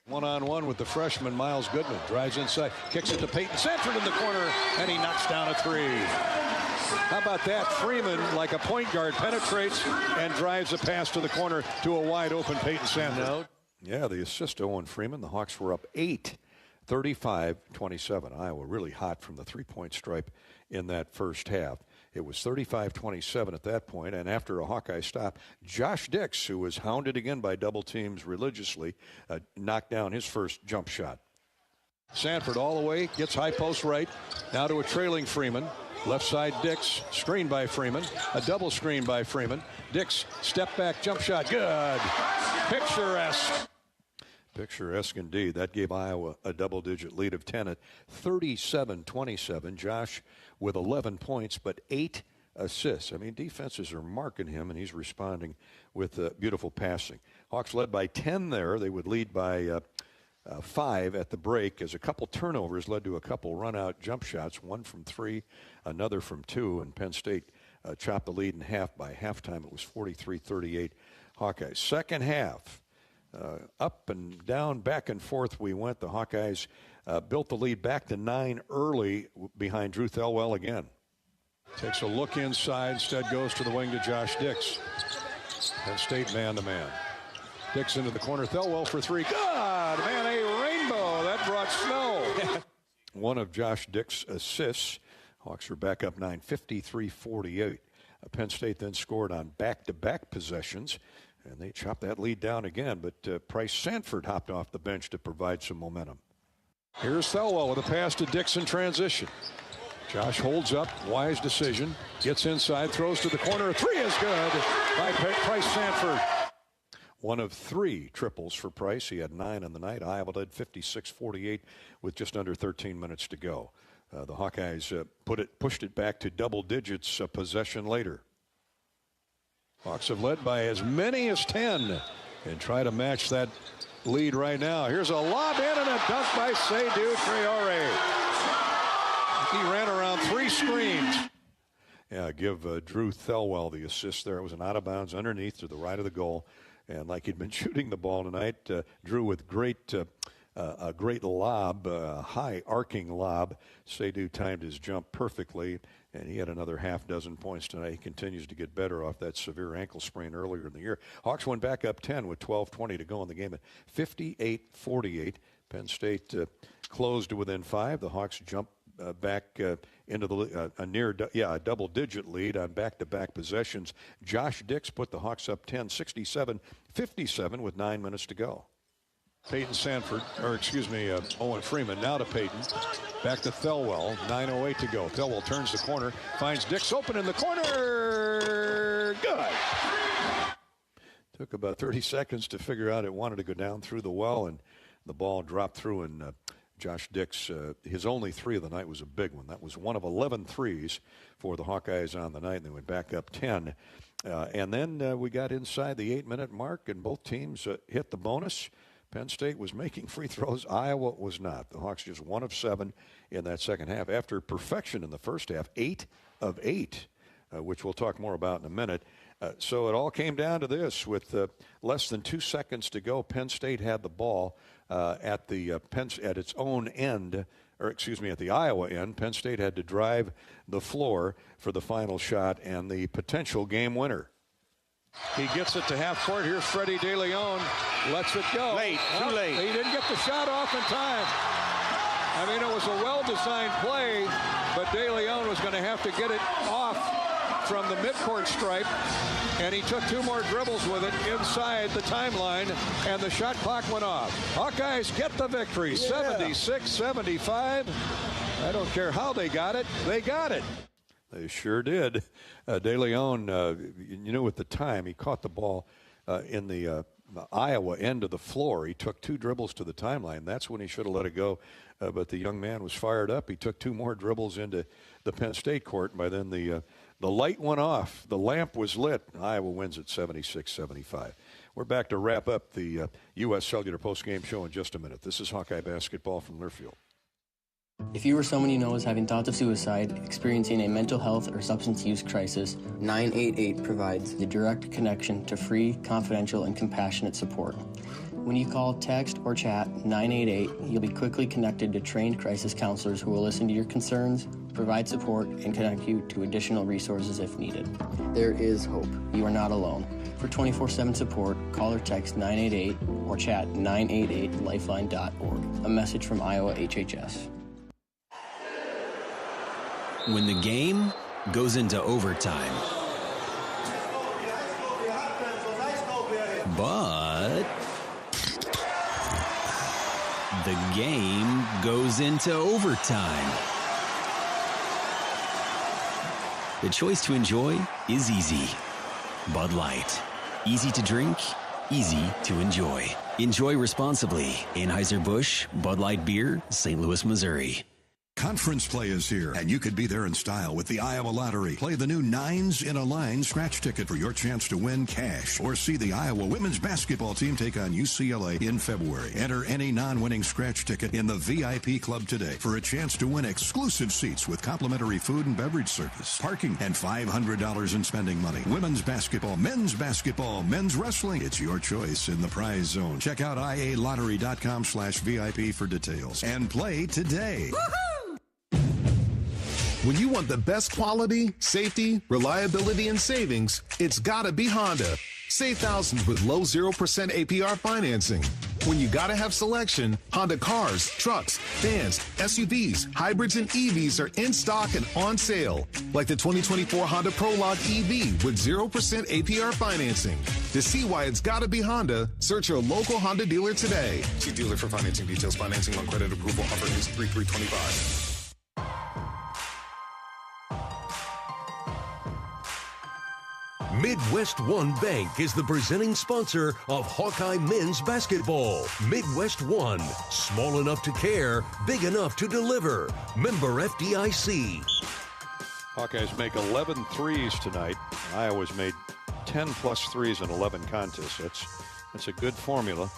One-on-one with the freshman, Miles Goodman. Drives inside, kicks it to Peyton Sanford in the corner, and he knocks down a 3. How about that? Freeman, like a point guard, penetrates and drives a pass to the corner to a wide-open Peyton Sanford. No. Yeah, the assist to Owen Freeman. The Hawks were up 8, 35-27. Iowa really hot from the three-point stripe in that first half. It was 35-27 at that point, and after a Hawkeye stop, Josh Dix, who was hounded again by double teams religiously, knocked down his first jump shot. Sanford all the way, gets high post right, now to a trailing Freeman. Left side Dix, screen by Freeman, a double screen by Freeman. Dix, step back, jump shot, good. Picturesque. Picturesque indeed. That gave Iowa a double-digit lead of 10 at 37-27. Josh with 11 points, but 8 assists. I mean, defenses are marking him, and he's responding with beautiful passing. Hawks led by 10 there. They would lead by 5 at the break as a couple turnovers led to a couple run-out jump shots, one from 3, another from 2, and Penn State chopped the lead in half. By halftime, it was 43-38 Hawkeyes. Second half. Up and down, back and forth we went. The Hawkeyes built the lead back to 9 early behind Drew Thelwell again. Takes a look inside, instead goes to the wing to Josh Dix. Penn State man-to-man. Dix into the corner, Thelwell for 3. Good! Man, a rainbow. That brought snow. One of Josh Dix's assists. Hawks are back up 9, 53-48. Penn State then scored on back-to-back possessions. And they chopped that lead down again, but Price Sanford hopped off the bench to provide some momentum. Here's Thelwell with a pass to Dixon transition. Josh holds up, wise decision, gets inside, throws to the corner. A 3 is good by Price Sanford. One of 3 triples for Price. He had 9 on the night. Iowa led 56-48 with just under 13 minutes to go. The Hawkeyes pushed it back to double digits a possession later. Hawks have led by as many as 10 and try to match that lead right now. Here's a lob in and a dunk by Seydou Traoré. He ran around 3 screens. Yeah, give Drew Thelwell the assist there. It was an out-of-bounds underneath to the right of the goal. And like he'd been shooting the ball tonight, Drew with a great lob, high arcing lob. Seydou timed his jump perfectly, and he had another half dozen points tonight. He continues to get better off that severe ankle sprain earlier in the year. Hawks went back up 10 with 12:20 to go in the game at 58-48. Penn State closed to within 5. The Hawks jumped back into the a double-digit lead on back-to-back possessions. Josh Dix put the Hawks up 10, 67-57 with 9 minutes to go. Peyton Sanford, Owen Freeman, now to Peyton. Back to Thelwell, 9:08 to go. Thelwell turns the corner, finds Dix open in the corner. Good. Took about 30 seconds to figure out it wanted to go down through the well, and the ball dropped through, and Josh Dix, his only 3 of the night was a big one. That was one of 11 threes for the Hawkeyes on the night, and they went back up 10. And then we got inside the 8-minute mark, and both teams hit the bonus. Penn State was making free throws. Iowa was not. The Hawks just 1 of 7 in that second half. After perfection in the first half, 8 of 8, which we'll talk more about in a minute. So it all came down to this. With less than 2 seconds to go, Penn State had the ball at its own end, at the Iowa end, Penn State had to drive the floor for the final shot and the potential game winner. He gets it to half court. Here's Freddie De Leon. Lets it go. Too late. He didn't get the shot off in time. I mean, it was a well-designed play, but De Leon was going to have to get it off from the midcourt stripe, and he took 2 more dribbles with it inside the timeline, and the shot clock went off. Hawkeyes get the victory, 76-75. I don't care how they got it. They got it. They sure did. De Leon, at the time, he caught the ball in the Iowa end of the floor. He took 2 dribbles to the timeline. That's when he should have let it go. But the young man was fired up. He took 2 more dribbles into the Penn State court. And by then, the light went off. The lamp was lit. Iowa wins at 76-75. We're back to wrap up the U.S. Cellular postgame show in just a minute. This is Hawkeye basketball from Learfield. If you or someone you know is having thoughts of suicide, experiencing a mental health or substance use crisis, 988 provides the direct connection to free, confidential, and compassionate support. When you call, text, or chat 988, you'll be quickly connected to trained crisis counselors who will listen to your concerns, provide support, and connect you to additional resources if needed. There is hope. You are not alone. For 24/7 support, call or text 988 or chat 988lifeline.org. A message from Iowa HHS. When the game goes into overtime. But the game goes into overtime. The choice to enjoy is easy. Bud Light. Easy to drink, easy to enjoy. Enjoy responsibly. Anheuser-Busch, Bud Light Beer, St. Louis, Missouri. Conference play is here, and you could be there in style with the Iowa Lottery. Play the new 9s in a Line scratch ticket for your chance to win cash, or see the Iowa women's basketball team take on UCLA in February. Enter any non-winning scratch ticket in the VIP club today for a chance to win exclusive seats with complimentary food and beverage service, parking, and $500 in spending money. Women's basketball, men's wrestling. It's your choice in the prize zone. Check out ialottery.com/VIP for details and play today. Woohoo! When you want the best quality, safety, reliability, and savings, it's gotta be Honda. Save thousands with low 0% APR financing. When you gotta have selection, Honda cars, trucks, vans, SUVs, hybrids, and EVs are in stock and on sale. Like the 2024 Honda Prologue EV with 0% APR financing. To see why it's gotta be Honda, search your local Honda dealer today. See dealer for financing details. Financing on credit approval. Offer is 3/3/25. Midwest One Bank is the presenting sponsor of Hawkeye men's basketball. Midwest One, small enough to care, big enough to deliver. Member FDIC. Hawkeyes make 11 threes tonight. Iowa's made 10-plus threes in 11 contests. That's a good formula.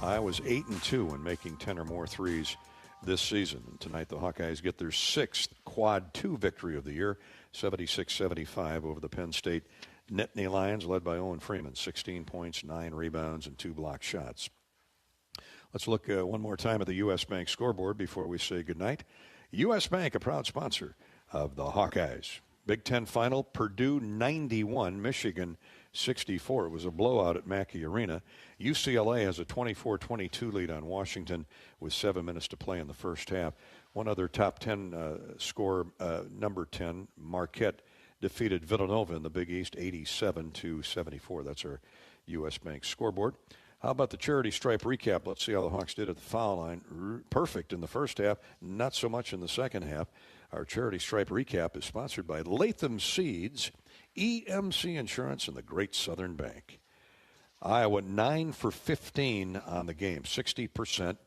Iowa's 8-2 in making 10 or more threes this season. And tonight the Hawkeyes get their 6th quad 2 victory of the year, 76-75 over the Penn State Nittany Lions, led by Owen Freeman, 16 points, 9 rebounds, and 2 block shots. Let's look one more time at the U.S. Bank scoreboard before we say goodnight. U.S. Bank, a proud sponsor of the Hawkeyes. Big Ten final, Purdue 91, Michigan 64. It was a blowout at Mackey Arena. UCLA has a 24-22 lead on Washington with 7 minutes to play in the first half. One other top 10 score, number 10, Marquette defeated Villanova in the Big East 87-74. That's our U.S. Bank scoreboard. How about the charity stripe recap? Let's see how the Hawks did at the foul line. Perfect in the first half, not so much in the second half. Our charity stripe recap is sponsored by Latham Seeds, EMC Insurance, and the Great Southern Bank. Iowa 9 for 15 on the game, 60%.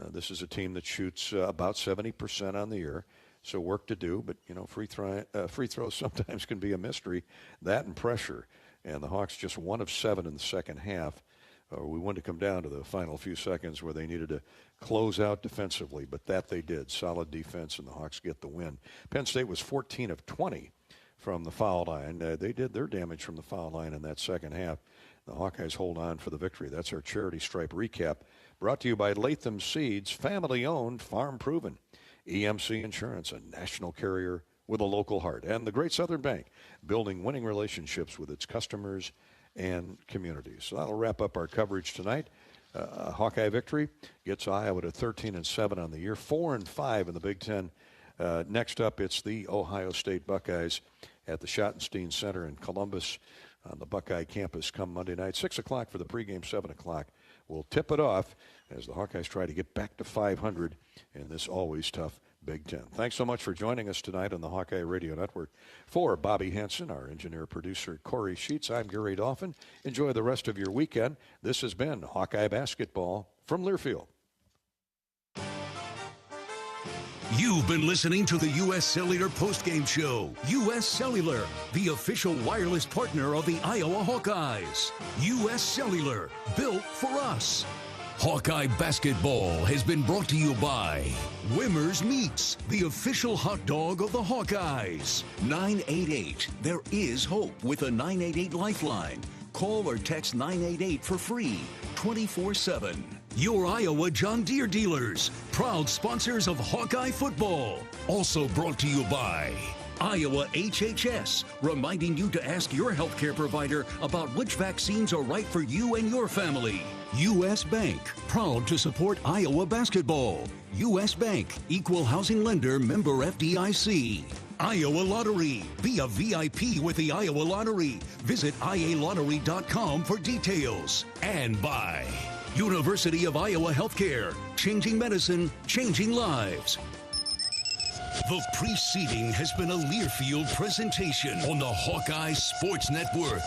This is a team that shoots about 70% on the year. So work to do, but, free throws sometimes can be a mystery. That and pressure. And the Hawks just 1 of 7 in the second half. We wanted to come down to the final few seconds where they needed to close out defensively, but that they did. Solid defense, and the Hawks get the win. Penn State was 14 of 20 from the foul line. They did their damage from the foul line in that second half. The Hawkeyes hold on for the victory. That's our charity stripe recap, brought to you by Latham Seeds, family-owned, farm-proven. EMC Insurance, a national carrier with a local heart. And the Great Southern Bank, building winning relationships with its customers and communities. So that'll wrap up our coverage tonight. Hawkeye victory gets Iowa to 13-7 on the year, 4-5 in the Big Ten. Next up, it's the Ohio State Buckeyes at the Schottenstein Center in Columbus on the Buckeye campus come Monday night. 6 o'clock for the pregame, 7 o'clock. We'll tip it off as the Hawkeyes try to get back to 500 in this always tough Big Ten. Thanks so much for joining us tonight on the Hawkeye Radio Network. For Bobby Hansen, our engineer-producer Corey Sheets, I'm Gary Dolphin. Enjoy the rest of your weekend. This has been Hawkeye Basketball from Learfield. You've been listening to the U.S. Cellular Postgame Show. U.S. Cellular, the official wireless partner of the Iowa Hawkeyes. U.S. Cellular, built for us. Hawkeye Basketball has been brought to you by Wimmer's Meats, the official hot dog of the Hawkeyes. 988. There is hope with a 988 lifeline. Call or text 988 for free, 24/7. Your Iowa John Deere dealers, proud sponsors of Hawkeye football. Also brought to you by Iowa HHS, reminding you to ask your healthcare provider about which vaccines are right for you and your family. U.S. Bank, proud to support Iowa basketball. U.S. Bank, equal housing lender, member FDIC. Iowa Lottery, be a VIP with the Iowa Lottery. Visit ialottery.com for details. And by University of Iowa Healthcare, changing medicine, changing lives. The preceding has been a Learfield presentation on the Hawkeye Sports Network.